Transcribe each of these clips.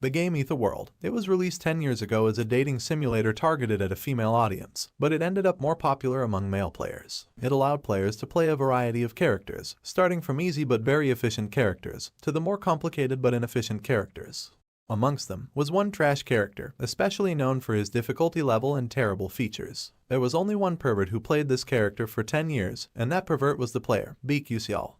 The game Ether World. It was released 10 years ago as a dating simulator targeted at a female audience, but it ended up more popular among male players. It allowed players to play a variety of characters, starting from easy but very efficient characters, to the more complicated but inefficient characters. Amongst them was one trash character, especially known for his difficulty level and terrible features. There was only one pervert who played this character for 10 years, and that pervert was the player, Beak Yusial.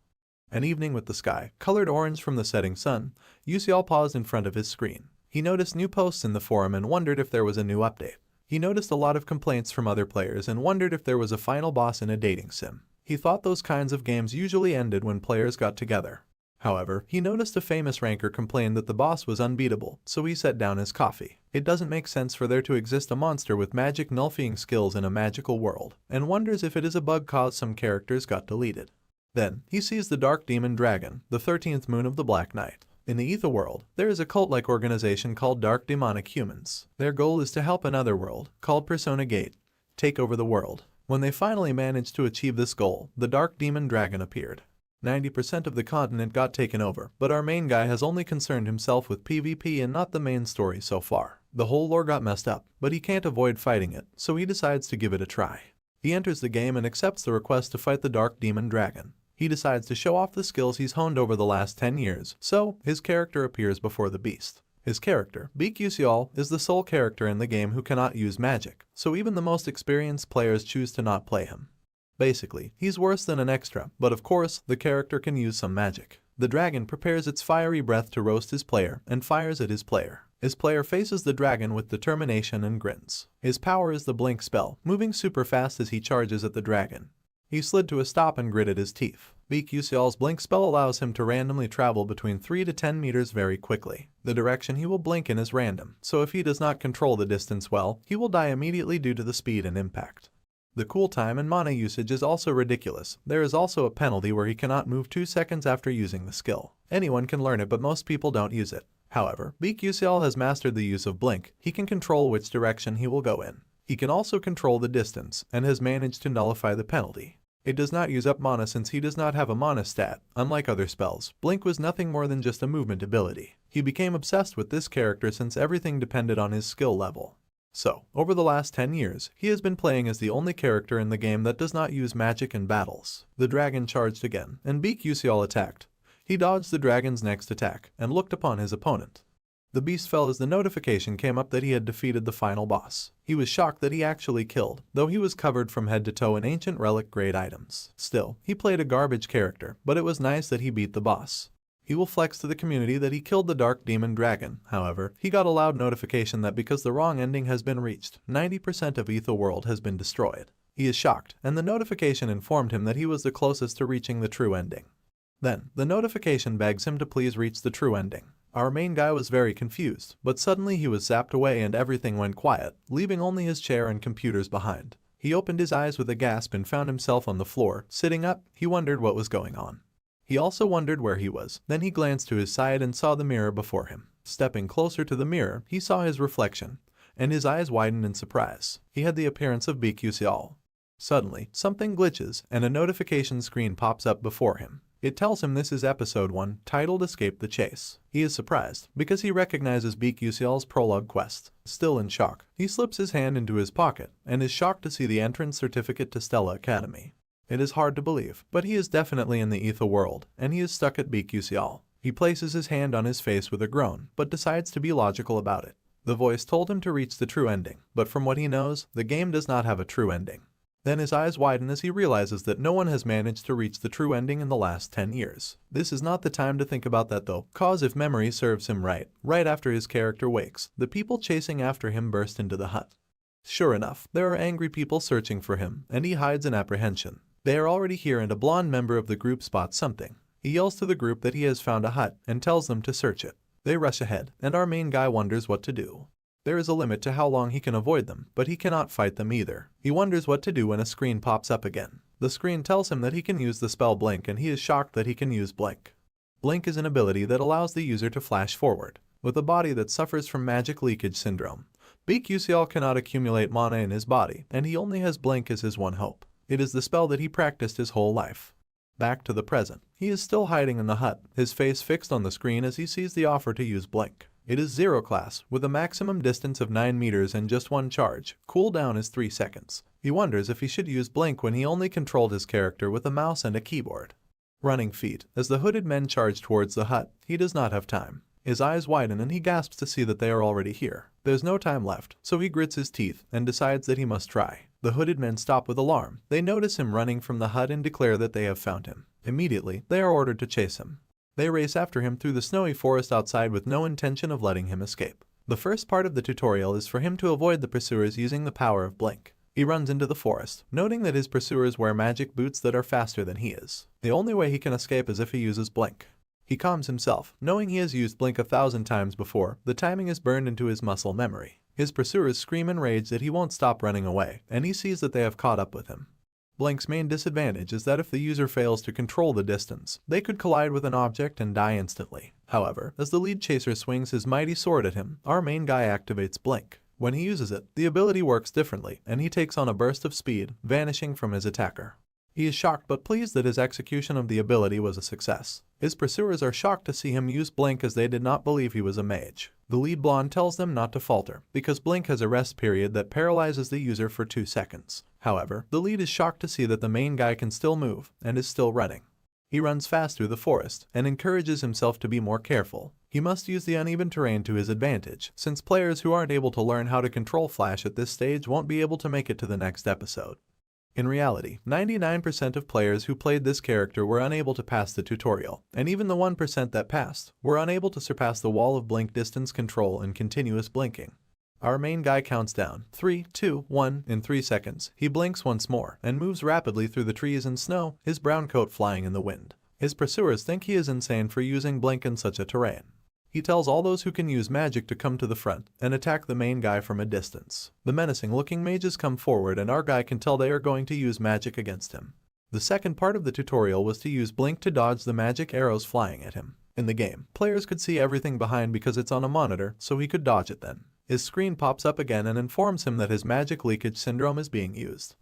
An evening with the sky, colored orange from the setting sun, Yusial paused in front of his screen. He noticed new posts in the forum and wondered if there was a new update. He noticed a lot of complaints from other players and wondered if there was a final boss in a dating sim. He thought those kinds of games usually ended when players got together. However, he noticed a famous ranker complained that the boss was unbeatable, so he set down his coffee. It doesn't make sense for there to exist a monster with magic nullifying skills in a magical world, and wonders if it is a bug caused some characters got deleted. Then, he sees the Dark Demon Dragon, the 13th moon of the Black Knight. In the Ether World, there is a cult-like organization called Dark Demonic Humans. Their goal is to help another world, called Persona Gate, take over the world. When they finally managed to achieve this goal, the Dark Demon Dragon appeared. 90% of the continent got taken over, but our main guy has only concerned himself with PvP and not the main story so far. The whole lore got messed up, but he can't avoid fighting it, so he decides to give it a try. He enters the game and accepts the request to fight the Dark Demon Dragon. He decides to show off the skills he's honed over the last 10 years, so his character appears before the beast. His character, Beak Yusial, is the sole character in the game who cannot use magic, so even the most experienced players choose to not play him. Basically, he's worse than an extra, but of course, the character can use some magic. The dragon prepares its fiery breath to roast his player and fires at his player. His player faces the dragon with determination and grins. His power is the blink spell, moving super fast as he charges at the dragon. He slid to a stop and gritted his teeth. Beak Yusial's blink spell allows him to randomly travel between 3 to 10 meters very quickly. The direction he will blink in is random, so if he does not control the distance well, he will die immediately due to the speed and impact. The cool time and mana usage is also ridiculous. There is also a penalty where he cannot move 2 seconds after using the skill. Anyone can learn it, but most people don't use it. However, Beak Yusial has mastered the use of blink. He can control which direction he will go in. He can also control the distance, and has managed to nullify the penalty. It does not use up mana since he does not have a mana stat. Unlike other spells, blink was nothing more than just a movement ability. He became obsessed with this character since everything depended on his skill level. So, over the last 10 years, he has been playing as the only character in the game that does not use magic in battles. The dragon charged again, and Beak Yusial attacked. He dodged the dragon's next attack, and looked upon his opponent. The beast fell as the notification came up that he had defeated the final boss. He was shocked that he actually killed, though he was covered from head to toe in ancient relic grade items. Still, he played a garbage character, but it was nice that he beat the boss. He will flex to the community that he killed the Dark Demon Dragon. However, he got a loud notification that because the wrong ending has been reached, 90% of Ether World has been destroyed. He is shocked, and the notification informed him that he was the closest to reaching the true ending. Then, the notification begs him to please reach the true ending. Our main guy was very confused, but suddenly he was zapped away and everything went quiet, leaving only his chair and computers behind. He opened his eyes with a gasp and found himself on the floor. Sitting up, he wondered what was going on. He also wondered where he was. Then he glanced to his side and saw the mirror before him. Stepping closer to the mirror, he saw his reflection, and his eyes widened in surprise. He had the appearance of Beak Yusial. Suddenly, something glitches, and a notification screen pops up before him. It tells him this is episode 1, titled Escape the Chase. He is surprised, because he recognizes Beak Yusial's prologue quest. Still in shock, he slips his hand into his pocket, and is shocked to see the entrance certificate to Stella Academy. It is hard to believe, but he is definitely in the Ether World, and he is stuck at Beak Yusial. He places his hand on his face with a groan, but decides to be logical about it. The voice told him to reach the true ending, but from what he knows, the game does not have a true ending. Then his eyes widen as he realizes that no one has managed to reach the true ending in the last 10 years. This is not the time to think about that though, cause if memory serves him right after his character wakes, the people chasing after him burst into the hut. Sure enough, there are angry people searching for him, and he hides in apprehension. They are already here and a blonde member of the group spots something. He yells to the group that he has found a hut and tells them to search it. They rush ahead, and our main guy wonders what to do. There is a limit to how long he can avoid them, but he cannot fight them either. He wonders what to do when a screen pops up again. The screen tells him that he can use the spell Blink, and he is shocked that he can use Blink. Blink is an ability that allows the user to flash forward. With a body that suffers from magic leakage syndrome, Beak Yusial cannot accumulate mana in his body, and he only has Blink as his one hope. It is the spell that he practiced his whole life. Back to the present. He is still hiding in the hut, his face fixed on the screen as he sees the offer to use Blink. It is 0 class, with a maximum distance of 9 meters and just one charge. Cooldown is 3 seconds. He wonders if he should use blink when he only controlled his character with a mouse and a keyboard. Running feet. As the hooded men charge towards the hut, he does not have time. His eyes widen and he gasps to see that they are already here. There's no time left, so he grits his teeth and decides that he must try. The hooded men stop with alarm. They notice him running from the hut and declare that they have found him. Immediately, they are ordered to chase him. They race after him through the snowy forest outside with no intention of letting him escape. The first part of the tutorial is for him to avoid the pursuers using the power of blink. He runs into the forest, noting that his pursuers wear magic boots that are faster than he is. The only way he can escape is if he uses blink. He calms himself, knowing he has used blink 1,000 times before. The timing is burned into his muscle memory. His pursuers scream in rage that he won't stop running away, and he sees that they have caught up with him. Blink's main disadvantage is that if the user fails to control the distance, they could collide with an object and die instantly. However, as the lead chaser swings his mighty sword at him, our main guy activates blink. When he uses it, the ability works differently, and he takes on a burst of speed, vanishing from his attacker. He is shocked but pleased that his execution of the ability was a success. His pursuers are shocked to see him use blink as they did not believe he was a mage. The lead blonde tells them not to falter, because blink has a rest period that paralyzes the user for 2 seconds. However, the lead is shocked to see that the main guy can still move, and is still running. He runs fast through the forest, and encourages himself to be more careful. He must use the uneven terrain to his advantage, since players who aren't able to learn how to control Flash at this stage won't be able to make it to the next episode. In reality, 99% of players who played this character were unable to pass the tutorial, and even the 1% that passed were unable to surpass the wall of blink distance control and continuous blinking. Our main guy counts down 3, 2, 1 in 3 seconds. He blinks once more and moves rapidly through the trees and snow, his brown coat flying in the wind. His pursuers think he is insane for using blink in such a terrain. He tells all those who can use magic to come to the front and attack the main guy from a distance. The menacing-looking mages come forward and our guy can tell they are going to use magic against him. The second part of the tutorial was to use blink to dodge the magic arrows flying at him. In the game, players could see everything behind because it's on a monitor, so he could dodge it then. His screen pops up again and informs him that his magic leakage syndrome is being used.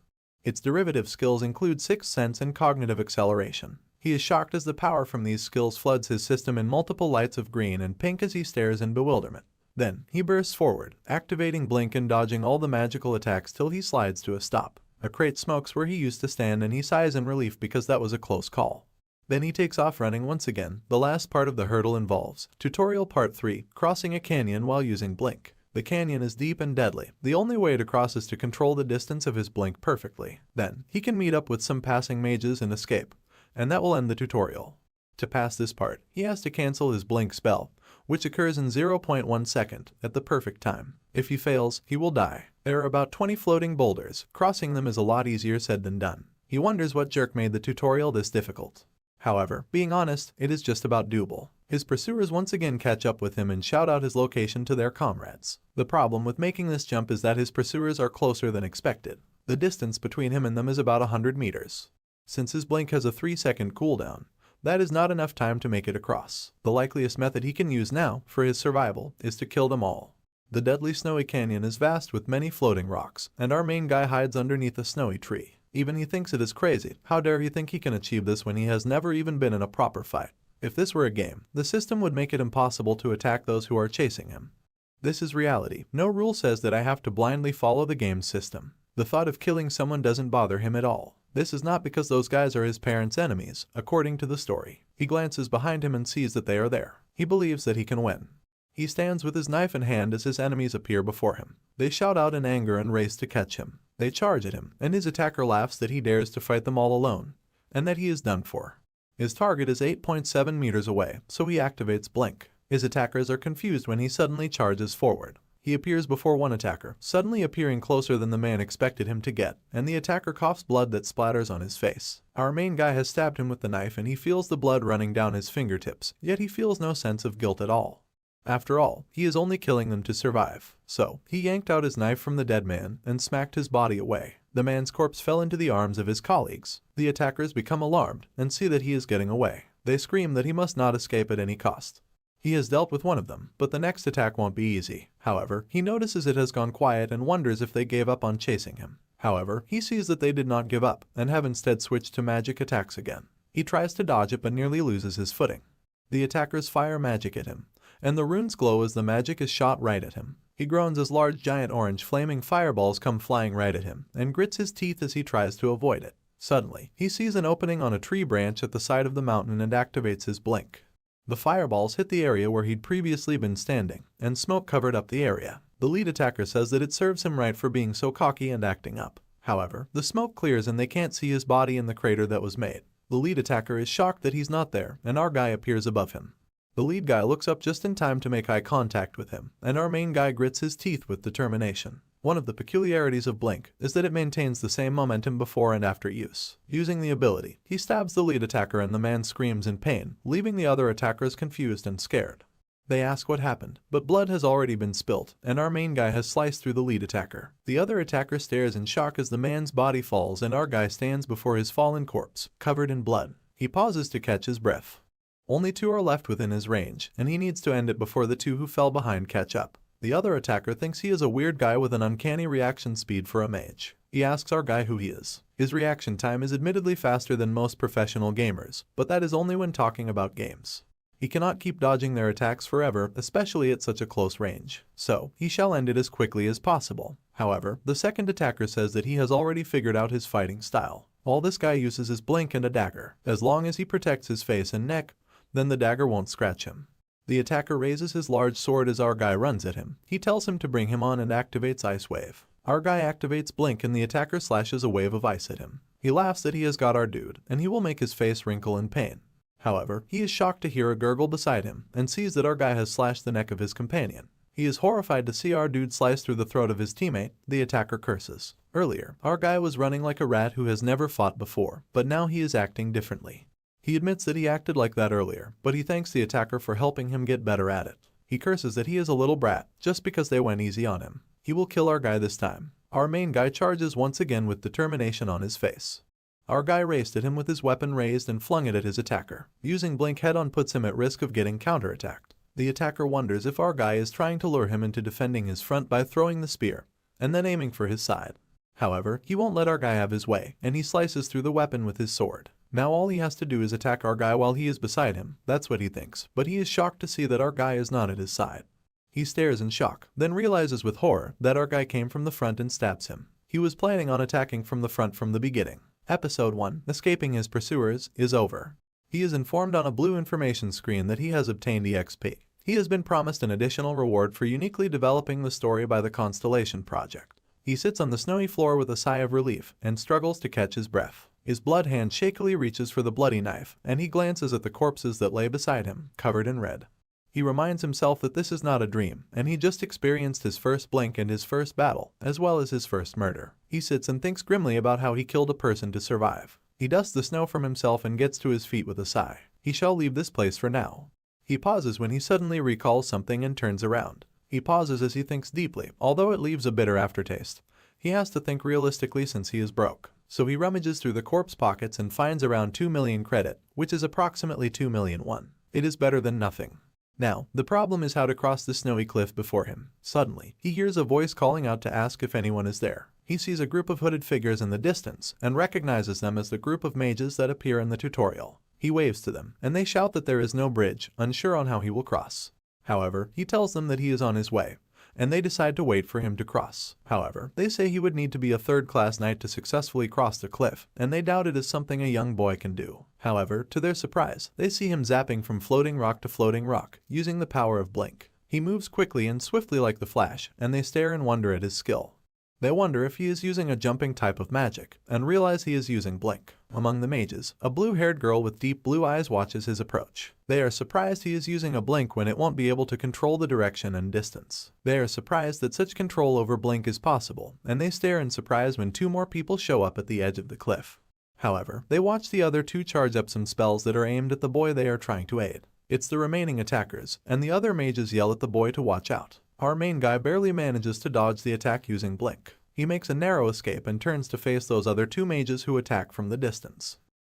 Its derivative skills include Sixth Sense and Cognitive Acceleration. He is shocked as the power from these skills floods his system in multiple lights of green and pink as he stares in bewilderment. Then, he bursts forward, activating blink and dodging all the magical attacks till he slides to a stop. A crate smokes where he used to stand and he sighs in relief because that was a close call. Then he takes off running once again. The last part of the hurdle involves Tutorial Part 3, crossing a canyon while using blink. The canyon is deep and deadly. The only way to cross is to control the distance of his blink perfectly. Then, he can meet up with some passing mages and escape, and that will end the tutorial. To pass this part, he has to cancel his blink spell, which occurs in 0.1 second at the perfect time. If he fails, he will die. There are about 20 floating boulders. Crossing them is a lot easier said than done. He wonders what jerk made the tutorial this difficult. However, being honest, it is just about doable. His pursuers once again catch up with him and shout out his location to their comrades. The problem with making this jump is that his pursuers are closer than expected. The distance between him and them is about 100 meters. Since his blink has a 3-second cooldown, that is not enough time to make it across. The likeliest method he can use now, for his survival, is to kill them all. The deadly snowy canyon is vast with many floating rocks, and our main guy hides underneath a snowy tree. Even he thinks it is crazy. How dare he think he can achieve this when he has never even been in a proper fight? If this were a game, the system would make it impossible to attack those who are chasing him. This is reality. No rule says that I have to blindly follow the game's system. The thought of killing someone doesn't bother him at all. This is not because those guys are his parents' enemies, according to the story. He glances behind him and sees that they are there. He believes that he can win. He stands with his knife in hand as his enemies appear before him. They shout out in anger and race to catch him. They charge at him, and his attacker laughs that he dares to fight them all alone, and that he is done for. His target is 8.7 meters away, so he activates blink. His attackers are confused when he suddenly charges forward. He appears before one attacker, suddenly appearing closer than the man expected him to get, and the attacker coughs blood that splatters on his face. Our main guy has stabbed him with the knife and he feels the blood running down his fingertips, yet he feels no sense of guilt at all. After all, he is only killing them to survive. So, he yanked out his knife from the dead man and smacked his body away. The man's corpse fell into the arms of his colleagues. The attackers become alarmed and see that he is getting away. They scream that he must not escape at any cost. He has dealt with one of them, but the next attack won't be easy. However, he notices it has gone quiet and wonders if they gave up on chasing him. However, he sees that they did not give up and have instead switched to magic attacks again. He tries to dodge it but nearly loses his footing. The attackers fire magic at him, and the runes glow as the magic is shot right at him. He groans as large giant orange flaming fireballs come flying right at him, and grits his teeth as he tries to avoid it. Suddenly, he sees an opening on a tree branch at the side of the mountain and activates his blink. The fireballs hit the area where he'd previously been standing, and smoke covered up the area. The lead attacker says that it serves him right for being so cocky and acting up. However, the smoke clears and they can't see his body in the crater that was made. The lead attacker is shocked that he's not there, and our guy appears above him. The lead guy looks up just in time to make eye contact with him, and our main guy grits his teeth with determination. One of the peculiarities of Blink is that it maintains the same momentum before and after use. Using the ability, he stabs the lead attacker and the man screams in pain, leaving the other attackers confused and scared. They ask what happened, but blood has already been spilt, and our main guy has sliced through the lead attacker. The other attacker stares in shock as the man's body falls and our guy stands before his fallen corpse, covered in blood. He pauses to catch his breath. Only 2 are left within his range, and he needs to end it before the 2 who fell behind catch up. The other attacker thinks he is a weird guy with an uncanny reaction speed for a mage. He asks our guy who he is. His reaction time is admittedly faster than most professional gamers, but that is only when talking about games. He cannot keep dodging their attacks forever, especially at such a close range, so he shall end it as quickly as possible. However, the second attacker says that he has already figured out his fighting style. All this guy uses is blink and a dagger. As long as he protects his face and neck, then the dagger won't scratch him. The attacker raises his large sword as our guy runs at him. He tells him to bring him on and activates Ice Wave. Our guy activates Blink and the attacker slashes a wave of ice at him. He laughs that he has got our dude, and he will make his face wrinkle in pain. However, he is shocked to hear a gurgle beside him, and sees that our guy has slashed the neck of his companion. He is horrified to see our dude slice through the throat of his teammate. The attacker curses. Earlier, our guy was running like a rat who has never fought before, but now he is acting differently. He admits that he acted like that earlier, but he thanks the attacker for helping him get better at it. He curses that he is a little brat, just because they went easy on him. He will kill our guy this time. Our main guy charges once again with determination on his face. Our guy raced at him with his weapon raised and flung it at his attacker. Using Blink head-on puts him at risk of getting counterattacked. The attacker wonders if our guy is trying to lure him into defending his front by throwing the spear, and then aiming for his side. However, he won't let our guy have his way, and he slices through the weapon with his sword. Now all he has to do is attack our guy while he is beside him. That's what he thinks, but he is shocked to see that our guy is not at his side. He stares in shock, then realizes with horror that our guy came from the front and stabs him. He was planning on attacking from the front from the beginning. Episode 1, Escaping His Pursuers, is over. He is informed on a blue information screen that he has obtained EXP. He has been promised an additional reward for uniquely developing the story by the Constellation Project. He sits on the snowy floor with a sigh of relief and struggles to catch his breath. His blood hand shakily reaches for the bloody knife, and he glances at the corpses that lay beside him, covered in red. He reminds himself that this is not a dream, and he just experienced his first blink and his first battle, as well as his first murder. He sits and thinks grimly about how he killed a person to survive. He dusts the snow from himself and gets to his feet with a sigh. He shall leave this place for now. He pauses when he suddenly recalls something and turns around. He pauses as he thinks deeply, although it leaves a bitter aftertaste. He has to think realistically since he is broke. So he rummages through the corpse pockets and finds around 2 million credit, which is approximately 2 million won. It is better than nothing. Now, the problem is how to cross the snowy cliff before him. Suddenly, he hears a voice calling out to ask if anyone is there. He sees a group of hooded figures in the distance and recognizes them as the group of mages that appear in the tutorial. He waves to them, and they shout that there is no bridge, unsure on how he will cross. However, he tells them that he is on his way, and they decide to wait for him to cross. However, they say he would need to be a third-class knight to successfully cross the cliff, and they doubt it is something a young boy can do. However, to their surprise, they see him zapping from floating rock to floating rock, using the power of Blink. He moves quickly and swiftly like the Flash, and they stare in wonder at his skill. They wonder if he is using a jumping type of magic, and realize he is using Blink. Among the mages, a blue-haired girl with deep blue eyes watches his approach. They are surprised he is using a Blink when it won't be able to control the direction and distance. They are surprised that such control over Blink is possible, and they stare in surprise when 2 more people show up at the edge of the cliff. However, they watch the other 2 charge up some spells that are aimed at the boy they are trying to aid. It's the remaining attackers, and the other mages yell at the boy to watch out. Our main guy barely manages to dodge the attack using Blink. He makes a narrow escape and turns to face those other 2 mages who attack from the distance.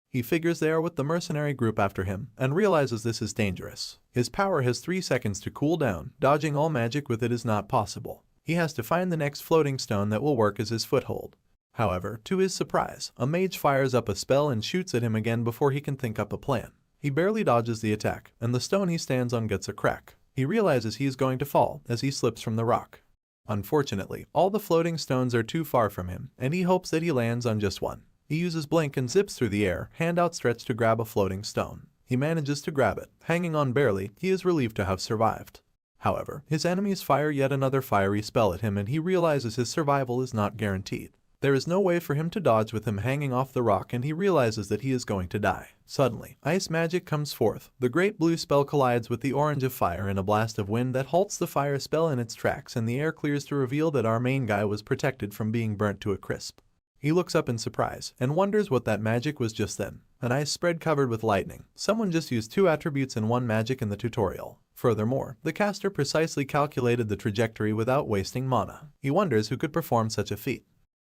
He figures they are with the mercenary group after him and realizes this is dangerous. His power has 3 seconds to cool down. Dodging all magic with it is not possible. He has to find the next floating stone that will work as his foothold. However, to his surprise, a mage fires up a spell and shoots at him again before he can think up a plan. He barely dodges the attack, and the stone he stands on gets a crack. He realizes he is going to fall as he slips from the rock. Unfortunately, all the floating stones are too far from him, and he hopes that he lands on just one. He uses blink and zips through the air, hand outstretched to grab a floating stone. He manages to grab it. Hanging on barely, he is relieved to have survived. However, his enemies fire yet another fiery spell at him and he realizes his survival is not guaranteed. There is no way for him to dodge with him hanging off the rock and he realizes that he is going to die. Suddenly, ice magic comes forth. The great blue spell collides with the orange of fire in a blast of wind that halts the fire spell in its tracks and the air clears to reveal that our main guy was protected from being burnt to a crisp. He looks up in surprise and wonders what that magic was just then. An ice spread covered with lightning. Someone just used 2 attributes and 1 magic in the tutorial. Furthermore, the caster precisely calculated the trajectory without wasting mana. He wonders who could perform such a feat.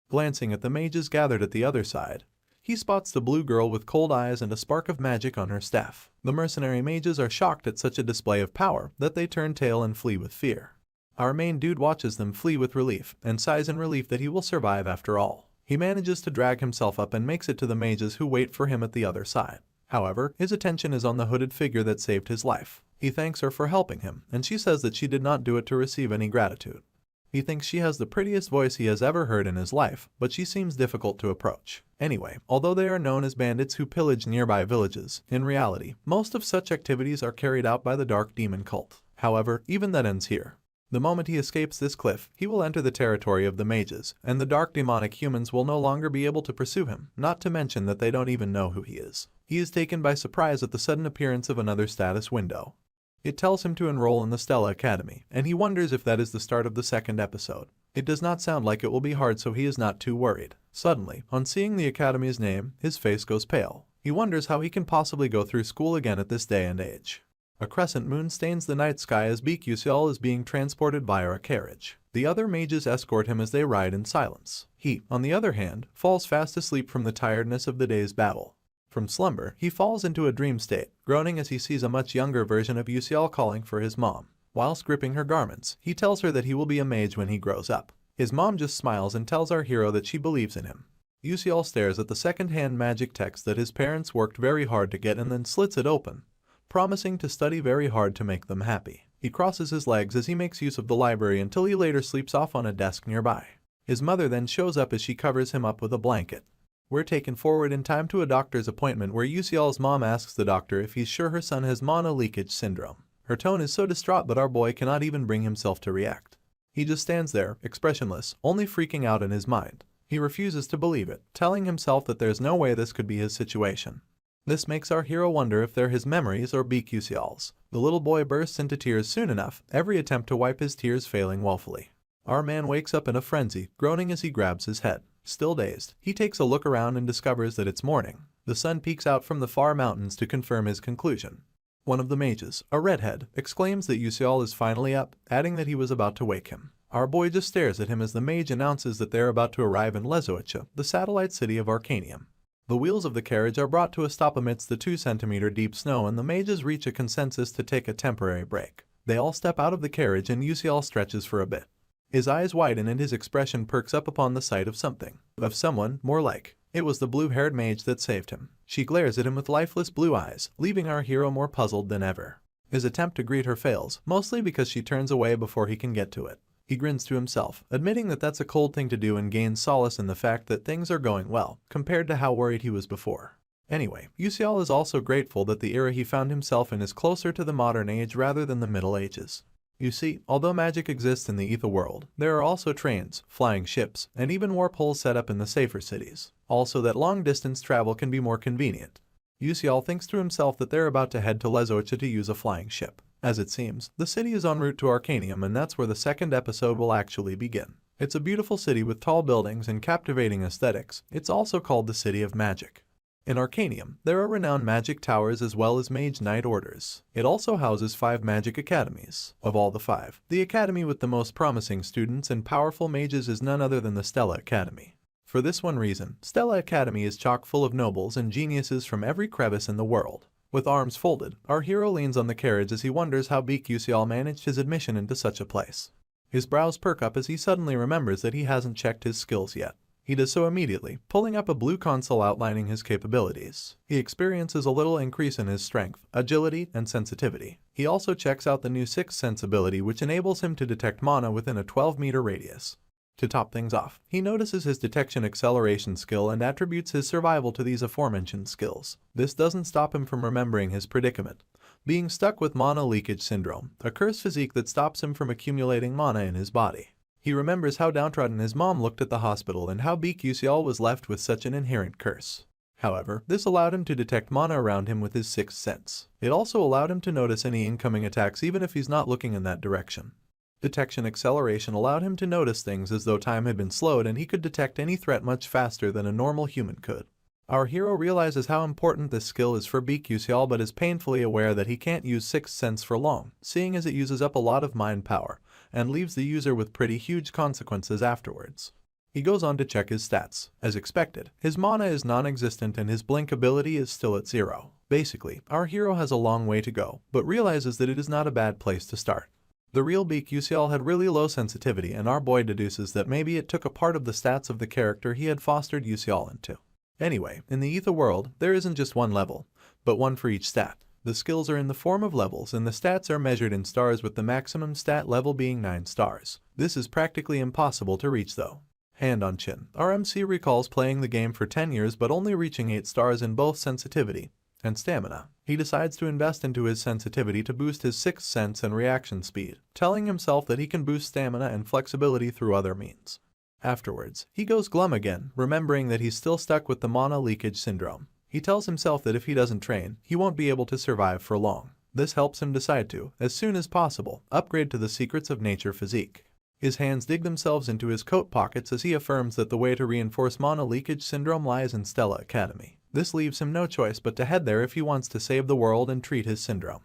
Glancing at the mages gathered at the other side, he spots the blue girl with cold eyes and a spark of magic on her staff. The mercenary mages are shocked at such a display of power that they turn tail and flee with fear. Our main dude watches them flee with relief and sighs in relief that he will survive after all. He manages to drag himself up and makes it to the mages who wait for him at the other side. However, his attention is on the hooded figure that saved his life. He thanks her for helping him, and she says that she did not do it to receive any gratitude. He thinks she has the prettiest voice he has ever heard in his life, but she seems difficult to approach. Anyway, although they are known as bandits who pillage nearby villages, in reality, most of such activities are carried out by the Dark Demon cult. However, even that ends here. The moment he escapes this cliff, he will enter the territory of the mages, and the dark demonic humans will no longer be able to pursue him, not to mention that they don't even know who he is. He is taken by surprise at the sudden appearance of another status window. It tells him to enroll in the Stella Academy, and he wonders if that is the start of the second episode. It does not sound like it will be hard, so he is not too worried. Suddenly, on seeing the academy's name, his face goes pale. He wonders how he can possibly go through school again at this day and age. A crescent moon stains the night sky as Baek-Yuseol is being transported via a carriage. The other mages escort him as they ride in silence. He, on the other hand, falls fast asleep from the tiredness of the day's battle. From slumber, he falls into a dream state, groaning as he sees a much younger version of Yuseol calling for his mom. Whilst gripping her garments, he tells her that he will be a mage when he grows up. His mom just smiles and tells our hero that she believes in him. Yuseol stares at the second-hand magic text that his parents worked very hard to get and then slits it open, promising to study very hard to make them happy. He crosses his legs as he makes use of the library until he later sleeps off on a desk nearby. His mother then shows up as she covers him up with a blanket. We're taken forward in time to a doctor's appointment where Yuseol's mom asks the doctor if he's sure her son has mana leakage syndrome. Her tone is so distraught that our boy cannot even bring himself to react. He just stands there, expressionless, only freaking out in his mind. He refuses to believe it, telling himself that there's no way this could be his situation. This makes our hero wonder if they're his memories or Baek-Yuseol's. The little boy bursts into tears soon enough, every attempt to wipe his tears failing woefully. Our man wakes up in a frenzy, groaning as he grabs his head. Still dazed, he takes a look around and discovers that it's morning. The sun peeks out from the far mountains to confirm his conclusion. One of the mages, a redhead, exclaims that Yuseol is finally up, adding that he was about to wake him. Our boy just stares at him as the mage announces that they're about to arrive in Lezoicha, the satellite city of Arcanium. The wheels of the carriage are brought to a stop amidst the 2-centimeter deep snow and the mages reach a consensus to take a temporary break. They all step out of the carriage and Yuseol stretches for a bit. His eyes widen and his expression perks up upon the sight of something. Of someone, more like. It was the blue-haired mage that saved him. She glares at him with lifeless blue eyes, leaving our hero more puzzled than ever. His attempt to greet her fails, mostly because she turns away before he can get to it. He grins to himself, admitting that that's a cold thing to do and gains solace in the fact that things are going well, compared to how worried he was before. Anyway, Yuseol is also grateful that the era he found himself in is closer to the modern age rather than the Middle Ages. You see, although magic exists in the ether world, there are also trains, flying ships, and even warp holes set up in the safer cities. Also that long-distance travel can be more convenient. Yuseol thinks to himself that they're about to head to Lezoicha to use a flying ship. As it seems, the city is en route to Arcanium and that's where the second episode will actually begin. It's a beautiful city with tall buildings and captivating aesthetics. It's also called the City of Magic. In Arcanium, there are renowned magic towers as well as mage knight orders. It also houses 5 magic academies. Of all the 5, the academy with the most promising students and powerful mages is none other than the Stella Academy. For this one reason, Stella Academy is chock full of nobles and geniuses from every crevice in the world. With arms folded, our hero leans on the carriage as he wonders how Baek-Yuseol managed his admission into such a place. His brows perk up as he suddenly remembers that he hasn't checked his skills yet. He does so immediately, pulling up a blue console outlining his capabilities. He experiences a little increase in his strength, agility, and sensitivity. He also checks out the new Sixth Sense ability, which enables him to detect mana within a 12-meter radius. To top things off, he notices his detection acceleration skill and attributes his survival to these aforementioned skills. This doesn't stop him from remembering his predicament, being stuck with mana leakage syndrome, a cursed physique that stops him from accumulating mana in his body. He remembers how downtrodden his mom looked at the hospital and how Baek was left with such an inherent curse. However, this allowed him to detect mana around him with his sixth sense. It also allowed him to notice any incoming attacks even if he's not looking in that direction. Detection acceleration allowed him to notice things as though time had been slowed, and he could detect any threat much faster than a normal human could. Our hero realizes how important this skill is for Baek but is painfully aware that he can't use Sixth Sense for long, seeing as it uses up a lot of mind power, and leaves the user with pretty huge consequences afterwards. He goes on to check his stats. As expected, his mana is non-existent and his blink ability is still at 0. Basically, our hero has a long way to go, but realizes that it is not a bad place to start. The real Baek had really low sensitivity, and our boy deduces that maybe it took a part of the stats of the character he had fostered Yusial into. Anyway, in the Ether world, there isn't just one level, but one for each stat. The skills are in the form of levels and the stats are measured in stars, with the maximum stat level being 9 stars. This is practically impossible to reach though. Hand on chin, our MC recalls playing the game for 10 years but only reaching 8 stars in both sensitivity and stamina. He decides to invest into his sensitivity to boost his sixth sense and reaction speed, telling himself that he can boost stamina and flexibility through other means. Afterwards, he goes glum again, remembering that he's still stuck with the mana leakage syndrome. He tells himself that if he doesn't train, he won't be able to survive for long. This helps him decide to, as soon as possible, upgrade to the Secrets of Nature physique. His hands dig themselves into his coat pockets as he affirms that the way to reinforce mana leakage syndrome lies in Stella Academy. This leaves him no choice but to head there if he wants to save the world and treat his syndrome.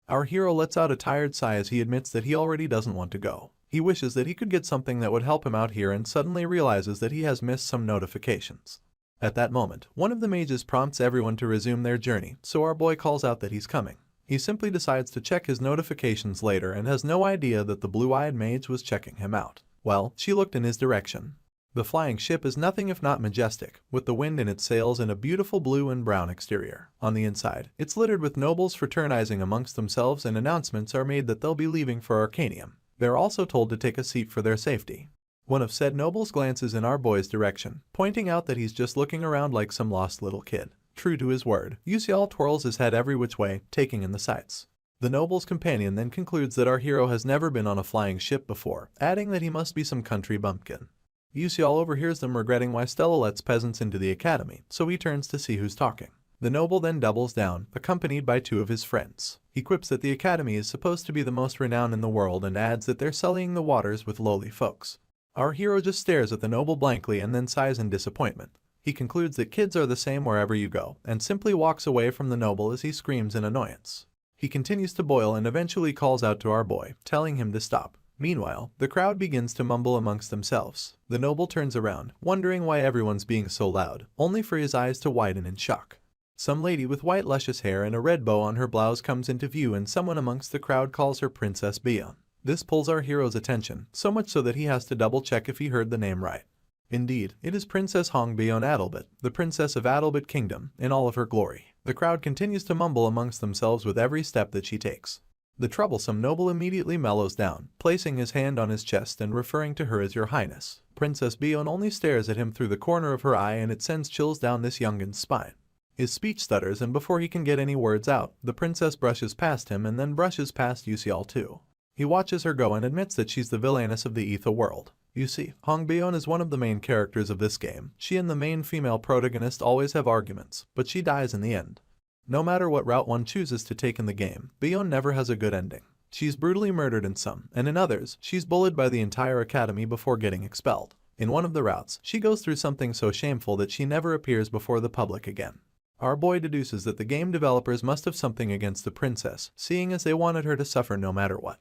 Our hero lets out a tired sigh as he admits that he already doesn't want to go. He wishes that he could get something that would help him out here and suddenly realizes that he has missed some notifications. At that moment, one of the mages prompts everyone to resume their journey, so our boy calls out that he's coming. He simply decides to check his notifications later and has no idea that the blue-eyed mage was checking him out. Well, she looked in his direction. The flying ship is nothing if not majestic, with the wind in its sails and a beautiful blue and brown exterior. On the inside, it's littered with nobles fraternizing amongst themselves, and announcements are made that they'll be leaving for Arcanium. They're also told to take a seat for their safety. One of said nobles glances in our boy's direction, pointing out that he's just looking around like some lost little kid. True to his word, Yusial twirls his head every which way, taking in the sights. The noble's companion then concludes that our hero has never been on a flying ship before, adding that he must be some country bumpkin. Yusial overhears them regretting why Stella lets peasants into the academy, so he turns to see who's talking. The noble then doubles down, accompanied by 2 of his friends. He quips that the academy is supposed to be the most renowned in the world and adds that they're sullying the waters with lowly folks. Our hero just stares at the noble blankly and then sighs in disappointment. He concludes that kids are the same wherever you go, and simply walks away from the noble as he screams in annoyance. He continues to boil and eventually calls out to our boy, telling him to stop. Meanwhile, the crowd begins to mumble amongst themselves. The noble turns around, wondering why everyone's being so loud, only for his eyes to widen in shock. Some lady with white luscious hair and a red bow on her blouse comes into view, and someone amongst the crowd calls her Princess Bion. This pulls our hero's attention, so much so that he has to double-check if he heard the name right. Indeed, it is Princess Hongbion Adalbert, the Princess of Adalbert Kingdom, in all of her glory. The crowd continues to mumble amongst themselves with every step that she takes. The troublesome noble immediately mellows down, placing his hand on his chest and referring to her as Your Highness. Princess Bion only stares at him through the corner of her eye, and it sends chills down this youngin's spine. His speech stutters, and before he can get any words out, the princess brushes past him and then brushes past Yusial too. He watches her go and admits that she's the villainess of the Ether world. You see, Hongbion is one of the main characters of this game. She and the main female protagonist always have arguments, but she dies in the end. No matter what route one chooses to take in the game, Bion never has a good ending. She's brutally murdered in some, and in others, she's bullied by the entire academy before getting expelled. In one of the routes, she goes through something so shameful that she never appears before the public again. Our boy deduces that the game developers must have something against the princess, seeing as they wanted her to suffer no matter what.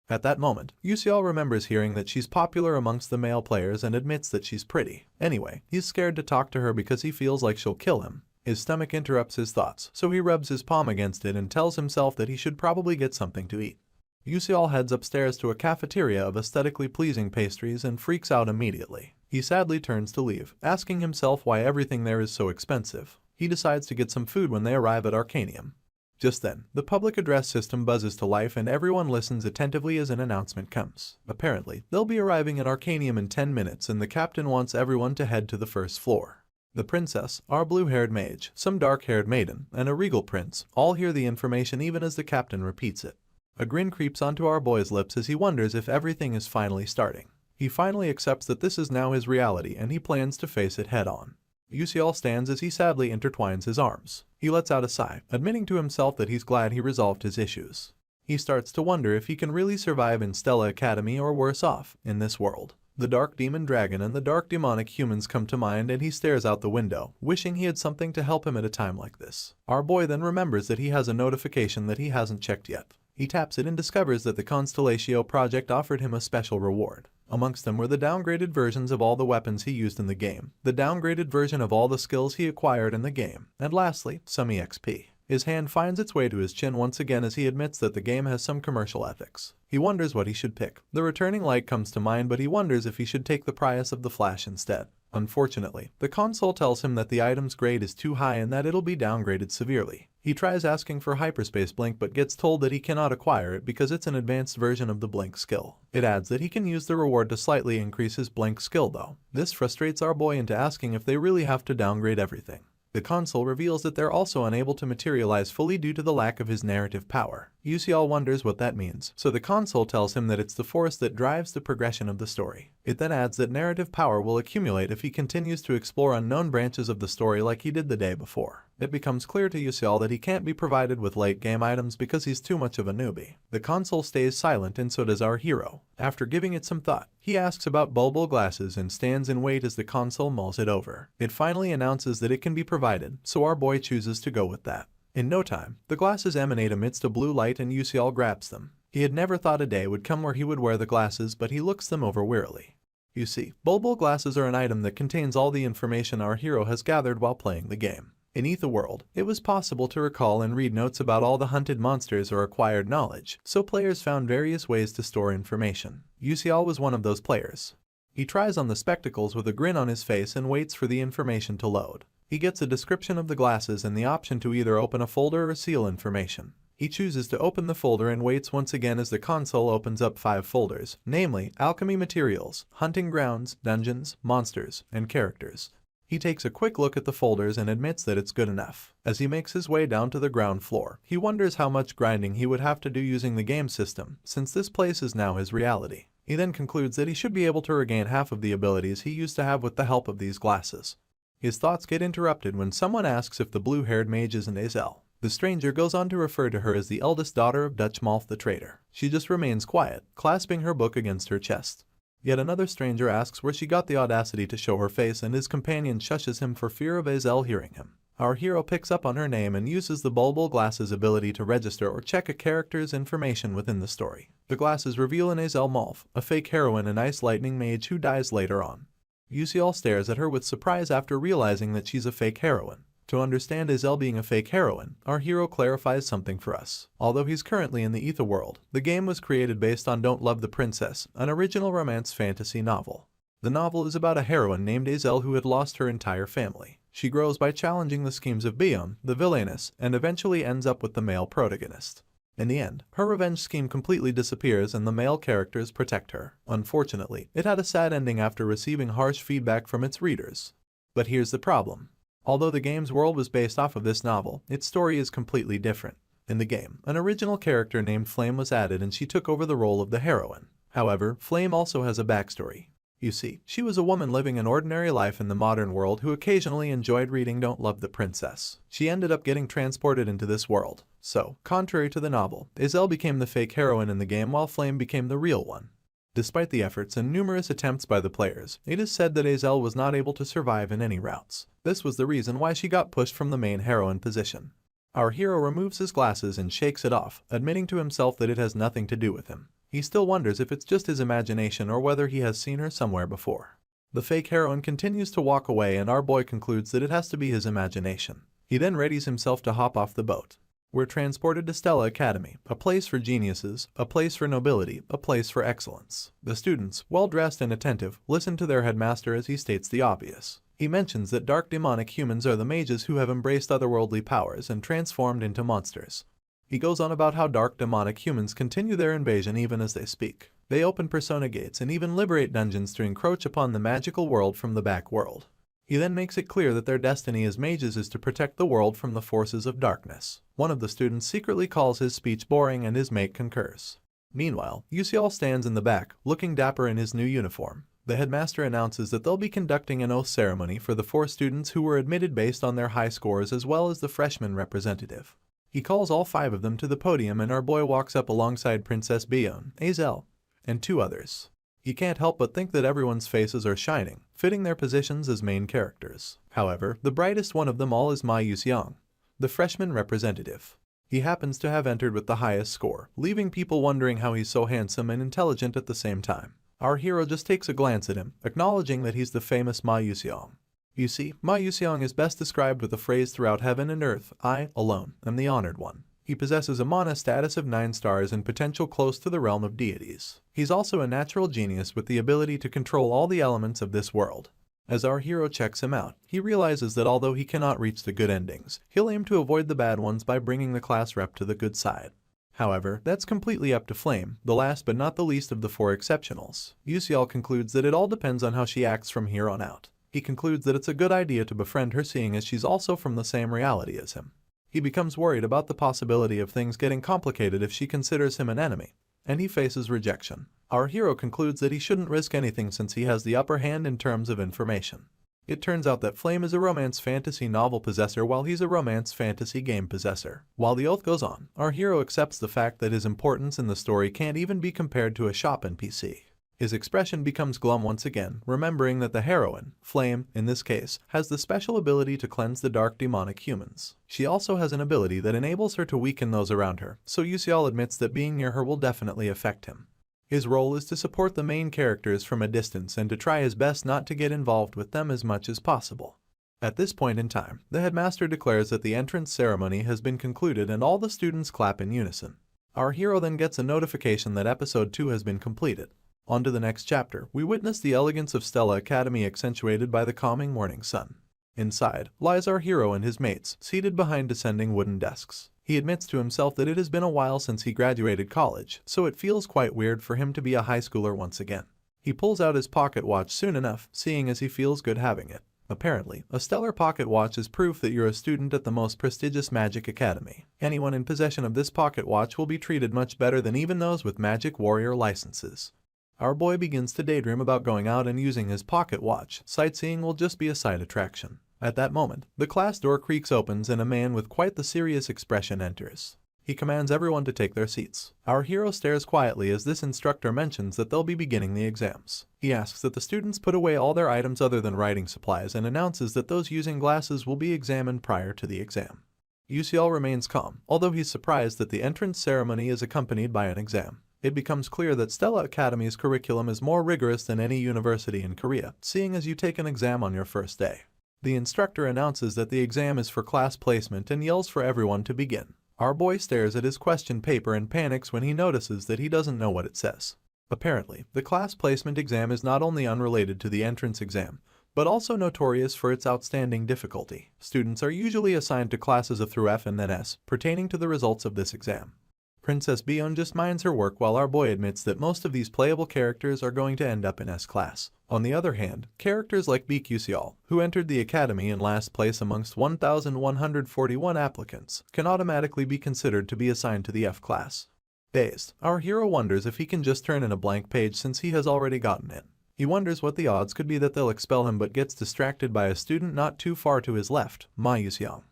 At that moment, Yusial remembers hearing that she's popular amongst the male players and admits that she's pretty. Anyway, he's scared to talk to her because he feels like she'll kill him. His stomach interrupts his thoughts, so he rubs his palm against it and tells himself that he should probably get something to eat. Yusial heads upstairs to a cafeteria of aesthetically pleasing pastries and freaks out immediately. He sadly turns to leave, asking himself why everything there is so expensive. He decides to get some food when they arrive at Arcanium. Just then, the public address system buzzes to life and everyone listens attentively as an announcement comes. Apparently, they'll be arriving at Arcanium in 10 minutes and the captain wants everyone to head to the first floor. The princess, our blue-haired mage, some dark-haired maiden, and a regal prince all hear the information even as the captain repeats it. A grin creeps onto our boy's lips as he wonders if everything is finally starting. He finally accepts that this is now his reality and he plans to face it head-on. Yusial stands as he sadly intertwines his arms. He lets out a sigh, admitting to himself that he's glad he resolved his issues. He starts to wonder if he can really survive in Stella Academy or worse off, in this world. The dark demon dragon and the dark demonic humans come to mind and he stares out the window, wishing he had something to help him at a time like this. Our boy then remembers that he has a notification that he hasn't checked yet. He taps it and discovers that the Constellatio project offered him a special reward. Amongst them were the downgraded versions of all the weapons he used in the game, the downgraded version of all the skills he acquired in the game, and lastly, some EXP. His hand finds its way to his chin once again as he admits that the game has some commercial ethics. He wonders what he should pick. The returning light comes to mind, but he wonders if he should take the price of the flash instead. Unfortunately, the console tells him that the item's grade is too high and that it'll be downgraded severely. He tries asking for Hyperspace Blink but gets told that he cannot acquire it because it's an advanced version of the Blink skill. It adds that he can use the reward to slightly increase his Blink skill though. This frustrates our boy into asking if they really have to downgrade everything. The console reveals that they're also unable to materialize fully due to the lack of his narrative power. Yusial wonders what that means, so the console tells him that it's the force that drives the progression of the story. It then adds that narrative power will accumulate if he continues to explore unknown branches of the story like he did the day before. It becomes clear to Yusial that he can't be provided with late-game items because he's too much of a newbie. The console stays silent and so does our hero. After giving it some thought, he asks about bulbul glasses and stands in wait as the console mulls it over. It finally announces that it can be provided, so our boy chooses to go with that. In no time, the glasses emanate amidst a blue light and Yusial grabs them. He had never thought a day would come where he would wear the glasses, but he looks them over wearily. You see, bulbul glasses are an item that contains all the information our hero has gathered while playing the game. In Etherworld, it was possible to recall and read notes about all the hunted monsters or acquired knowledge, so players found various ways to store information. Yusial was one of those players. He tries on the spectacles with a grin on his face and waits for the information to load. He gets a description of the glasses and the option to either open a folder or seal information. He chooses to open the folder and waits once again as the console opens up 5 folders, namely Alchemy Materials, Hunting Grounds, Dungeons, Monsters, and Characters. He takes a quick look at the folders and admits that it's good enough. As he makes his way down to the ground floor, he wonders how much grinding he would have to do using the game system, since this place is now his reality. He then concludes that he should be able to regain half of the abilities he used to have with the help of these glasses. His thoughts get interrupted when someone asks if the blue-haired mage isn't Azel. The stranger goes on to refer to her as the eldest daughter of Dutch Malf the traitor. She just remains quiet, clasping her book against her chest. Yet another stranger asks where she got the audacity to show her face and his companion shushes him for fear of Azel hearing him. Our hero picks up on her name and uses the bulbul glasses ability to register or check a character's information within the story. The glasses reveal an Azel Malf, a fake heroine and ice lightning mage who dies later on. Yusial stares at her with surprise after realizing that she's a fake heroine. To understand Azel being a fake heroine, our hero clarifies something for us. Although he's currently in the Etherworld, the game was created based on Don't Love the Princess, an original romance fantasy novel. The novel is about a heroine named Azel who had lost her entire family. She grows by challenging the schemes of Bion, the villainess, and eventually ends up with the male protagonist. In the end, her revenge scheme completely disappears and the male characters protect her. Unfortunately, it had a sad ending after receiving harsh feedback from its readers. But here's the problem. Although the game's world was based off of this novel, its story is completely different. In the game, an original character named Flame was added and she took over the role of the heroine. However, Flame also has a backstory. You see, she was a woman living an ordinary life in the modern world who occasionally enjoyed reading Don't Love the Princess. She ended up getting transported into this world. So, contrary to the novel, Azel became the fake heroine in the game while Flame became the real one. Despite the efforts and numerous attempts by the players, it is said that Azel was not able to survive in any routes. This was the reason why she got pushed from the main heroine position. Our hero removes his glasses and shakes it off, admitting to himself that it has nothing to do with him. He still wonders if it's just his imagination or whether he has seen her somewhere before. The fake heroine continues to walk away and our boy concludes that it has to be his imagination. He then readies himself to hop off the boat. We're transported to Stella Academy, a place for geniuses, a place for nobility, a place for excellence. The students, well-dressed and attentive, listen to their headmaster as he states the obvious. He mentions that dark demonic humans are the mages who have embraced otherworldly powers and transformed into monsters. He goes on about how dark demonic humans continue their invasion even as they speak. They open persona gates and even liberate dungeons to encroach upon the magical world from the back world. He then makes it clear that their destiny as mages is to protect the world from the forces of darkness. One of the students secretly calls his speech boring and his mate concurs. Meanwhile, Yusial stands in the back, looking dapper in his new uniform. The headmaster announces that they'll be conducting an oath ceremony for the 4 students who were admitted based on their high scores as well as the freshman representative. He calls all 5 of them to the podium and our boy walks up alongside Princess Bion, Azel, and 2 others. He can't help but think that everyone's faces are shining, fitting their positions as main characters. However, the brightest one of them all is Ma Yuxiang, the freshman representative. He happens to have entered with the highest score, leaving people wondering how he's so handsome and intelligent at the same time. Our hero just takes a glance at him, acknowledging that he's the famous Ma Yuxiang. You see, Ma Yuxiang is best described with the phrase throughout heaven and earth, I, alone, am the honored one. He possesses a mana status of 9 stars and potential close to the realm of deities. He's also a natural genius with the ability to control all the elements of this world. As our hero checks him out, he realizes that although he cannot reach the good endings, he'll aim to avoid the bad ones by bringing the class rep to the good side. However, that's completely up to Flame, the last but not the least of the 4 exceptionals. Yusial concludes that it all depends on how she acts from here on out. He concludes that it's a good idea to befriend her seeing as she's also from the same reality as him. He becomes worried about the possibility of things getting complicated if she considers him an enemy, and he faces rejection. Our hero concludes that he shouldn't risk anything since he has the upper hand in terms of information. It turns out that Flame is a romance fantasy novel possessor while he's a romance fantasy game possessor. While the oath goes on, our hero accepts the fact that his importance in the story can't even be compared to a shop NPC. His expression becomes glum once again, remembering that the heroine, Flame, in this case, has the special ability to cleanse the dark demonic humans. She also has an ability that enables her to weaken those around her, so Yusial admits that being near her will definitely affect him. His role is to support the main characters from a distance and to try his best not to get involved with them as much as possible. At this point in time, the headmaster declares that the entrance ceremony has been concluded and all the students clap in unison. Our hero then gets a notification that episode 2 has been completed. On to the next chapter, we witness the elegance of Stella Academy accentuated by the calming morning sun. Inside lies our hero and his mates, seated behind descending wooden desks. He admits to himself that it has been a while since he graduated college, so it feels quite weird for him to be a high schooler once again. He pulls out his pocket watch soon enough, seeing as he feels good having it. Apparently, a stellar pocket watch is proof that you're a student at the most prestigious magic academy. Anyone in possession of this pocket watch will be treated much better than even those with magic warrior licenses. Our boy begins to daydream about going out and using his pocket watch. Sightseeing will just be a side attraction. At that moment, the class door creaks opens and a man with quite the serious expression enters. He commands everyone to take their seats. Our hero stares quietly as this instructor mentions that they'll be beginning the exams. He asks that the students put away all their items other than writing supplies and announces that those using glasses will be examined prior to the exam. Yusial remains calm, although he's surprised that the entrance ceremony is accompanied by an exam. It becomes clear that Stella Academy's curriculum is more rigorous than any university in Korea, seeing as you take an exam on your first day. The instructor announces that the exam is for class placement and yells for everyone to begin. Our boy stares at his question paper and panics when he notices that he doesn't know what it says. Apparently, the class placement exam is not only unrelated to the entrance exam, but also notorious for its outstanding difficulty. Students are usually assigned to classes of through F and then S, pertaining to the results of this exam. Princess Bion just minds her work while our boy admits that most of these playable characters are going to end up in S class. On the other hand, characters like Yusial, who entered the academy in last place amongst 1,141 applicants, can automatically be considered to be assigned to the F class. Dazed, our hero wonders if he can just turn in a blank page since he has already gotten it. He wonders what the odds could be that they'll expel him but gets distracted by a student not too far to his left, Ma Yuxiang.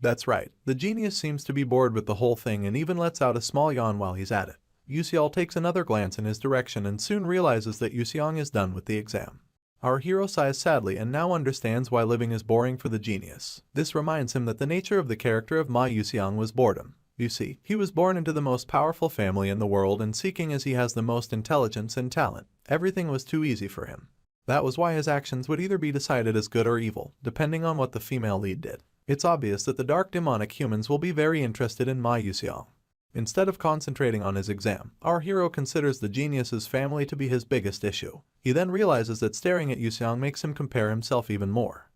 That's right, the genius seems to be bored with the whole thing and even lets out a small yawn while he's at it. Yusial takes another glance in his direction and soon realizes that Yuxiang is done with the exam. Our hero sighs sadly and now understands why living is boring for the genius. This reminds him that the nature of the character of Ma Yuxiang was boredom. You see, he was born into the most powerful family in the world and seeking as he has the most intelligence and talent, everything was too easy for him. That was why his actions would either be decided as good or evil, depending on what the female lead did. It's obvious that the dark demonic humans will be very interested in Ma Yuxiang. Instead of concentrating on his exam, our hero considers the genius's family to be his biggest issue. He then realizes that staring at Yuxiang makes him compare himself even more.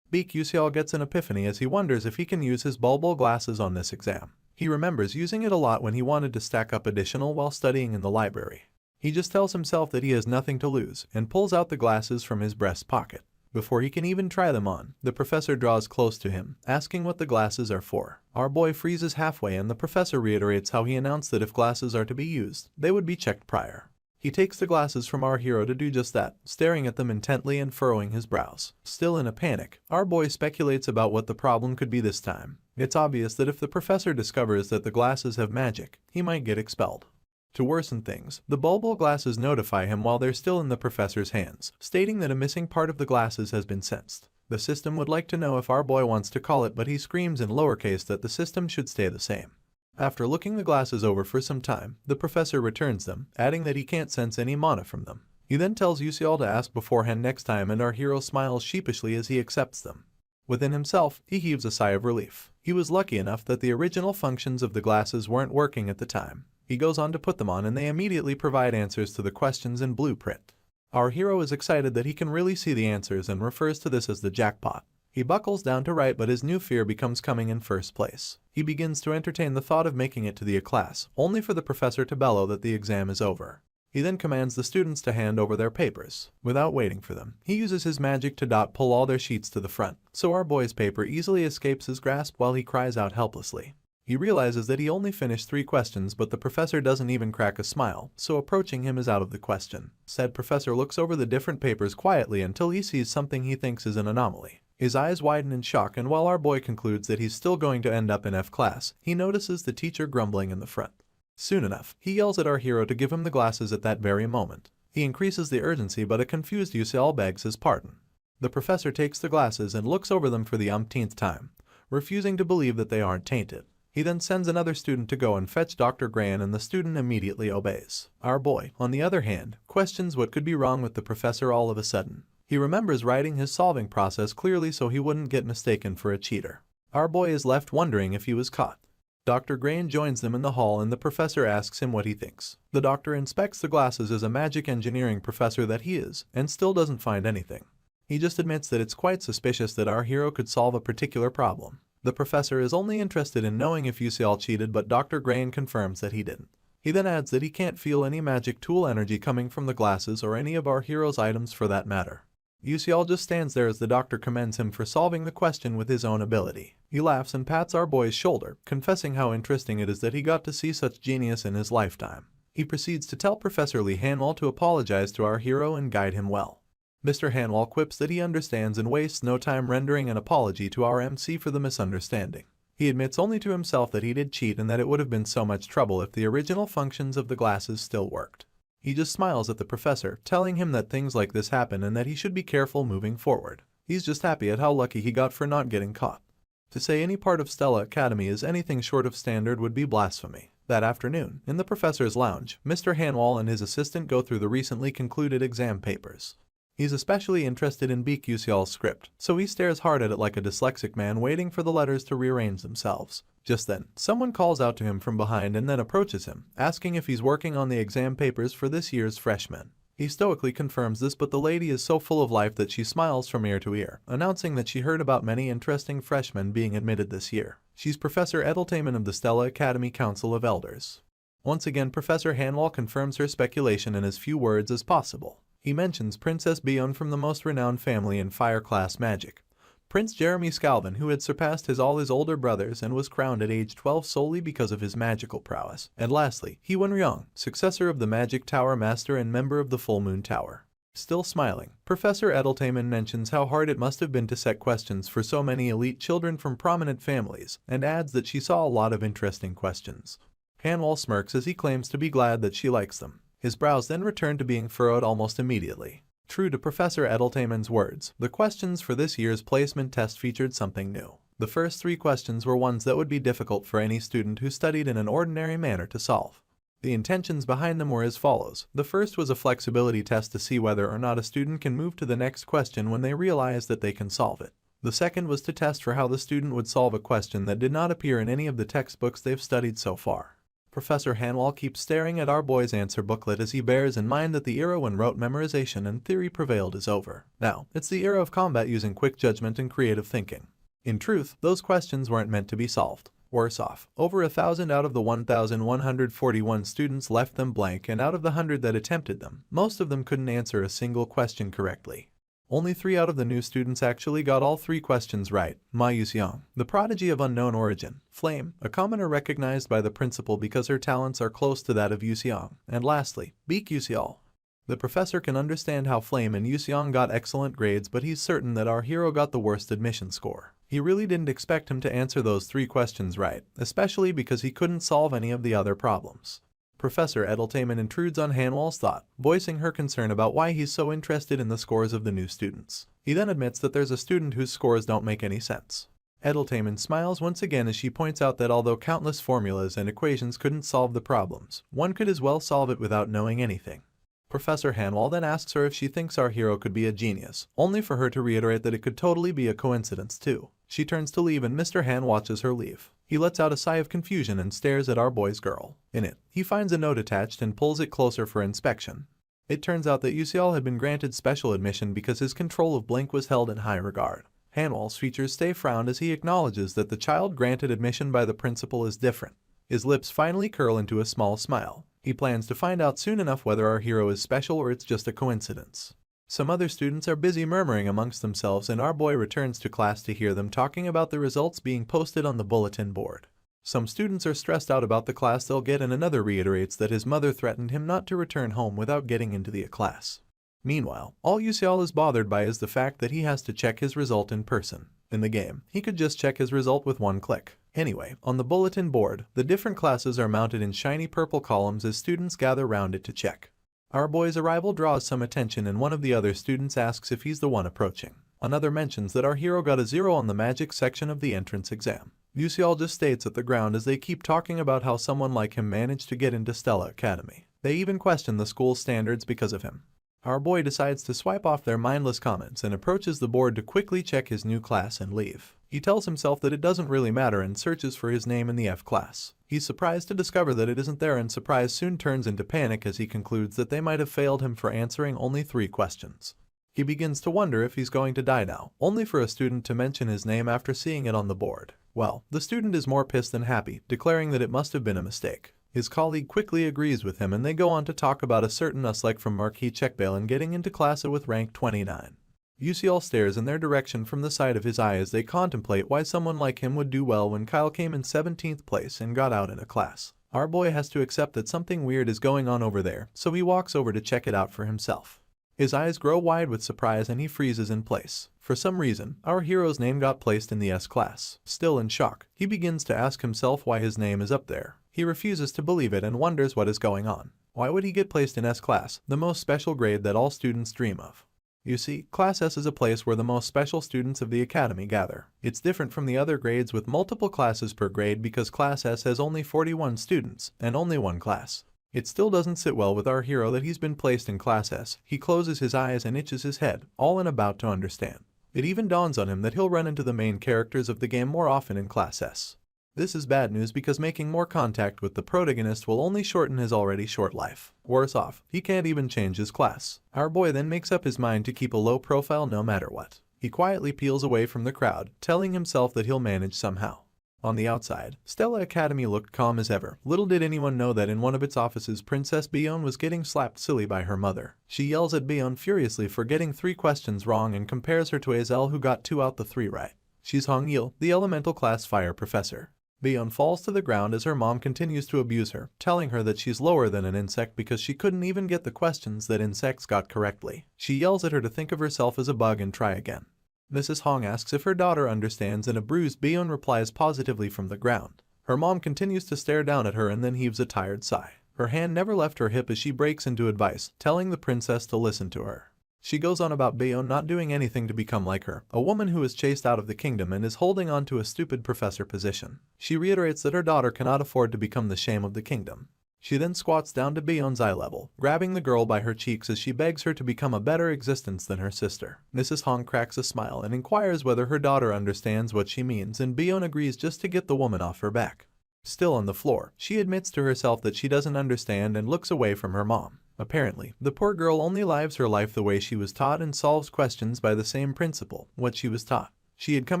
Beak Yuxiang gets an epiphany as he wonders if he can use his bulbul glasses on this exam. He remembers using it a lot when he wanted to stack up additional while studying in the library. He just tells himself that he has nothing to lose and pulls out the glasses from his breast pocket. Before he can even try them on, the professor draws close to him, asking what the glasses are for. Our boy freezes halfway and the professor reiterates how he announced that if glasses are to be used, they would be checked prior. He takes the glasses from our hero to do just that, staring at them intently and furrowing his brows. Still in a panic, our boy speculates about what the problem could be this time. It's obvious that if the professor discovers that the glasses have magic, he might get expelled. To worsen things, the bulbul glasses notify him while they're still in the professor's hands, stating that a missing part of the glasses has been sensed. The system would like to know if our boy wants to call it, but he screams in lowercase that the system should stay the same. After looking the glasses over for some time, the professor returns them, adding that he can't sense any mana from them. He then tells Yuxiang to ask beforehand next time, and our hero smiles sheepishly as he accepts them. Within himself, he heaves a sigh of relief. He was lucky enough that the original functions of the glasses weren't working at the time. He goes on to put them on and they immediately provide answers to the questions in blueprint. Our hero is excited that he can really see the answers and refers to this as the jackpot. He buckles down to write, but his new fear becomes coming in first place. He begins to entertain the thought of making it to the class, only for the professor to bellow that the exam is over. He then commands the students to hand over their papers. Without waiting for them, he uses his magic to pull all their sheets to the front, so our boy's paper easily escapes his grasp while he cries out helplessly. He realizes that he only finished 3 questions, but the professor doesn't even crack a smile, so approaching him is out of the question. Said professor looks over the different papers quietly until he sees something he thinks is an anomaly. His eyes widen in shock, and while our boy concludes that he's still going to end up in F class, he notices the teacher grumbling in the front. Soon enough, he yells at our hero to give him the glasses at that very moment. He increases the urgency, but a confused Yuxiang begs his pardon. The professor takes the glasses and looks over them for the umpteenth time, refusing to believe that they aren't tainted. He then sends another student to go and fetch Dr. Gran, and the student immediately obeys. Our boy, on the other hand, questions what could be wrong with the professor all of a sudden. He remembers writing his solving process clearly so he wouldn't get mistaken for a cheater. Our boy is left wondering if he was caught. Dr. Gran joins them in the hall and the professor asks him what he thinks. The doctor inspects the glasses as a magic engineering professor that he is, and still doesn't find anything. He just admits that it's quite suspicious that our hero could solve a particular problem. The professor is only interested in knowing if Yuxiang cheated, but Dr. Gran confirms that he didn't. He then adds that he can't feel any magic tool energy coming from the glasses or any of our hero's items for that matter. Yuxiang just stands there as the doctor commends him for solving the question with his own ability. He laughs and pats our boy's shoulder, confessing how interesting it is that he got to see such genius in his lifetime. He proceeds to tell Professor Lee Hanwell to apologize to our hero and guide him well. Mr. Hanwell quips that he understands and wastes no time rendering an apology to our MC for the misunderstanding. He admits only to himself that he did cheat and that it would have been so much trouble if the original functions of the glasses still worked. He just smiles at the professor, telling him that things like this happen and that he should be careful moving forward. He's just happy at how lucky he got for not getting caught. To say any part of Stella Academy is anything short of standard would be blasphemy. That afternoon, in the professor's lounge, Mr. Hanwell and his assistant go through the recently concluded exam papers. He's especially interested in Beak Yuxiang's script, so he stares hard at it like a dyslexic man waiting for the letters to rearrange themselves. Just then, someone calls out to him from behind and then approaches him, asking if he's working on the exam papers for this year's freshmen. He stoically confirms this, but the lady is so full of life that she smiles from ear to ear, announcing that she heard about many interesting freshmen being admitted this year. She's Professor Edeltamen of the Stella Academy Council of Elders. Once again, Professor Hanwell confirms her speculation in as few words as possible. He mentions Princess Bion from the most renowned family in fire class magic, Prince Jeremy Scalvin, who had surpassed all his older brothers and was crowned at age 12 solely because of his magical prowess. And lastly, He Wenryong, successor of the Magic Tower Master and member of the Full Moon Tower. Still smiling, Professor Edeltamen mentions how hard it must have been to set questions for so many elite children from prominent families, and adds that she saw a lot of interesting questions. Hanwell smirks as he claims to be glad that she likes them. His brows then return to being furrowed almost immediately. True to Professor Edeltamen's words, the questions for this year's placement test featured something new. The first 3 questions were ones that would be difficult for any student who studied in an ordinary manner to solve. The intentions behind them were as follows. The first was a flexibility test to see whether or not a student can move to the next question when they realize that they can solve it. The second was to test for how the student would solve a question that did not appear in any of the textbooks they've studied so far. Professor Hanwall keeps staring at our boy's answer booklet as he bears in mind that the era when rote memorization and theory prevailed is over. Now, it's the era of combat using quick judgment and creative thinking. In truth, those questions weren't meant to be solved. Worse off, over 1,000 out of the 1,141 students left them blank, and out of the 100 that attempted them, most of them couldn't answer a single question correctly. Only 3 out of the new students actually got all 3 questions right. Ma Yuxiang, the prodigy of unknown origin. Flame, a commoner recognized by the principal because her talents are close to that of Yuxiang. And lastly, Beak Yuxiao. The professor can understand how Flame and Yuxiang got excellent grades, but he's certain that our hero got the worst admission score. He really didn't expect him to answer those 3 questions right, especially because he couldn't solve any of the other problems. Professor Edeltamen intrudes on Hanwall's thought, voicing her concern about why he's so interested in the scores of the new students. He then admits that there's a student whose scores don't make any sense. Edeltamen smiles once again as she points out that although countless formulas and equations couldn't solve the problems, one could as well solve it without knowing anything. Professor Hanwall then asks her if she thinks our hero could be a genius, only for her to reiterate that it could totally be a coincidence too. She turns to leave and Mr. Han watches her leave. He lets out a sigh of confusion and stares at our boy's girl. In it, he finds a note attached and pulls it closer for inspection. It turns out that Yuxiao had been granted special admission because his control of Blink was held in high regard. Hanwall's features stay frowned as he acknowledges that the child granted admission by the principal is different. His lips finally curl into a small smile. He plans to find out soon enough whether our hero is special or it's just a coincidence. Some other students are busy murmuring amongst themselves, and our boy returns to class to hear them talking about the results being posted on the bulletin board. Some students are stressed out about the class they'll get, and another reiterates that his mother threatened him not to return home without getting into the class. Meanwhile, all Yuxiao is bothered by is the fact that he has to check his result in person. In the game, he could just check his result with one click. Anyway, on the bulletin board, the different classes are mounted in shiny purple columns as students gather round it to check. Our boy's arrival draws some attention, and one of the other students asks if he's the one approaching. Another mentions that our hero got a 0 on the magic section of the entrance exam. Yuxiao just states at the ground as they keep talking about how someone like him managed to get into Stella Academy. They even question the school's standards because of him. Our boy decides to swipe off their mindless comments and approaches the board to quickly check his new class and leave. He tells himself that it doesn't really matter and searches for his name in the F class. He's surprised to discover that it isn't there, and surprise soon turns into panic as he concludes that they might have failed him for answering only 3 questions. He begins to wonder if he's going to die now, only for a student to mention his name after seeing it on the board. Well, the student is more pissed than happy, declaring that it must have been a mistake. His colleague quickly agrees with him, and they go on to talk about a certain Uslek from Marquis Checkbalin getting into class with rank 29. Yuxiao stares in their direction from the side of his eye as they contemplate why someone like him would do well when Kyle came in 17th place and got out in a class. Our boy has to accept that something weird is going on over there, so he walks over to check it out for himself. His eyes grow wide with surprise and he freezes in place. For some reason, our hero's name got placed in the S class. Still in shock, he begins to ask himself why his name is up there. He refuses to believe it and wonders what is going on. Why would he get placed in S class, the most special grade that all students dream of? You see, Class S is a place where the most special students of the academy gather. It's different from the other grades with multiple classes per grade because Class S has only 41 students, and only one class. It still doesn't sit well with our hero that he's been placed in Class S. He closes his eyes and itches his head, all in about to understand. It even dawns on him that he'll run into the main characters of the game more often in Class S. This is bad news because making more contact with the protagonist will only shorten his already short life. Worse off, he can't even change his class. Our boy then makes up his mind to keep a low profile no matter what. He quietly peels away from the crowd, telling himself that he'll manage somehow. On the outside, Stella Academy looked calm as ever. Little did anyone know that in one of its offices, Princess Bion was getting slapped silly by her mother. She yells at Bion furiously for getting 3 questions wrong and compares her to Azel, who got 2 out the 3 right. She's Hong Yil, the elemental class fire professor. Bion falls to the ground as her mom continues to abuse her, telling her that she's lower than an insect because she couldn't even get the questions that insects got correctly. She yells at her to think of herself as a bug and try again. Mrs. Hong asks if her daughter understands, and a bruised Bion replies positively from the ground. Her mom continues to stare down at her and then heaves a tired sigh. Her hand never left her hip as she breaks into advice, telling the princess to listen to her. She goes on about Bion not doing anything to become like her, a woman who is chased out of the kingdom and is holding on to a stupid professor position. She reiterates that her daughter cannot afford to become the shame of the kingdom. She then squats down to Bion's eye level, grabbing the girl by her cheeks as she begs her to become a better existence than her sister. Mrs. Hong cracks a smile and inquires whether her daughter understands what she means, and Bion agrees just to get the woman off her back. Still on the floor, she admits to herself that she doesn't understand and looks away from her mom. Apparently, the poor girl only lives her life the way she was taught and solves questions by the same principle, what she was taught. She had come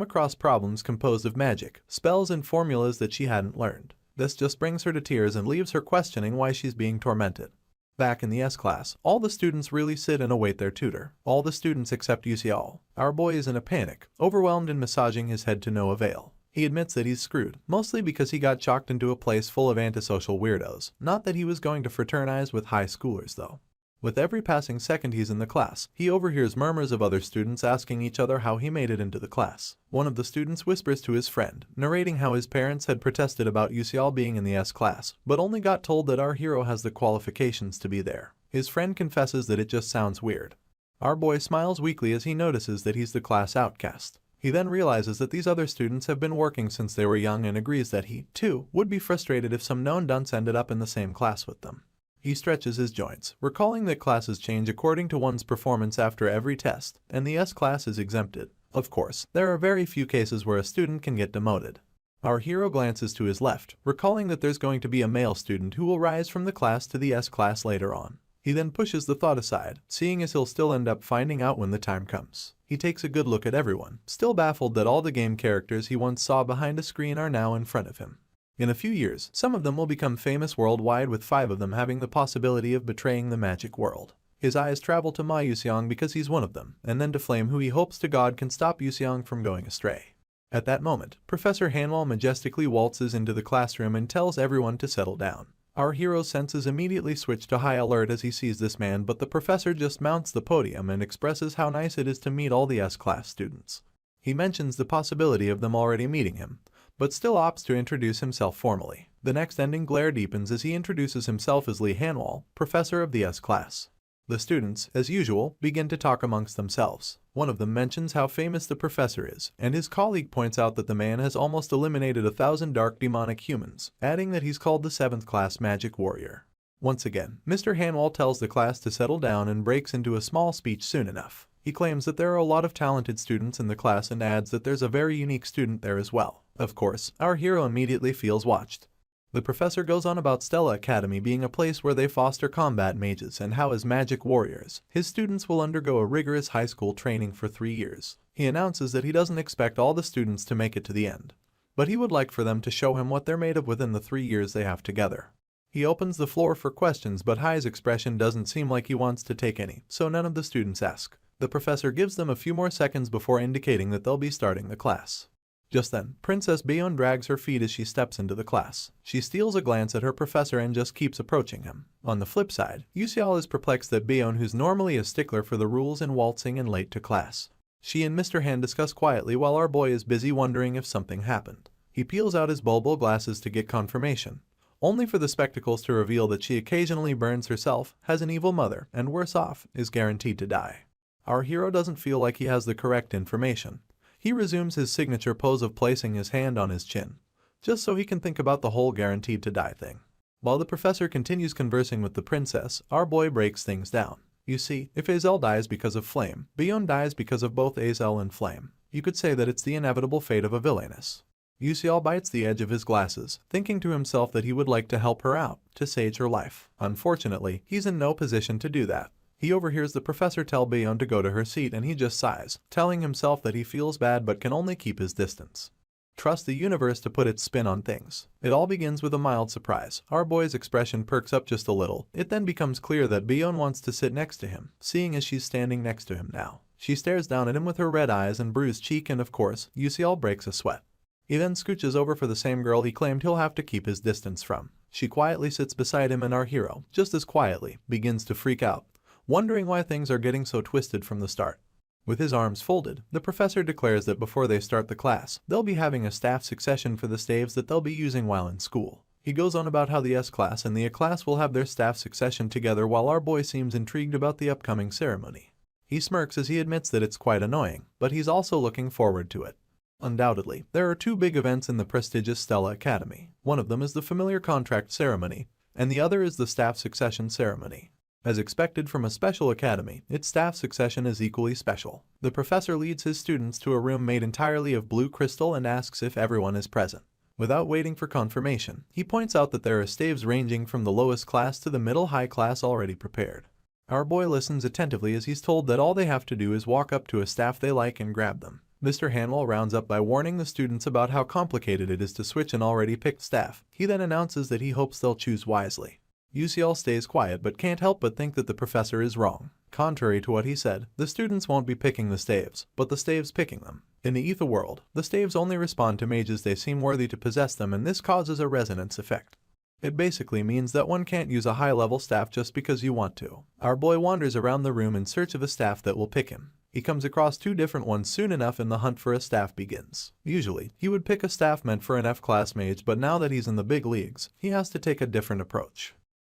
across problems composed of magic, spells and formulas that she hadn't learned. This just brings her to tears and leaves her questioning why she's being tormented. Back in the S class, all the students really sit and await their tutor. All the students except Yusial. Our boy is in a panic, overwhelmed and massaging his head to no avail. He admits that he's screwed, mostly because he got chalked into a place full of antisocial weirdos. Not that he was going to fraternize with high schoolers though. With every passing second he's in the class, he overhears murmurs of other students asking each other how he made it into the class. One of the students whispers to his friend, narrating how his parents had protested about Yusial being in the S class, but only got told that our hero has the qualifications to be there. His friend confesses that it just sounds weird. Our boy smiles weakly as he notices that he's the class outcast. He then realizes that these other students have been working since they were young and agrees that he, too, would be frustrated if some known dunce ended up in the same class with them. He stretches his joints, recalling that classes change according to one's performance after every test, and the S class is exempted. Of course, there are very few cases where a student can get demoted. Our hero glances to his left, recalling that there's going to be a male student who will rise from the class to the S class later on. He then pushes the thought aside, seeing as he'll still end up finding out when the time comes. He takes a good look at everyone, still baffled that all the game characters he once saw behind a screen are now in front of him. In a few years, some of them will become famous worldwide, with 5 of them having the possibility of betraying the magic world. His eyes travel to Ma Yuxiang because he's one of them, and then to Flame, who he hopes to God can stop Yuxiang from going astray. At that moment, Professor Hanwell majestically waltzes into the classroom and tells everyone to settle down. Our hero's senses immediately switch to high alert as he sees this man, but the professor just mounts the podium and expresses how nice it is to meet all the S-class students. He mentions the possibility of them already meeting him, but still opts to introduce himself formally. The next ending glare deepens as he introduces himself as Lee Hanwell, professor of the S-class. The students, as usual, begin to talk amongst themselves. One of them mentions how famous the professor is, and his colleague points out that the man has almost eliminated 1,000 dark demonic humans, adding that he's called the 7th class magic warrior. Once again, Mr. Hanwell tells the class to settle down and breaks into a small speech soon enough. He claims that there are a lot of talented students in the class and adds that there's a very unique student there as well. Of course, our hero immediately feels watched. The professor goes on about Stella Academy being a place where they foster combat mages and how as magic warriors, his students will undergo a rigorous high school training for 3 years. He announces that he doesn't expect all the students to make it to the end, but he would like for them to show him what they're made of within the 3 years they have together. He opens the floor for questions, but Hai's expression doesn't seem like he wants to take any, so none of the students ask. The professor gives them a few more seconds before indicating that they'll be starting the class. Just then, Princess Bayon drags her feet as she steps into the class. She steals a glance at her professor and just keeps approaching him. On the flip side, Yusial is perplexed that Bayon, who's normally a stickler for the rules and waltzing and late to class. She and Mr. Han discuss quietly while our boy is busy wondering if something happened. He peels out his bulbul glasses to get confirmation, only for the spectacles to reveal that she occasionally burns herself, has an evil mother, and worse off, is guaranteed to die. Our hero doesn't feel like he has the correct information. He resumes his signature pose of placing his hand on his chin, just so he can think about the whole guaranteed to die thing. While the professor continues conversing with the princess, our boy breaks things down. You see, if Azel dies because of Flame, Bayon dies because of both Azel and Flame. You could say that it's the inevitable fate of a villainess. Yusial bites the edge of his glasses, thinking to himself that he would like to help her out, to save her life. Unfortunately, he's in no position to do that. He overhears the professor tell Bayon to go to her seat and he just sighs, telling himself that he feels bad but can only keep his distance. Trust the universe to put its spin on things. It all begins with a mild surprise. Our boy's expression perks up just a little. It then becomes clear that Bayon wants to sit next to him, seeing as she's standing next to him now. She stares down at him with her red eyes and bruised cheek, and of course, Yusial breaks a sweat. He then scooches over for the same girl he claimed he'll have to keep his distance from. She quietly sits beside him and our hero, just as quietly, begins to freak out, wondering why things are getting so twisted from the start. With his arms folded, the professor declares that before they start the class, they'll be having a staff succession for the staves that they'll be using while in school. He goes on about how the S-class and the A-class will have their staff succession together, while our boy seems intrigued about the upcoming ceremony. He smirks as he admits that it's quite annoying, but he's also looking forward to it. Undoubtedly, there are 2 big events in the prestigious Stella Academy. One of them is the familiar contract ceremony, and the other is the staff succession ceremony. As expected from a special academy, its staff succession is equally special. The professor leads his students to a room made entirely of blue crystal and asks if everyone is present. Without waiting for confirmation, he points out that there are staves ranging from the lowest class to the middle-high class already prepared. Our boy listens attentively as he's told that all they have to do is walk up to a staff they like and grab them. Mr. Hanwell rounds up by warning the students about how complicated it is to switch an already picked staff. He then announces that he hopes they'll choose wisely. UCL stays quiet but can't help but think that the professor is wrong. Contrary to what he said, the students won't be picking the staves, but the staves picking them. In the Ether world, the staves only respond to mages they seem worthy to possess them, and this causes a resonance effect. It basically means that one can't use a high-level staff just because you want to. Our boy wanders around the room in search of a staff that will pick him. He comes across 2 different ones soon enough and the hunt for a staff begins. Usually, he would pick a staff meant for an F-class mage, but now that he's in the big leagues, he has to take a different approach.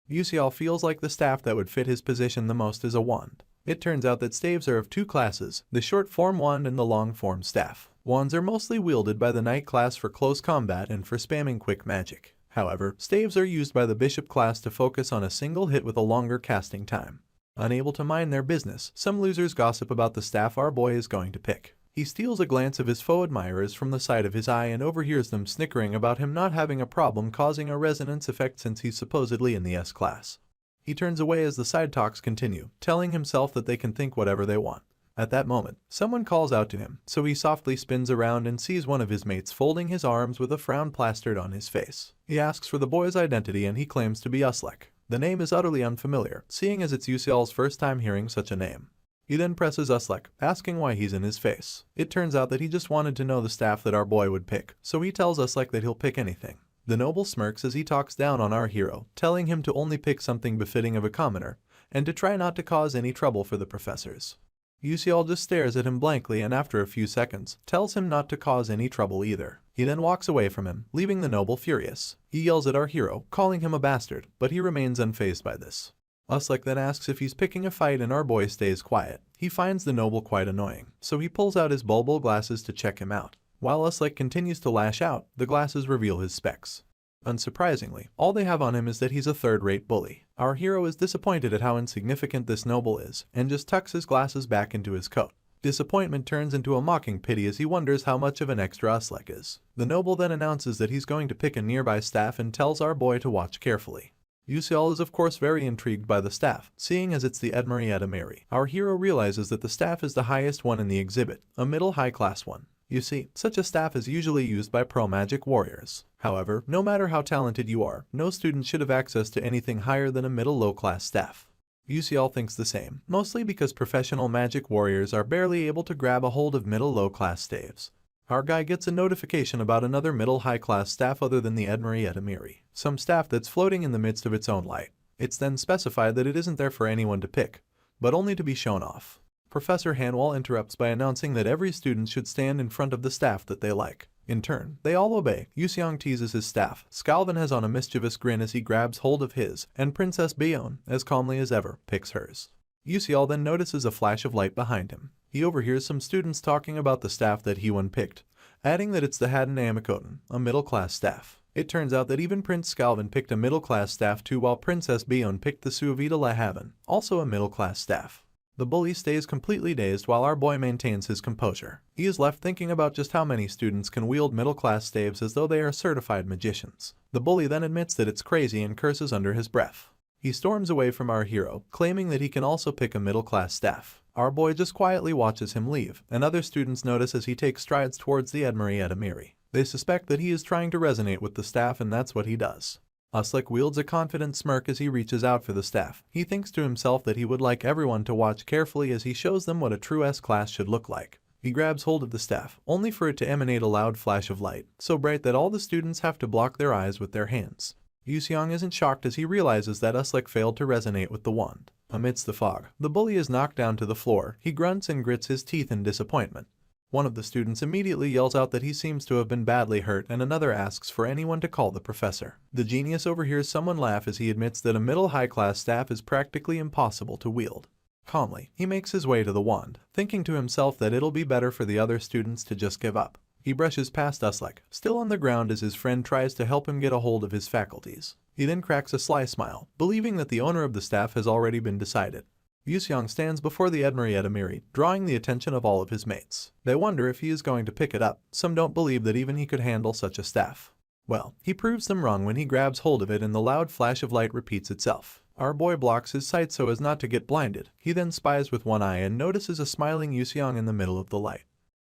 UCL feels like the staff that would fit his position the most is a wand. It turns out that staves are of 2 classes, the short-form wand and the long-form staff. Wands are mostly wielded by the knight class for close combat and for spamming quick magic. However, staves are used by the bishop class to focus on a single hit with a longer casting time. Unable to mind their business, some losers gossip about the staff our boy is going to pick. He steals a glance of his foe admirers from the side of his eye and overhears them snickering about him not having a problem causing a resonance effect since he's supposedly in the S class. He turns away as the side talks continue, telling himself that they can think whatever they want. At that moment, someone calls out to him, so he softly spins around and sees one of his mates folding his arms with a frown plastered on his face. He asks for the boy's identity and he claims to be Uslek. The name is utterly unfamiliar, seeing as it's UCL's first time hearing such a name. He then presses Uslek, asking why he's in his face. It turns out that he just wanted to know the staff that our boy would pick, so he tells Uslek that he'll pick anything. The noble smirks as he talks down on our hero, telling him to only pick something befitting of a commoner, and to try not to cause any trouble for the professors. UCL just stares at him blankly and after a few seconds, tells him not to cause any trouble either. He then walks away from him, leaving the noble furious. He yells at our hero, calling him a bastard, but he remains unfazed by this. Uslek then asks if he's picking a fight and our boy stays quiet. He finds the noble quite annoying, so he pulls out his bulbul glasses to check him out. While Uslek continues to lash out, the glasses reveal his specs. Unsurprisingly, all they have on him is that he's a third-rate bully. Our hero is disappointed at how insignificant this noble is, and just tucks his glasses back into his coat. Disappointment turns into a mocking pity as he wonders how much of an extra Uslek is. The noble then announces that he's going to pick a nearby staff and tells our boy to watch carefully. UCL is of course very intrigued by the staff, seeing as it's the Edmari Edamari. Our hero realizes that the staff is the highest one in the exhibit, a middle high class one. You see, such a staff is usually used by pro-magic warriors. However, no matter how talented you are, no student should have access to anything higher than a middle-low class staff. UCL thinks the same, mostly because professional magic warriors are barely able to grab a hold of middle-low class staves. Our guy gets a notification about another middle-high class staff other than the Edmari Edamiri, some staff that's floating in the midst of its own light. It's then specified that it isn't there for anyone to pick, but only to be shown off. Professor Hanwell interrupts by announcing that every student should stand in front of the staff that they like. In turn, they all obey. Yuseong teases his staff. Scalvin has on a mischievous grin as he grabs hold of his, and Princess Bion, as calmly as ever, picks hers. UCL then notices a flash of light behind him. He overhears some students talking about the staff that Hewan picked, adding that it's the Haddon Amakoten, a middle-class staff. It turns out that even Prince Scalvin picked a middle-class staff too, while Princess Bion picked the Suavita Lahaven, also a middle-class staff. The bully stays completely dazed while our boy maintains his composure. He is left thinking about just how many students can wield middle-class staves as though they are certified magicians. The bully then admits that it's crazy and curses under his breath. He storms away from our hero, claiming that he can also pick a middle-class staff. Our boy just quietly watches him leave, and other students notice as he takes strides towards the Edmari Edamiri. They suspect that he is trying to resonate with the staff, and that's what he does. Uslek wields a confident smirk as he reaches out for the staff. He thinks to himself that he would like everyone to watch carefully as he shows them what a true S-class should look like. He grabs hold of the staff, only for it to emanate a loud flash of light, so bright that all the students have to block their eyes with their hands. Yuseong isn't shocked as he realizes that Uslek failed to resonate with the wand. Amidst the fog, the bully is knocked down to the floor. He grunts and grits his teeth in disappointment. One of the students immediately yells out that he seems to have been badly hurt, and another asks for anyone to call the professor. The genius overhears someone laugh as he admits that a middle high-class staff is practically impossible to wield. Calmly, he makes his way to the wand, thinking to himself that it'll be better for the other students to just give up. He brushes past us like, still on the ground as his friend tries to help him get a hold of his faculties. He then cracks a sly smile, believing that the owner of the staff has already been decided. Yuseong stands before the Edmari Edamiri, drawing the attention of all of his mates. They wonder if he is going to pick it up. Some don't believe that even he could handle such a staff. Well, he proves them wrong when he grabs hold of it and the loud flash of light repeats itself. Our boy blocks his sight so as not to get blinded. He then spies with one eye and notices a smiling Yuseong in the middle of the light.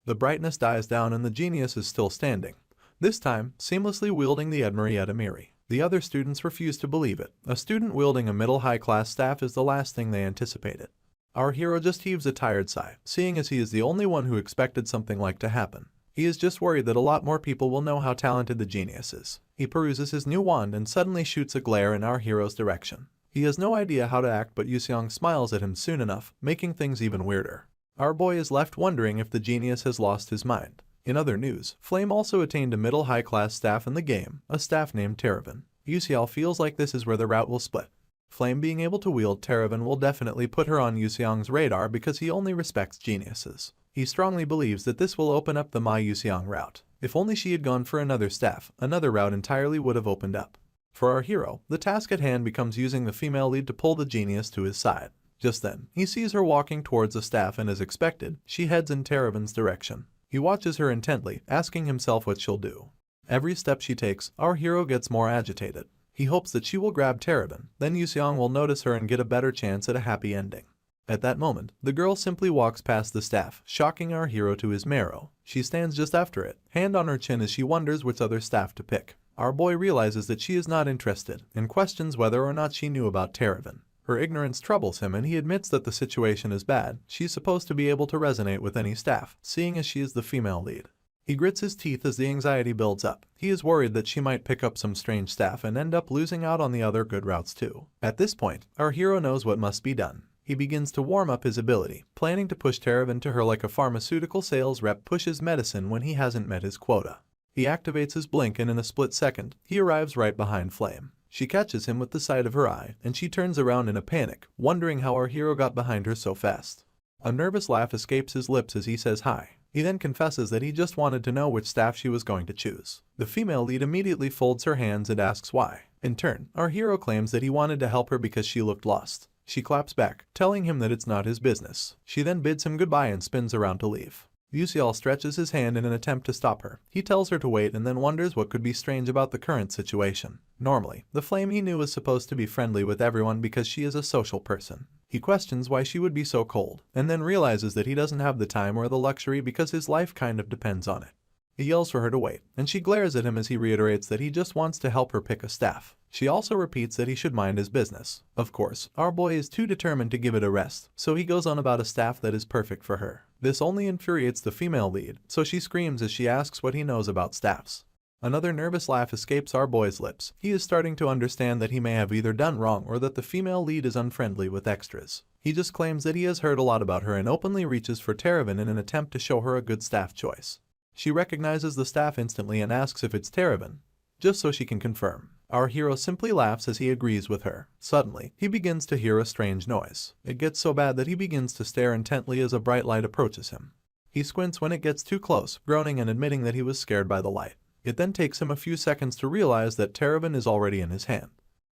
The brightness dies down and the genius is still standing, this time seamlessly wielding the Edmari Edamiri. The other students refuse to believe it. A student wielding a middle-high class staff is the last thing they anticipated. Our hero just heaves a tired sigh, seeing as he is the only one who expected something like to happen. He is just worried that a lot more people will know how talented the genius is. He peruses his new wand and suddenly shoots a glare in our hero's direction. He has no idea how to act, but Yuseong smiles at him soon enough, making things even weirder. Our boy is left wondering if the genius has lost his mind. In other news, Flame also attained a middle-high class staff in the game, a staff named Terravan. Yuseong feels like this is where the route will split. Flame being able to wield Terravan will definitely put her on Yuseong's radar because he only respects geniuses. He strongly believes that this will open up the Ma Yuseong route. If only she had gone for another staff, another route entirely would have opened up. For our hero, the task at hand becomes using the female lead to pull the genius to his side. Just then, he sees her walking towards the staff and as expected, she heads in Terravan's direction. He watches her intently, asking himself what she'll do. Every step she takes, our hero gets more agitated. He hopes that she will grab Terravan, then Yuseong will notice her and get a better chance at a happy ending. At that moment, the girl simply walks past the staff, shocking our hero to his marrow. She stands just after it, hand on her chin as she wonders which other staff to pick. Our boy realizes that she is not interested, and questions whether or not she knew about Terravan. Her ignorance troubles him and he admits that the situation is bad. She's supposed to be able to resonate with any staff, seeing as she is the female lead. He grits his teeth as the anxiety builds up. He is worried that she might pick up some strange staff and end up losing out on the other good routes too. At this point, our hero knows what must be done. He begins to warm up his ability, planning to push Terravan to her like a pharmaceutical sales rep pushes medicine when he hasn't met his quota. He activates his blink and in a split second, he arrives right behind Flame. She catches him with the side of her eye, and she turns around in a panic, wondering how our hero got behind her so fast. A nervous laugh escapes his lips as he says hi. He then confesses that he just wanted to know which staff she was going to choose. The female lead immediately folds her hands and asks why. In turn, our hero claims that he wanted to help her because she looked lost. She claps back, telling him that it's not his business. She then bids him goodbye and spins around to leave. Yuseong stretches his hand in an attempt to stop her. He tells her to wait and then wonders what could be strange about the current situation. Normally, the Flame he knew was supposed to be friendly with everyone because she is a social person. He questions why she would be so cold, and then realizes that he doesn't have the time or the luxury because his life kind of depends on it. He yells for her to wait, and she glares at him as he reiterates that he just wants to help her pick a staff. She also repeats that he should mind his business. Of course, our boy is too determined to give it a rest, so he goes on about a staff that is perfect for her. This only infuriates the female lead, so she screams as she asks what he knows about staffs. Another nervous laugh escapes our boy's lips. He is starting to understand that he may have either done wrong or that the female lead is unfriendly with extras. He just claims that he has heard a lot about her and openly reaches for Terravan in an attempt to show her a good staff choice. She recognizes the staff instantly and asks if it's Terravan, just so she can confirm. Our hero simply laughs as he agrees with her. Suddenly, he begins to hear a strange noise. It gets so bad that he begins to stare intently as a bright light approaches him. He squints when it gets too close, groaning and admitting that he was scared by the light. It then takes him a few seconds to realize that Terravan is already in his hand.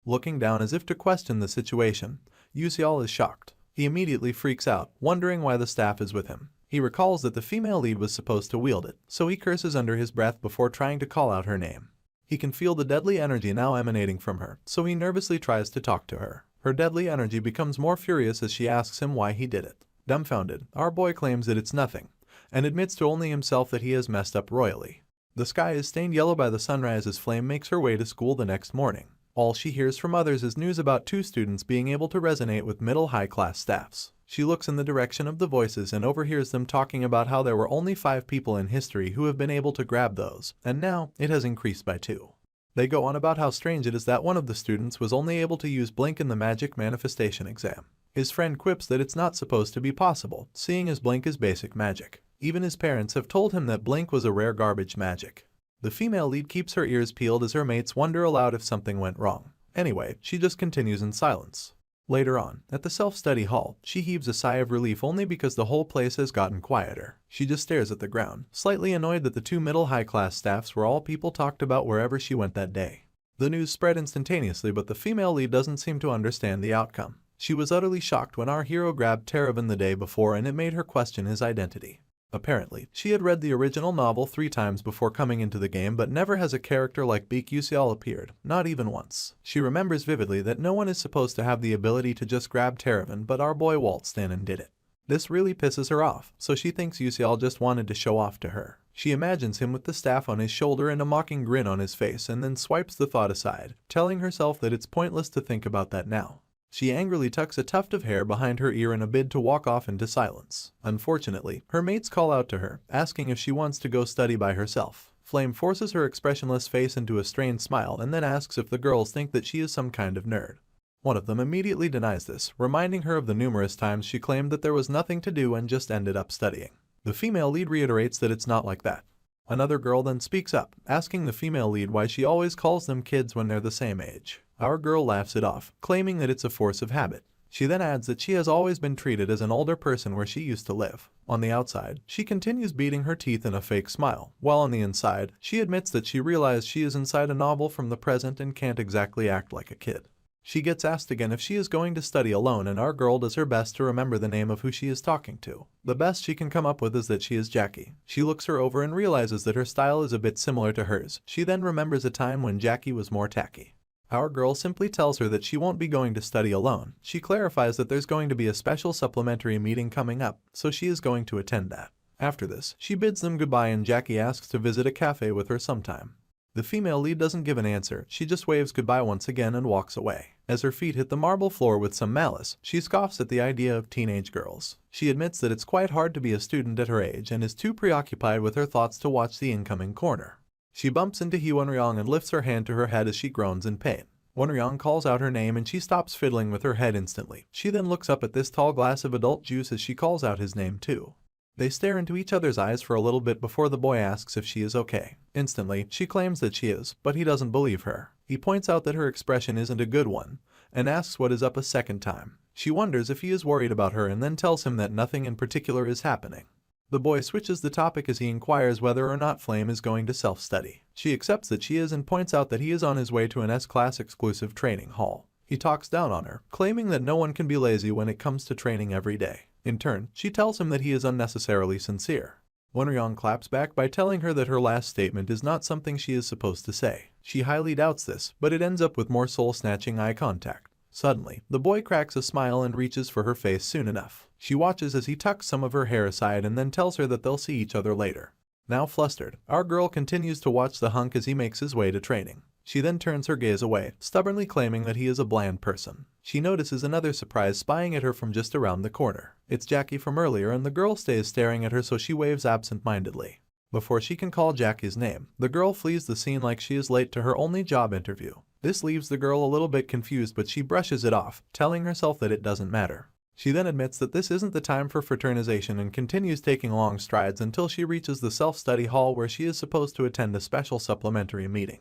Looking down as if to question the situation, Yuseong is shocked. He immediately freaks out, wondering why the staff is with him. He recalls that the female lead was supposed to wield it, so he curses under his breath before trying to call out her name. He can feel the deadly energy now emanating from her, so he nervously tries to talk to her. Her deadly energy becomes more furious as she asks him why he did it. Dumbfounded, our boy claims that it's nothing, and admits to only himself that he has messed up royally. The sky is stained yellow by the sunrise as Flame makes her way to school the next morning. All she hears from others is news about 2 students being able to resonate with middle-high class staffs. She looks in the direction of the voices and overhears them talking about how there were only 5 people in history who have been able to grab those, and now it has increased by 2. They go on about how strange it is that one of the students was only able to use Blink in the magic manifestation exam. His friend quips that it's not supposed to be possible, seeing as Blink is basic magic. Even his parents have told him that Blink was a rare garbage magic. The female lead keeps her ears peeled as her mates wonder aloud if something went wrong. Anyway, she just continues in silence. Later on, at the self-study hall, she heaves a sigh of relief only because the whole place has gotten quieter. She just stares at the ground, slightly annoyed that the two middle-high-class staffs were all people talked about wherever she went that day. The news spread instantaneously, but the female lead doesn't seem to understand the outcome. She was utterly shocked when our hero grabbed Terravan the day before, and it made her question his identity. Apparently, she had read the original novel 3 times before coming into the game, but never has a character like Beak Yusial appeared, not even once. She remembers vividly that no one is supposed to have the ability to just grab Terravan, but our boy waltzed in and did it. This really pisses her off, so she thinks Yusial just wanted to show off to her. She imagines him with the staff on his shoulder and a mocking grin on his face, and then swipes the thought aside, telling herself that it's pointless to think about that now. She angrily tucks a tuft of hair behind her ear in a bid to walk off into silence. Unfortunately, her mates call out to her, asking if she wants to go study by herself. Flame forces her expressionless face into a strained smile and then asks if the girls think that she is some kind of nerd. One of them immediately denies this, reminding her of the numerous times she claimed that there was nothing to do and just ended up studying. The female lead reiterates that it's not like that. Another girl then speaks up, asking the female lead why she always calls them kids when they're the same age. Our girl laughs it off, claiming that it's a force of habit. She then adds that she has always been treated as an older person where she used to live. On the outside, she continues beating her teeth in a fake smile, while on the inside, she admits that she realized she is inside a novel from the present and can't exactly act like a kid. She gets asked again if she is going to study alone, and our girl does her best to remember the name of who she is talking to. The best she can come up with is that she is Jackie. She looks her over and realizes that her style is a bit similar to hers. She then remembers a time when Jackie was more tacky. Our girl simply tells her that she won't be going to study alone. She clarifies that there's going to be a special supplementary meeting coming up, so she is going to attend that. After this, she bids them goodbye and Jackie asks to visit a cafe with her sometime. The female lead doesn't give an answer, she just waves goodbye once again and walks away. As her feet hit the marble floor with some malice, she scoffs at the idea of teenage girls. She admits that it's quite hard to be a student at her age and is too preoccupied with her thoughts to watch the incoming corner. She bumps into Hyunryong and lifts her hand to her head as she groans in pain. Wonryong calls out her name and she stops fiddling with her head instantly. She then looks up at this tall glass of adult juice as she calls out his name too. They stare into each other's eyes for a little bit before the boy asks if she is okay. Instantly, she claims that she is, but he doesn't believe her. He points out that her expression isn't a good one, and asks what is up a second time. She wonders if he is worried about her and then tells him that nothing in particular is happening. The boy switches the topic as he inquires whether or not Flame is going to self-study. She accepts that she is and points out that he is on his way to an S-Class exclusive training hall. He talks down on her, claiming that no one can be lazy when it comes to training every day. In turn, she tells him that he is unnecessarily sincere. Wonryong claps back by telling her that her last statement is not something she is supposed to say. She highly doubts this, but it ends up with more soul-snatching eye contact. Suddenly, the boy cracks a smile and reaches for her face soon enough. She watches as he tucks some of her hair aside and then tells her that they'll see each other later. Now flustered, our girl continues to watch the hunk as he makes his way to training. She then turns her gaze away, stubbornly claiming that he is a bland person. She notices another surprise spying at her from just around the corner. It's Jackie from earlier and the girl stays staring at her, so she waves absent-mindedly. Before she can call Jackie's name, the girl flees the scene like she is late to her only job interview. This leaves the girl a little bit confused, but she brushes it off, telling herself that it doesn't matter. She then admits that this isn't the time for fraternization and continues taking long strides until she reaches the self-study hall where she is supposed to attend a special supplementary meeting.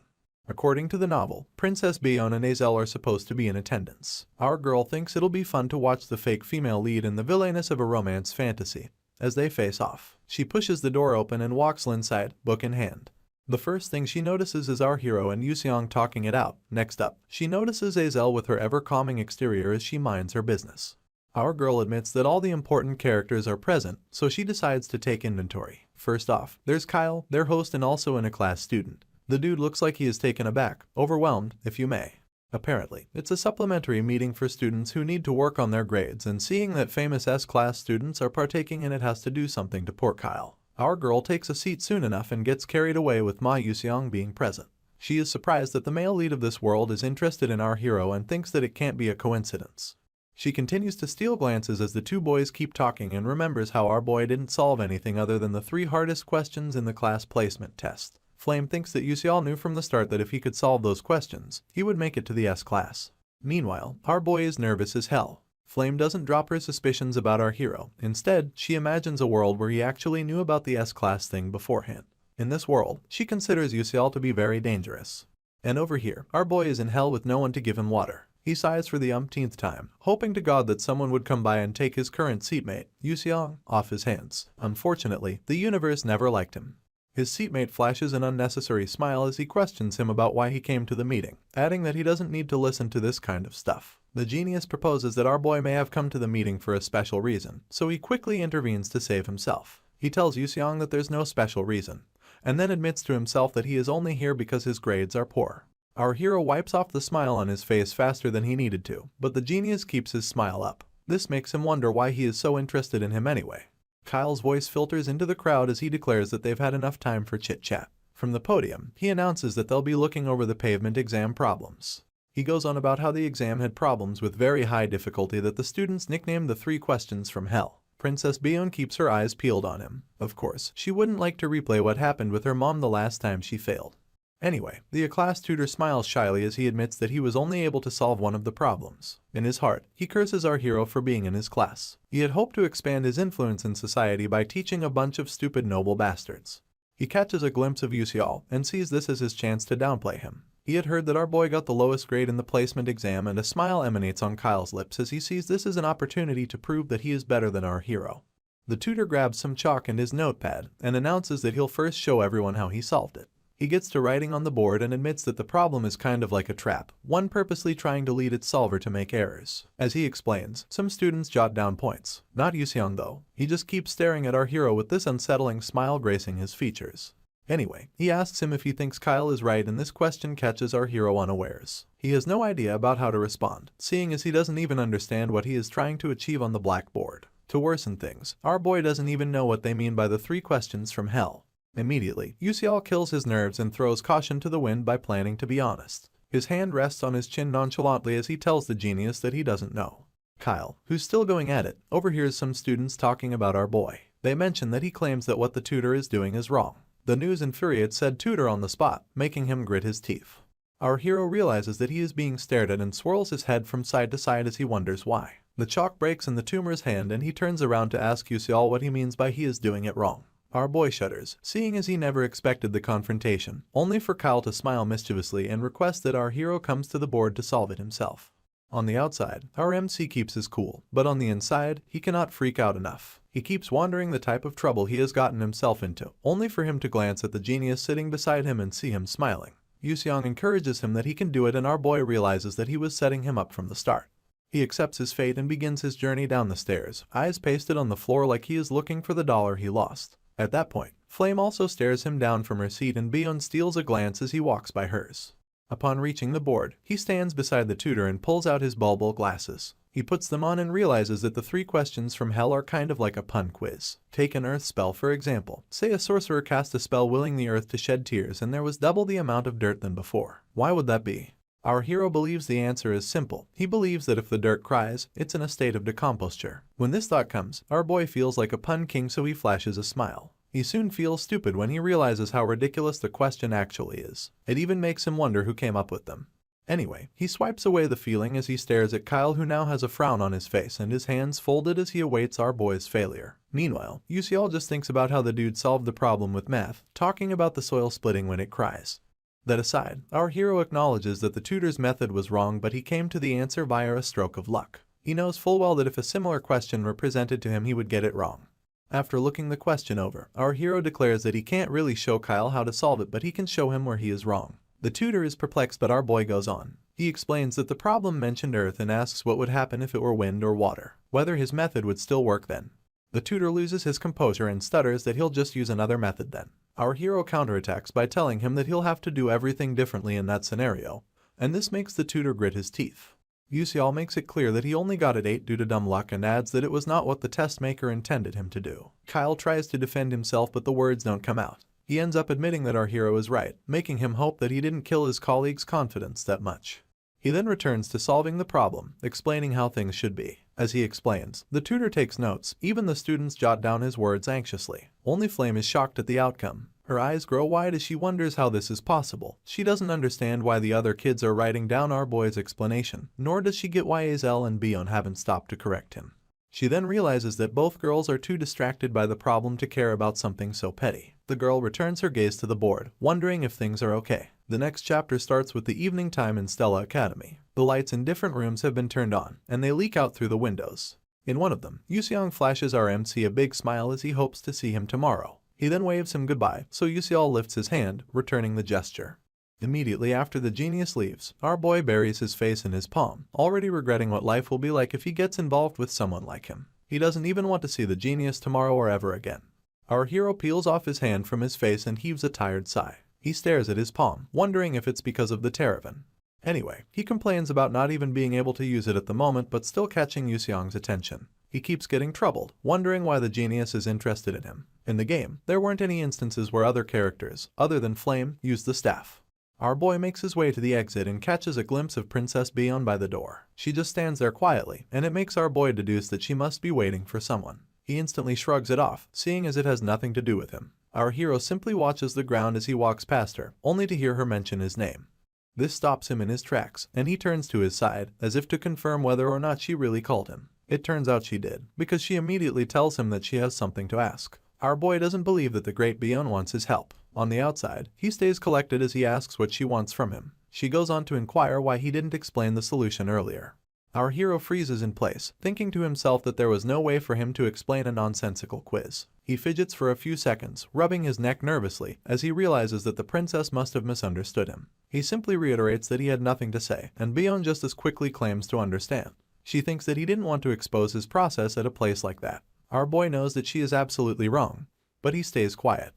According to the novel, Princess Bion and Azel are supposed to be in attendance. Our girl thinks it'll be fun to watch the fake female lead in the villainess of a romance fantasy. As they face off, she pushes the door open and walks inside, book in hand. The first thing she notices is our hero and Yuseong talking it out. Next up, she notices Azel with her ever-calming exterior as she minds her business. Our girl admits that all the important characters are present, so she decides to take inventory. First off, there's Kyle, their host and also an A-class student. The dude looks like he is taken aback, overwhelmed, if you may. Apparently, it's a supplementary meeting for students who need to work on their grades, and seeing that famous S-class students are partaking in it has to do something to poor Kyle. Our girl takes a seat soon enough and gets carried away with Ma Yuseong being present. She is surprised that the male lead of this world is interested in our hero and thinks that it can't be a coincidence. She continues to steal glances as the two boys keep talking and remembers how our boy didn't solve anything other than the 3 hardest questions in the class placement test. Flame thinks that Yuseol knew from the start that if he could solve those questions, he would make it to the S-class. Meanwhile, our boy is nervous as hell. Flame doesn't drop her suspicions about our hero. Instead, she imagines a world where he actually knew about the S-class thing beforehand. In this world, she considers Yuseol to be very dangerous. And over here, our boy is in hell with no one to give him water. He sighs for the umpteenth time, hoping to God that someone would come by and take his current seatmate, Yuseong, off his hands. Unfortunately, the universe never liked him. His seatmate flashes an unnecessary smile as he questions him about why he came to the meeting, adding that he doesn't need to listen to this kind of stuff. The genius proposes that our boy may have come to the meeting for a special reason, so he quickly intervenes to save himself. He tells Yuseong that there's no special reason, and then admits to himself that he is only here because his grades are poor. Our hero wipes off the smile on his face faster than he needed to, but the genius keeps his smile up. This makes him wonder why he is so interested in him anyway. Kyle's voice filters into the crowd as he declares that they've had enough time for chit-chat. From the podium, he announces that they'll be looking over the pavement exam problems. He goes on about how the exam had problems with very high difficulty that the students nicknamed the 3 questions from hell. Princess Bion keeps her eyes peeled on him. Of course, she wouldn't like to replay what happened with her mom the last time she failed. Anyway, the class tutor smiles shyly as he admits that he was only able to solve one of the problems. In his heart, he curses our hero for being in his class. He had hoped to expand his influence in society by teaching a bunch of stupid noble bastards. He catches a glimpse of Yuseol and sees this as his chance to downplay him. He had heard that our boy got the lowest grade in the placement exam, and a smile emanates on Kyle's lips as he sees this as an opportunity to prove that he is better than our hero. The tutor grabs some chalk and his notepad and announces that he'll first show everyone how he solved it. He gets to writing on the board and admits that the problem is kind of like a trap, one purposely trying to lead its solver to make errors. As he explains, some students jot down points. Not Yuseong though. He just keeps staring at our hero with this unsettling smile gracing his features. Anyway, he asks him if he thinks Kyle is right, and this question catches our hero unawares. He has no idea about how to respond, seeing as he doesn't even understand what he is trying to achieve on the blackboard. To worsen things, our boy doesn't even know what they mean by the 3 questions from hell. Immediately, Yuseol kills his nerves and throws caution to the wind by planning to be honest. His hand rests on his chin nonchalantly as he tells the genius that he doesn't know. Kyle, who's still going at it, overhears some students talking about our boy. They mention that he claims that what the tutor is doing is wrong. The news infuriates said tutor on the spot, making him grit his teeth. Our hero realizes that he is being stared at and swirls his head from side to side as he wonders why. The chalk breaks in the tumor's hand and he turns around to ask Yuseol what he means by he is doing it wrong. Our boy shudders, seeing as he never expected the confrontation, only for Kyle to smile mischievously and request that our hero comes to the board to solve it himself. On the outside, our MC keeps his cool, but on the inside, he cannot freak out enough. He keeps wondering the type of trouble he has gotten himself into, only for him to glance at the genius sitting beside him and see him smiling. Yuseong encourages him that he can do it, and our boy realizes that he was setting him up from the start. He accepts his fate and begins his journey down the stairs, eyes pasted on the floor like he is looking for the dollar he lost. At that point, Flame also stares him down from her seat and Bion steals a glance as he walks by hers. Upon reaching the board, he stands beside the tutor and pulls out his bulbul glasses. He puts them on and realizes that the 3 questions from hell are kind of like a pun quiz. Take an earth spell for example. Say a sorcerer cast a spell willing the earth to shed tears and there was double the amount of dirt than before. Why would that be? Our hero believes the answer is simple. He believes that if the dirt cries, it's in a state of decomposture. When this thought comes, our boy feels like a pun king, so he flashes a smile. He soon feels stupid when he realizes how ridiculous the question actually is. It even makes him wonder who came up with them. Anyway, he swipes away the feeling as he stares at Kyle, who now has a frown on his face and his hands folded as he awaits our boy's failure. Meanwhile, Yuseol just thinks about how the dude solved the problem with math, talking about the soil splitting when it cries. That aside, our hero acknowledges that the tutor's method was wrong, but he came to the answer via a stroke of luck. He knows full well that if a similar question were presented to him, he would get it wrong. After looking the question over, our hero declares that he can't really show Kyle how to solve it, but he can show him where he is wrong. The tutor is perplexed, but our boy goes on. He explains that the problem mentioned earth and asks what would happen if it were wind or water, whether his method would still work then. The tutor loses his composure and stutters that he'll just use another method then. Our hero counterattacks by telling him that he'll have to do everything differently in that scenario, and this makes the tutor grit his teeth. Yuseol makes it clear that he only got it 8 due to dumb luck and adds that it was not what the test maker intended him to do. Kyle tries to defend himself, but the words don't come out. He ends up admitting that our hero is right, making him hope that he didn't kill his colleague's confidence that much. He then returns to solving the problem, explaining how things should be. As he explains, the tutor takes notes. Even the students jot down his words anxiously. Only Flame is shocked at the outcome. Her eyes grow wide as she wonders how this is possible. She doesn't understand why the other kids are writing down our boy's explanation, nor does she get why Azel and Bion haven't stopped to correct him. She then realizes that both girls are too distracted by the problem to care about something so petty. The girl returns her gaze to the board, wondering if things are okay. The next chapter starts with the evening time in Stella Academy. The lights in different rooms have been turned on, and they leak out through the windows. In one of them, Yuseong flashes our MC a big smile as he hopes to see him tomorrow. He then waves him goodbye, so Yuseong lifts his hand, returning the gesture. Immediately after the genius leaves, our boy buries his face in his palm, already regretting what life will be like if he gets involved with someone like him. He doesn't even want to see the genius tomorrow or ever again. Our hero peels off his hand from his face and heaves a tired sigh. He stares at his palm, wondering if it's because of the Terravan. Anyway, he complains about not even being able to use it at the moment but still catching Yuseong's attention. He keeps getting troubled, wondering why the genius is interested in him. In the game, there weren't any instances where other characters, other than Flame, used the staff. Our boy makes his way to the exit and catches a glimpse of Princess Beyond by the door. She just stands there quietly, and it makes our boy deduce that she must be waiting for someone. He instantly shrugs it off, seeing as it has nothing to do with him. Our hero simply watches the ground as he walks past her, only to hear her mention his name. This stops him in his tracks, and he turns to his side, as if to confirm whether or not she really called him. It turns out she did, because she immediately tells him that she has something to ask. Our boy doesn't believe that the great Beyond wants his help. On the outside, he stays collected as he asks what she wants from him. She goes on to inquire why he didn't explain the solution earlier. Our hero freezes in place, thinking to himself that there was no way for him to explain a nonsensical quiz. He fidgets for a few seconds, rubbing his neck nervously, as he realizes that the princess must have misunderstood him. He simply reiterates that he had nothing to say, and Beyond just as quickly claims to understand. She thinks that he didn't want to expose his process at a place like that. Our boy knows that she is absolutely wrong, but he stays quiet.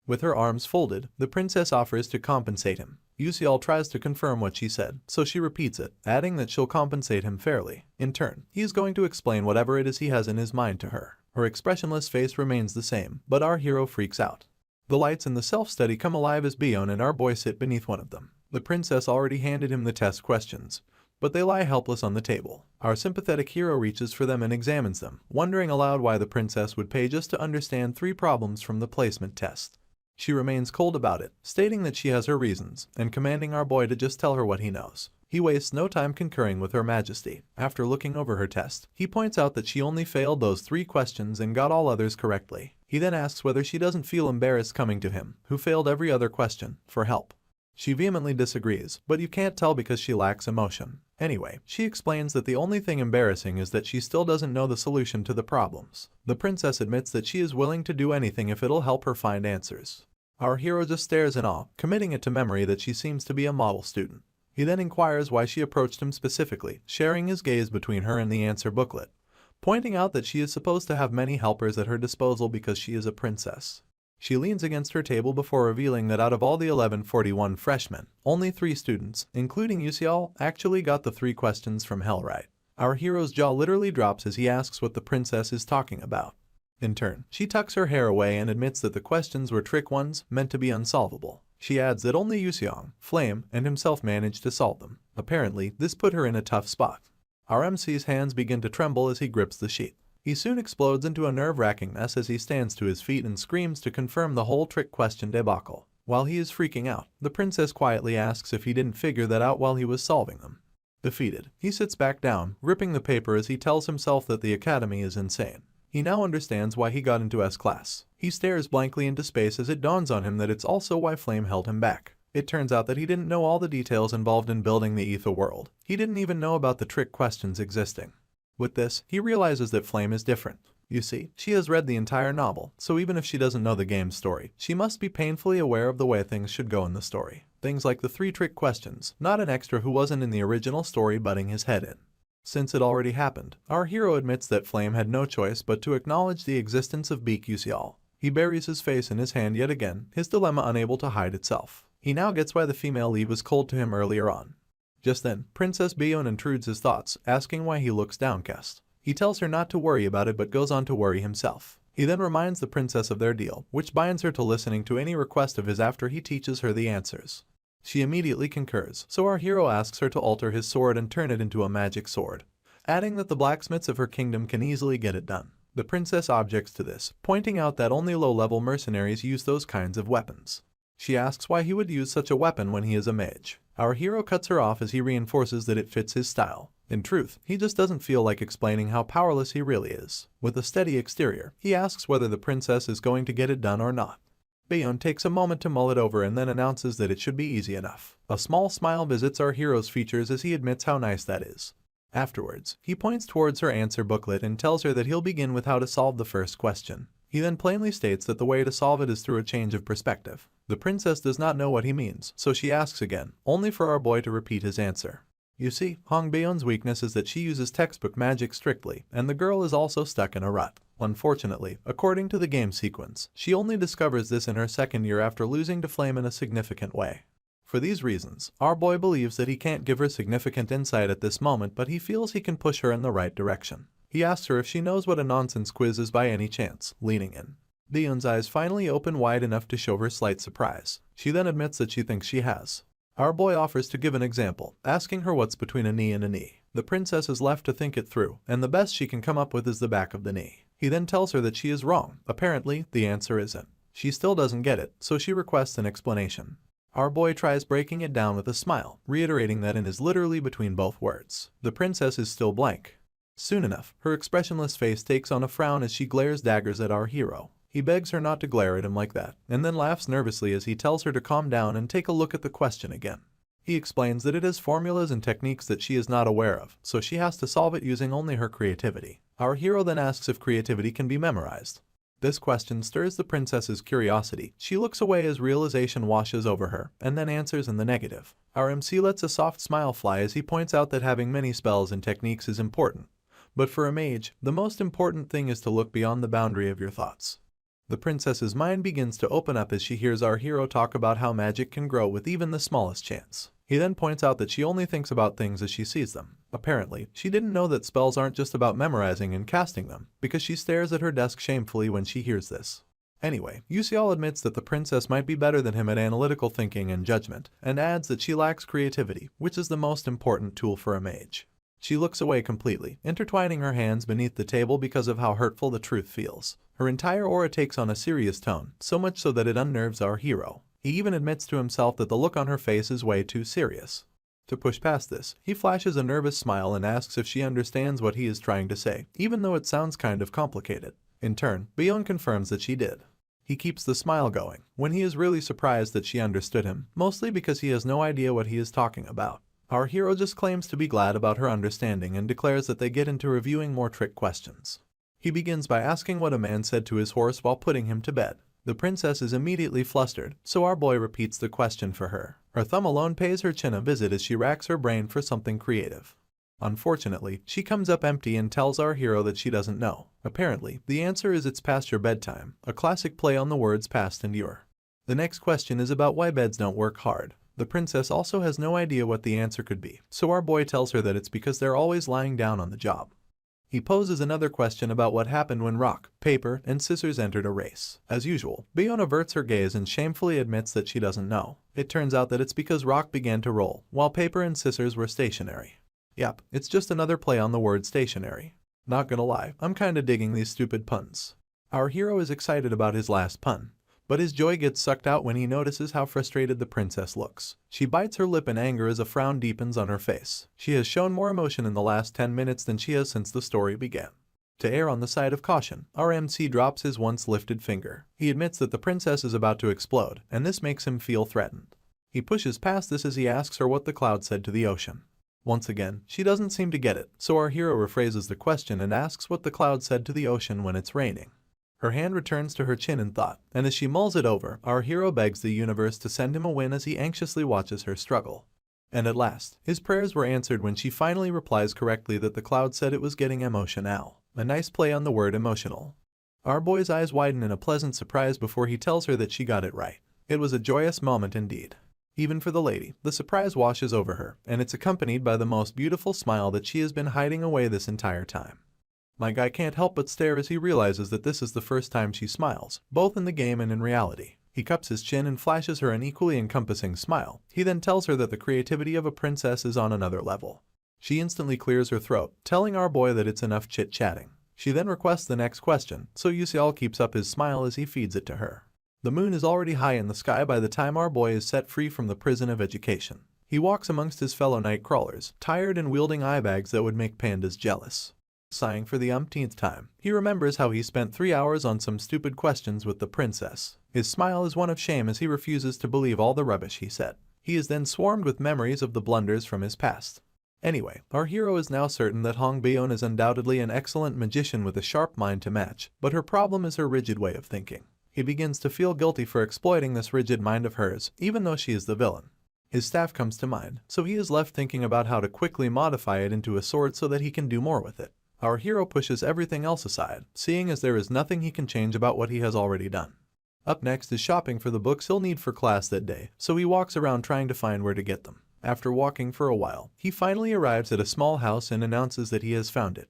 With her arms folded, the princess offers to compensate him. Yuseol tries to confirm what she said, so she repeats it, adding that she'll compensate him fairly. In turn, he is going to explain whatever it is he has in his mind to her. Her expressionless face remains the same, but our hero freaks out. The lights in the self-study come alive as Beyond and our boy sit beneath one of them. The princess already handed him the test questions, but they lie helpless on the table. Our sympathetic hero reaches for them and examines them, wondering aloud why the princess would pay just to understand 3 problems from the placement test. She remains cold about it, stating that she has her reasons, and commanding our boy to just tell her what he knows. He wastes no time concurring with Her Majesty. After looking over her test, he points out that she only failed those 3 questions and got all others correctly. He then asks whether she doesn't feel embarrassed coming to him, who failed every other question, for help. She vehemently disagrees, but you can't tell because she lacks emotion. Anyway, she explains that the only thing embarrassing is that she still doesn't know the solution to the problems. The princess admits that she is willing to do anything if it'll help her find answers. Our hero just stares in awe, committing it to memory that she seems to be a model student. He then inquires why she approached him specifically, sharing his gaze between her and the answer booklet, pointing out that she is supposed to have many helpers at her disposal because she is a princess. She leans against her table before revealing that out of all the 1141 freshmen, only 3 students, including Yuseol, actually got the 3 questions from hell right. Our hero's jaw literally drops as he asks what the princess is talking about. In turn, she tucks her hair away and admits that the questions were trick ones, meant to be unsolvable. She adds that only Yuseong, Flame, and himself managed to solve them. Apparently, this put her in a tough spot. Our MC's hands begin to tremble as he grips the sheet. He soon explodes into a nerve-wracking mess as he stands to his feet and screams to confirm the whole trick question debacle. While he is freaking out, the princess quietly asks if he didn't figure that out while he was solving them. Defeated, he sits back down, ripping the paper as he tells himself that the academy is insane. He now understands why he got into S-class. He stares blankly into space as it dawns on him that it's also why Flame held him back. It turns out that he didn't know all the details involved in building the Ether world. He didn't even know about the trick questions existing. With this, he realizes that Flame is different. You see, she has read the entire novel, so even if she doesn't know the game's story, she must be painfully aware of the way things should go in the story. Things like the 3 trick questions, not an extra who wasn't in the original story butting his head in. Since it already happened, our hero admits that Flame had no choice but to acknowledge the existence of Beak Yuseol. He buries his face in his hand yet again, his dilemma unable to hide itself. He now gets why the female lead was cold to him earlier on. Just then, Princess Beyond intrudes his thoughts, asking why he looks downcast. He tells her not to worry about it but goes on to worry himself. He then reminds the princess of their deal, which binds her to listening to any request of his after he teaches her the answers. She immediately concurs, so our hero asks her to alter his sword and turn it into a magic sword, adding that the blacksmiths of her kingdom can easily get it done. The princess objects to this, pointing out that only low-level mercenaries use those kinds of weapons. She asks why he would use such a weapon when he is a mage. Our hero cuts her off as he reinforces that it fits his style. In truth, he just doesn't feel like explaining how powerless he really is. With a steady exterior, he asks whether the princess is going to get it done or not. Bayon takes a moment to mull it over and then announces that it should be easy enough. A small smile visits our hero's features as he admits how nice that is. Afterwards, he points towards her answer booklet and tells her that he'll begin with how to solve the first question. He then plainly states that the way to solve it is through a change of perspective. The princess does not know what he means, so she asks again, only for our boy to repeat his answer. You see, Hong Bayon's weakness is that she uses textbook magic strictly, and the girl is also stuck in a rut. Unfortunately, according to the game sequence, she only discovers this in her second year after losing to Flame in a significant way. For these reasons, our boy believes that he can't give her significant insight at this moment, but he feels he can push her in the right direction. He asks her if she knows what a nonsense quiz is by any chance, leaning in. Bayon's eyes finally open wide enough to show her slight surprise. She then admits that she thinks she has. Our boy offers to give an example, asking her what's between a knee and a knee. The princess is left to think it through, and the best she can come up with is the back of the knee. He then tells her that she is wrong. Apparently, the answer isn't. She still doesn't get it, so she requests an explanation. Our boy tries breaking it down with a smile, reiterating that it is literally between both words. The princess is still blank. Soon enough, her expressionless face takes on a frown as she glares daggers at our hero. He begs her not to glare at him like that, and then laughs nervously as he tells her to calm down and take a look at the question again. He explains that it has formulas and techniques that she is not aware of, so she has to solve it using only her creativity. Our hero then asks if creativity can be memorized. This question stirs the princess's curiosity. She looks away as realization washes over her, and then answers in the negative. Our MC lets a soft smile fly as he points out that having many spells and techniques is important. But for a mage, the most important thing is to look beyond the boundary of your thoughts. The princess's mind begins to open up as she hears our hero talk about how magic can grow with even the smallest chance. He then points out that she only thinks about things as she sees them. Apparently, she didn't know that spells aren't just about memorizing and casting them, because she stares at her desk shamefully when she hears this. Anyway, Yusial admits that the princess might be better than him at analytical thinking and judgment, and adds that she lacks creativity, which is the most important tool for a mage. She looks away completely, intertwining her hands beneath the table because of how hurtful the truth feels. Her entire aura takes on a serious tone, so much so that it unnerves our hero. He even admits to himself that the look on her face is way too serious. To push past this, he flashes a nervous smile and asks if she understands what he is trying to say, even though it sounds kind of complicated. In turn, Bayon confirms that she did. He keeps the smile going, when he is really surprised that she understood him, mostly because he has no idea what he is talking about. Our hero just claims to be glad about her understanding and declares that they get into reviewing more trick questions. He begins by asking what a man said to his horse while putting him to bed. The princess is immediately flustered, so our boy repeats the question for her. Her thumb alone pays her chin a visit as she racks her brain for something creative. Unfortunately, she comes up empty and tells our hero that she doesn't know. Apparently, the answer is it's past your bedtime, a classic play on the words past and your. The next question is about why beds don't work hard. The princess also has no idea what the answer could be, so our boy tells her that it's because they're always lying down on the job. He poses another question about what happened when rock, paper, and scissors entered a race. As usual, Bayon averts her gaze and shamefully admits that she doesn't know. It turns out that it's because rock began to roll, while paper and scissors were stationary. Yep, it's just another play on the word stationary. Not gonna lie, I'm kinda digging these stupid puns. Our hero is excited about his last pun, but his joy gets sucked out when he notices how frustrated the princess looks. She bites her lip in anger as a frown deepens on her face. She has shown more emotion in the last 10 minutes than she has since the story began. To err on the side of caution, our MC drops his once lifted finger. He admits that the princess is about to explode, and this makes him feel threatened. He pushes past this as he asks her what the cloud said to the ocean. Once again, she doesn't seem to get it, so our hero rephrases the question and asks what the cloud said to the ocean when it's raining. Her hand returns to her chin in thought, and as she mulls it over, our hero begs the universe to send him a win as he anxiously watches her struggle. And at last, his prayers were answered when she finally replies correctly that the cloud said it was getting emotional. A nice play on the word emotional. Our boy's eyes widen in a pleasant surprise before he tells her that she got it right. It was a joyous moment indeed. Even for the lady, the surprise washes over her, and it's accompanied by the most beautiful smile that she has been hiding away this entire time. My guy can't help but stare as he realizes that this is the first time she smiles, both in the game and in reality. He cups his chin and flashes her an equally encompassing smile. He then tells her that the creativity of a princess is on another level. She instantly clears her throat, telling our boy that it's enough chit-chatting. She then requests the next question, so Yusial keeps up his smile as he feeds it to her. The moon is already high in the sky by the time our boy is set free from the prison of education. He walks amongst his fellow night crawlers, tired and wielding eye bags that would make pandas jealous. Sighing for the umpteenth time, he remembers how he spent 3 hours on some stupid questions with the princess. His smile is one of shame as he refuses to believe all the rubbish he said. He is then swarmed with memories of the blunders from his past. Anyway, our hero is now certain that Hong Byeon is undoubtedly an excellent magician with a sharp mind to match, but her problem is her rigid way of thinking. He begins to feel guilty for exploiting this rigid mind of hers, even though she is the villain. His staff comes to mind, so he is left thinking about how to quickly modify it into a sword so that he can do more with it. Our hero pushes everything else aside, seeing as there is nothing he can change about what he has already done. Up next is shopping for the books he'll need for class that day, so he walks around trying to find where to get them. After walking for a while, he finally arrives at a small house and announces that he has found it.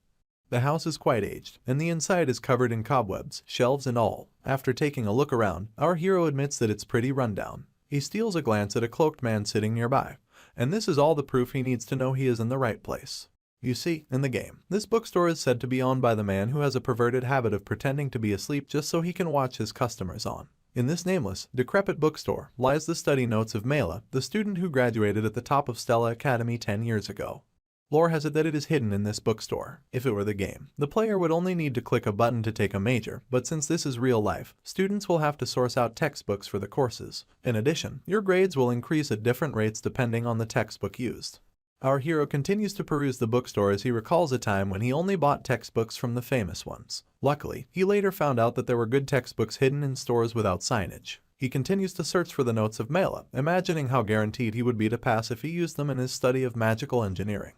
The house is quite aged, and the inside is covered in cobwebs, shelves and all. After taking a look around, our hero admits that it's pretty rundown. He steals a glance at a cloaked man sitting nearby, and this is all the proof he needs to know he is in the right place. You see, in the game, this bookstore is said to be owned by the man who has a perverted habit of pretending to be asleep just so he can watch his customers on. In this nameless, decrepit bookstore lies the study notes of Mela, the student who graduated at the top of Stella Academy 10 years ago. Lore has it that it is hidden in this bookstore. If it were the game, the player would only need to click a button to take a major, but since this is real life, students will have to source out textbooks for the courses. In addition, your grades will increase at different rates depending on the textbook used. Our hero continues to peruse the bookstore as he recalls a time when he only bought textbooks from the famous ones. Luckily, he later found out that there were good textbooks hidden in stores without signage. He continues to search for the notes of Mela, imagining how guaranteed he would be to pass if he used them in his study of magical engineering.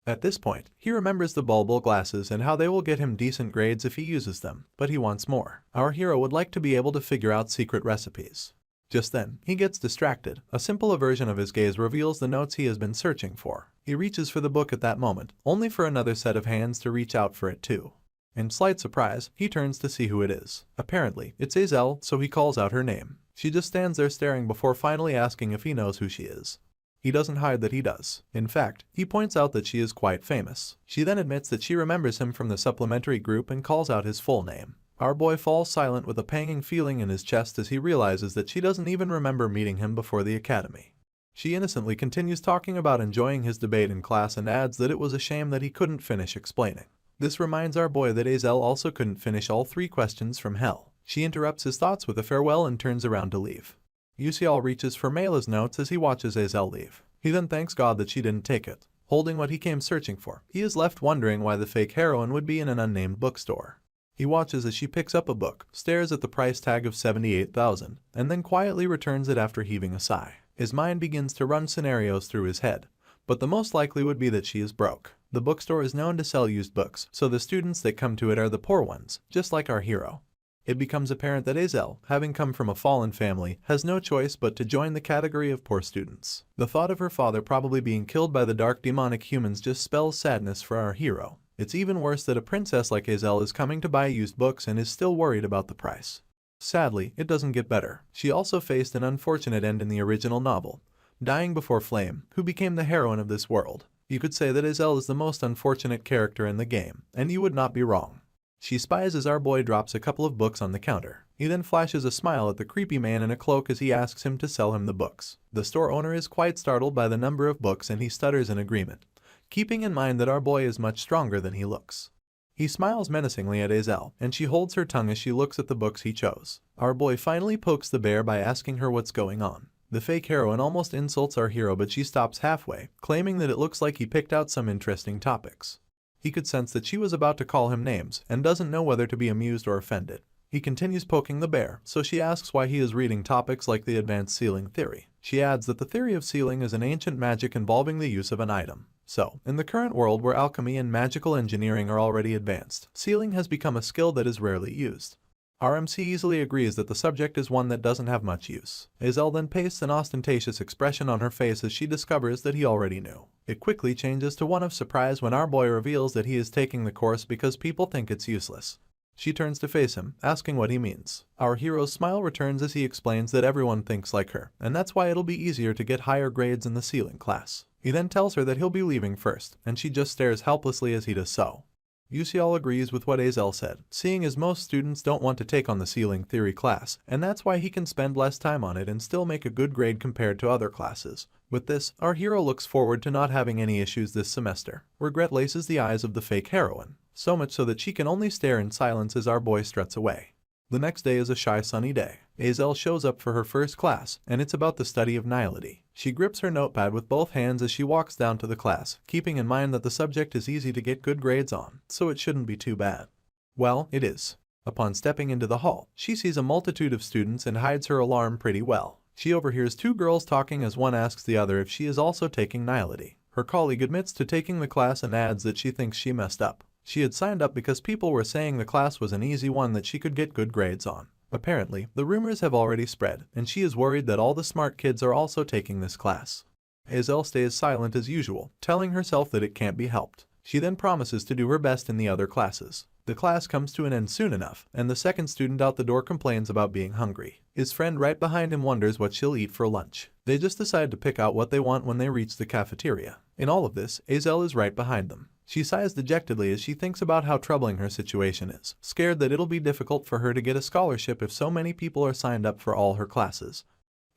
At this point, he remembers the bulbul glasses and how they will get him decent grades if he uses them, but he wants more. Our hero would like to be able to figure out secret recipes. Just then, he gets distracted. A simple aversion of his gaze reveals the notes he has been searching for. He reaches for the book at that moment, only for another set of hands to reach out for it too. In slight surprise, he turns to see who it is. Apparently, it's Azel, so he calls out her name. She just stands there staring before finally asking if he knows who she is. He doesn't hide that he does. In fact, he points out that she is quite famous. She then admits that she remembers him from the supplementary group and calls out his full name. Our boy falls silent with a panging feeling in his chest as he realizes that she doesn't even remember meeting him before the academy. She innocently continues talking about enjoying his debate in class and adds that it was a shame that he couldn't finish explaining. This reminds our boy that Azel also couldn't finish all 3 questions from hell. She interrupts his thoughts with a farewell and turns around to leave. Yusial reaches for Mela's notes as he watches Azel leave. He then thanks God that she didn't take it. Holding what he came searching for, he is left wondering why the fake heroine would be in an unnamed bookstore. He watches as she picks up a book, stares at the price tag of 78,000, and then quietly returns it after heaving a sigh. His mind begins to run scenarios through his head, but the most likely would be that she is broke. The bookstore is known to sell used books, so the students that come to it are the poor ones, just like our hero. It becomes apparent that Azel, having come from a fallen family, has no choice but to join the category of poor students. The thought of her father probably being killed by the dark demonic humans just spells sadness for our hero. It's even worse that a princess like Azel is coming to buy used books and is still worried about the price. Sadly, it doesn't get better. She also faced an unfortunate end in the original novel, dying before Flame, who became the heroine of this world. You could say that Azel is the most unfortunate character in the game, and you would not be wrong. She spies as our boy drops a couple of books on the counter. He then flashes a smile at the creepy man in a cloak as he asks him to sell him the books. The store owner is quite startled by the number of books and he stutters in agreement, keeping in mind that our boy is much stronger than he looks. He smiles menacingly at Azel, and she holds her tongue as she looks at the books he chose. Our boy finally pokes the bear by asking her what's going on. The fake heroine almost insults our hero, but she stops halfway, claiming that it looks like he picked out some interesting topics. He could sense that she was about to call him names, and doesn't know whether to be amused or offended. He continues poking the bear, so she asks why he is reading topics like the advanced sealing theory. She adds that the theory of sealing is an ancient magic involving the use of an item. So, in the current world where alchemy and magical engineering are already advanced, sealing has become a skill that is rarely used. RMC easily agrees that the subject is one that doesn't have much use. Azel then pastes an ostentatious expression on her face as she discovers that he already knew. It quickly changes to one of surprise when our boy reveals that he is taking the course because people think it's useless. She turns to face him, asking what he means. Our hero's smile returns as he explains that everyone thinks like her, and that's why it'll be easier to get higher grades in the sealing class. He then tells her that he'll be leaving first, and she just stares helplessly as he does so. Yusial agrees with what Azel said, seeing as most students don't want to take on the sealing theory class, and that's why he can spend less time on it and still make a good grade compared to other classes. With this, our hero looks forward to not having any issues this semester. Regret laces the eyes of the fake heroine, so much so that she can only stare in silence as our boy struts away. The next day is a shy sunny day. Azel shows up for her first class, and it's about the study of nihility. She grips her notepad with both hands as she walks down to the class, keeping in mind that the subject is easy to get good grades on, so it shouldn't be too bad. Well, it is. Upon stepping into the hall, she sees a multitude of students and hides her alarm pretty well. She overhears two girls talking as one asks the other if she is also taking nihility. Her colleague admits to taking the class and adds that she thinks she messed up. She had signed up because people were saying the class was an easy one that she could get good grades on. Apparently, the rumors have already spread, and she is worried that all the smart kids are also taking this class. Azel stays silent as usual, telling herself that it can't be helped. She then promises to do her best in the other classes. The class comes to an end soon enough, and the second student out the door complains about being hungry. His friend right behind him wonders what she'll eat for lunch. They just decide to pick out what they want when they reach the cafeteria. In all of this, Azel is right behind them. She sighs dejectedly as she thinks about how troubling her situation is, scared that it'll be difficult for her to get a scholarship if so many people are signed up for all her classes.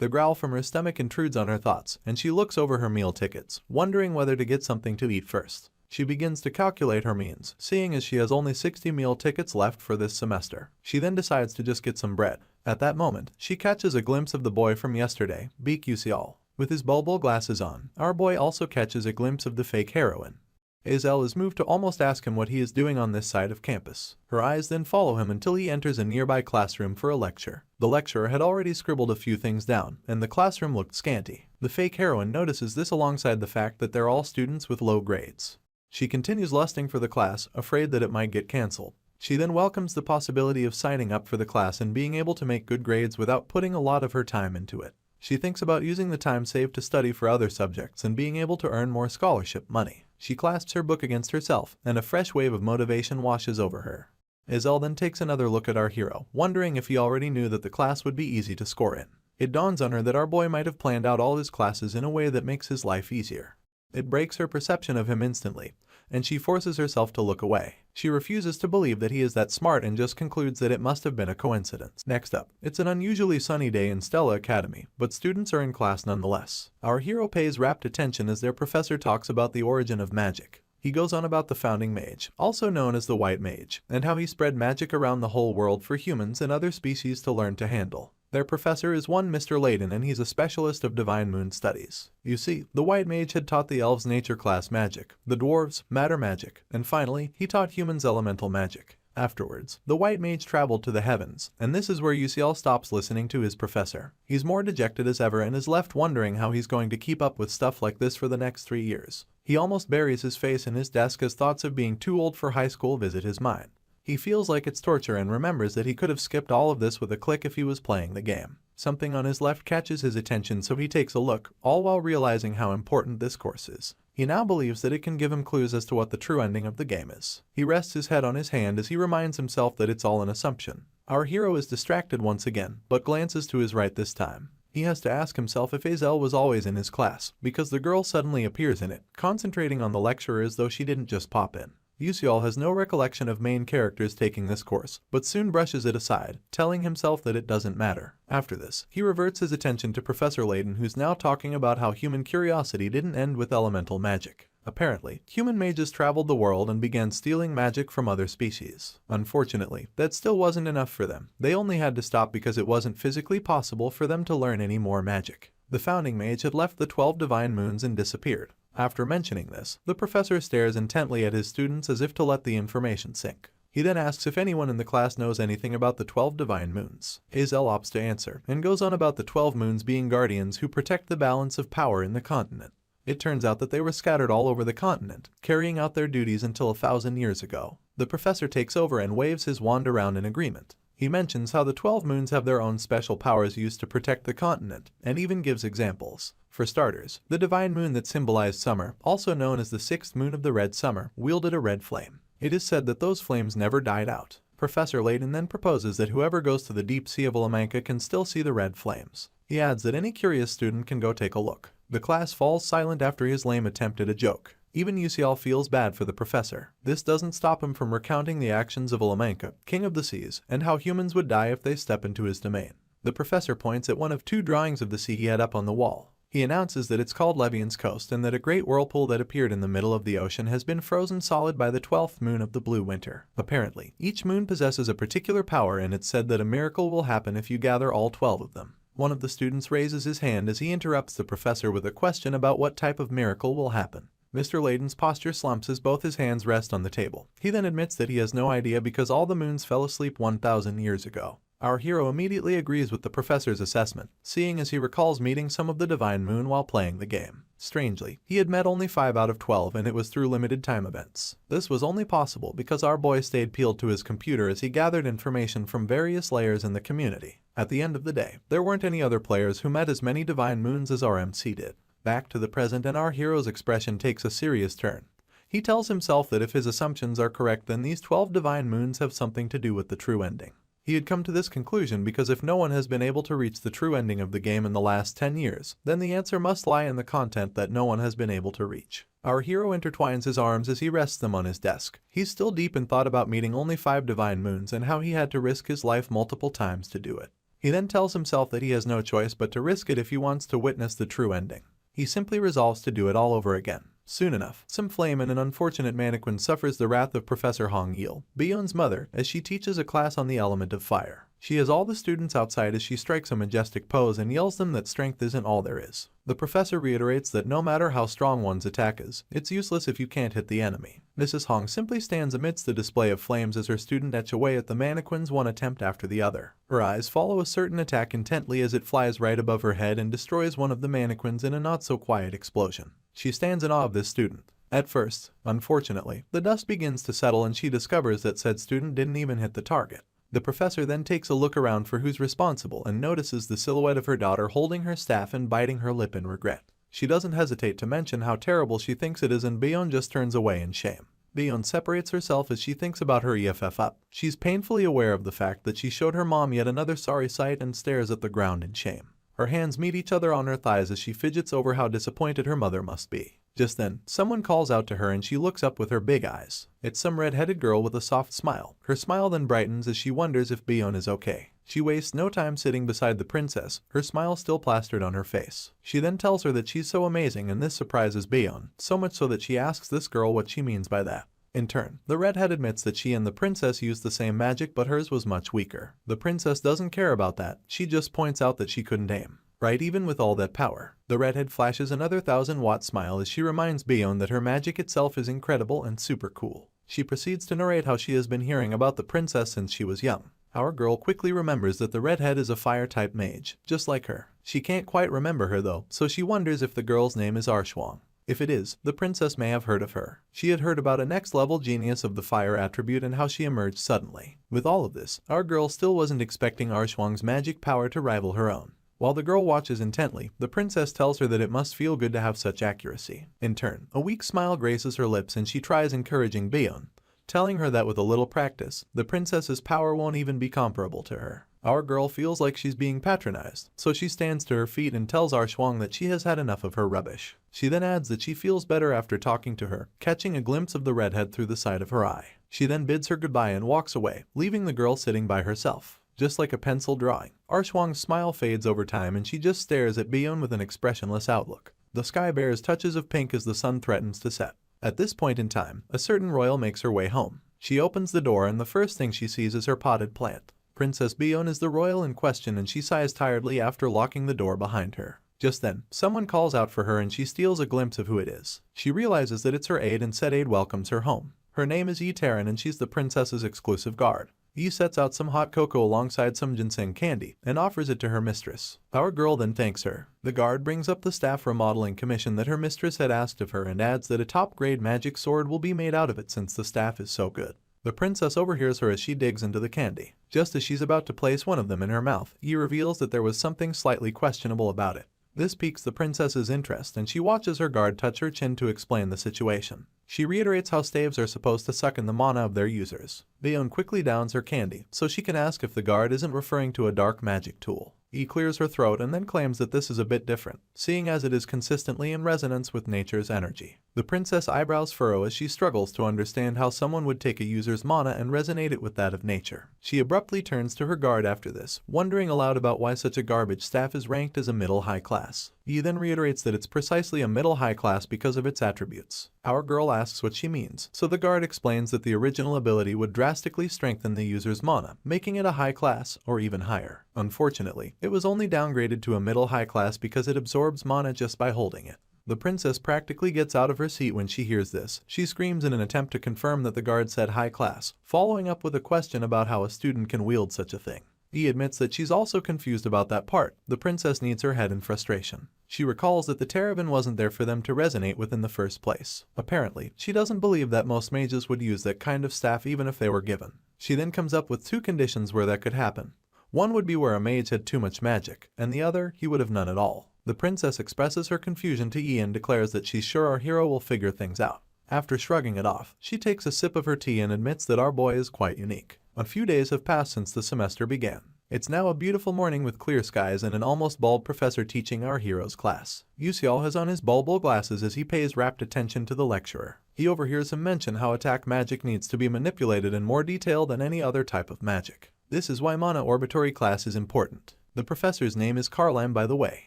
The growl from her stomach intrudes on her thoughts, and she looks over her meal tickets, wondering whether to get something to eat first. She begins to calculate her means, seeing as she has only 60 meal tickets left for this semester. She then decides to just get some bread. At that moment, she catches a glimpse of the boy from yesterday, Beak Yusial. With his bulbul glasses on, our boy also catches a glimpse of the fake heroine. Azel is moved to almost ask him what he is doing on this side of campus. Her eyes then follow him until he enters a nearby classroom for a lecture. The lecturer had already scribbled a few things down, and the classroom looked scanty. The fake heroine notices this alongside the fact that they're all students with low grades. She continues lusting for the class, afraid that it might get cancelled. She then welcomes the possibility of signing up for the class and being able to make good grades without putting a lot of her time into it. She thinks about using the time saved to study for other subjects and being able to earn more scholarship money. She clasps her book against herself, and a fresh wave of motivation washes over her. Azel then takes another look at our hero, wondering if he already knew that the class would be easy to score in. It dawns on her that our boy might have planned out all his classes in a way that makes his life easier. It breaks her perception of him instantly, and she forces herself to look away. She refuses to believe that he is that smart and just concludes that it must have been a coincidence. Next up, it's an unusually sunny day in Stella Academy, but students are in class nonetheless. Our hero pays rapt attention as their professor talks about the origin of magic. He goes on about the founding mage, also known as the White Mage, and how he spread magic around the whole world for humans and other species to learn to handle. Their professor is one Mr. Layden, and he's a specialist of divine moon studies. You see, the White Mage had taught the elves nature class magic, the dwarves matter magic, and finally, he taught humans elemental magic. Afterwards, the White Mage traveled to the heavens, and this is where Yusiel stops listening to his professor. He's more dejected as ever and is left wondering how he's going to keep up with stuff like this for the next 3 years. He almost buries his face in his desk as thoughts of being too old for high school visit his mind. He feels like it's torture and remembers that he could have skipped all of this with a click if he was playing the game. Something on his left catches his attention, so he takes a look, all while realizing how important this course is. He now believes that it can give him clues as to what the true ending of the game is. He rests his head on his hand as he reminds himself that it's all an assumption. Our hero is distracted once again, but glances to his right this time. He has to ask himself if Azel was always in his class, because the girl suddenly appears in it, concentrating on the lecturer as though she didn't just pop in. Yusial has no recollection of main characters taking this course, but soon brushes it aside, telling himself that it doesn't matter. After this, he reverts his attention to Professor Layden, who's now talking about how human curiosity didn't end with elemental magic. Apparently, human mages traveled the world and began stealing magic from other species. Unfortunately, that still wasn't enough for them. They only had to stop because it wasn't physically possible for them to learn any more magic. The founding mage had left the 12 divine moons and disappeared. After mentioning this, the professor stares intently at his students as if to let the information sink. He then asks if anyone in the class knows anything about the 12 divine moons. Azel opts to answer, and goes on about the 12 moons being guardians who protect the balance of power in the continent. It turns out that they were scattered all over the continent, carrying out their duties until 1,000 years ago. The professor takes over and waves his wand around in agreement. He mentions how the 12 moons have their own special powers used to protect the continent, and even gives examples. For starters, the divine moon that symbolized summer, also known as the 6th moon of the red summer, wielded a red flame. It is said that those flames never died out. Professor Layden then proposes that whoever goes to the deep sea of Alamanca can still see the red flames. He adds that any curious student can go take a look. The class falls silent after his lame attempt at a joke. Even Yusiel feels bad for the professor. This doesn't stop him from recounting the actions of Alamanca, king of the seas, and how humans would die if they step into his domain. The professor points at one of 2 drawings of the sea he had up on the wall. He announces that it's called Levian's Coast and that a great whirlpool that appeared in the middle of the ocean has been frozen solid by the 12th moon of the blue winter. Apparently, each moon possesses a particular power, and it's said that a miracle will happen if you gather all 12 of them. One of the students raises his hand as he interrupts the professor with a question about what type of miracle will happen. Mr. Layden's posture slumps as both his hands rest on the table. He then admits that he has no idea because all the moons fell asleep 1,000 years ago. Our hero immediately agrees with the professor's assessment, seeing as he recalls meeting some of the Divine Moon while playing the game. Strangely, he had met only 5 out of 12, and it was through limited time events. This was only possible because our boy stayed peeled to his computer as he gathered information from various layers in the community. At the end of the day, there weren't any other players who met as many Divine Moons as our MC did. Back to the present, and our hero's expression takes a serious turn. He tells himself that if his assumptions are correct, then these 12 Divine Moons have something to do with the true ending. He had come to this conclusion because if no one has been able to reach the true ending of the game in the last 10 years, then the answer must lie in the content that no one has been able to reach. Our hero intertwines his arms as he rests them on his desk. He's still deep in thought about meeting only 5 Divine Moons and how he had to risk his life multiple times to do it. He then tells himself that he has no choice but to risk it if he wants to witness the true ending. He simply resolves to do it all over again. Soon enough, some flame and an unfortunate mannequin suffers the wrath of Professor Hong Il, Bion's mother, as she teaches a class on the element of fire. She has all the students outside as she strikes a majestic pose and yells them that strength isn't all there is. The professor reiterates that no matter how strong one's attack is, it's useless if you can't hit the enemy. Mrs. Hong simply stands amidst the display of flames as her student etch away at the mannequins one attempt after the other. Her eyes follow a certain attack intently as it flies right above her head and destroys one of the mannequins in a not-so-quiet explosion. She stands in awe of this student. At first, unfortunately, the dust begins to settle and she discovers that said student didn't even hit the target. The professor then takes a look around for who's responsible and notices the silhouette of her daughter holding her staff and biting her lip in regret. She doesn't hesitate to mention how terrible she thinks it is, and Bion just turns away in shame. Bion separates herself as she thinks about her EFF up. She's painfully aware of the fact that she showed her mom yet another sorry sight and stares at the ground in shame. Her hands meet each other on her thighs as she fidgets over how disappointed her mother must be. Just then, someone calls out to her and she looks up with her big eyes. It's some red-headed girl with a soft smile. Her smile then brightens as she wonders if Bion is okay. She wastes no time sitting beside the princess, her smile still plastered on her face. She then tells her that she's so amazing, and this surprises Bion, so much so that she asks this girl what she means by that. In turn, the redhead admits that she and the princess used the same magic, but hers was much weaker. The princess doesn't care about that. She just points out that she couldn't aim. Right, even with all that power. The redhead flashes another 1,000-watt smile as she reminds Bion that her magic itself is incredible and super cool. She proceeds to narrate how she has been hearing about the princess since she was young. Our girl quickly remembers that the redhead is a fire-type mage, just like her. She can't quite remember her though, so she wonders if the girl's name is Arshwang. If it is, the princess may have heard of her. She had heard about a next-level genius of the fire attribute and how she emerged suddenly. With all of this, our girl still wasn't expecting Arshwang's magic power to rival her own. While the girl watches intently, the princess tells her that it must feel good to have such accuracy. In turn, a weak smile graces her lips and she tries encouraging Bion, telling her that with a little practice, the princess's power won't even be comparable to her. Our girl feels like she's being patronized, so she stands to her feet and tells Arshwang that she has had enough of her rubbish. She then adds that she feels better after talking to her, catching a glimpse of the redhead through the side of her eye. She then bids her goodbye and walks away, leaving the girl sitting by herself. Just like a pencil drawing, Arshwang's smile fades over time and she just stares at Bion with an expressionless outlook. The sky bears touches of pink as the sun threatens to set. At this point in time, a certain royal makes her way home. She opens the door and the first thing she sees is her potted plant. Princess Bion is the royal in question and she sighs tiredly after locking the door behind her. Just then, someone calls out for her and she steals a glimpse of who it is. She realizes that it's her aide and said aide welcomes her home. Her name is Yi Taran and she's the princess's exclusive guard. Yi sets out some hot cocoa alongside some ginseng candy and offers it to her mistress. Our girl then thanks her. The guard brings up the staff remodeling commission that her mistress had asked of her and adds that a top-grade magic sword will be made out of it since the staff is so good. The princess overhears her as she digs into the candy. Just as she's about to place one of them in her mouth, Yi reveals that there was something slightly questionable about it. This piques the princess's interest and she watches her guard touch her chin to explain the situation. She reiterates how staves are supposed to suck in the mana of their users. Bion quickly downs her candy, so she can ask if the guard isn't referring to a dark magic tool. Yi clears her throat and then claims that this is a bit different, seeing as it is consistently in resonance with nature's energy. The princess eyebrows furrow as she struggles to understand how someone would take a user's mana and resonate it with that of nature. She abruptly turns to her guard after this, wondering aloud about why such a garbage staff is ranked as a middle-high class. He then reiterates that it's precisely a middle-high class because of its attributes. Our girl asks what she means, so the guard explains that the original ability would drastically strengthen the user's mana, making it a high class, or even higher. Unfortunately, it was only downgraded to a middle-high class because it absorbs mana just by holding it. The princess practically gets out of her seat when she hears this. She screams in an attempt to confirm that the guard said high class, following up with a question about how a student can wield such a thing. He admits that she's also confused about that part. The princess needs her head in frustration. She recalls that the Terabin wasn't there for them to resonate with in the first place. Apparently, she doesn't believe that most mages would use that kind of staff even if they were given. She then comes up with two conditions where that could happen. One would be where a mage had too much magic, and the other, he would have none at all. The princess expresses her confusion to Yi and declares that she's sure our hero will figure things out. After shrugging it off, she takes a sip of her tea and admits that our boy is quite unique. A few days have passed since the semester began. It's now a beautiful morning with clear skies and an almost bald professor teaching our hero's class. Yusial has on his bulbul glasses as he pays rapt attention to the lecturer. He overhears him mention how attack magic needs to be manipulated in more detail than any other type of magic. This is why mana orbitory class is important. The professor's name is Carlam, by the way.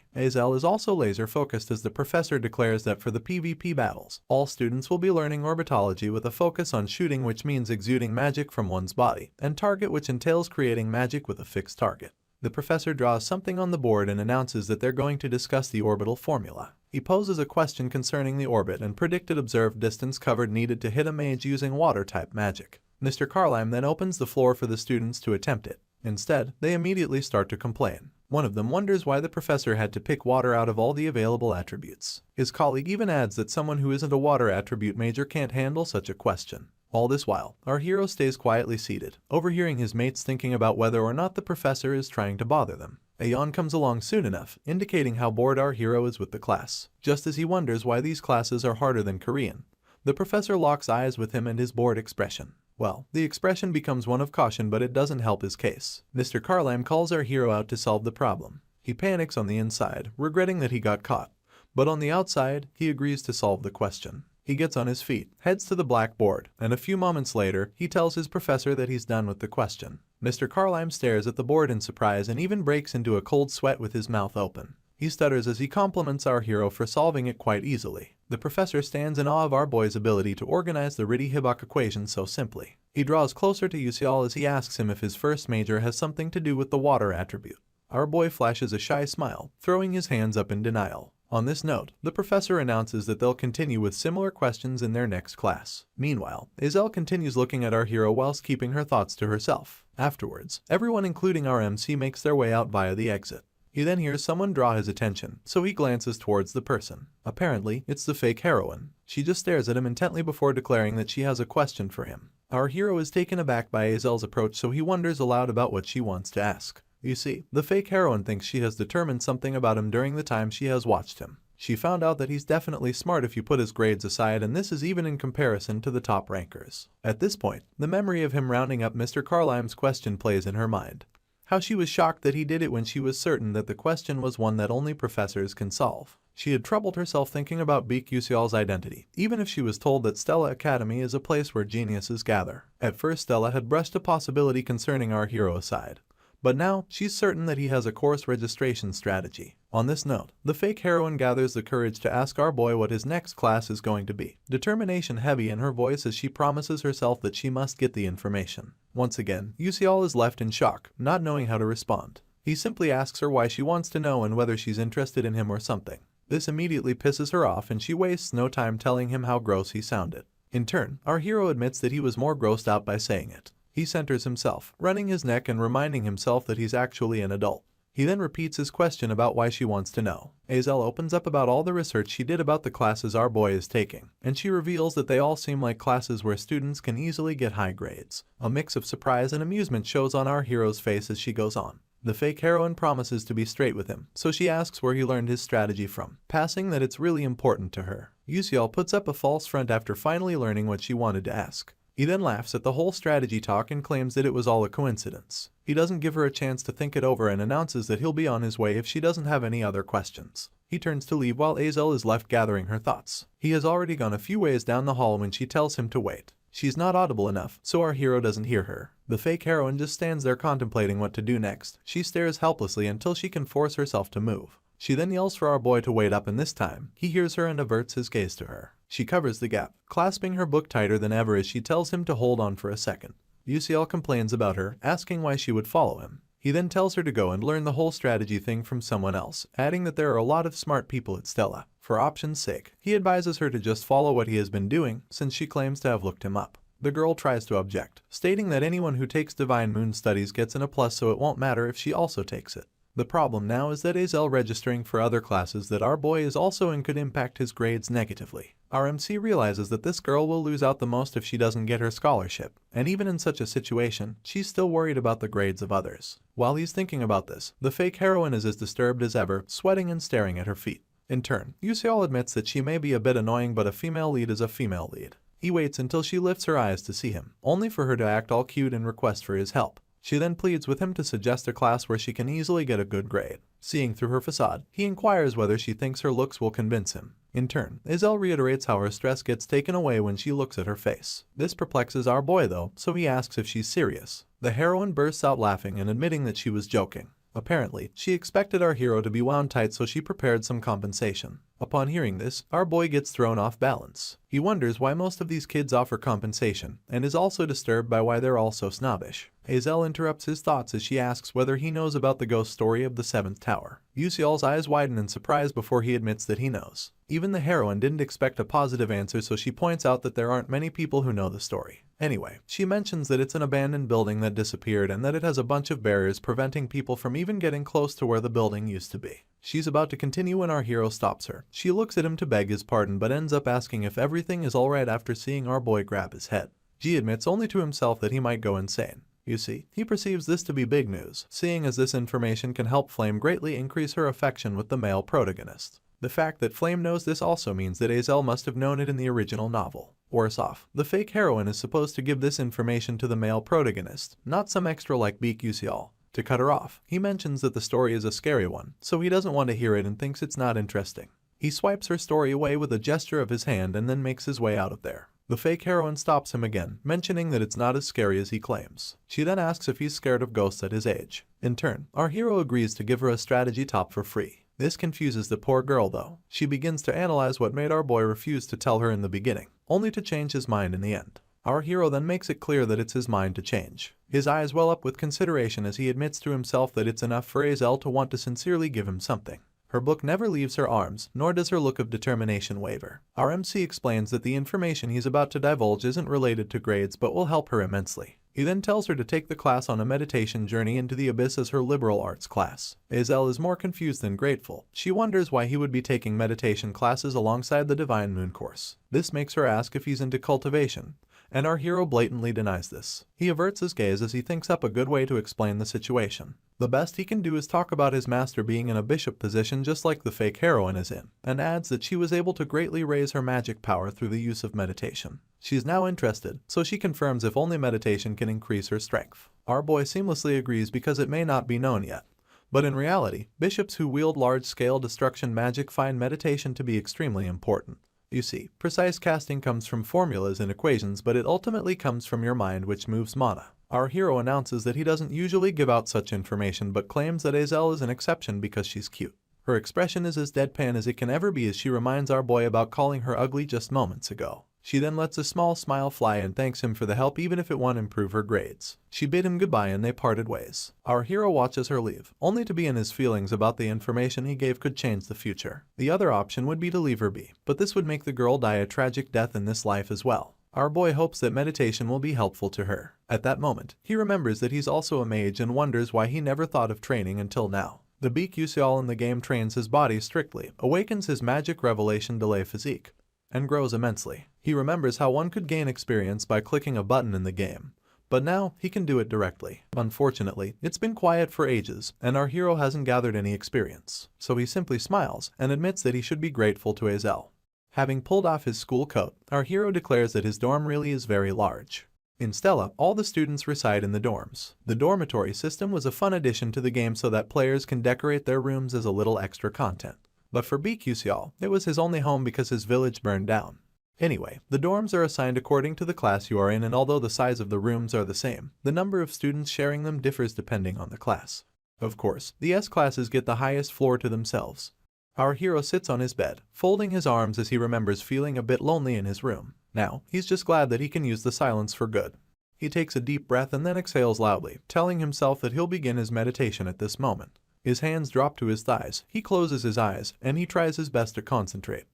Azel is also laser focused as the professor declares that for the PvP battles, all students will be learning orbitology with a focus on shooting, which means exuding magic from one's body, and target, which entails creating magic with a fixed target. The professor draws something on the board and announces that they're going to discuss the orbital formula. He poses a question concerning the orbit and predicted observed distance covered needed to hit a mage using water-type magic. Mr. Carlam then opens the floor for the students to attempt it. Instead, they immediately start to complain. One of them wonders why the professor had to pick water out of all the available attributes. His colleague even adds that someone who isn't a water attribute major can't handle such a question. All this while, our hero stays quietly seated, overhearing his mates thinking about whether or not the professor is trying to bother them. A yawn comes along soon enough, indicating how bored our hero is with the class. Just as he wonders why these classes are harder than Korean, the professor locks eyes with him and his bored expression. Well, the expression becomes one of caution, but it doesn't help his case. Mr. Carlam calls our hero out to solve the problem. He panics on the inside, regretting that he got caught. But on the outside, he agrees to solve the question. He gets on his feet, heads to the blackboard, and a few moments later, he tells his professor that he's done with the question. Mr. Carlam stares at the board in surprise and even breaks into a cold sweat with his mouth open. He stutters as he compliments our hero for solving it quite easily. The professor stands in awe of our boy's ability to organize the Ritty-Hibok equation so simply. He draws closer to Yusial as he asks him if his first major has something to do with the water attribute. Our boy flashes a shy smile, throwing his hands up in denial. On this note, the professor announces that they'll continue with similar questions in their next class. Meanwhile, Azel continues looking at our hero whilst keeping her thoughts to herself. Afterwards, everyone including our MC makes their way out via the exit. He then hears someone draw his attention, so he glances towards the person. Apparently, it's the fake heroine. She just stares at him intently before declaring that she has a question for him. Our hero is taken aback by Azel's approach, so he wonders aloud about what she wants to ask. You see, the fake heroine thinks she has determined something about him during the time she has watched him. She found out that he's definitely smart if you put his grades aside, and this is even in comparison to the top rankers. At this point, the memory of him rounding up Mr. Carlam's question plays in her mind. How she was shocked that he did it when she was certain that the question was one that only professors can solve. She had troubled herself thinking about Beak Yusial's identity, even if she was told that Stella Academy is a place where geniuses gather. At first, Stella had brushed a possibility concerning our hero aside. But now, she's certain that he has a course registration strategy. On this note, the fake heroine gathers the courage to ask our boy what his next class is going to be. Determination heavy in her voice as she promises herself that she must get the information. Once again, Yusial is left in shock, not knowing how to respond. He simply asks her why she wants to know and whether she's interested in him or something. This immediately pisses her off and she wastes no time telling him how gross he sounded. In turn, our hero admits that he was more grossed out by saying it. He centers himself, running his neck and reminding himself that he's actually an adult. He then repeats his question about why she wants to know. Azel opens up about all the research she did about the classes our boy is taking, and she reveals that they all seem like classes where students can easily get high grades. A mix of surprise and amusement shows on our hero's face as she goes on. The fake heroine promises to be straight with him, so she asks where he learned his strategy from, passing that it's really important to her. Yusial puts up a false front after finally learning what she wanted to ask. He then laughs at the whole strategy talk and claims that it was all a coincidence. He doesn't give her a chance to think it over and announces that he'll be on his way if she doesn't have any other questions. He turns to leave while Azel is left gathering her thoughts. He has already gone a few ways down the hall when she tells him to wait. She's not audible enough, so our hero doesn't hear her. The fake heroine just stands there contemplating what to do next. She stares helplessly until she can force herself to move. She then yells for our boy to wait up, and this time, he hears her and averts his gaze to her. She covers the gap, clasping her book tighter than ever as she tells him to hold on for a second. UCL complains about her, asking why she would follow him. He then tells her to go and learn the whole strategy thing from someone else, adding that there are a lot of smart people at Stella. For option's sake, he advises her to just follow what he has been doing, since she claims to have looked him up. The girl tries to object, stating that anyone who takes Divine Moon Studies gets an A+, so it won't matter if she also takes it. The problem now is that Azel registering for other classes that our boy is also in could impact his grades negatively. Our MC realizes that this girl will lose out the most if she doesn't get her scholarship, and even in such a situation, she's still worried about the grades of others. While he's thinking about this, the fake heroine is as disturbed as ever, sweating and staring at her feet. In turn, Yuseol admits that she may be a bit annoying, but a female lead is a female lead. He waits until she lifts her eyes to see him, only for her to act all cute and request for his help. She then pleads with him to suggest a class where she can easily get a good grade. Seeing through her facade, he inquires whether she thinks her looks will convince him. In turn, Azel reiterates how her stress gets taken away when she looks at her face. This perplexes our boy though, so he asks if she's serious. The heroine bursts out laughing and admitting that she was joking. Apparently, she expected our hero to be wound tight, so she prepared some compensation. Upon hearing this, our boy gets thrown off balance. He wonders why most of these kids offer compensation, and is also disturbed by why they're all so snobbish. Azel interrupts his thoughts as she asks whether he knows about the ghost story of the 7th tower. Yuseol's eyes widen in surprise before he admits that he knows. Even the heroine didn't expect a positive answer, so she points out that there aren't many people who know the story. Anyway, she mentions that it's an abandoned building that disappeared and that it has a bunch of barriers preventing people from even getting close to where the building used to be. She's about to continue when our hero stops her. She looks at him to beg his pardon but ends up asking if everything is alright after seeing our boy grab his head. G admits only to himself that he might go insane. You see, he perceives this to be big news, seeing as this information can help Flame greatly increase her affection with the male protagonist. The fact that Flame knows this also means that Azel must have known it in the original novel. Worse off, the fake heroine is supposed to give this information to the male protagonist, not some extra like Beak Yuseol. To cut her off, he mentions that the story is a scary one, so he doesn't want to hear it and thinks it's not interesting. He swipes her story away with a gesture of his hand and then makes his way out of there. The fake heroine stops him again, mentioning that it's not as scary as he claims. She then asks if he's scared of ghosts at his age. In turn, our hero agrees to give her a strategy top for free. This confuses the poor girl though. She begins to analyze what made our boy refuse to tell her in the beginning, only to change his mind in the end. Our hero then makes it clear that it's his mind to change. His eyes well up with consideration as he admits to himself that it's enough for Azel to want to sincerely give him something. Her book never leaves her arms, nor does her look of determination waver. Our MC explains that the information he's about to divulge isn't related to grades but will help her immensely. He then tells her to take the class on a meditation journey into the abyss as her liberal arts class. Azel is more confused than grateful. She wonders why he would be taking meditation classes alongside the Divine Moon course. This makes her ask if he's into cultivation, and our hero blatantly denies this. He averts his gaze as he thinks up a good way to explain the situation. The best he can do is talk about his master being in a bishop position just like the fake heroine is in, and adds that she was able to greatly raise her magic power through the use of meditation. She's now interested, so she confirms if only meditation can increase her strength. Our boy seamlessly agrees because it may not be known yet. But in reality, bishops who wield large-scale destruction magic find meditation to be extremely important. You see, precise casting comes from formulas and equations, but it ultimately comes from your mind, which moves mana. Our hero announces that he doesn't usually give out such information but claims that Azel is an exception because she's cute. Her expression is as deadpan as it can ever be as she reminds our boy about calling her ugly just moments ago. She then lets a small smile fly and thanks him for the help even if it won't improve her grades. She bid him goodbye and they parted ways. Our hero watches her leave, only to be in his feelings about the information he gave could change the future. The other option would be to leave her be, but this would make the girl die a tragic death in this life as well. Our boy hopes that meditation will be helpful to her. At that moment, he remembers that he's also a mage and wonders why he never thought of training until now. The Beak Yuseol in the game trains his body strictly, awakens his magic revelation delay physique, and grows immensely. He remembers how one could gain experience by clicking a button in the game, but now he can do it directly. Unfortunately, it's been quiet for ages, and our hero hasn't gathered any experience, so he simply smiles and admits that he should be grateful to Azel. Having pulled off his school coat, our hero declares that his dorm really is very large. In Stella, all the students reside in the dorms. The dormitory system was a fun addition to the game so that players can decorate their rooms as a little extra content. But for BQCL, it was his only home because his village burned down. Anyway, the dorms are assigned according to the class you are in, and although the size of the rooms are the same, the number of students sharing them differs depending on the class. Of course, the S classes get the highest floor to themselves. Our hero sits on his bed, folding his arms as he remembers feeling a bit lonely in his room. Now, he's just glad that he can use the silence for good. He takes a deep breath and then exhales loudly, telling himself that he'll begin his meditation at this moment. His hands drop to his thighs, he closes his eyes, and he tries his best to concentrate.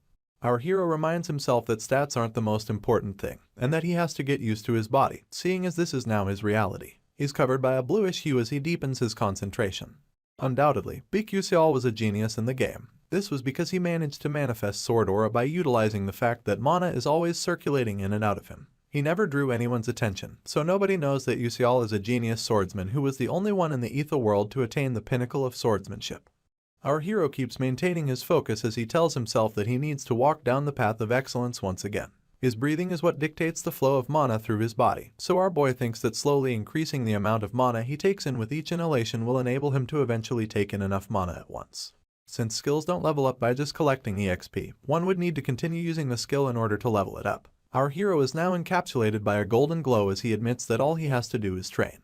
Our hero reminds himself that stats aren't the most important thing, and that he has to get used to his body, seeing as this is now his reality. He's covered by a bluish hue as he deepens his concentration. Undoubtedly, BQCL was a genius in the game. This was because he managed to manifest Sword Aura by utilizing the fact that mana is always circulating in and out of him. He never drew anyone's attention, so nobody knows that UCL is a genius swordsman who was the only one in the Ether world to attain the pinnacle of swordsmanship. Our hero keeps maintaining his focus as he tells himself that he needs to walk down the path of excellence once again. His breathing is what dictates the flow of mana through his body, so our boy thinks that slowly increasing the amount of mana he takes in with each inhalation will enable him to eventually take in enough mana at once. Since skills don't level up by just collecting EXP, one would need to continue using the skill in order to level it up. Our hero is now encapsulated by a golden glow as he admits that all he has to do is train.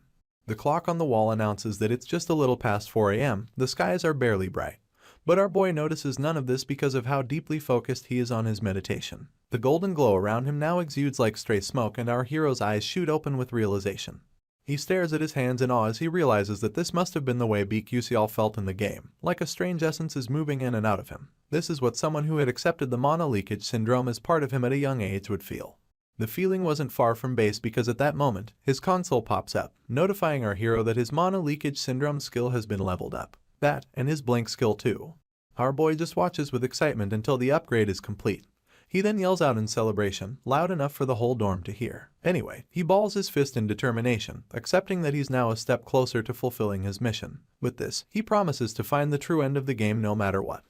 The clock on the wall announces that it's just a little past 4 AM, the skies are barely bright. But our boy notices none of this because of how deeply focused he is on his meditation. The golden glow around him now exudes like stray smoke, and our hero's eyes shoot open with realization. He stares at his hands in awe as he realizes that this must have been the way BQCL felt in the game, like a strange essence is moving in and out of him. This is what someone who had accepted the mana leakage syndrome as part of him at a young age would feel. The feeling wasn't far from base because at that moment, his console pops up, notifying our hero that his mana leakage syndrome skill has been leveled up. That, and his blink skill too. Our boy just watches with excitement until the upgrade is complete. He then yells out in celebration, loud enough for the whole dorm to hear. Anyway, he balls his fist in determination, accepting that he's now a step closer to fulfilling his mission. With this, he promises to find the true end of the game no matter what.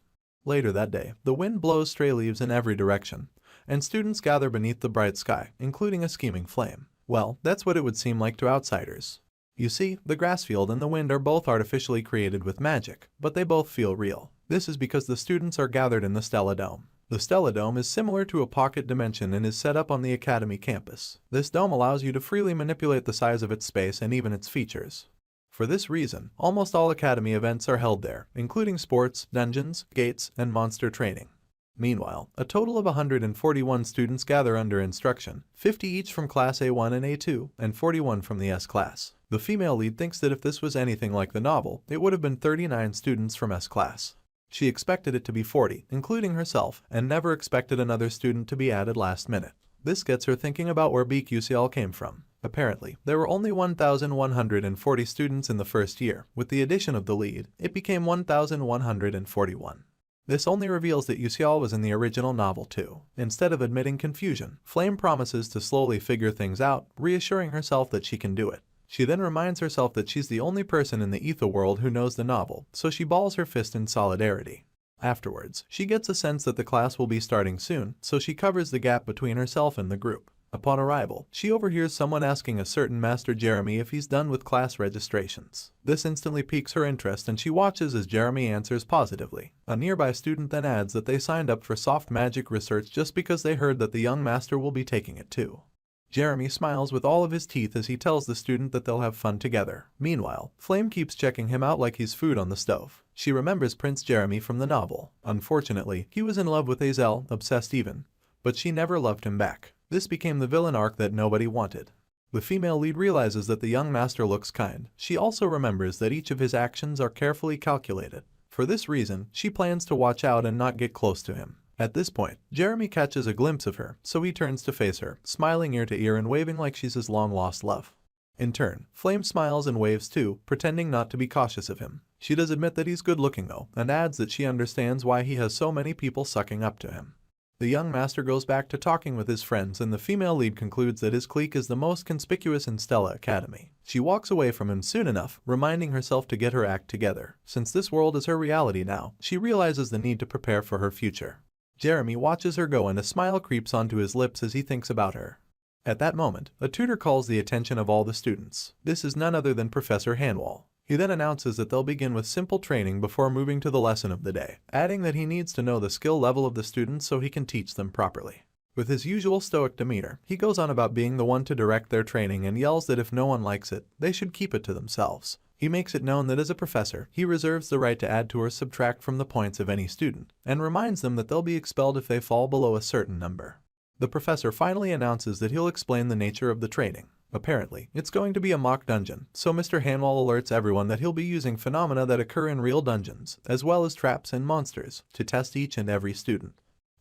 Later that day, the wind blows stray leaves in every direction, and students gather beneath the bright sky, including a scheming flame. Well, that's what it would seem like to outsiders. You see, the grass field and the wind are both artificially created with magic, but they both feel real. This is because the students are gathered in the Stella Dome. The Stella Dome is similar to a pocket dimension and is set up on the Academy campus. This dome allows you to freely manipulate the size of its space and even its features. For this reason, almost all Academy events are held there, including sports, dungeons, gates, and monster training. Meanwhile, a total of 141 students gather under instruction, 50 each from Class A1 and A2, and 41 from the S class. The female lead thinks that if this was anything like the novel, it would have been 39 students from S class. She expected it to be 40, including herself, and never expected another student to be added last minute. This gets her thinking about where BQCL came from. Apparently, there were only 1,140 students in the first year. With the addition of the lead, it became 1,141. This only reveals that UCL was in the original novel too. Instead of admitting confusion, Flame promises to slowly figure things out, reassuring herself that she can do it. She then reminds herself that she's the only person in the Ether world who knows the novel, so she balls her fist in solidarity. Afterwards, she gets a sense that the class will be starting soon, so she covers the gap between herself and the group. Upon arrival, she overhears someone asking a certain Master Jeremy if he's done with class registrations. This instantly piques her interest and she watches as Jeremy answers positively. A nearby student then adds that they signed up for soft magic research just because they heard that the young master will be taking it too. Jeremy smiles with all of his teeth as he tells the student that they'll have fun together. Meanwhile, Flame keeps checking him out like he's food on the stove. She remembers Prince Jeremy from the novel. Unfortunately, he was in love with Azel, obsessed even, but she never loved him back. This became the villain arc that nobody wanted. The female lead realizes that the young master looks kind. She also remembers that each of his actions are carefully calculated. For this reason, she plans to watch out and not get close to him. At this point, Jeremy catches a glimpse of her, so he turns to face her, smiling ear to ear and waving like she's his long-lost love. In turn, Flame smiles and waves too, pretending not to be cautious of him. She does admit that he's good-looking though, and adds that she understands why he has so many people sucking up to him. The young master goes back to talking with his friends and the female lead concludes that his clique is the most conspicuous in Stella Academy. She walks away from him soon enough, reminding herself to get her act together. Since this world is her reality now, she realizes the need to prepare for her future. Jeremy watches her go and a smile creeps onto his lips as he thinks about her. At that moment, a tutor calls the attention of all the students. This is none other than Professor Hanwall. He then announces that they'll begin with simple training before moving to the lesson of the day, adding that he needs to know the skill level of the students so he can teach them properly. With his usual stoic demeanor, he goes on about being the one to direct their training and yells that if no one likes it, they should keep it to themselves. He makes it known that as a professor, he reserves the right to add to or subtract from the points of any student, and reminds them that they'll be expelled if they fall below a certain number. The professor finally announces that he'll explain the nature of the training. Apparently, it's going to be a mock dungeon, so Mr. Hanwell alerts everyone that he'll be using phenomena that occur in real dungeons, as well as traps and monsters, to test each and every student.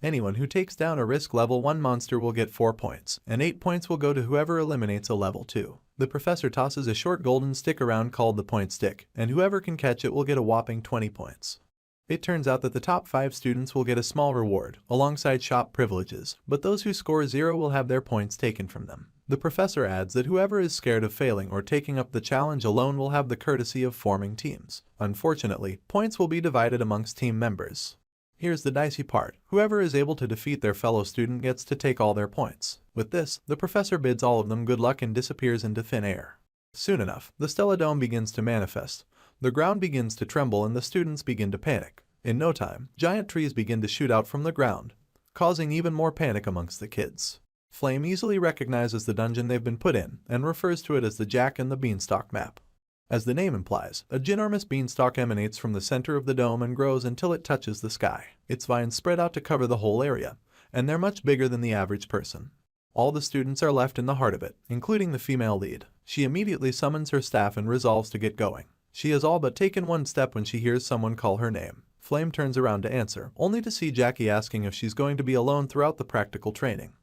Anyone who takes down a risk level 1 monster will get 4 points, and 8 points will go to whoever eliminates a level 2. The professor tosses a short golden stick around called the point stick, and whoever can catch it will get a whopping 20 points. It turns out that the top 5 students will get a small reward, alongside shop privileges, but those who score 0 will have their points taken from them. The professor adds that whoever is scared of failing or taking up the challenge alone will have the courtesy of forming teams. Unfortunately, points will be divided amongst team members. Here's the dicey part. Whoever is able to defeat their fellow student gets to take all their points. With this, the professor bids all of them good luck and disappears into thin air. Soon enough, the Stella Dome begins to manifest. The ground begins to tremble and the students begin to panic. In no time, giant trees begin to shoot out from the ground, causing even more panic amongst the kids. Flame easily recognizes the dungeon they've been put in and refers to it as the Jack and the Beanstalk map. As the name implies, a ginormous beanstalk emanates from the center of the dome and grows until it touches the sky. Its vines spread out to cover the whole area, and they're much bigger than the average person. All the students are left in the heart of it, including the female lead. She immediately summons her staff and resolves to get going. She has all but taken one step when she hears someone call her name. Flame turns around to answer, only to see Jackie asking if she's going to be alone throughout the practical training.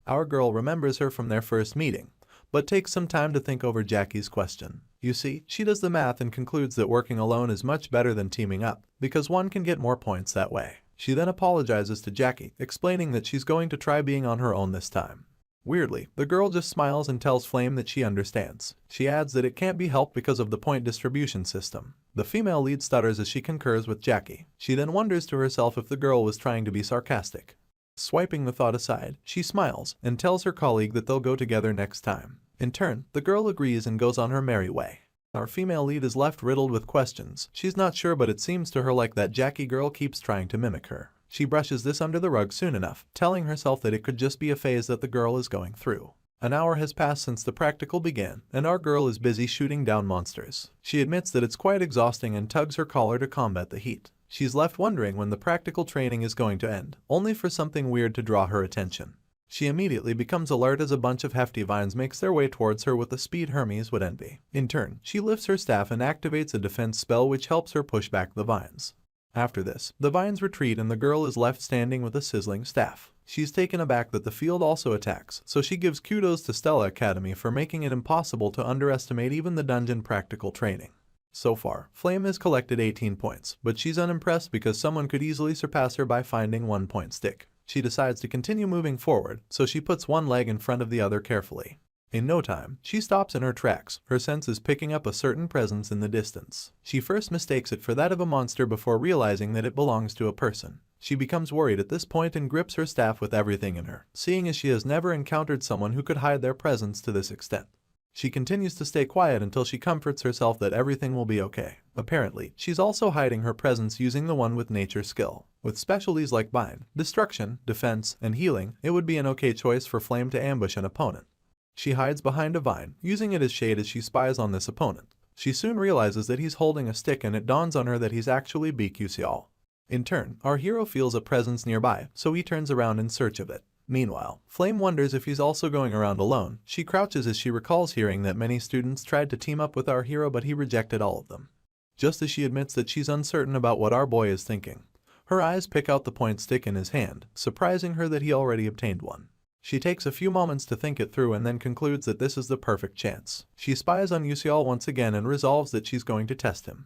Our girl remembers her from their first meeting, but takes some time to think over Jackie's question. You see, she does the math and concludes that working alone is much better than teaming up, because one can get more points that way. She then apologizes to Jackie, explaining that she's going to try being on her own this time. Weirdly, the girl just smiles and tells Flame that she understands. She adds that it can't be helped because of the point distribution system. The female lead stutters as she concurs with Jackie. She then wonders to herself if the girl was trying to be sarcastic. Swiping the thought aside, she smiles and tells her colleague that they'll go together next time. In turn, the girl agrees and goes on her merry way. Our female lead is left riddled with questions. She's not sure, but it seems to her like that Jackie girl keeps trying to mimic her. She brushes this under the rug soon enough, telling herself that it could just be a phase that the girl is going through. An hour has passed since the practical began, and our girl is busy shooting down monsters. She admits that it's quite exhausting and tugs her collar to combat the heat. She's left wondering when the practical training is going to end, only for something weird to draw her attention. She immediately becomes alert as a bunch of hefty vines makes their way towards her with the speed Hermes would envy. In turn, she lifts her staff and activates a defense spell which helps her push back the vines. After this, the vines retreat and the girl is left standing with a sizzling staff. She's taken aback that the field also attacks, so she gives kudos to Stella Academy for making it impossible to underestimate even the dungeon practical training. So far, Flame has collected 18 points, but she's unimpressed because someone could easily surpass her by finding 1 point stick. She decides to continue moving forward, so she puts one leg in front of the other carefully. In no time, she stops in her tracks, her senses picking up a certain presence in the distance. She first mistakes it for that of a monster before realizing that it belongs to a person. She becomes worried at this point and grips her staff with everything in her, seeing as she has never encountered someone who could hide their presence to this extent. She continues to stay quiet until she comforts herself that everything will be okay. Apparently, she's also hiding her presence using the one with nature skill. With specialties like bind, destruction, defense, and healing, it would be an okay choice for Flame to ambush an opponent. She hides behind a vine, using it as shade as she spies on this opponent. She soon realizes that he's holding a stick and it dawns on her that he's actually Bikusial. In turn, our hero feels a presence nearby, so he turns around in search of it. Meanwhile, Flame wonders if he's also going around alone. She crouches as she recalls hearing that many students tried to team up with our hero but he rejected all of them. Just as she admits that she's uncertain about what our boy is thinking, her eyes pick out the point stick in his hand, surprising her that he already obtained one. She takes a few moments to think it through and then concludes that this is the perfect chance. She spies on Yusial once again and resolves that she's going to test him.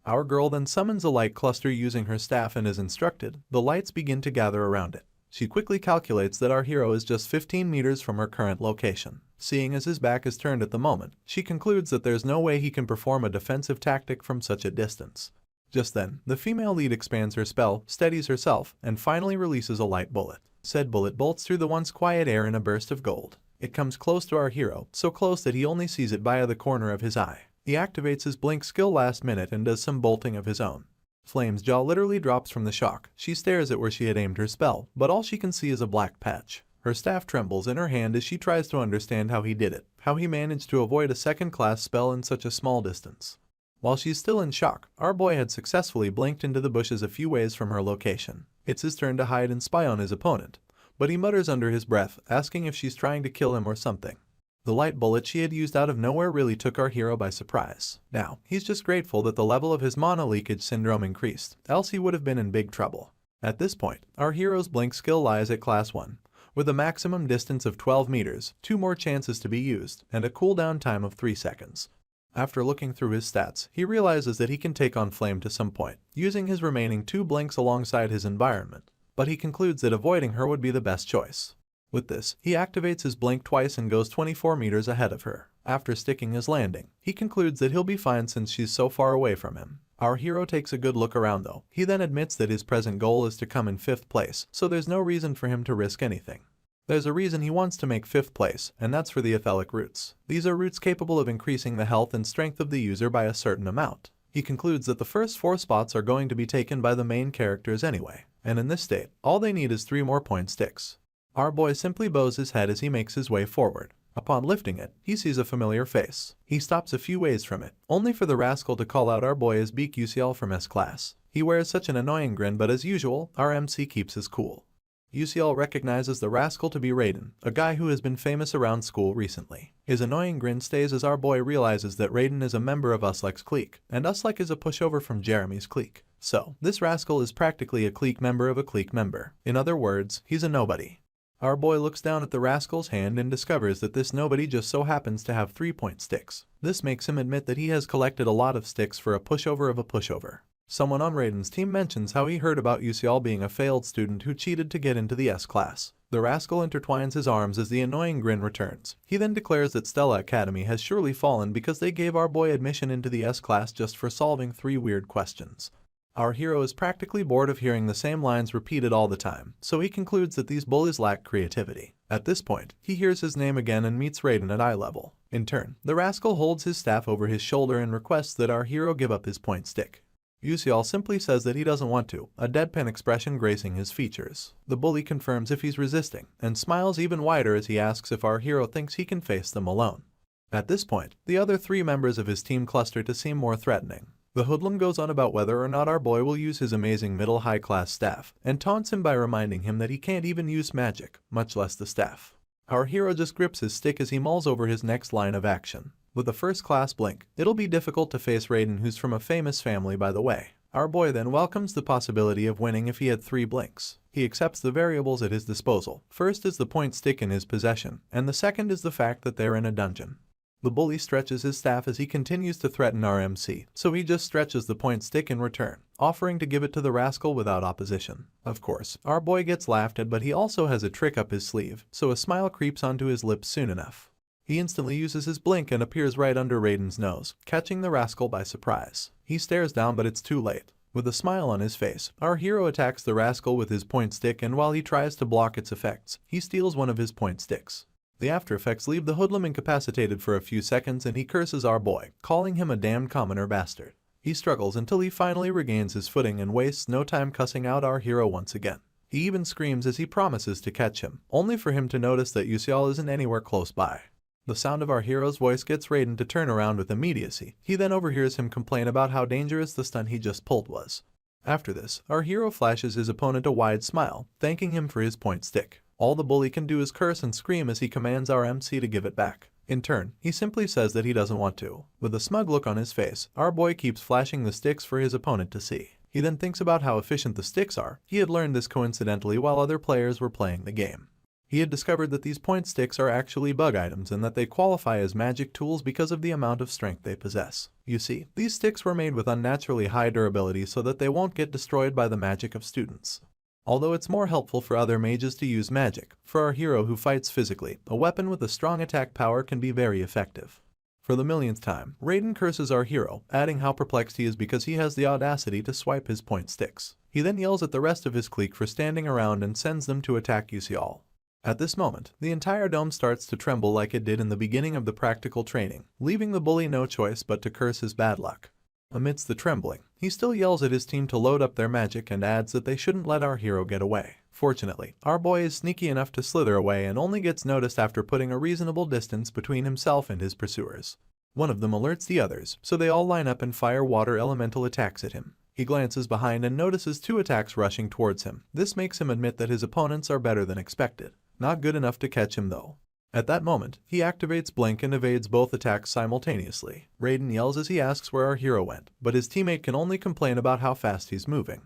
Our girl then summons a light cluster using her staff and as instructed, the lights begin to gather around it. She quickly calculates that our hero is just 15 meters from her current location. Seeing as his back is turned at the moment, she concludes that there's no way he can perform a defensive tactic from such a distance. Just then, the female lead expands her spell, steadies herself, and finally releases a light bullet. Said bullet bolts through the once quiet air in a burst of gold. It comes close to our hero, so close that he only sees it via the corner of his eye. He activates his blink skill last minute and does some bolting of his own. Flame's jaw literally drops from the shock. She stares at where she had aimed her spell, but all she can see is a black patch. Her staff trembles in her hand as she tries to understand how he did it, how he managed to avoid a second-class spell in such a small distance. While she's still in shock, our boy had successfully blinked into the bushes a few ways from her location. It's his turn to hide and spy on his opponent, but he mutters under his breath, asking if she's trying to kill him or something. The light bullet she had used out of nowhere really took our hero by surprise. Now, he's just grateful that the level of his mana leakage syndrome increased, else he would have been in big trouble. At this point, our hero's blink skill lies at class 1. With a maximum distance of 12 meters, 2 more chances to be used, and a cooldown time of 3 seconds. After looking through his stats, he realizes that he can take on Flame to some point, using his remaining 2 blinks alongside his environment, but he concludes that avoiding her would be the best choice. With this, he activates his blink twice and goes 24 meters ahead of her. After sticking his landing, he concludes that he'll be fine since she's so far away from him. Our hero takes a good look around though. He then admits that his present goal is to come in 5th place, so there's no reason for him to risk anything. There's a reason he wants to make 5th place, and that's for the etheric roots. These are roots capable of increasing the health and strength of the user by a certain amount. He concludes that the first 4 spots are going to be taken by the main characters anyway, and in this state, all they need is 3 more point sticks. Our boy simply bows his head as he makes his way forward. Upon lifting it, he sees a familiar face. He stops a few ways from it, only for the rascal to call out our boy as Beak UCL from S-Class. He wears such an annoying grin, but as usual, our MC keeps his cool. UCL recognizes the rascal to be Raiden, a guy who has been famous around school recently. His annoying grin stays as our boy realizes that Raiden is a member of Uslek's clique, and Uslek is a pushover from Jeremy's clique. So, this rascal is practically a clique member of a clique member. In other words, he's a nobody. Our boy looks down at the rascal's hand and discovers that this nobody just so happens to have 3-point sticks. This makes him admit that he has collected a lot of sticks for a pushover of a pushover. Someone on Raiden's team mentions how he heard about UCL being a failed student who cheated to get into the S-Class. The rascal intertwines his arms as the annoying grin returns. He then declares that Stella Academy has surely fallen because they gave our boy admission into the S-Class just for solving 3 weird questions. Our hero is practically bored of hearing the same lines repeated all the time, so he concludes that these bullies lack creativity. At this point, he hears his name again and meets Raiden at eye level. In turn, the rascal holds his staff over his shoulder and requests that our hero give up his point stick. UCL simply says that he doesn't want to, a deadpan expression gracing his features. The bully confirms if he's resisting, and smiles even wider as he asks if our hero thinks he can face them alone. At this point, the other 3 members of his team cluster to seem more threatening. The hoodlum goes on about whether or not our boy will use his amazing middle-high class staff, and taunts him by reminding him that he can't even use magic, much less the staff. Our hero just grips his stick as he mulls over his next line of action. With a first-class blink, it'll be difficult to face Raiden, who's from a famous family by the way. Our boy then welcomes the possibility of winning if he had 3 blinks. He accepts the variables at his disposal. First is the point stick in his possession, and the second is the fact that they're in a dungeon. The bully stretches his staff as he continues to threaten our MC, so he just stretches the point stick in return, offering to give it to the rascal without opposition. Of course, our boy gets laughed at, but he also has a trick up his sleeve, so a smile creeps onto his lips soon enough. He instantly uses his blink and appears right under Raiden's nose, catching the rascal by surprise. He stares down, but it's too late. With a smile on his face, our hero attacks the rascal with his point stick, and while he tries to block its effects, he steals one of his point sticks. The after effects leave the hoodlum incapacitated for a few seconds, and he curses our boy, calling him a damned commoner bastard. He struggles until he finally regains his footing and wastes no time cussing out our hero once again. He even screams as he promises to catch him, only for him to notice that UCL isn't anywhere close by. The sound of our hero's voice gets Raiden to turn around with immediacy. He then overhears him complain about how dangerous the stunt he just pulled was. After this, our hero flashes his opponent a wide smile, thanking him for his point stick. All the bully can do is curse and scream as he commands our MC to give it back. In turn, he simply says that he doesn't want to. With a smug look on his face, our boy keeps flashing the sticks for his opponent to see. He then thinks about how efficient the sticks are. He had learned this coincidentally while other players were playing the game. He had discovered that these point sticks are actually bug items and that they qualify as magic tools because of the amount of strength they possess. You see, these sticks were made with unnaturally high durability so that they won't get destroyed by the magic of students. Although it's more helpful for other mages to use magic, for our hero who fights physically, a weapon with a strong attack power can be very effective. For the millionth time, Raiden curses our hero, adding how perplexed he is because he has the audacity to swipe his point sticks. He then yells at the rest of his clique for standing around and sends them to attack UCL. At this moment, the entire dome starts to tremble like it did in the beginning of the practical training, leaving the bully no choice but to curse his bad luck. Amidst the trembling, he still yells at his team to load up their magic and adds that they shouldn't let our hero get away. Fortunately, our boy is sneaky enough to slither away and only gets noticed after putting a reasonable distance between himself and his pursuers. One of them alerts the others, so they all line up and fire water elemental attacks at him. He glances behind and notices 2 attacks rushing towards him. This makes him admit that his opponents are better than expected. Not good enough to catch him though. At that moment, he activates Blink and evades both attacks simultaneously. Raiden yells as he asks where our hero went, but his teammate can only complain about how fast he's moving.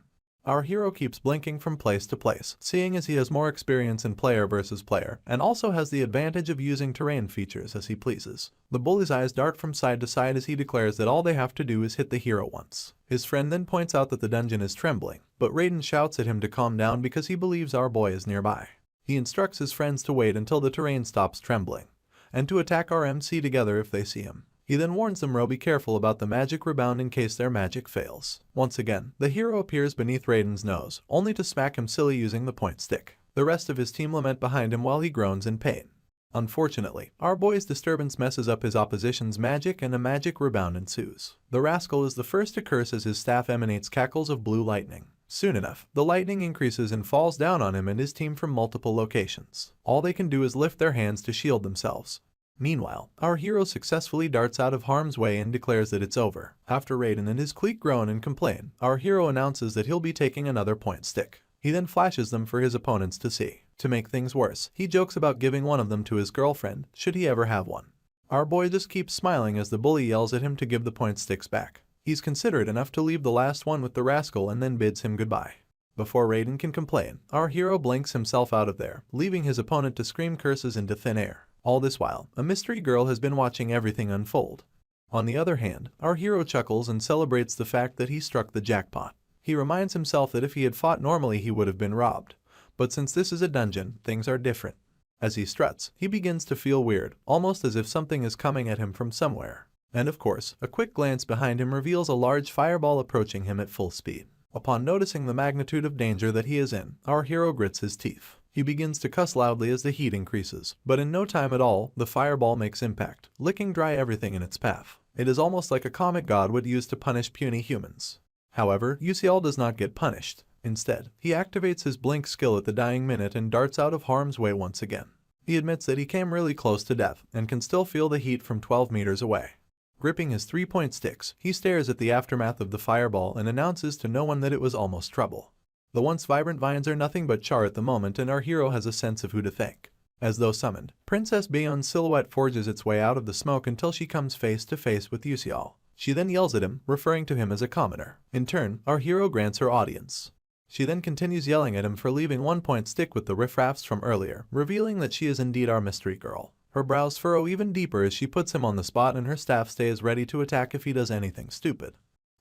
Our hero keeps blinking from place to place, seeing as he has more experience in player versus player, and also has the advantage of using terrain features as he pleases. The bully's eyes dart from side to side as he declares that all they have to do is hit the hero once. His friend then points out that the dungeon is trembling, but Raiden shouts at him to calm down because he believes our boy is nearby. He instructs his friends to wait until the terrain stops trembling, and to attack our MC together if they see him. He then warns them to be careful about the magic rebound in case their magic fails. Once again, the hero appears beneath Raiden's nose, only to smack him silly using the point stick. The rest of his team lament behind him while he groans in pain. Unfortunately, our boy's disturbance messes up his opposition's magic and a magic rebound ensues. The rascal is the first to curse as his staff emanates cackles of blue lightning. Soon enough, the lightning increases and falls down on him and his team from multiple locations. All they can do is lift their hands to shield themselves. Meanwhile, our hero successfully darts out of harm's way and declares that it's over. After Raiden and his clique groan and complain, our hero announces that he'll be taking another point stick. He then flashes them for his opponents to see. To make things worse, he jokes about giving one of them to his girlfriend, should he ever have one. Our boy just keeps smiling as the bully yells at him to give the point sticks back. He's considerate enough to leave the last one with the rascal and then bids him goodbye. Before Raiden can complain, our hero blinks himself out of there, leaving his opponent to scream curses into thin air. All this while, a mystery girl has been watching everything unfold. On the other hand, our hero chuckles and celebrates the fact that he struck the jackpot. He reminds himself that if he had fought normally he would have been robbed. But since this is a dungeon, things are different. As he struts, he begins to feel weird, almost as if something is coming at him from somewhere. And of course, a quick glance behind him reveals a large fireball approaching him at full speed. Upon noticing the magnitude of danger that he is in, our hero grits his teeth. He begins to cuss loudly as the heat increases, but in no time at all, the fireball makes impact, licking dry everything in its path. It is almost like a comic god would use to punish puny humans. However, UCL does not get punished. Instead, he activates his blink skill at the dying minute and darts out of harm's way once again. He admits that he came really close to death and can still feel the heat from 12 meters away. Gripping his 3-point sticks, he stares at the aftermath of the fireball and announces to no one that it was almost trouble. The once vibrant vines are nothing but char at the moment and our hero has a sense of who to thank. As though summoned, Princess Bayon's silhouette forges its way out of the smoke until she comes face to face with Yusial. She then yells at him, referring to him as a commoner. In turn, our hero grants her audience. She then continues yelling at him for leaving 1-point stick with the riffraffs from earlier, revealing that she is indeed our mystery girl. Her brows furrow even deeper as she puts him on the spot and her staff stays ready to attack if he does anything stupid.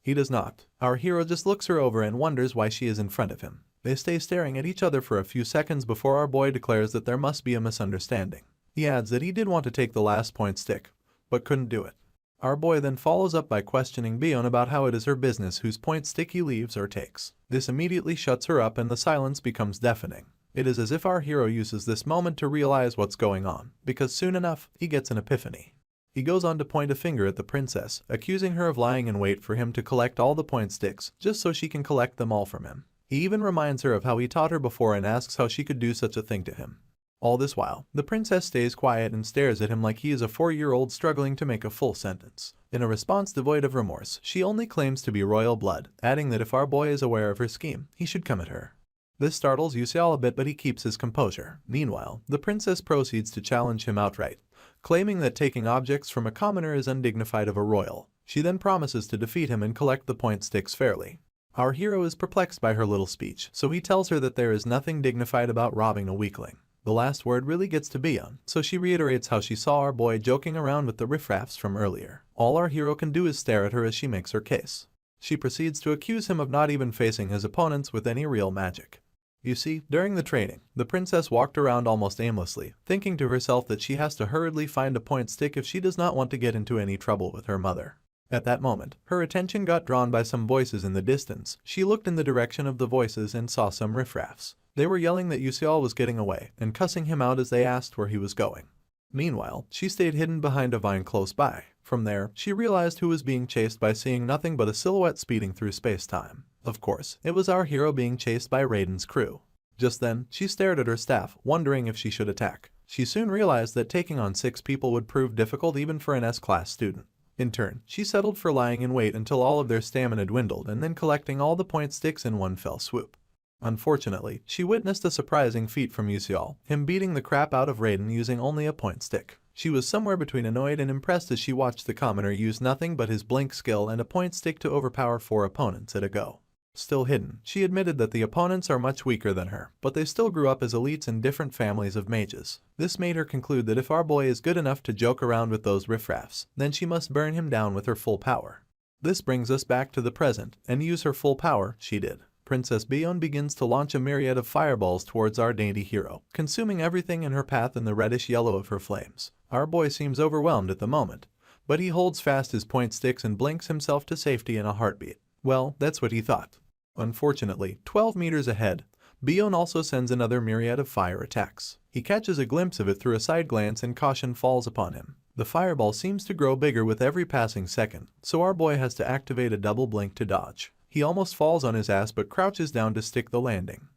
He does not. Our hero just looks her over and wonders why she is in front of him. They stay staring at each other for a few seconds before our boy declares that there must be a misunderstanding. He adds that he did want to take the last point stick, but couldn't do it. Our boy then follows up by questioning Bion about how it is her business whose point stick he leaves or takes. This immediately shuts her up and the silence becomes deafening. It is as if our hero uses this moment to realize what's going on, because soon enough, he gets an epiphany. He goes on to point a finger at the princess, accusing her of lying in wait for him to collect all the point sticks, just so she can collect them all from him. He even reminds her of how he taught her before and asks how she could do such a thing to him. All this while, the princess stays quiet and stares at him like he is a 4-year-old struggling to make a full sentence. In a response devoid of remorse, she only claims to be royal blood, adding that if our boy is aware of her scheme, he should come at her. This startles Yusial a bit, but he keeps his composure. Meanwhile, the princess proceeds to challenge him outright, claiming that taking objects from a commoner is undignified of a royal. She then promises to defeat him and collect the point sticks fairly. Our hero is perplexed by her little speech, so he tells her that there is nothing dignified about robbing a weakling. The last word really gets to Bion, so she reiterates how she saw our boy joking around with the riffraffs from earlier. All our hero can do is stare at her as she makes her case. She proceeds to accuse him of not even facing his opponents with any real magic. You see, during the training, the princess walked around almost aimlessly, thinking to herself that she has to hurriedly find a point stick if she does not want to get into any trouble with her mother. At that moment, her attention got drawn by some voices in the distance. She looked in the direction of the voices and saw some riffraffs. They were yelling that Yuseol was getting away and cussing him out as they asked where he was going. Meanwhile, she stayed hidden behind a vine close by. From there, she realized who was being chased by seeing nothing but a silhouette speeding through space-time. Of course, it was our hero being chased by Raiden's crew. Just then, she stared at her staff, wondering if she should attack. She soon realized that taking on 6 people would prove difficult even for an S-class student. In turn, she settled for lying in wait until all of their stamina dwindled and then collecting all the point sticks in one fell swoop. Unfortunately, she witnessed a surprising feat from Yuseol, him beating the crap out of Raiden using only a point stick. She was somewhere between annoyed and impressed as she watched the commoner use nothing but his blink skill and a point stick to overpower 4 opponents at a go. Still hidden, she admitted that the opponents are much weaker than her, but they still grew up as elites in different families of mages. This made her conclude that if our boy is good enough to joke around with those riffraffs, then she must burn him down with her full power. This brings us back to the present, and use her full power, she did. Princess Bion begins to launch a myriad of fireballs towards our dainty hero, consuming everything in her path in the reddish-yellow of her flames. Our boy seems overwhelmed at the moment, but he holds fast his point sticks and blinks himself to safety in a heartbeat. Well, that's what he thought. Unfortunately, 12 meters ahead, Bion also sends another myriad of fire attacks. He catches a glimpse of it through a side glance and caution falls upon him. The fireball seems to grow bigger with every passing second, so our boy has to activate a double blink to dodge. He almost falls on his ass but crouches down to stick the landing.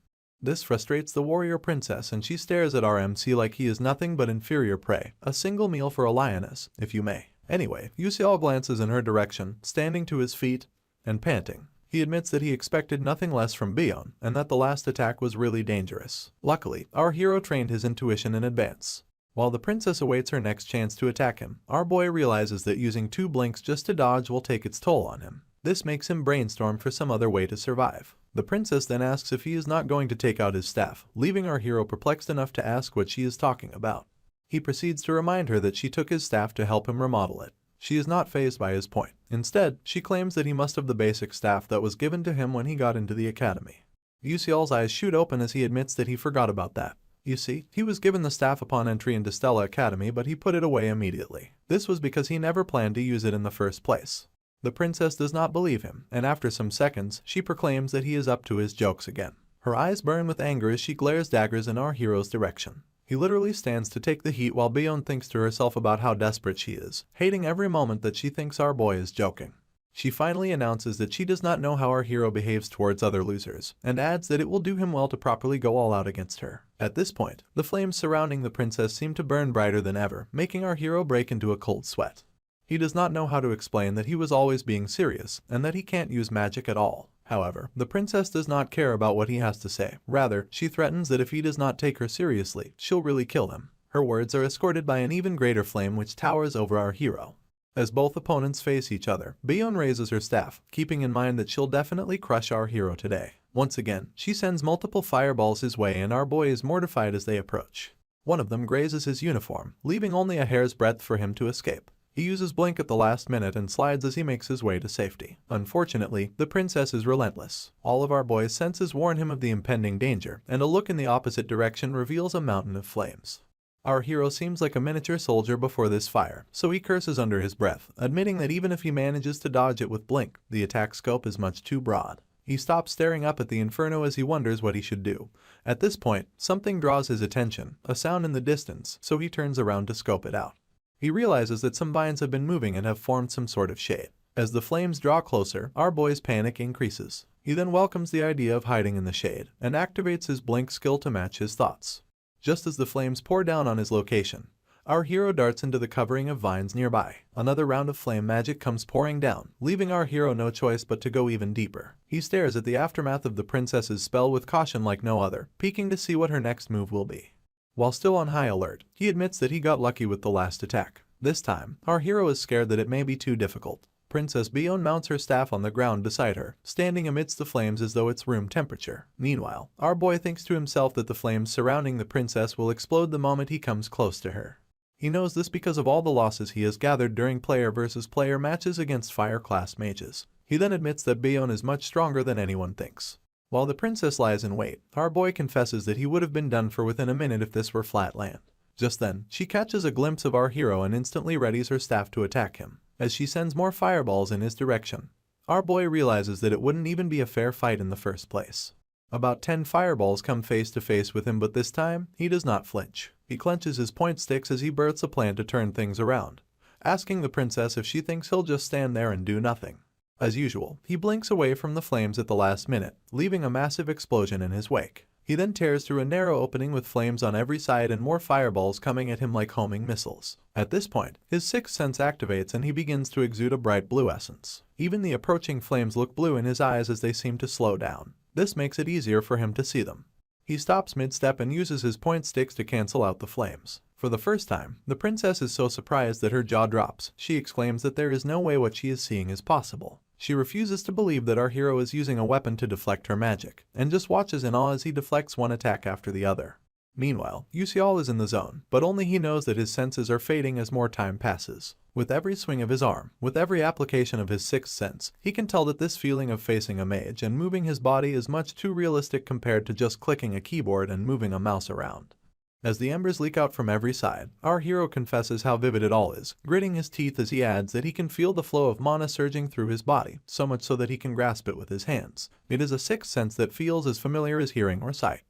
This frustrates the warrior princess and she stares at our MC like he is nothing but inferior prey, a single meal for a lioness, if you may. Anyway, Yuseol glances in her direction, standing to his feet and panting. He admits that he expected nothing less from Bion and that the last attack was really dangerous. Luckily, our hero trained his intuition in advance. While the princess awaits her next chance to attack him, our boy realizes that using 2 blinks just to dodge will take its toll on him. This makes him brainstorm for some other way to survive. The princess then asks if he is not going to take out his staff, leaving our hero perplexed enough to ask what she is talking about. He proceeds to remind her that she took his staff to help him remodel it. She is not fazed by his point. Instead, she claims that he must have the basic staff that was given to him when he got into the academy. Yuseol's eyes shoot open as he admits that he forgot about that. You see, he was given the staff upon entry into Stella Academy, but he put it away immediately. This was because he never planned to use it in the first place. The princess does not believe him, and after some seconds, she proclaims that he is up to his jokes again. Her eyes burn with anger as she glares daggers in our hero's direction. He literally stands to take the heat while Bion thinks to herself about how desperate she is, hating every moment that she thinks our boy is joking. She finally announces that she does not know how our hero behaves towards other losers, and adds that it will do him well to properly go all out against her. At this point, the flames surrounding the princess seem to burn brighter than ever, making our hero break into a cold sweat. He does not know how to explain that he was always being serious, and that he can't use magic at all. However, the princess does not care about what he has to say. Rather, she threatens that if he does not take her seriously, she'll really kill him. Her words are escorted by an even greater flame which towers over our hero. As both opponents face each other, Bion raises her staff, keeping in mind that she'll definitely crush our hero today. Once again, she sends multiple fireballs his way and our boy is mortified as they approach. One of them grazes his uniform, leaving only a hair's breadth for him to escape. He uses blink at the last minute and slides as he makes his way to safety. Unfortunately, the princess is relentless. All of our boy's senses warn him of the impending danger, and a look in the opposite direction reveals a mountain of flames. Our hero seems like a miniature soldier before this fire, so he curses under his breath, admitting that even if he manages to dodge it with blink, the attack scope is much too broad. He stops staring up at the inferno as he wonders what he should do. At this point, something draws his attention, a sound in the distance, so he turns around to scope it out. He realizes that some vines have been moving and have formed some sort of shade. As the flames draw closer, our boy's panic increases. He then welcomes the idea of hiding in the shade, and activates his blink skill to match his thoughts. Just as the flames pour down on his location, our hero darts into the covering of vines nearby. Another round of flame magic comes pouring down, leaving our hero no choice but to go even deeper. He stares at the aftermath of the princess's spell with caution like no other, peeking to see what her next move will be. While still on high alert, he admits that he got lucky with the last attack. This time, our hero is scared that it may be too difficult. Princess Bion mounts her staff on the ground beside her, standing amidst the flames as though it's room temperature. Meanwhile, our boy thinks to himself that the flames surrounding the princess will explode the moment he comes close to her. He knows this because of all the losses he has gathered during player versus player matches against fire class mages. He then admits that Bion is much stronger than anyone thinks. While the princess lies in wait, our boy confesses that he would have been done for within a minute if this were flat land. Just then, she catches a glimpse of our hero and instantly readies her staff to attack him. As she sends more fireballs in his direction, our boy realizes that it wouldn't even be a fair fight in the first place. About 10 fireballs come face to face with him, but this time, he does not flinch. He clenches his point sticks as he births a plan to turn things around, asking the princess if she thinks he'll just stand there and do nothing. As usual, he blinks away from the flames at the last minute, leaving a massive explosion in his wake. He then tears through a narrow opening with flames on every side and more fireballs coming at him like homing missiles. At this point, his sixth sense activates and he begins to exude a bright blue essence. Even the approaching flames look blue in his eyes as they seem to slow down. This makes it easier for him to see them. He stops mid-step and uses his point sticks to cancel out the flames. For the first time, the princess is so surprised that her jaw drops. She exclaims that there is no way what she is seeing is possible. She refuses to believe that our hero is using a weapon to deflect her magic, and just watches in awe as he deflects one attack after the other. Meanwhile, Yusial is in the zone, but only he knows that his senses are fading as more time passes. With every swing of his arm, with every application of his sixth sense, he can tell that this feeling of facing a mage and moving his body is much too realistic compared to just clicking a keyboard and moving a mouse around. As the embers leak out from every side, our hero confesses how vivid it all is, gritting his teeth as he adds that he can feel the flow of mana surging through his body, so much so that he can grasp it with his hands. It is a sixth sense that feels as familiar as hearing or sight.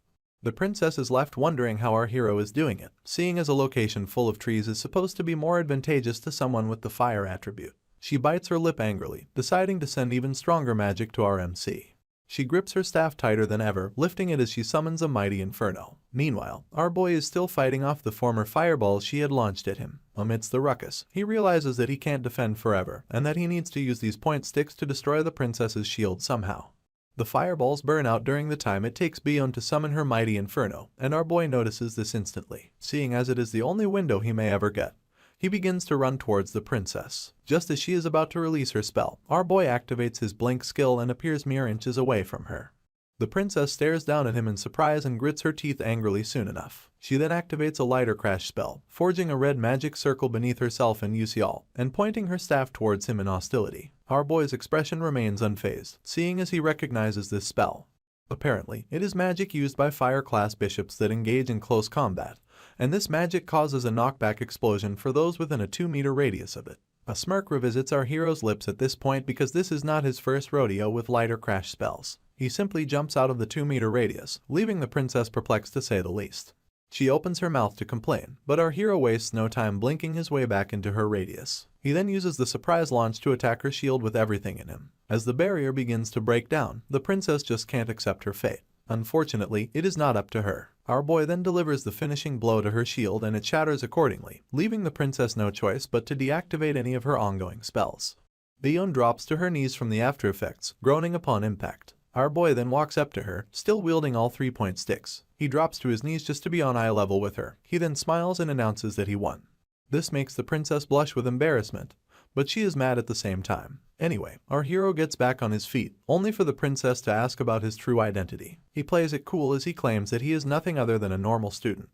The princess is left wondering how our hero is doing it, seeing as a location full of trees is supposed to be more advantageous to someone with the fire attribute. She bites her lip angrily, deciding to send even stronger magic to our MC. She grips her staff tighter than ever, lifting it as she summons a mighty inferno. Meanwhile, our boy is still fighting off the former fireballs she had launched at him. Amidst the ruckus, he realizes that he can't defend forever, and that he needs to use these point sticks to destroy the princess's shield somehow. The fireballs burn out during the time it takes Bion to summon her mighty inferno, and our boy notices this instantly, seeing as it is the only window he may ever get. He begins to run towards the princess. Just as she is about to release her spell, our boy activates his blink skill and appears mere inches away from her. The princess stares down at him in surprise and grits her teeth angrily soon enough. She then activates a lighter crash spell, forging a red magic circle beneath herself and Yusial, and pointing her staff towards him in hostility. Our boy's expression remains unfazed, seeing as he recognizes this spell. Apparently, it is magic used by fire-class bishops that engage in close combat, and this magic causes a knockback explosion for those within a 2-meter radius of it. A smirk revisits our hero's lips at this point because this is not his first rodeo with lighter crash spells. He simply jumps out of the 2-meter radius, leaving the princess perplexed to say the least. She opens her mouth to complain, but our hero wastes no time blinking his way back into her radius. He then uses the surprise launch to attack her shield with everything in him. As the barrier begins to break down, the princess just can't accept her fate. Unfortunately, it is not up to her. Our boy then delivers the finishing blow to her shield and it shatters accordingly, leaving the princess no choice but to deactivate any of her ongoing spells. Bion drops to her knees from the after effects, groaning upon impact. Our boy then walks up to her, still wielding all 3-point sticks. He drops to his knees just to be on eye level with her. He then smiles and announces that he won. This makes the princess blush with embarrassment, but she is mad at the same time. Anyway, our hero gets back on his feet, only for the princess to ask about his true identity. He plays it cool as he claims that he is nothing other than a normal student.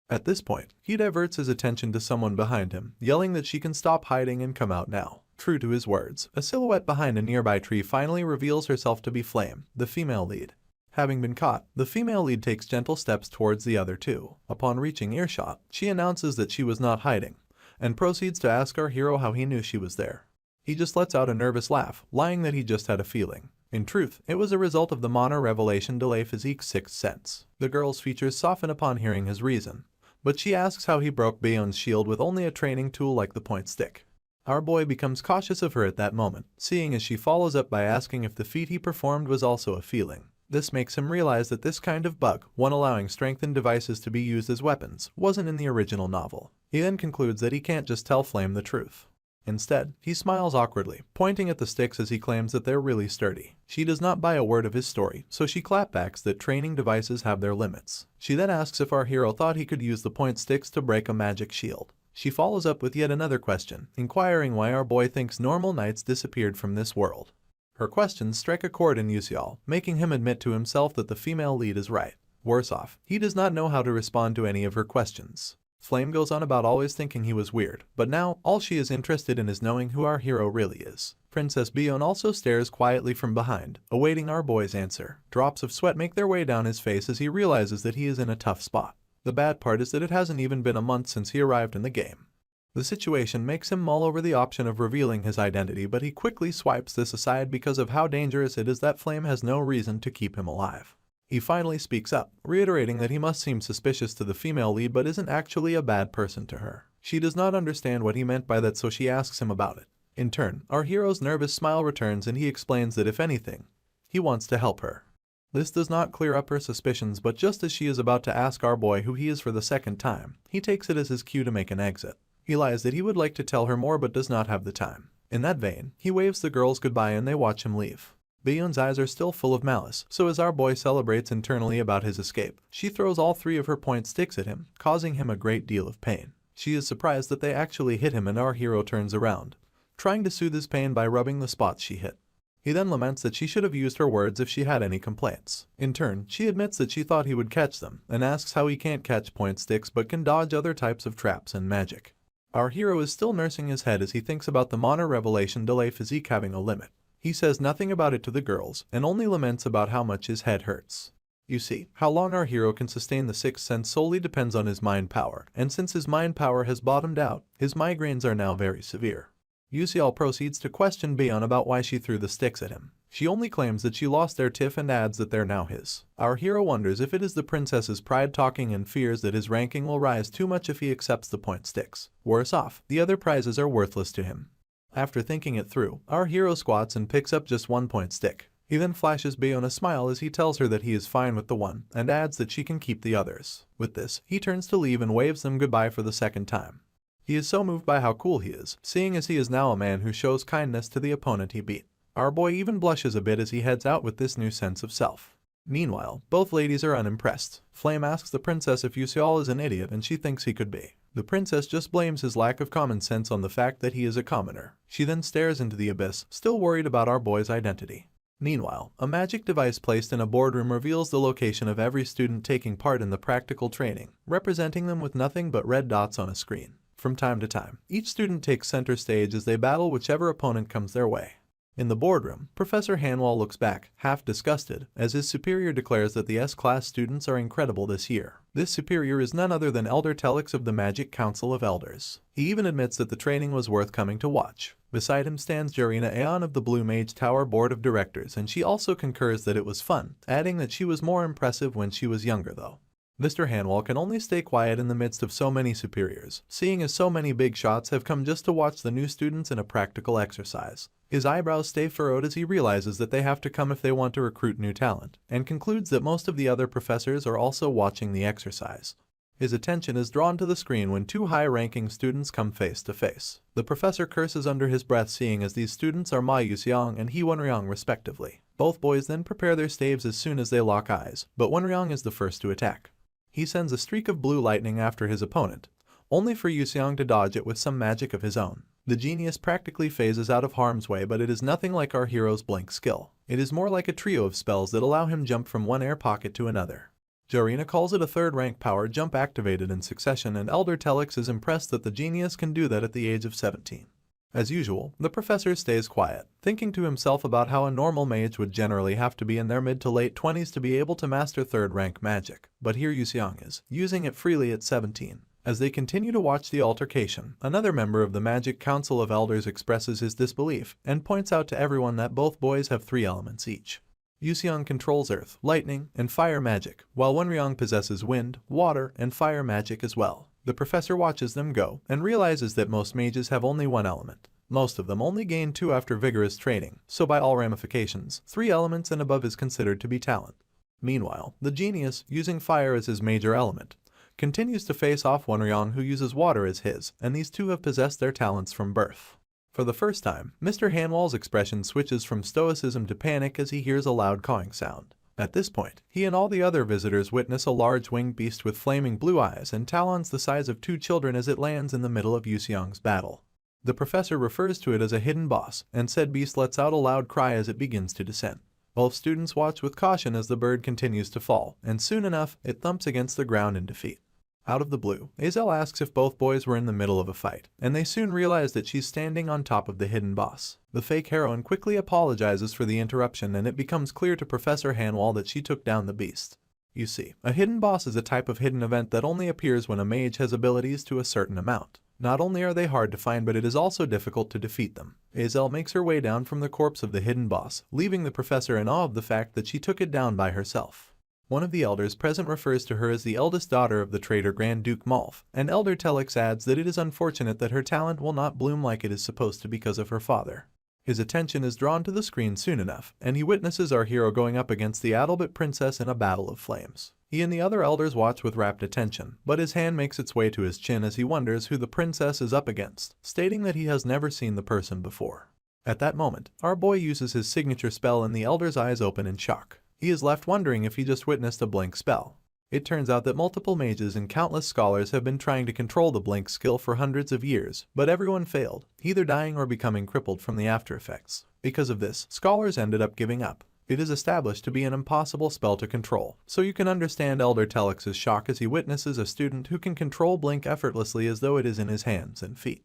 At this point, he diverts his attention to someone behind him, yelling that she can stop hiding and come out now. True to his words, a silhouette behind a nearby tree finally reveals herself to be Flame, the female lead. Having been caught, the female lead takes gentle steps towards the other two. Upon reaching earshot, she announces that she was not hiding, and proceeds to ask our hero how he knew she was there. He just lets out a nervous laugh, lying that he just had a feeling. In truth, it was a result of the Mana Revelation Delay Physique's sixth sense. The girl's features soften upon hearing his reason, but she asks how he broke Bion's shield with only a training tool like the point stick. Our boy becomes cautious of her at that moment, seeing as she follows up by asking if the feat he performed was also a feeling. This makes him realize that this kind of bug, one allowing strengthened devices to be used as weapons, wasn't in the original novel. He then concludes that he can't just tell Flame the truth. Instead, he smiles awkwardly, pointing at the sticks as he claims that they're really sturdy. She does not buy a word of his story, so she clapbacks that training devices have their limits. She then asks if our hero thought he could use the point sticks to break a magic shield. She follows up with yet another question, inquiring why our boy thinks normal knights disappeared from this world. Her questions strike a chord in Yusial, making him admit to himself that the female lead is right. Worse off, he does not know how to respond to any of her questions. Flame goes on about always thinking he was weird, but now, all she is interested in is knowing who our hero really is. Princess Bion also stares quietly from behind, awaiting our boy's answer. Drops of sweat make their way down his face as he realizes that he is in a tough spot. The bad part is that it hasn't even been a month since he arrived in the game. The situation makes him mull over the option of revealing his identity, but he quickly swipes this aside because of how dangerous it is that Flame has no reason to keep him alive. He finally speaks up, reiterating that he must seem suspicious to the female lead but isn't actually a bad person to her. She does not understand what he meant by that, so she asks him about it. In turn, our hero's nervous smile returns and he explains that if anything, he wants to help her. This does not clear up her suspicions, but just as she is about to ask our boy who he is for the second time, he takes it as his cue to make an exit. He lies that he would like to tell her more but does not have the time. In that vein, he waves the girls goodbye and they watch him leave. Baeyeon's eyes are still full of malice, so as our boy celebrates internally about his escape, she throws all 3 of her point sticks at him, causing him a great deal of pain. She is surprised that they actually hit him and our hero turns around, trying to soothe his pain by rubbing the spots she hit. He then laments that she should have used her words if she had any complaints. In turn, she admits that she thought he would catch them, and asks how he can't catch point sticks but can dodge other types of traps and magic. Our hero is still nursing his head as he thinks about the Manhwa revelation delay physique having a limit. He says nothing about it to the girls, and only laments about how much his head hurts. You see, how long our hero can sustain the sixth sense solely depends on his mind power, and since his mind power has bottomed out, his migraines are now very severe. Yuseol proceeds to question Baeyeon about why she threw the sticks at him. She only claims that she lost their tiff and adds that they're now his. Our hero wonders if it is the princess's pride talking and fears that his ranking will rise too much if he accepts the point sticks. Worse off, the other prizes are worthless to him. After thinking it through, our hero squats and picks up just 1 point stick. He then flashes Baeyeon a smile as he tells her that he is fine with the one, and adds that she can keep the others. With this, he turns to leave and waves them goodbye for the second time. He is so moved by how cool he is, seeing as he is now a man who shows kindness to the opponent he beat. Our boy even blushes a bit as he heads out with this new sense of self. Meanwhile, both ladies are unimpressed. Flame asks the princess if Yuseol is an idiot and she thinks he could be. The princess just blames his lack of common sense on the fact that he is a commoner. She then stares into the abyss, still worried about our boy's identity. Meanwhile, a magic device placed in a boardroom reveals the location of every student taking part in the practical training, representing them with nothing but red dots on a screen. From time to time, each student takes center stage as they battle whichever opponent comes their way. In the boardroom, Professor Hanwha looks back, half disgusted, as his superior declares that the S-class students are incredible this year. This superior is none other than Elder Telix of the Magic Council of Elders. He even admits that the training was worth coming to watch. Beside him stands Jarina Aeon of the Blue Mage Tower Board of Directors, and she also concurs that it was fun, adding that she was more impressive when she was younger though. Mr. Hanwha can only stay quiet in the midst of so many superiors, seeing as so many big shots have come just to watch the new students in a practical exercise. His eyebrows stay furrowed as he realizes that they have to come if they want to recruit new talent, and concludes that most of the other professors are also watching the exercise. His attention is drawn to the screen when 2 high-ranking students come face to face. The professor curses under his breath, seeing as these students are Ma Yuseong and Hee Wonryong respectively. Both boys then prepare their staves as soon as they lock eyes, but Wonryong is the first to attack. He sends a streak of blue lightning after his opponent, only for Yuseong to dodge it with some magic of his own. The genius practically phases out of harm's way, but it is nothing like our hero's blink skill. It is more like a trio of spells that allow him jump from one air pocket to another. Jarina calls it a third-rank power jump activated in succession, and Elder Telix is impressed that the genius can do that at the age of 17. As usual, the professor stays quiet, thinking to himself about how a normal mage would generally have to be in their mid to late 20s to be able to master third-rank magic, but here Yuseong is, using it freely at 17. As they continue to watch the altercation, another member of the Magic Council of Elders expresses his disbelief and points out to everyone that both boys have 3 elements each. Yuseong controls earth, lightning, and fire magic, while Wonryong possesses wind, water, and fire magic as well. The professor watches them go and realizes that most mages have only 1 element. Most of them only gain 2 after vigorous training, so by all ramifications, 3 elements and above is considered to be talent. Meanwhile, the genius, using fire as his major element, continues to face off Wonryong, who uses water as his, and these 2 have possessed their talents from birth. For the first time, Mr. Hanwha's expression switches from stoicism to panic as he hears a loud cawing sound. At this point, he and all the other visitors witness a large winged beast with flaming blue eyes and talons the size of 2 children as it lands in the middle of Yuseong's battle. The professor refers to it as a hidden boss, and said beast lets out a loud cry as it begins to descend. Both students watch with caution as the bird continues to fall, and soon enough, it thumps against the ground in defeat. Out of the blue, Azel asks if both boys were in the middle of a fight, and they soon realize that she's standing on top of the hidden boss. The fake heroine quickly apologizes for the interruption, and it becomes clear to Professor Hanwha that she took down the beast. You see, a hidden boss is a type of hidden event that only appears when a mage has abilities to a certain amount. Not only are they hard to find, but it is also difficult to defeat them. Azel makes her way down from the corpse of the hidden boss, leaving the professor in awe of the fact that she took it down by herself. One of the elders present refers to her as the eldest daughter of the traitor Grand Duke Malf, and Elder Telex adds that it is unfortunate that her talent will not bloom like it is supposed to because of her father. His attention is drawn to the screen soon enough, and he witnesses our hero going up against the Adalbert princess in a battle of flames. He and the other elders watch with rapt attention, but his hand makes its way to his chin as he wonders who the princess is up against, stating that he has never seen the person before. At that moment, our boy uses his signature spell and the elder's eyes open in shock. He is left wondering if he just witnessed a blink spell. It turns out that multiple mages and countless scholars have been trying to control the blink skill for hundreds of years, but everyone failed, either dying or becoming crippled from the after effects. Because of this, scholars ended up giving up. It is established to be an impossible spell to control, so you can understand Elder Telex's shock as he witnesses a student who can control blink effortlessly as though it is in his hands and feet.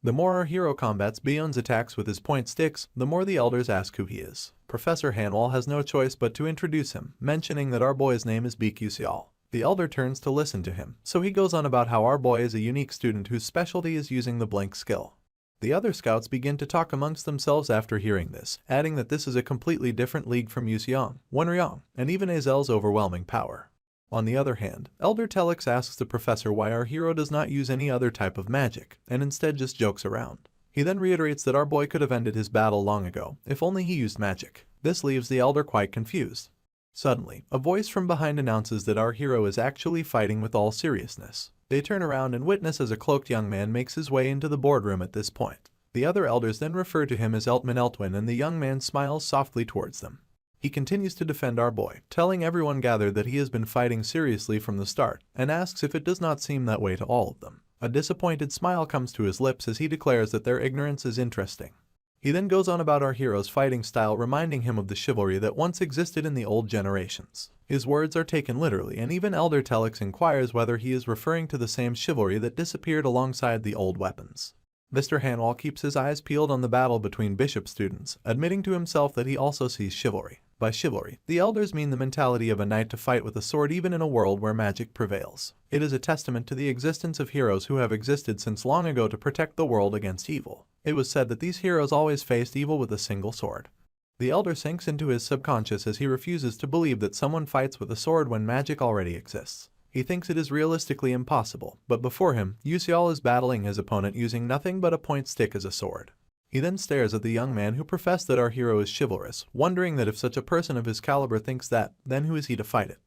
The more our hero combats Bion's attacks with his point sticks, the more the elders ask who he is. Professor Hanwall has no choice but to introduce him, mentioning that our boy's name is Bikusial. The elder turns to listen to him, so he goes on about how our boy is a unique student whose specialty is using the blink skill. The other scouts begin to talk amongst themselves after hearing this, adding that this is a completely different league from Yuxiang, Wenryang, and even Azel's overwhelming power. On the other hand, Elder Telex asks the professor why our hero does not use any other type of magic, and instead just jokes around. He then reiterates that our boy could have ended his battle long ago, if only he used magic. This leaves the elder quite confused. Suddenly, a voice from behind announces that our hero is actually fighting with all seriousness. They turn around and witness as a cloaked young man makes his way into the boardroom at this point. The other elders then refer to him as Eltman Eltwin, and the young man smiles softly towards them. He continues to defend our boy, telling everyone gathered that he has been fighting seriously from the start, and asks if it does not seem that way to all of them. A disappointed smile comes to his lips as he declares that their ignorance is interesting. He then goes on about our hero's fighting style, reminding him of the chivalry that once existed in the old generations. His words are taken literally, and even Elder Telex inquires whether he is referring to the same chivalry that disappeared alongside the old weapons. Mr. Hanwall keeps his eyes peeled on the battle between bishop students, admitting to himself that he also sees chivalry. By chivalry, the elders mean the mentality of a knight to fight with a sword even in a world where magic prevails. It is a testament to the existence of heroes who have existed since long ago to protect the world against evil. It was said that these heroes always faced evil with a single sword. The elder sinks into his subconscious as he refuses to believe that someone fights with a sword when magic already exists. He thinks it is realistically impossible, but before him, Yusial is battling his opponent using nothing but a point stick as a sword. He then stares at the young man who professed that our hero is chivalrous, wondering that if such a person of his caliber thinks that, then who is he to fight it?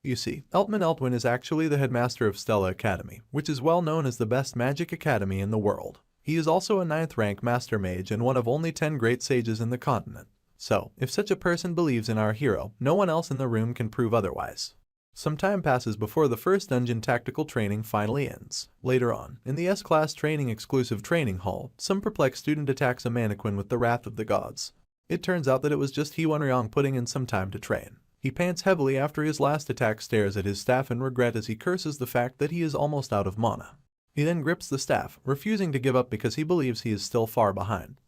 You see, Eltman Eltwin is actually the headmaster of Stella Academy, which is well known as the best magic academy in the world. He is also a 9th rank master mage and one of only 10 great sages in the continent. So, if such a person believes in our hero, no one else in the room can prove otherwise. Some time passes before the first dungeon tactical training finally ends. Later on, in the S-Class training exclusive training hall, some perplexed student attacks a mannequin with the wrath of the gods. It turns out that it was just Wenryang putting in some time to train. He pants heavily after his last attack, stares at his staff in regret as he curses the fact that he is almost out of mana. He then grips the staff, refusing to give up because he believes he is still far behind.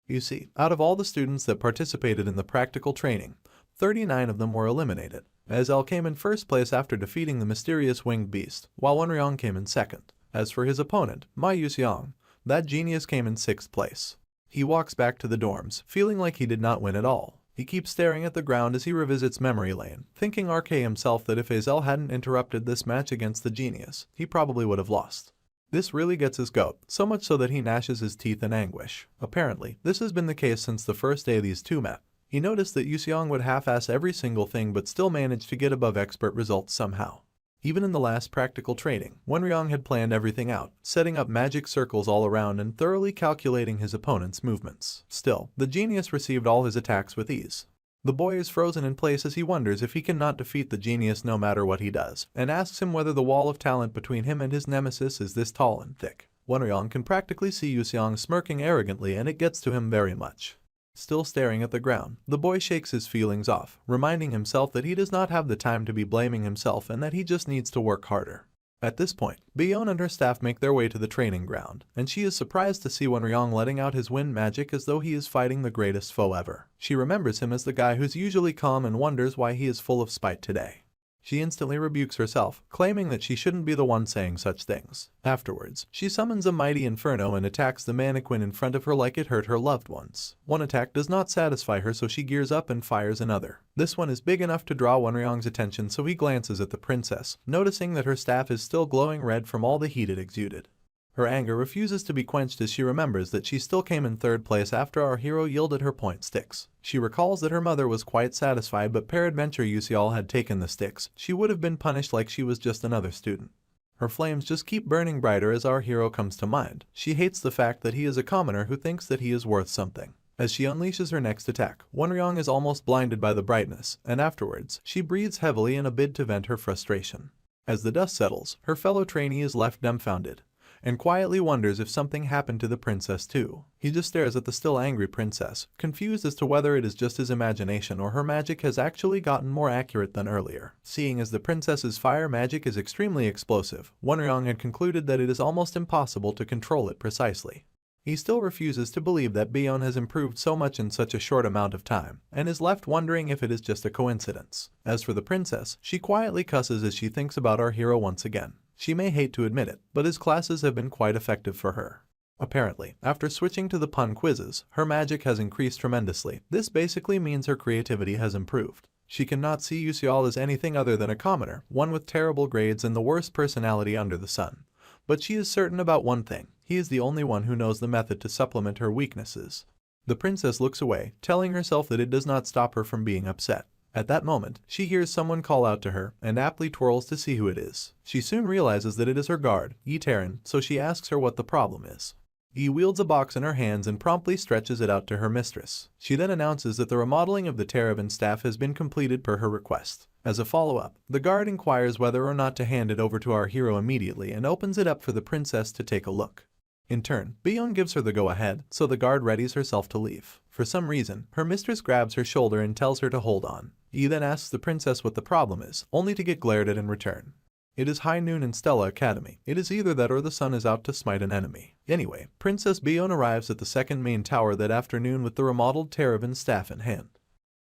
You see, out of all the students that participated in the practical training, 39 of them were eliminated. Azel came in first place after defeating the mysterious winged beast, while Wenryang came in second. As for his opponent, Ma Yuxiang, that genius came in 6th place. He walks back to the dorms, feeling like he did not win at all. He keeps staring at the ground as he revisits memory lane, thinking RK himself that if Azel hadn't interrupted this match against the genius, he probably would have lost. This really gets his goat, so much so that he gnashes his teeth in anguish. Apparently, this has been the case since the first day these two met. He noticed that Yuxiang would half-ass every single thing but still managed to get above expert results somehow. Even in the last practical training, Wenryang had planned everything out, setting up magic circles all around and thoroughly calculating his opponent's movements. Still, the genius received all his attacks with ease. The boy is frozen in place as he wonders if he cannot defeat the genius no matter what he does, and asks him whether the wall of talent between him and his nemesis is this tall and thick. Wenryang can practically see Yuxiang smirking arrogantly, and it gets to him very much. Still staring at the ground, the boy shakes his feelings off, reminding himself that he does not have the time to be blaming himself and that he just needs to work harder. At this point, Bion and her staff make their way to the training ground, and she is surprised to see Wenryang letting out his wind magic as though he is fighting the greatest foe ever. She remembers him as the guy who's usually calm and wonders why he is full of spite today. She instantly rebukes herself, claiming that she shouldn't be the one saying such things. Afterwards, she summons a mighty inferno and attacks the mannequin in front of her like it hurt her loved ones. One attack does not satisfy her, so she gears up and fires another. This one is big enough to draw Wonryong's attention, so he glances at the princess, noticing that her staff is still glowing red from all the heat it exuded. Her anger refuses to be quenched as she remembers that she still came in third place after our hero yielded her point sticks. She recalls that her mother was quite satisfied, but peradventure Yuseol had taken the sticks, she would have been punished like she was just another student. Her flames just keep burning brighter as our hero comes to mind. She hates the fact that he is a commoner who thinks that he is worth something. As she unleashes her next attack, Wonryong is almost blinded by the brightness, and afterwards, she breathes heavily in a bid to vent her frustration. As the dust settles, her fellow trainee is left dumbfounded and quietly wonders if something happened to the princess too. He just stares at the still angry princess, confused as to whether it is just his imagination or her magic has actually gotten more accurate than earlier. Seeing as the princess's fire magic is extremely explosive, Wonryong had concluded that it is almost impossible to control it precisely. He still refuses to believe that Byeon has improved so much in such a short amount of time, and is left wondering if it is just a coincidence. As for the princess, she quietly cusses as she thinks about our hero once again. She may hate to admit it, but his classes have been quite effective for her. Apparently, after switching to the pun quizzes, her magic has increased tremendously. This basically means her creativity has improved. She cannot see Yuseol as anything other than a commoner, one with terrible grades and the worst personality under the sun. But she is certain about one thing: he is the only one who knows the method to supplement her weaknesses. The princess looks away, telling herself that it does not stop her from being upset. At that moment, she hears someone call out to her, and aptly twirls to see who it is. She soon realizes that it is her guard, Yi Taran, so she asks her what the problem is. Yi wields a box in her hands and promptly stretches it out to her mistress. She then announces that the remodeling of the Terravan staff has been completed per her request. As a follow-up, the guard inquires whether or not to hand it over to our hero immediately and opens it up for the princess to take a look. In turn, Byeon gives her the go-ahead, so the guard readies herself to leave. For some reason, her mistress grabs her shoulder and tells her to hold on. Yi then asks the princess what the problem is, only to get glared at in return. It is high noon in Stella Academy. It is either that or the sun is out to smite an enemy. Anyway, Princess Byeon arrives at the second main tower that afternoon with the remodeled Terravan staff in hand.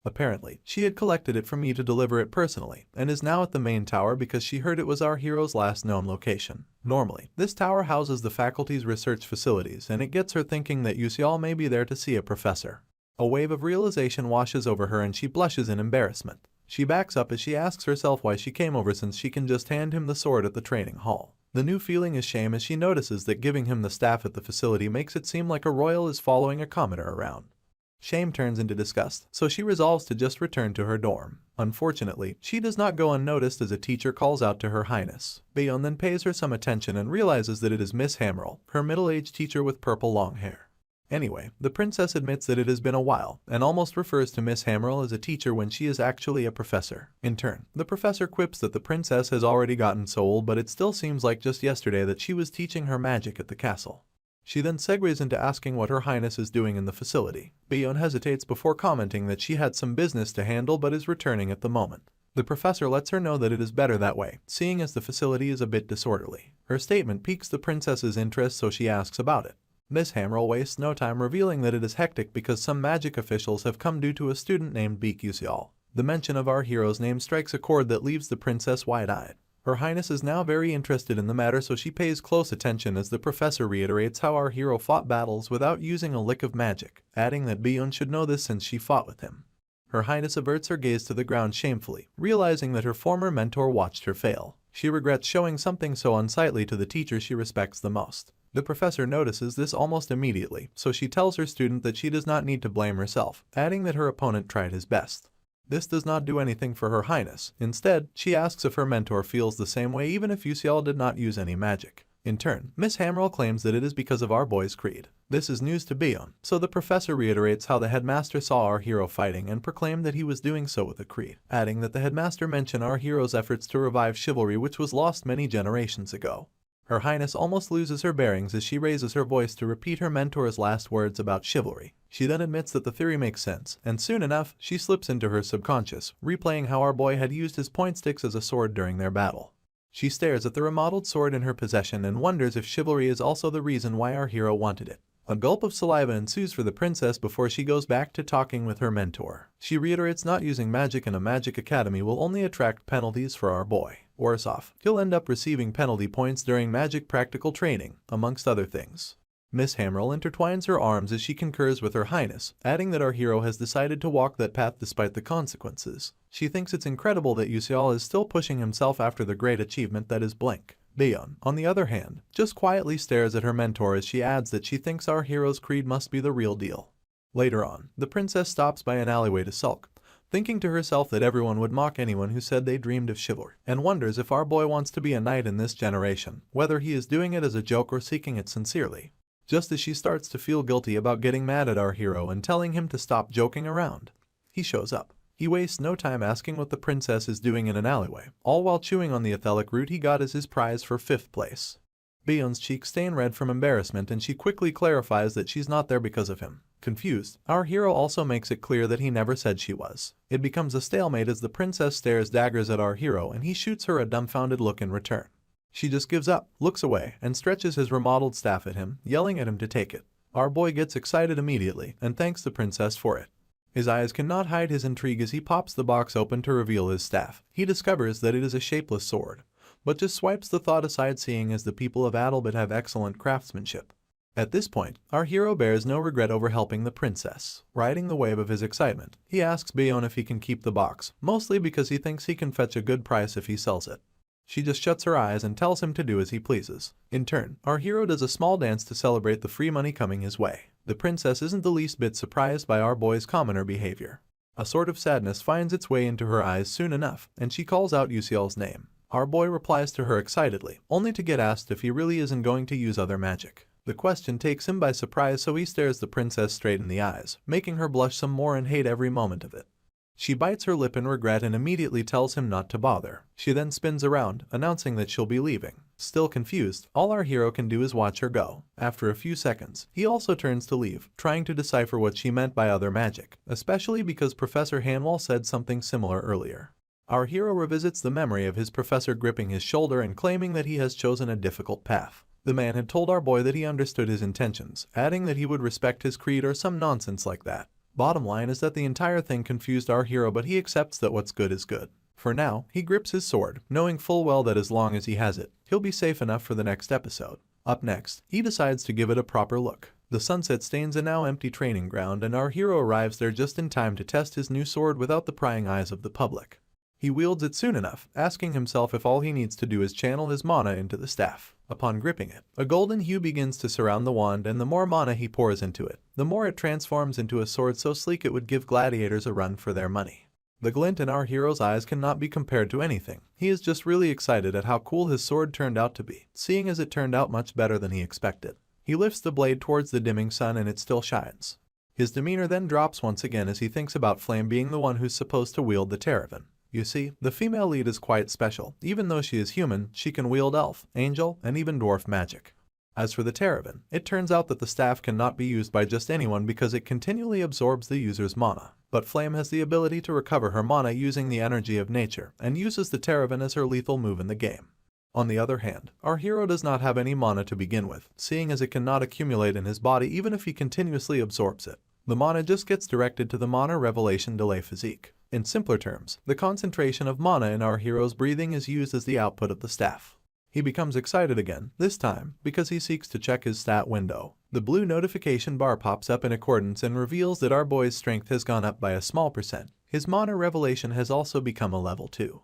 Apparently, she had collected it from me to deliver it personally, and is now at the main tower because she heard it was our hero's last known location. Normally, this tower houses the faculty's research facilities, and it gets her thinking that Yuseol may be there to see a professor. A wave of realization washes over her and she blushes in embarrassment. She backs up as she asks herself why she came over since she can just hand him the sword at the training hall. The new feeling is shame as she notices that giving him the staff at the facility makes it seem like a royal is following a commoner around. Shame turns into disgust, so she resolves to just return to her dorm. Unfortunately, she does not go unnoticed as a teacher calls out to Her Highness. Byeon then pays her some attention and realizes that it is Miss Hammerl, her middle-aged teacher with purple long hair. Anyway, the princess admits that it has been a while, and almost refers to Miss Hammerl as a teacher when she is actually a professor. In turn, the professor quips that the princess has already gotten so old, but it still seems like just yesterday that she was teaching her magic at the castle. She then segues into asking what Her Highness is doing in the facility. Byeon hesitates before commenting that she had some business to handle but is returning at the moment. The professor lets her know that it is better that way, seeing as the facility is a bit disorderly. Her statement piques the princess's interest, so she asks about it. Miss Hammerl wastes no time revealing that it is hectic because some magic officials have come due to a student named Baek Yuseol. The mention of our hero's name strikes a chord that leaves the princess wide-eyed. Her Highness is now very interested in the matter, so she pays close attention as the professor reiterates how our hero fought battles without using a lick of magic, adding that Byeon should know this since she fought with him. Her Highness averts her gaze to the ground shamefully, realizing that her former mentor watched her fail. She regrets showing something so unsightly to the teacher she respects the most. The professor notices this almost immediately, so she tells her student that she does not need to blame herself, adding that her opponent tried his best. This does not do anything for Her Highness. Instead, she asks if her mentor feels the same way even if Yuseol did not use any magic. In turn, Miss Hammerl claims that it is because of our boy's creed. This is news to Byeon, so the professor reiterates how the headmaster saw our hero fighting and proclaimed that he was doing so with a creed, adding that the headmaster mentioned our hero's efforts to revive chivalry, which was lost many generations ago. Her Highness almost loses her bearings as she raises her voice to repeat her mentor's last words about chivalry. She then admits that the theory makes sense, and soon enough, she slips into her subconscious, replaying how our boy had used his point sticks as a sword during their battle. She stares at the remodeled sword in her possession and wonders if chivalry is also the reason why our hero wanted it. A gulp of saliva ensues for the princess before she goes back to talking with her mentor. She reiterates not using magic in a magic academy will only attract penalties for our boy. Worse off, he'll end up receiving penalty points during magic practical training, amongst other things. Miss Hamrill intertwines her arms as she concurs with her highness, adding that our hero has decided to walk that path despite the consequences. She thinks it's incredible that Yuseol is still pushing himself after the great achievement that is blank. Bayon, on the other hand, just quietly stares at her mentor as she adds that she thinks our hero's creed must be the real deal. Later on, the princess stops by an alleyway to sulk, thinking to herself that everyone would mock anyone who said they dreamed of chivalry, and wonders if our boy wants to be a knight in this generation, whether he is doing it as a joke or seeking it sincerely. Just as she starts to feel guilty about getting mad at our hero and telling him to stop joking around, he shows up. He wastes no time asking what the princess is doing in an alleyway, all while chewing on the ethelic root he got as his prize for 5th place. Bayon's cheeks stain red from embarrassment and she quickly clarifies that she's not there because of him. Confused, our hero also makes it clear that he never said she was. It becomes a stalemate as the princess stares daggers at our hero and he shoots her a dumbfounded look in return. She just gives up, looks away, and stretches his remodeled staff at him, yelling at him to take it. Our boy gets excited immediately and thanks the princess for it. His eyes cannot hide his intrigue as he pops the box open to reveal his staff. He discovers that it is a shapeless sword, but just swipes the thought aside seeing as the people of Adalbert have excellent craftsmanship. At this point, our hero bears no regret over helping the princess. Riding the wave of his excitement, he asks Bayon if he can keep the box, mostly because he thinks he can fetch a good price if he sells it. She just shuts her eyes and tells him to do as he pleases. In turn, our hero does a small dance to celebrate the free money coming his way. The princess isn't the least bit surprised by our boy's commoner behavior. A sort of sadness finds its way into her eyes soon enough, and she calls out Yuseol's name. Our boy replies to her excitedly, only to get asked if he really isn't going to use other magic. The question takes him by surprise, so he stares the princess straight in the eyes, making her blush some more and hate every moment of it. She bites her lip in regret and immediately tells him not to bother. She then spins around, announcing that she'll be leaving. Still confused, all our hero can do is watch her go. After a few seconds, he also turns to leave, trying to decipher what she meant by other magic, especially because Professor Hanwell said something similar earlier. Our hero revisits the memory of his professor gripping his shoulder and claiming that he has chosen a difficult path. The man had told our boy that he understood his intentions, adding that he would respect his creed or some nonsense like that. Bottom line is that the entire thing confused our hero, but he accepts that what's good is good. For now, he grips his sword, knowing full well that as long as he has it, he'll be safe enough for the next episode. Up next, he decides to give it a proper look. The sunset stains a now empty training ground and our hero arrives there just in time to test his new sword without the prying eyes of the public. He wields it soon enough, asking himself if all he needs to do is channel his mana into the staff. Upon gripping it, a golden hue begins to surround the wand, and the more mana he pours into it, the more it transforms into a sword so sleek it would give gladiators a run for their money. The glint in our hero's eyes cannot be compared to anything. He is just really excited at how cool his sword turned out to be, seeing as it turned out much better than he expected. He lifts the blade towards the dimming sun and it still shines. His demeanor then drops once again as he thinks about Flame being the one who's supposed to wield the Terravan. You see, the female lead is quite special. Even though she is human, she can wield elf, angel, and even dwarf magic. As for the Terravan, it turns out that the staff cannot be used by just anyone because it continually absorbs the user's mana. But Flame has the ability to recover her mana using the energy of nature, and uses the Terravan as her lethal move in the game. On the other hand, our hero does not have any mana to begin with, seeing as it cannot accumulate in his body even if he continuously absorbs it. The mana just gets directed to the mana revelation delay physique. In simpler terms, the concentration of mana in our hero's breathing is used as the output of the staff. He becomes excited again, this time because he seeks to check his stat window. The blue notification bar pops up in accordance and reveals that our boy's strength has gone up by a small percent. His mana revelation has also become a level 2.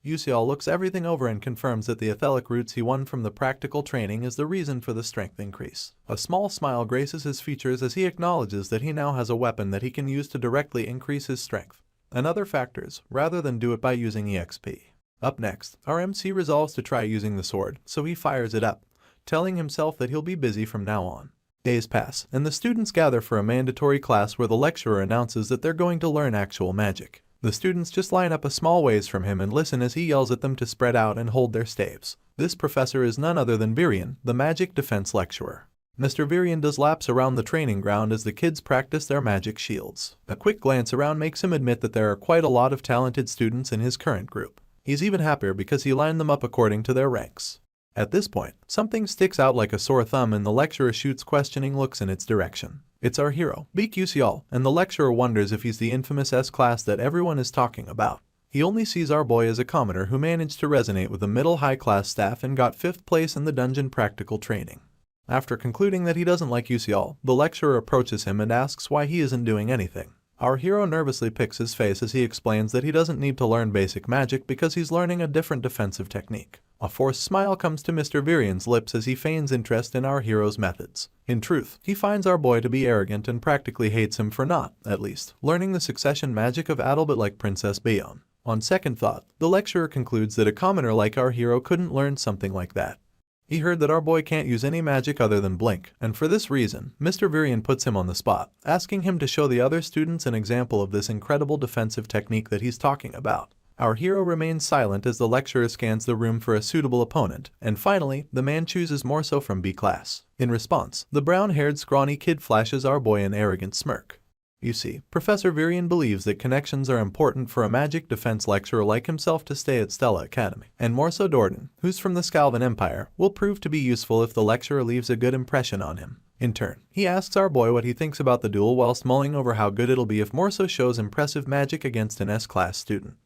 Yuseol looks everything over and confirms that the ethelic roots he won from the practical training is the reason for the strength increase. A small smile graces his features as he acknowledges that he now has a weapon that he can use to directly increase his strength and other factors, rather than do it by using EXP. Up next, our MC resolves to try using the sword, so he fires it up, telling himself that he'll be busy from now on. Days pass, and the students gather for a mandatory class where the lecturer announces that they're going to learn actual magic. The students just line up a small ways from him and listen as he yells at them to spread out and hold their staves. This professor is none other than Virion, the magic defense lecturer. Mr. Virion does laps around the training ground as the kids practice their magic shields. A quick glance around makes him admit that there are quite a lot of talented students in his current group. He's even happier because he lined them up according to their ranks. At this point, something sticks out like a sore thumb and the lecturer shoots questioning looks in its direction. It's our hero, Beak Yusial, and the lecturer wonders if he's the infamous S-class that everyone is talking about. He only sees our boy as a commoner who managed to resonate with the middle-high class staff and got 5th place in the dungeon practical training. After concluding that he doesn't like Yusial, the lecturer approaches him and asks why he isn't doing anything. Our hero nervously picks his face as he explains that he doesn't need to learn basic magic because he's learning a different defensive technique. A forced smile comes to Mr. Virian's lips as he feigns interest in our hero's methods. In truth, he finds our boy to be arrogant and practically hates him for not, at least, learning the succession magic of Adalbert like Princess Bayonne. On second thought, the lecturer concludes that a commoner like our hero couldn't learn something like that. He heard that our boy can't use any magic other than blink, and for this reason, Mr. Virian puts him on the spot, asking him to show the other students an example of this incredible defensive technique that he's talking about. Our hero remains silent as the lecturer scans the room for a suitable opponent, and finally, the man chooses Morso from B class. In response, the brown-haired scrawny kid flashes our boy an arrogant smirk. You see, Professor Virian believes that connections are important for a magic defense lecturer like himself to stay at Stella Academy, and Morso Dordan, who's from the Scalvan Empire, will prove to be useful if the lecturer leaves a good impression on him. In turn, he asks our boy what he thinks about the duel whilst mulling over how good it'll be if Morso shows impressive magic against an S-class student.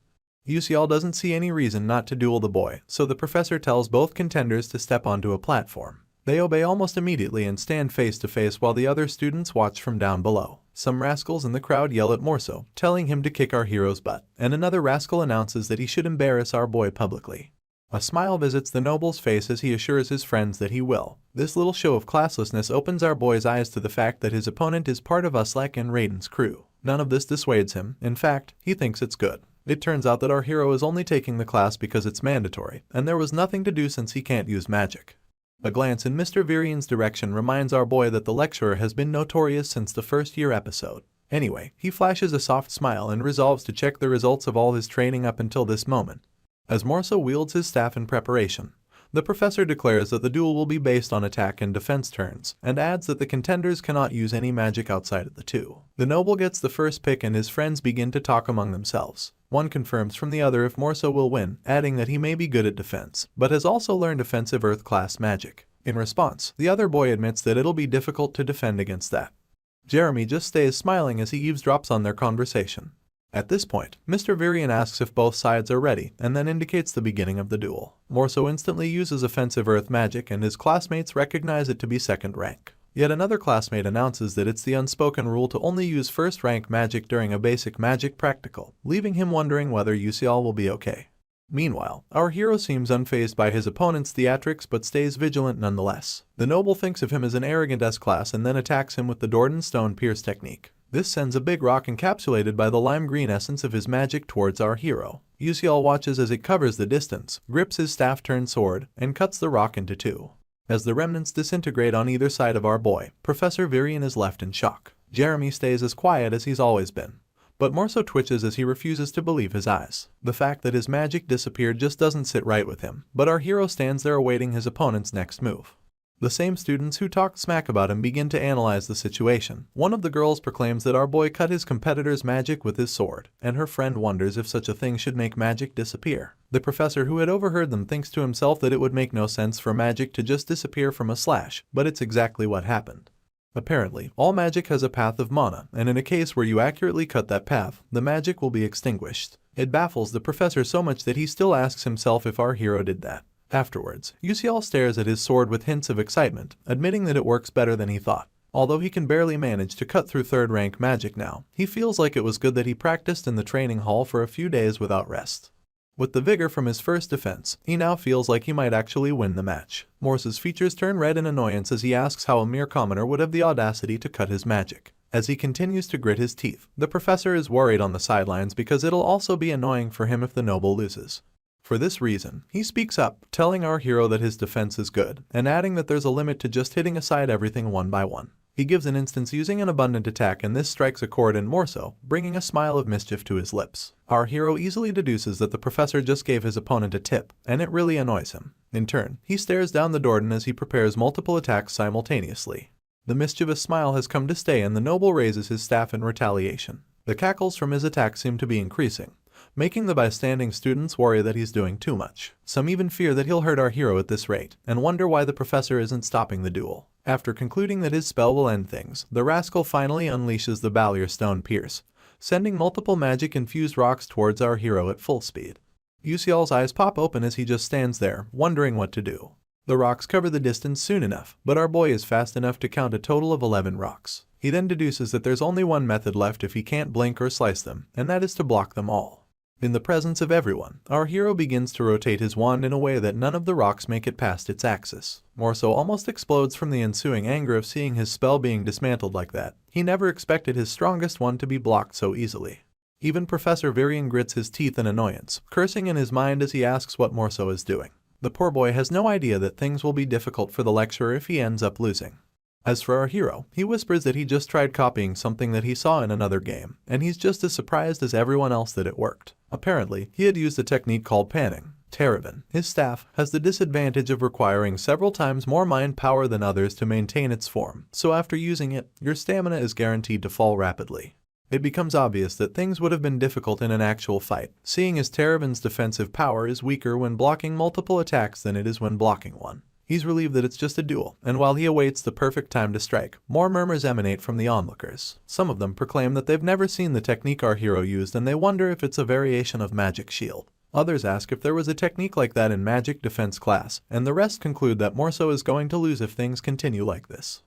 Yusial doesn't see any reason not to duel the boy, so the professor tells both contenders to step onto a platform. They obey almost immediately and stand face to face while the other students watch from down below. Some rascals in the crowd yell at Morso, telling him to kick our hero's butt, and another rascal announces that he should embarrass our boy publicly. A smile visits the noble's face as he assures his friends that he will. This little show of classlessness opens our boy's eyes to the fact that his opponent is part of Uslak and Raiden's crew. None of this dissuades him. In fact, he thinks it's good. It turns out that our hero is only taking the class because it's mandatory, and there was nothing to do since he can't use magic. A glance in Mr. Virian's direction reminds our boy that the lecturer has been notorious since the first-year episode. Anyway, he flashes a soft smile and resolves to check the results of all his training up until this moment. As Morso wields his staff in preparation, the professor declares that the duel will be based on attack and defense turns, and adds that the contenders cannot use any magic outside of the two. The noble gets the first pick and his friends begin to talk among themselves. One confirms from the other if Morso will win, adding that he may be good at defense, but has also learned offensive Earth-class magic. In response, the other boy admits that it'll be difficult to defend against that. Jeremy just stays smiling as he eavesdrops on their conversation. At this point, Mr. Virian asks if both sides are ready, and then indicates the beginning of the duel. Morso instantly uses offensive Earth magic and his classmates recognize it to be second rank. Yet another classmate announces that it's the unspoken rule to only use first-rank magic during a basic magic practical, leaving him wondering whether Yusial will be okay. Meanwhile, our hero seems unfazed by his opponent's theatrics but stays vigilant nonetheless. The noble thinks of him as an arrogant S-class and then attacks him with the Dordan Stone Pierce technique. This sends a big rock encapsulated by the lime-green essence of his magic towards our hero. Yusial watches as it covers the distance, grips his staff-turned sword, and cuts the rock into two. As the remnants disintegrate on either side of our boy, Professor Virian is left in shock. Jeremy stays as quiet as he's always been, but Morso twitches as he refuses to believe his eyes. The fact that his magic disappeared just doesn't sit right with him, but our hero stands there awaiting his opponent's next move. The same students who talked smack about him begin to analyze the situation. One of the girls proclaims that our boy cut his competitor's magic with his sword, and her friend wonders if such a thing should make magic disappear. The professor who had overheard them thinks to himself that it would make no sense for magic to just disappear from a slash, but it's exactly what happened. Apparently, all magic has a path of mana, and in a case where you accurately cut that path, the magic will be extinguished. It baffles the professor so much that he still asks himself if our hero did that. Afterwards, Yusial stares at his sword with hints of excitement, admitting that it works better than he thought. Although he can barely manage to cut through third-rank magic now, he feels like it was good that he practiced in the training hall for a few days without rest. With the vigor from his first defense, he now feels like he might actually win the match. Morse's features turn red in annoyance as he asks how a mere commoner would have the audacity to cut his magic. As he continues to grit his teeth, the professor is worried on the sidelines because it'll also be annoying for him if the noble loses. For this reason, he speaks up, telling our hero that his defense is good, and adding that there's a limit to just hitting aside everything one by one. He gives an instance using an abundant attack and this strikes a chord in Morso, bringing a smile of mischief to his lips. Our hero easily deduces that the professor just gave his opponent a tip, and it really annoys him. In turn, he stares down the Dordan as he prepares multiple attacks simultaneously. The mischievous smile has come to stay and the noble raises his staff in retaliation. The cackles from his attack seem to be increasing, making the bystanding students worry that he's doing too much. Some even fear that he'll hurt our hero at this rate, and wonder why the professor isn't stopping the duel. After concluding that his spell will end things, the rascal finally unleashes the Ballier Stone Pierce, sending multiple magic-infused rocks towards our hero at full speed. Yusial's eyes pop open as he just stands there, wondering what to do. The rocks cover the distance soon enough, but our boy is fast enough to count a total of 11 rocks. He then deduces that there's only one method left if he can't blink or slice them, and that is to block them all. In the presence of everyone, our hero begins to rotate his wand in a way that none of the rocks make it past its axis. Morso almost explodes from the ensuing anger of seeing his spell being dismantled like that. He never expected his strongest one to be blocked so easily. Even Professor Varian grits his teeth in annoyance, cursing in his mind as he asks what Morso is doing. The poor boy has no idea that things will be difficult for the lecturer if he ends up losing. As for our hero, he whispers that he just tried copying something that he saw in another game, and he's just as surprised as everyone else that it worked. Apparently, he had used a technique called panning. Terravan, his staff, has the disadvantage of requiring several times more mind power than others to maintain its form, so after using it, your stamina is guaranteed to fall rapidly. It becomes obvious that things would have been difficult in an actual fight, seeing as Terravan's defensive power is weaker when blocking multiple attacks than it is when blocking one. He's relieved that it's just a duel, and while he awaits the perfect time to strike, more murmurs emanate from the onlookers. Some of them proclaim that they've never seen the technique our hero used and they wonder if it's a variation of Magic Shield. Others ask if there was a technique like that in Magic Defense class, and the rest conclude that Morso is going to lose if things continue like this.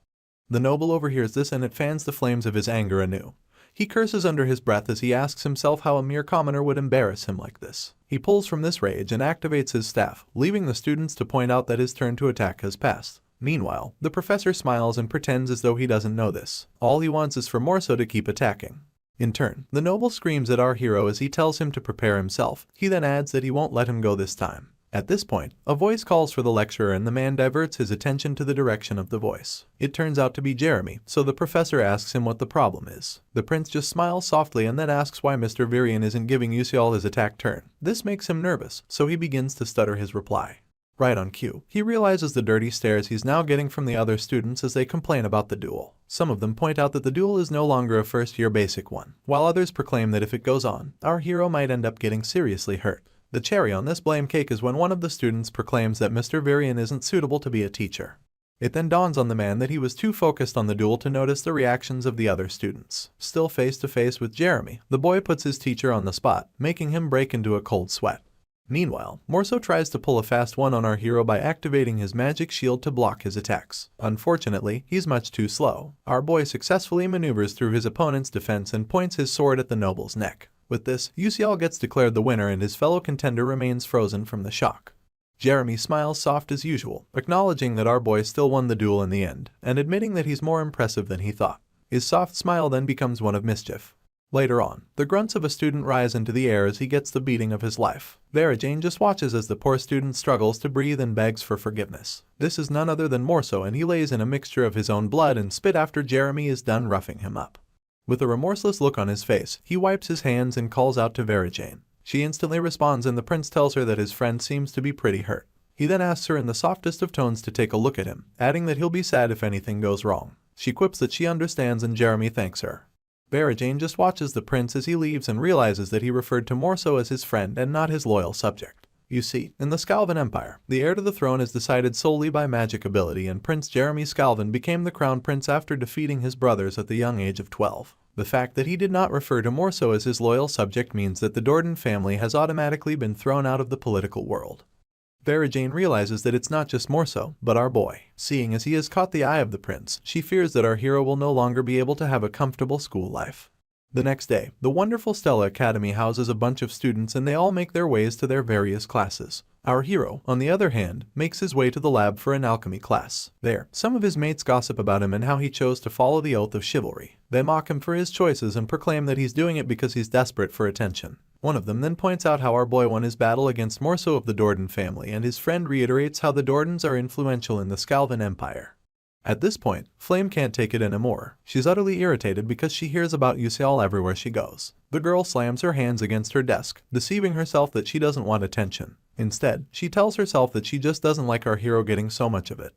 The noble overhears this and it fans the flames of his anger anew. He curses under his breath as he asks himself how a mere commoner would embarrass him like this. He pulls from this rage and activates his staff, leaving the students to point out that his turn to attack has passed. Meanwhile, the professor smiles and pretends as though he doesn't know this. All he wants is for Morso to keep attacking. In turn, the noble screams at our hero as he tells him to prepare himself. He then adds that he won't let him go this time. At this point, a voice calls for the lecturer and the man diverts his attention to the direction of the voice. It turns out to be Jeremy, so the professor asks him what the problem is. The prince just smiles softly and then asks why Mr. Varian isn't giving Yusial his attack turn. This makes him nervous, so he begins to stutter his reply. Right on cue, he realizes the dirty stares he's now getting from the other students as they complain about the duel. Some of them point out that the duel is no longer a first-year basic one, while others proclaim that if it goes on, our hero might end up getting seriously hurt. The cherry on this blame cake is when one of the students proclaims that Mr. Varian isn't suitable to be a teacher. It then dawns on the man that he was too focused on the duel to notice the reactions of the other students. Still face to face with Jeremy, the boy puts his teacher on the spot, making him break into a cold sweat. Meanwhile, Morso tries to pull a fast one on our hero by activating his magic shield to block his attacks. Unfortunately, he's much too slow. Our boy successfully maneuvers through his opponent's defense and points his sword at the noble's neck. With this, Yusial gets declared the winner and his fellow contender remains frozen from the shock. Jeremy smiles soft as usual, acknowledging that our boy still won the duel in the end, and admitting that he's more impressive than he thought. His soft smile then becomes one of mischief. Later on, the grunts of a student rise into the air as he gets the beating of his life. Vera Jane just watches as the poor student struggles to breathe and begs for forgiveness. This is none other than Morso, and he lays in a mixture of his own blood and spit after Jeremy is done roughing him up. With a remorseless look on his face, he wipes his hands and calls out to Vera Jane. She instantly responds and the prince tells her that his friend seems to be pretty hurt. He then asks her in the softest of tones to take a look at him, adding that he'll be sad if anything goes wrong. She quips that she understands and Jeremy thanks her. Vera Jane just watches the prince as he leaves and realizes that he referred to Morso as his friend and not his loyal subject. You see, in the Scalvan Empire, the heir to the throne is decided solely by magic ability, and Prince Jeremy Scalvan became the crown prince after defeating his brothers at the young age of 12. The fact that he did not refer to Morso as his loyal subject means that the Dordan family has automatically been thrown out of the political world. Vera Jane realizes that it's not just Morso, but our boy. Seeing as he has caught the eye of the prince, she fears that our hero will no longer be able to have a comfortable school life. The next day, the wonderful Stella Academy houses a bunch of students and they all make their ways to their various classes. Our hero, on the other hand, makes his way to the lab for an alchemy class. There, some of his mates gossip about him and how he chose to follow the oath of chivalry. They mock him for his choices and proclaim that he's doing it because he's desperate for attention. One of them then points out how our boy won his battle against Morso of the Dordan family, and his friend reiterates how the Dordans are influential in the Scalvan Empire. At this point, Flame can't take it anymore. She's utterly irritated because she hears about Yusial everywhere she goes. The girl slams her hands against her desk, deceiving herself that she doesn't want attention. Instead, she tells herself that she just doesn't like our hero getting so much of it.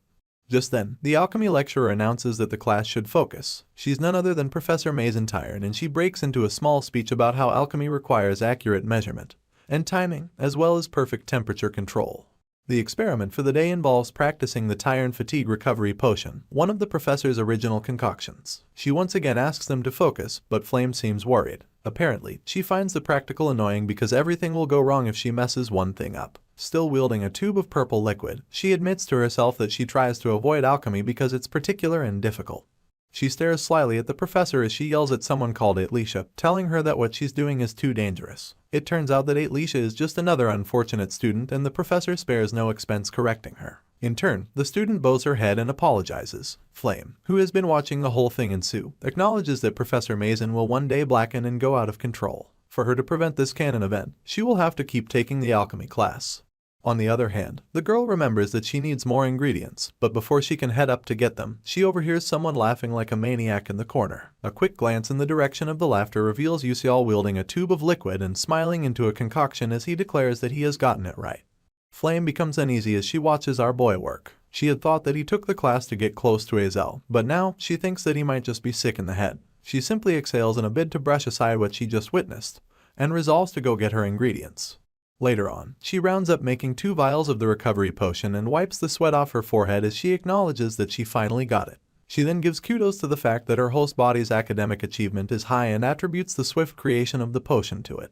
Just then, the alchemy lecturer announces that the class should focus. She's none other than Professor Mazentyre, and she breaks into a small speech about how alchemy requires accurate measurement and timing, as well as perfect temperature control. The experiment for the day involves practicing the Tire and Fatigue Recovery Potion, one of the professor's original concoctions. She once again asks them to focus, but Flame seems worried. Apparently, she finds the practical annoying because everything will go wrong if she messes one thing up. Still wielding a tube of purple liquid, she admits to herself that she tries to avoid alchemy because it's particular and difficult. She stares slyly at the professor as she yells at someone called Atleisha, telling her that what she's doing is too dangerous. It turns out that Atleisha is just another unfortunate student, and the professor spares no expense correcting her. In turn, the student bows her head and apologizes. Flame, who has been watching the whole thing ensue, acknowledges that Professor Mazen will one day blacken and go out of control. For her to prevent this canon event, she will have to keep taking the alchemy class. On the other hand, the girl remembers that she needs more ingredients, but before she can head up to get them, she overhears someone laughing like a maniac in the corner. A quick glance in the direction of the laughter reveals Yusial wielding a tube of liquid and smiling into a concoction as he declares that he has gotten it right. Flame becomes uneasy as she watches our boy work. She had thought that he took the class to get close to Azel, but now she thinks that he might just be sick in the head. She simply exhales in a bid to brush aside what she just witnessed, and resolves to go get her ingredients. Later on, she rounds up making 2 vials of the recovery potion and wipes the sweat off her forehead as she acknowledges that she finally got it. She then gives kudos to the fact that her host body's academic achievement is high and attributes the swift creation of the potion to it.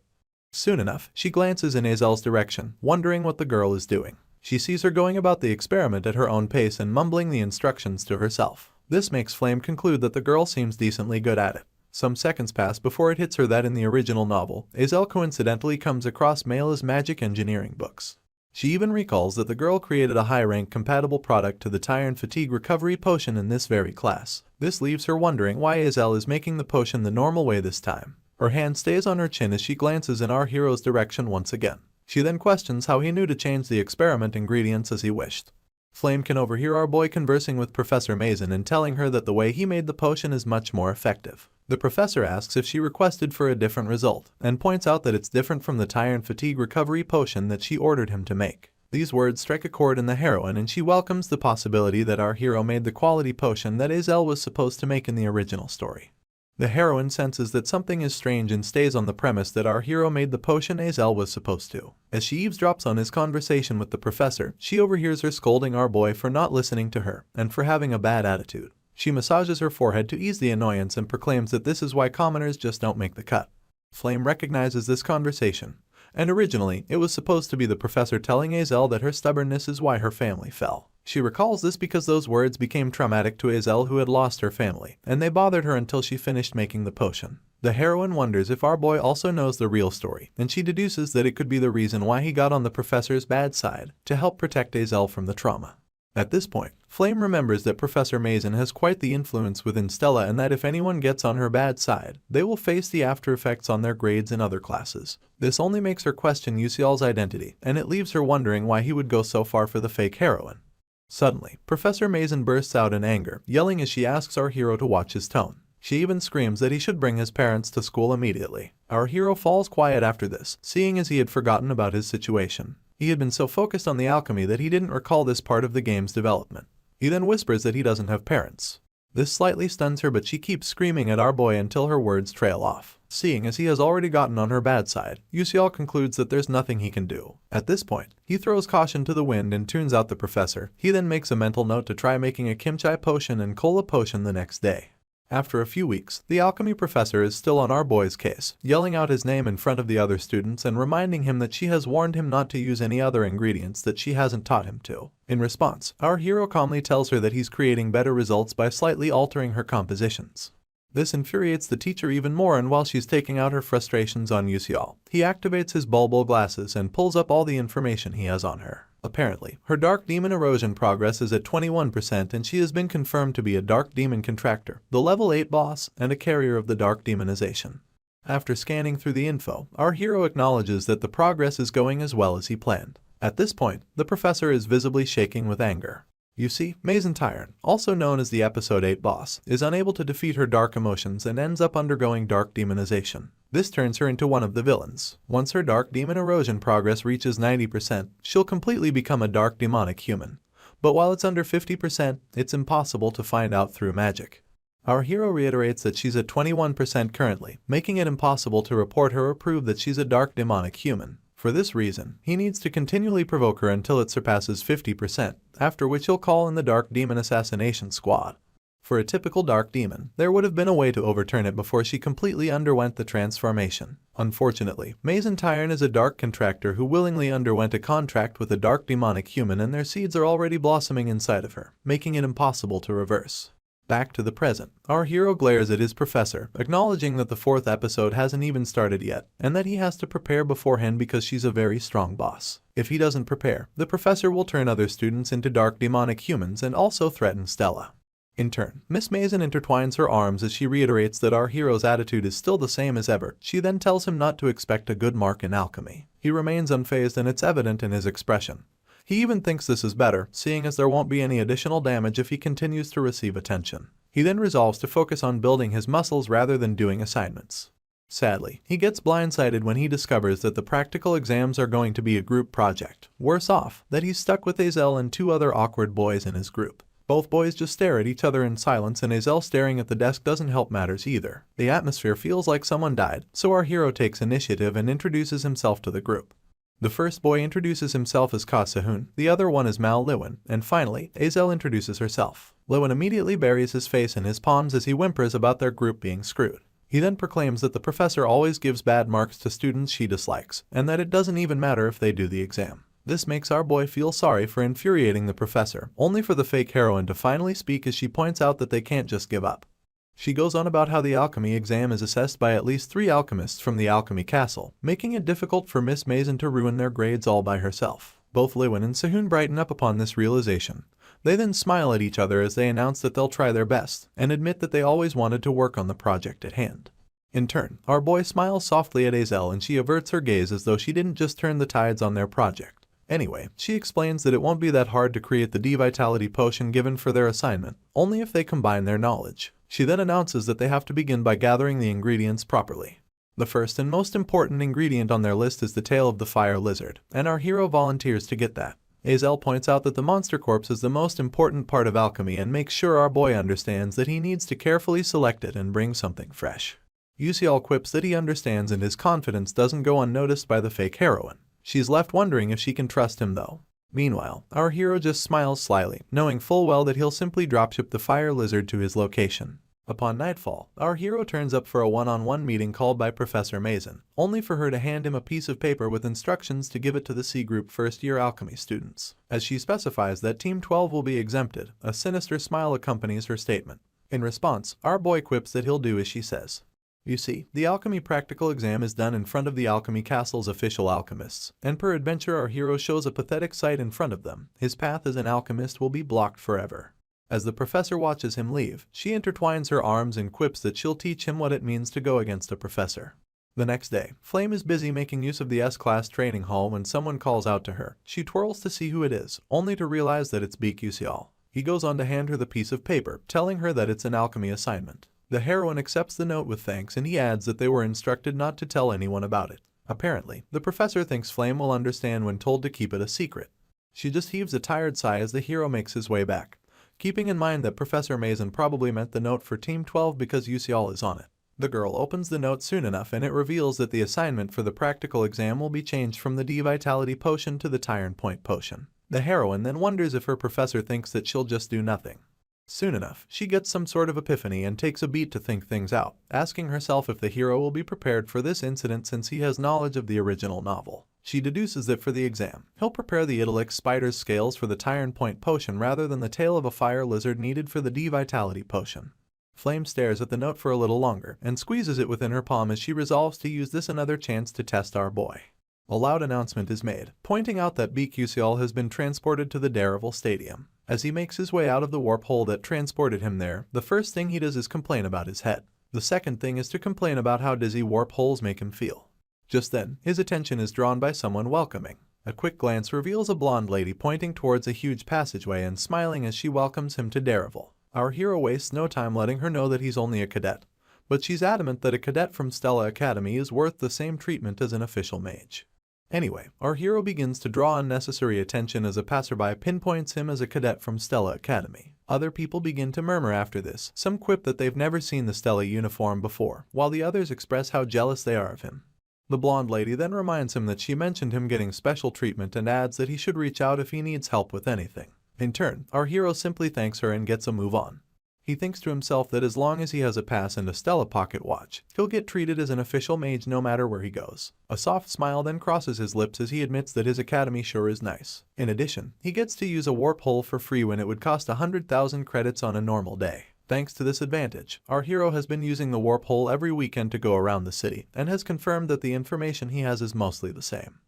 Soon enough, she glances in Azel's direction, wondering what the girl is doing. She sees her going about the experiment at her own pace and mumbling the instructions to herself. This makes Flame conclude that the girl seems decently good at it. Some seconds pass before it hits her that in the original novel, Azel coincidentally comes across Mela's magic engineering books. She even recalls that the girl created a high-rank compatible product to the Tire and Fatigue Recovery Potion in this very class. This leaves her wondering why Azel is making the potion the normal way this time. Her hand stays on her chin as she glances in our hero's direction once again. She then questions how he knew to change the experiment ingredients as he wished. Flame can overhear our boy conversing with Professor Mazen and telling her that the way he made the potion is much more effective. The professor asks if she requested for a different result, and points out that it's different from the Tire and Fatigue Recovery Potion that she ordered him to make. These words strike a chord in the heroine, and she welcomes the possibility that our hero made the quality potion that Azel was supposed to make in the original story. The heroine senses that something is strange and stays on the premise that our hero made the potion Azel was supposed to. As she eavesdrops on his conversation with the professor, she overhears her scolding our boy for not listening to her, and for having a bad attitude. She massages her forehead to ease the annoyance and proclaims that this is why commoners just don't make the cut. Flame recognizes this conversation, and originally it was supposed to be the professor telling Azel that her stubbornness is why her family fell. She recalls this because those words became traumatic to Azel, who had lost her family, and they bothered her until she finished making the potion. The heroine wonders if our boy also knows the real story, and she deduces that it could be the reason why he got on the professor's bad side, to help protect Azel from the trauma. At this point, Flame remembers that Professor Mazen has quite the influence within Stella, and that if anyone gets on her bad side, they will face the after effects on their grades in other classes. This only makes her question Yusial's identity, and it leaves her wondering why he would go so far for the fake heroine. Suddenly, Professor Mazen bursts out in anger, yelling as she asks our hero to watch his tone. She even screams that he should bring his parents to school immediately. Our hero falls quiet after this, seeing as he had forgotten about his situation. He had been so focused on the alchemy that he didn't recall this part of the game's development. He then whispers that he doesn't have parents. This slightly stuns her, but she keeps screaming at our boy until her words trail off. Seeing as he has already gotten on her bad side, Yusial concludes that there's nothing he can do. At this point, he throws caution to the wind and tunes out the professor. He then makes a mental note to try making a kimchi potion and cola potion the next day. After a few weeks, the alchemy professor is still on our boy's case, yelling out his name in front of the other students and reminding him that she has warned him not to use any other ingredients that she hasn't taught him to. In response, our hero calmly tells her that he's creating better results by slightly altering her compositions. This infuriates the teacher even more, and while she's taking out her frustrations on Yusial, he activates his bulbul glasses and pulls up all the information he has on her. Apparently, her Dark Demon erosion progress is at 21%, and she has been confirmed to be a Dark Demon Contractor, the level 8 boss, and a carrier of the Dark Demonization. After scanning through the info, our hero acknowledges that the progress is going as well as he planned. At this point, the professor is visibly shaking with anger. You see, Mazentyre, also known as the Episode 8 boss, is unable to defeat her dark emotions and ends up undergoing dark demonization. This turns her into one of the villains. Once her dark demon erosion progress reaches 90%, she'll completely become a dark demonic human. but while it's under 50%, it's impossible to find out through magic. Our hero reiterates that she's at 21% currently, making it impossible to report her or prove that she's a dark demonic human. For this reason, he needs to continually provoke her until it surpasses 50%, after which he'll call in the Dark Demon Assassination Squad. For a typical dark demon, there would have been a way to overturn it before she completely underwent the transformation. Unfortunately, Mazen Tyron is a dark contractor who willingly underwent a contract with a dark demonic human, and their seeds are already blossoming inside of her, making it impossible to reverse. Back to the present, our hero glares at his professor, acknowledging that the 4th episode hasn't even started yet, and that he has to prepare beforehand because she's a very strong boss. If he doesn't prepare, the professor will turn other students into dark demonic humans and also threaten Stella. In turn, Miss Mazen intertwines her arms as she reiterates that our hero's attitude is still the same as ever. She then tells him not to expect a good mark in alchemy. He remains unfazed, and it's evident in his expression. He even thinks this is better, seeing as there won't be any additional damage if he continues to receive attention. He then resolves to focus on building his muscles rather than doing assignments. Sadly, he gets blindsided when he discovers that the practical exams are going to be a group project. Worse off, that he's stuck with Azel and 2 other awkward boys in his group. Both boys just stare at each other in silence, and Azel staring at the desk doesn't help matters either. The atmosphere feels like someone died, so our hero takes initiative and introduces himself to the group. The first boy introduces himself as Ka Sehun, the other one is Mal Lewin, and finally, Azel introduces herself. Lewin immediately buries his face in his palms as he whimpers about their group being screwed. He then proclaims that the professor always gives bad marks to students she dislikes, and that it doesn't even matter if they do the exam. This makes our boy feel sorry for infuriating the professor, only for the fake heroine to finally speak as she points out that they can't just give up. She goes on about how the alchemy exam is assessed by at least 3 alchemists from the alchemy castle, making it difficult for Miss Mazen to ruin their grades all by herself. Both Lewin and Sehun brighten up upon this realization. They then smile at each other as they announce that they'll try their best, and admit that they always wanted to work on the project at hand. In turn, our boy smiles softly at Azel, and she averts her gaze as though she didn't just turn the tides on their project. Anyway, she explains that it won't be that hard to create the D-Vitality potion given for their assignment, only if they combine their knowledge. She then announces that they have to begin by gathering the ingredients properly. The first and most important ingredient on their list is the tail of the fire lizard, and our hero volunteers to get that. Azel points out that the monster corpse is the most important part of alchemy and makes sure our boy understands that he needs to carefully select it and bring something fresh. Yusial quips that he understands, and his confidence doesn't go unnoticed by the fake heroine. She's left wondering if she can trust him though. Meanwhile, our hero just smiles slyly, knowing full well that he'll simply dropship the fire lizard to his location. Upon nightfall, our hero turns up for a one-on-one meeting called by Professor Mazen, only for her to hand him a piece of paper with instructions to give it to the C Group first-year alchemy students. As she specifies that Team 12 will be exempted, a sinister smile accompanies her statement. In response, our boy quips that he'll do as she says. You see, the alchemy practical exam is done in front of the alchemy castle's official alchemists, and per adventure our hero shows a pathetic sight in front of them. His path as an alchemist will be blocked forever. As the professor watches him leave, she intertwines her arms and quips that she'll teach him what it means to go against a professor. The next day, Flame is busy making use of the S-Class training hall when someone calls out to her. She twirls to see who it is, only to realize that it's Beak Yusial. He goes on to hand her the piece of paper, telling her that it's an alchemy assignment. The heroine accepts the note with thanks, and he adds that they were instructed not to tell anyone about it. Apparently, the professor thinks Flame will understand when told to keep it a secret. She just heaves a tired sigh as the hero makes his way back, keeping in mind that Professor Mazen probably meant the note for Team 12 because Yusial is on it. The girl opens the note soon enough, and it reveals that the assignment for the practical exam will be changed from the D-Vitality potion to the Tyrant Point potion. The heroine then wonders if her professor thinks that she'll just do nothing. Soon enough, she gets some sort of epiphany and takes a beat to think things out, asking herself if the hero will be prepared for this incident since he has knowledge of the original novel. She deduces that for the exam, he'll prepare the Idyllic Spider's scales for the Tyrant Point potion rather than the tail of a fire lizard needed for the D-Vitality potion. Flame stares at the note for a little longer and squeezes it within her palm as she resolves to use this another chance to test our boy. A loud announcement is made, pointing out that Beak Yusial has been transported to the Daredevil Stadium. As he makes his way out of the warp hole that transported him there, the first thing he does is complain about his head. The second thing is to complain about how dizzy warp holes make him feel. Just then, his attention is drawn by someone welcoming. A quick glance reveals a blonde lady pointing towards a huge passageway and smiling as she welcomes him to Daredevil. Our hero wastes no time letting her know that he's only a cadet, but she's adamant that a cadet from Stella Academy is worth the same treatment as an official mage. Anyway, our hero begins to draw unnecessary attention as a passerby pinpoints him as a cadet from Stella Academy. Other people begin to murmur after this, some quip that they've never seen the Stella uniform before, while the others express how jealous they are of him. The blonde lady then reminds him that she mentioned him getting special treatment and adds that he should reach out if he needs help with anything. In turn, our hero simply thanks her and gets a move on. He thinks to himself that as long as he has a pass and a Stella pocket watch, he'll get treated as an official mage no matter where he goes. A soft smile then crosses his lips as he admits that his academy sure is nice. In addition, he gets to use a warp hole for free when it would cost 100,000 credits on a normal day. Thanks to this advantage, our hero has been using the warp hole every weekend to go around the city, and has confirmed that the information he has is mostly the same.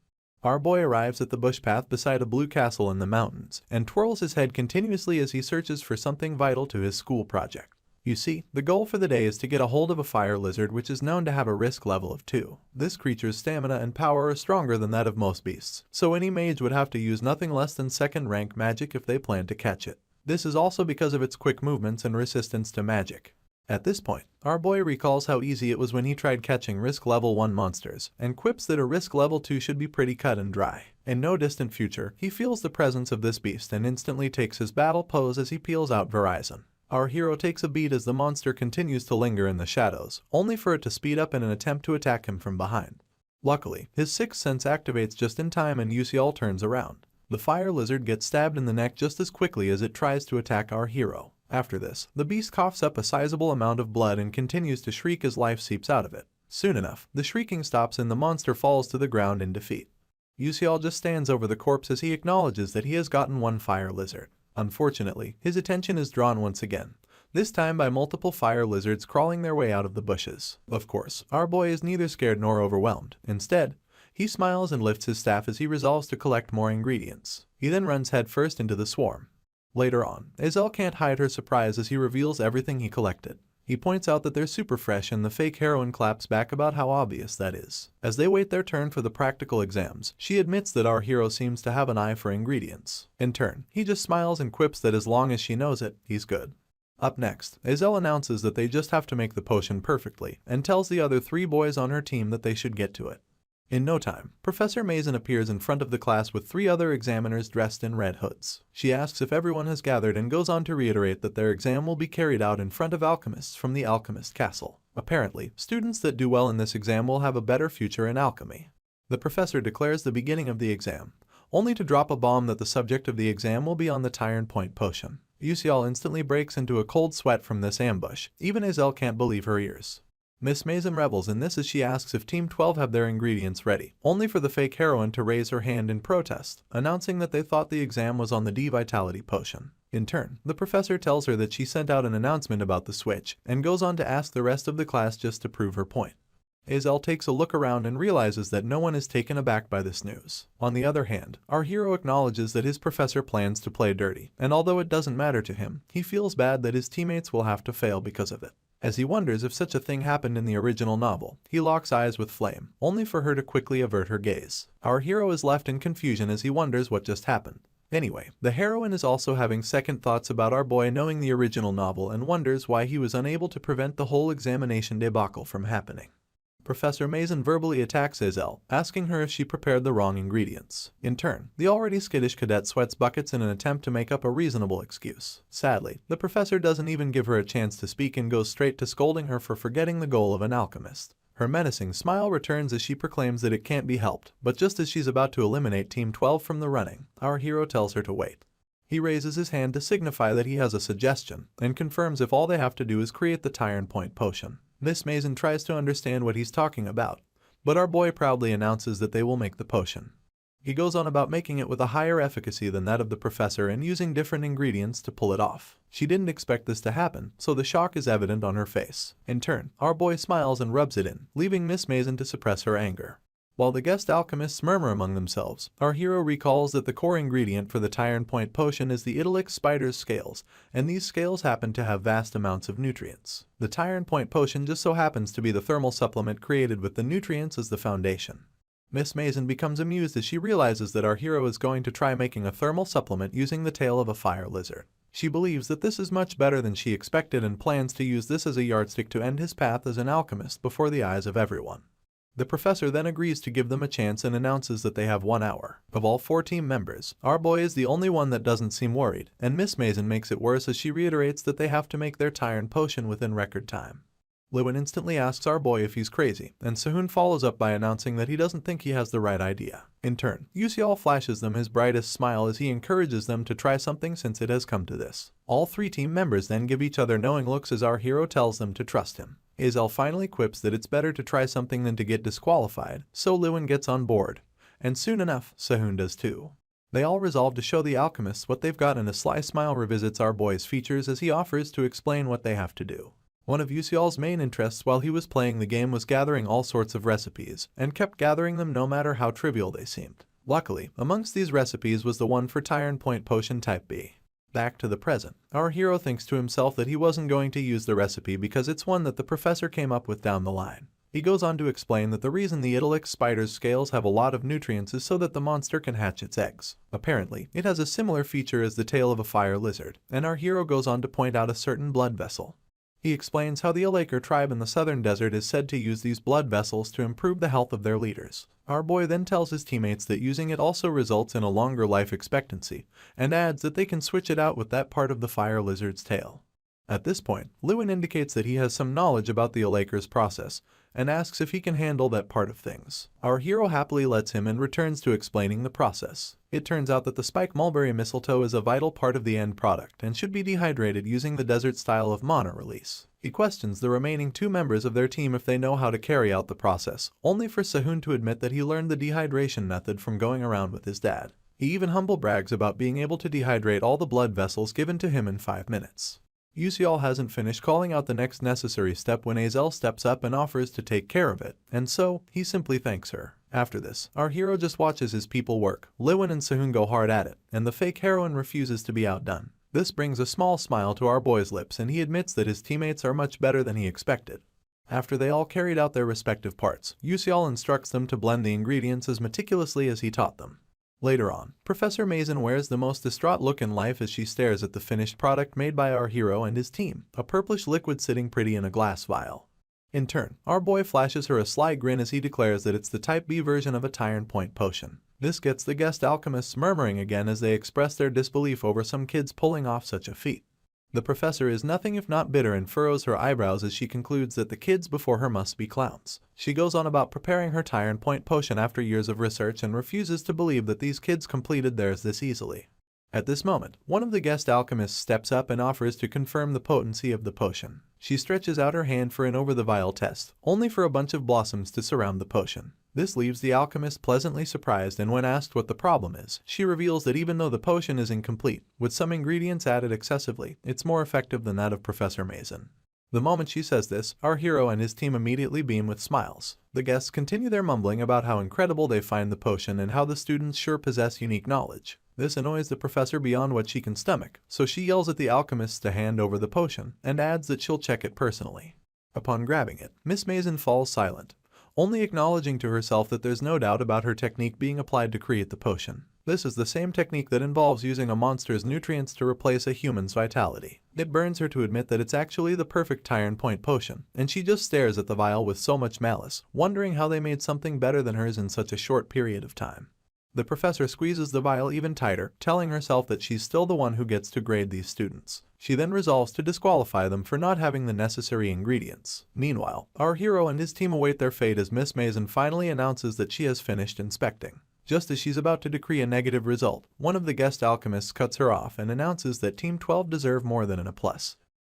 Our boy arrives at the bush path beside a blue castle in the mountains, and twirls his head continuously as he searches for something vital to his school project. You see, the goal for the day is to get a hold of a fire lizard which is known to have a risk level of 2. This creature's stamina and power are stronger than that of most beasts, so any mage would have to use nothing less than second rank magic if they plan to catch it. This is also because of its quick movements and resistance to magic. At this point, our boy recalls how easy it was when he tried catching risk level 1 monsters, and quips that a risk level 2 should be pretty cut and dry. In no distant future, he feels the presence of this beast and instantly takes his battle pose as he peels out Verizon. Our hero takes a beat as the monster continues to linger in the shadows, only for it to speed up in an attempt to attack him from behind. Luckily, his sixth sense activates just in time and Uciel turns around. The fire lizard gets stabbed in the neck just as quickly as it tries to attack our hero. After this, the beast coughs up a sizable amount of blood and continues to shriek as life seeps out of it. Soon enough, the shrieking stops and the monster falls to the ground in defeat. Uciel just stands over the corpse as he acknowledges that he has gotten one fire lizard. Unfortunately, his attention is drawn once again, this time by multiple fire lizards crawling their way out of the bushes. Of course, our boy is neither scared nor overwhelmed. Instead, he smiles and lifts his staff as he resolves to collect more ingredients. He then runs headfirst into the swarm. Later on, Azel can't hide her surprise as he reveals everything he collected. He points out that they're super fresh and the fake heroine claps back about how obvious that is. As they wait their turn for the practical exams, she admits that our hero seems to have an eye for ingredients. In turn, he just smiles and quips that as long as she knows it, he's good. Up next, Azel announces that they just have to make the potion perfectly, and tells the other 3 boys on her team that they should get to it. In no time, Professor Mason appears in front of the class with 3 other examiners dressed in red hoods. She asks if everyone has gathered and goes on to reiterate that their exam will be carried out in front of alchemists from the Alchemist Castle. Apparently, students that do well in this exam will have a better future in alchemy. The professor declares the beginning of the exam, only to drop a bomb that the subject of the exam will be on the Tyrant Point potion. Uciel instantly breaks into a cold sweat from this ambush. Even Azel can't believe her ears. Miss Mason revels in this as she asks if Team 12 have their ingredients ready, only for the fake heroine to raise her hand in protest, announcing that they thought the exam was on the D-Vitality potion. In turn, the professor tells her that she sent out an announcement about the switch, and goes on to ask the rest of the class just to prove her point. Azel takes a look around and realizes that no one is taken aback by this news. On the other hand, our hero acknowledges that his professor plans to play dirty, and although it doesn't matter to him, he feels bad that his teammates will have to fail because of it. As he wonders if such a thing happened in the original novel, he locks eyes with Flame, only for her to quickly avert her gaze. Our hero is left in confusion as he wonders what just happened. Anyway, the heroine is also having second thoughts about our boy knowing the original novel and wonders why he was unable to prevent the whole examination debacle from happening. Professor Mason verbally attacks Azel, asking her if she prepared the wrong ingredients. In turn, the already skittish cadet sweats buckets in an attempt to make up a reasonable excuse. Sadly, the professor doesn't even give her a chance to speak and goes straight to scolding her for forgetting the goal of an alchemist. Her menacing smile returns as she proclaims that it can't be helped, but just as she's about to eliminate Team 12 from the running, our hero tells her to wait. He raises his hand to signify that he has a suggestion, and confirms if all they have to do is create the Tyrant Point potion. Miss Mason tries to understand what he's talking about, but our boy proudly announces that they will make the potion. He goes on about making it with a higher efficacy than that of the professor and using different ingredients to pull it off. She didn't expect this to happen, so the shock is evident on her face. In turn, our boy smiles and rubs it in, leaving Miss Mason to suppress her anger. While the guest alchemists murmur among themselves, our hero recalls that the core ingredient for the Tyrant Point potion is the Idyllic spider's scales, and these scales happen to have vast amounts of nutrients. The Tyrant Point potion just so happens to be the thermal supplement created with the nutrients as the foundation. Miss Mason becomes amused as she realizes that our hero is going to try making a thermal supplement using the tail of a fire lizard. She believes that this is much better than she expected and plans to use this as a yardstick to end his path as an alchemist before the eyes of everyone. The professor then agrees to give them a chance and announces that they have 1 hour. Of all 4 team members, our boy is the only one that doesn't seem worried, and Miss Mason makes it worse as she reiterates that they have to make their Tyrant potion within record time. Lewin instantly asks our boy if he's crazy, and Sehun follows up by announcing that he doesn't think he has the right idea. In turn, Yuseol flashes them his brightest smile as he encourages them to try something since it has come to this. All 3 team members then give each other knowing looks as our hero tells them to trust him. Azel finally quips that it's better to try something than to get disqualified, so Lewin gets on board. And soon enough, Sehun does too. They all resolve to show the alchemists what they've got, and a sly smile revisits our boy's features as he offers to explain what they have to do. One of Yuseol's main interests while he was playing the game was gathering all sorts of recipes, and kept gathering them no matter how trivial they seemed. Luckily, amongst these recipes was the one for Tyrant Point Potion Type B. Back to the present, our hero thinks to himself that he wasn't going to use the recipe because it's one that the professor came up with down the line. He goes on to explain that the reason the Idyllic spider's scales have a lot of nutrients is so that the monster can hatch its eggs. Apparently, it has a similar feature as the tail of a fire lizard, and our hero goes on to point out a certain blood vessel. He explains how the Alaker tribe in the southern desert is said to use these blood vessels to improve the health of their leaders. Our boy then tells his teammates that using it also results in a longer life expectancy, and adds that they can switch it out with that part of the fire lizard's tail. At this point, Lewin indicates that he has some knowledge about the Alaker's process, and asks if he can handle that part of things. Our hero happily lets him and returns to explaining the process. It turns out that the spike mulberry mistletoe is a vital part of the end product and should be dehydrated using the desert style of mana release. He questions the remaining 2 members of their team if they know how to carry out the process, only for Sehun to admit that he learned the dehydration method from going around with his dad. He even humble brags about being able to dehydrate all the blood vessels given to him in 5 minutes. Yuseol hasn't finished calling out the next necessary step when Azel steps up and offers to take care of it, and so he simply thanks her. After this, our hero just watches his people work. Lewin and Sehun go hard at it, and the fake heroine refuses to be outdone. This brings a small smile to our boy's lips, and he admits that his teammates are much better than he expected. After they all carried out their respective parts, Yuseol instructs them to blend the ingredients as meticulously as he taught them. Later on, Professor Mason wears the most distraught look in life as she stares at the finished product made by our hero and his team, a purplish liquid sitting pretty in a glass vial. In turn, our boy flashes her a sly grin as he declares that it's the Type B version of a Tyrant Point potion. This gets the guest alchemists murmuring again as they express their disbelief over some kids pulling off such a feat. The professor is nothing if not bitter and furrows her eyebrows as she concludes that the kids before her must be clowns. She goes on about preparing her Tyrant Point potion after years of research and refuses to believe that these kids completed theirs this easily. At this moment, one of the guest alchemists steps up and offers to confirm the potency of the potion. She stretches out her hand for an over-the-vial test, only for a bunch of blossoms to surround the potion. This leaves the alchemist pleasantly surprised, and when asked what the problem is, she reveals that even though the potion is incomplete, with some ingredients added excessively, it's more effective than that of Professor Mason. The moment she says this, our hero and his team immediately beam with smiles. The guests continue their mumbling about how incredible they find the potion and how the students sure possess unique knowledge. This annoys the professor beyond what she can stomach, so she yells at the alchemists to hand over the potion, and adds that she'll check it personally. Upon grabbing it, Miss Mason falls silent, only acknowledging to herself that there's no doubt about her technique being applied to create the potion. This is the same technique that involves using a monster's nutrients to replace a human's vitality. It burns her to admit that it's actually the perfect Tyrant Point potion, and she just stares at the vial with so much malice, wondering how they made something better than hers in such a short period of time. The professor squeezes the vial even tighter, telling herself that she's still the one who gets to grade these students. She then resolves to disqualify them for not having the necessary ingredients. Meanwhile, our hero and his team await their fate as Miss Mason finally announces that she has finished inspecting. Just as she's about to decree a negative result, one of the guest alchemists cuts her off and announces that Team 12 deserve more than an A+.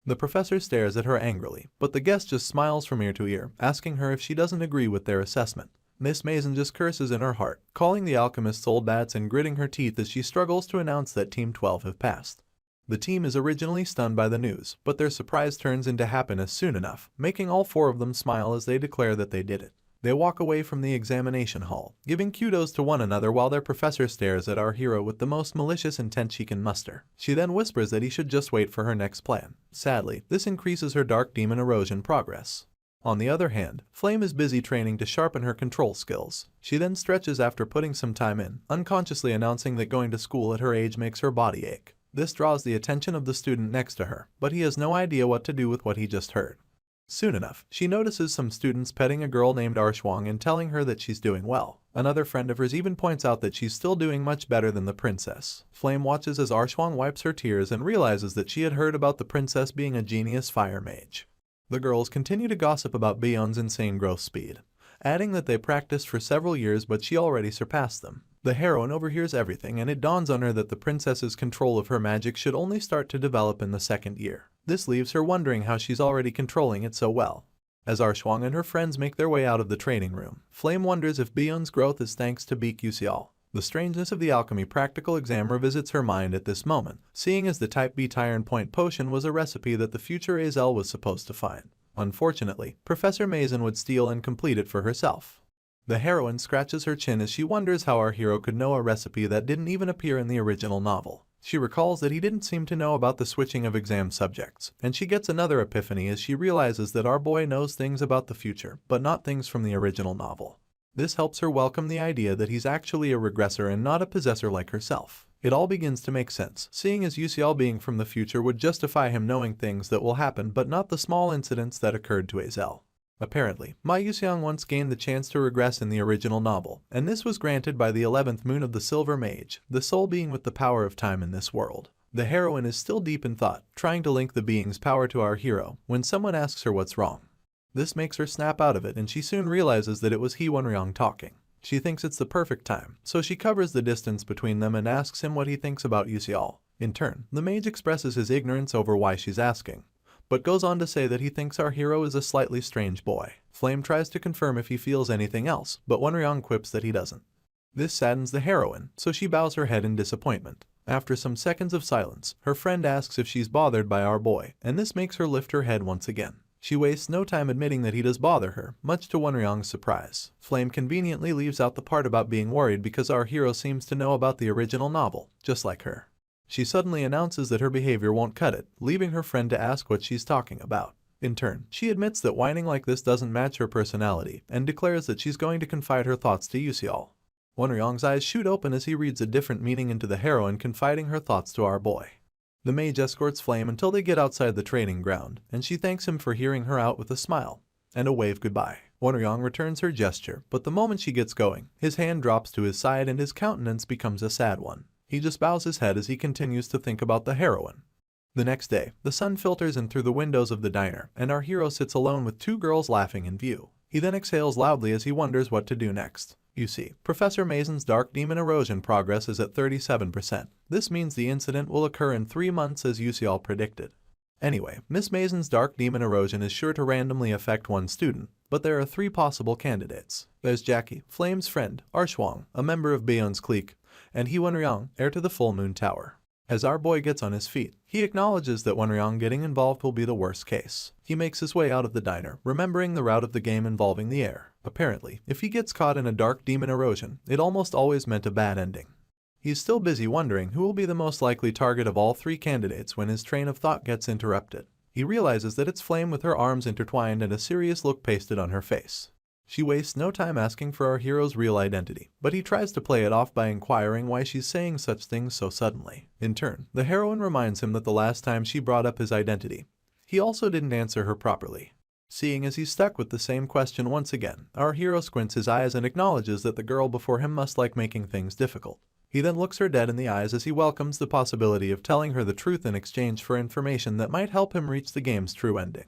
The professor stares at her angrily, but the guest just smiles from ear to ear, asking her if she doesn't agree with their assessment. Miss Mason just curses in her heart, calling the alchemists old bats and gritting her teeth as she struggles to announce that Team 12 have passed. The team is originally stunned by the news, but their surprise turns into happiness soon enough, making all 4 of them smile as they declare that they did it. They walk away from the examination hall, giving kudos to one another while their professor stares at our hero with the most malicious intent she can muster. She then whispers that he should just wait for her next plan. Sadly, this increases her dark demon erosion progress. On the other hand, Flame is busy training to sharpen her control skills. She then stretches after putting some time in, unconsciously announcing that going to school at her age makes her body ache. This draws the attention of the student next to her, but he has no idea what to do with what he just heard. Soon enough, she notices some students petting a girl named Arshwang and telling her that she's doing well. Another friend of hers even points out that she's still doing much better than the princess. Flame watches as Arshwang wipes her tears and realizes that she had heard about the princess being a genius fire mage. The girls continue to gossip about Bion's insane growth speed, adding that they practiced for several years but she already surpassed them. The heroine overhears everything and it dawns on her that the princess's control of her magic should only start to develop in the second year. This leaves her wondering how she's already controlling it so well. As Arshwang and her friends make their way out of the training room, Flame wonders if Bion's growth is thanks to Beak Yusial. The strangeness of the alchemy practical exam revisits her mind at this moment, seeing as the Type B Tyrant Point potion was a recipe that the future Azel was supposed to find. Unfortunately, Professor Mason would steal and complete it for herself. The heroine scratches her chin as she wonders how our hero could know a recipe that didn't even appear in the original novel. She recalls that he didn't seem to know about the switching of exam subjects, and she gets another epiphany as she realizes that our boy knows things about the future, but not things from the original novel. This helps her welcome the idea that he's actually a regressor and not a possessor like herself. It all begins to make sense, seeing as Yusial being from the future would justify him knowing things that will happen but not the small incidents that occurred to Azel. Apparently, Ma Yuxiang once gained the chance to regress in the original novel, and this was granted by the 11th moon of the Silver Mage, the sole being with the power of time in this world. The heroine is still deep in thought, trying to link the being's power to our hero, when someone asks her what's wrong. This makes her snap out of it and she soon realizes that it was He Wenryong talking. She thinks it's the perfect time, so she covers the distance between them and asks him what he thinks about Yusial. In turn, the mage expresses his ignorance over why she's asking, but goes on to say that he thinks our hero is a slightly strange boy. Flame tries to confirm if he feels anything else, but Wenryong quips that he doesn't. This saddens the heroine, so she bows her head in disappointment. After some seconds of silence, her friend asks if she's bothered by our boy, and this makes her lift her head once again. She wastes no time admitting that he does bother her, much to Wenryong's surprise. Flame conveniently leaves out the part about being worried because our hero seems to know about the original novel, just like her. She suddenly announces that her behavior won't cut it, leaving her friend to ask what she's talking about. In turn, she admits that whining like this doesn't match her personality, and declares that she's going to confide her thoughts to Yusial. Wenryong's eyes shoot open as he reads a different meaning into the heroine confiding her thoughts to our boy. The mage escorts Flame until they get outside the training ground, and she thanks him for hearing her out with a smile and a wave goodbye. Wenryong returns her gesture, but the moment she gets going, his hand drops to his side and his countenance becomes a sad one. He just bows his head as he continues to think about the heroine. The next day, the sun filters in through the windows of the diner, and our hero sits alone with two girls laughing in view. He then exhales loudly as he wonders what to do next. You see, Professor Mason's Dark Demon Erosion progress is at 37%. This means the incident will occur in 3 months as Yusial predicted. Anyway, Miss Mason's Dark Demon Erosion is sure to randomly affect one student, but there are 3 possible candidates. There's Jackie, Flame's friend, Arshwang, a member of Bion's clique, and He Wenryong, heir to the Full Moon Tower. As our boy gets on his feet, he acknowledges that Wenryong getting involved will be the worst case. He makes his way out of the diner, remembering the route of the game involving the heir. Apparently, if he gets caught in a Dark Demon Erosion, it almost always meant a bad ending. He's still busy wondering who will be the most likely target of all 3 candidates when his train of thought gets interrupted. He realizes that it's Flame with her arms intertwined and a serious look pasted on her face. She wastes no time asking for our hero's real identity, but he tries to play it off by inquiring why she's saying such things so suddenly. In turn, the heroine reminds him that the last time she brought up his identity, he also didn't answer her properly. Seeing as he's stuck with the same question once again, our hero squints his eyes and acknowledges that the girl before him must like making things difficult. He then looks her dead in the eyes as he welcomes the possibility of telling her the truth in exchange for information that might help him reach the game's true ending.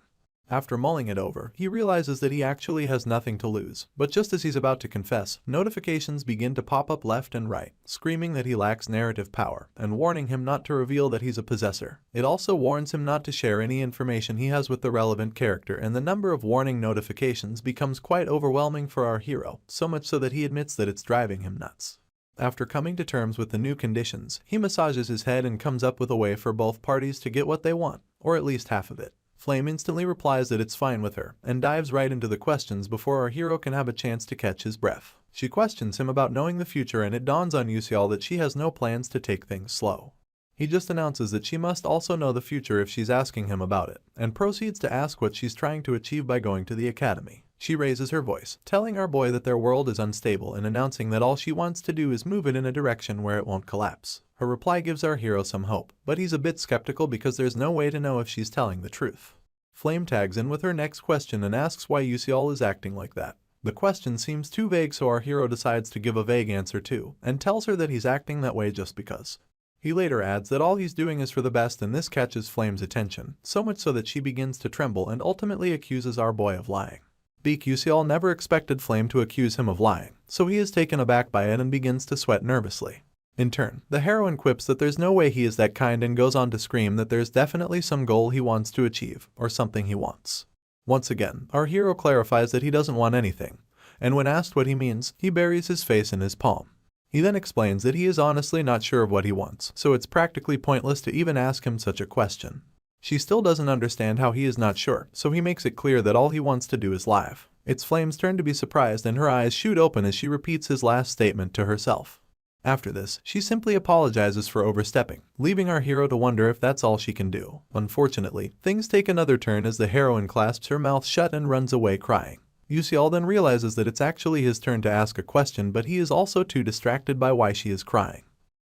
After mulling it over, he realizes that he actually has nothing to lose, but just as he's about to confess, notifications begin to pop up left and right, screaming that he lacks narrative power, and warning him not to reveal that he's a possessor. It also warns him not to share any information he has with the relevant character, and the number of warning notifications becomes quite overwhelming for our hero, so much so that he admits that it's driving him nuts. After coming to terms with the new conditions, he massages his head and comes up with a way for both parties to get what they want, or at least half of it. Flame instantly replies that it's fine with her, and dives right into the questions before our hero can have a chance to catch his breath. She questions him about knowing the future, and it dawns on Yusial that she has no plans to take things slow. He just announces that she must also know the future if she's asking him about it, and proceeds to ask what she's trying to achieve by going to the academy. She raises her voice, telling our boy that their world is unstable and announcing that all she wants to do is move it in a direction where it won't collapse. Her reply gives our hero some hope, but he's a bit skeptical because there's no way to know if she's telling the truth. Flame tags in with her next question and asks why Yusial is acting like that. The question seems too vague, so our hero decides to give a vague answer too, and tells her that he's acting that way just because. He later adds that all he's doing is for the best, and this catches Flame's attention, so much so that she begins to tremble and ultimately accuses our boy of lying. Yusial never expected Flame to accuse him of lying, so he is taken aback by it and begins to sweat nervously. In turn, the heroine quips that there's no way he is that kind and goes on to scream that there's definitely some goal he wants to achieve, or something he wants. Once again, our hero clarifies that he doesn't want anything, and when asked what he means, he buries his face in his palm. He then explains that he is honestly not sure of what he wants, so it's practically pointless to even ask him such a question. She still doesn't understand how he is not sure, so he makes it clear that all he wants to do is laugh. It's Flame's turn to be surprised, and her eyes shoot open as she repeats his last statement to herself. After this, she simply apologizes for overstepping, leaving our hero to wonder if that's all she can do. Unfortunately, things take another turn as the heroine clasps her mouth shut and runs away crying. Yusial then realizes that it's actually his turn to ask a question, but he is also too distracted by why she is crying.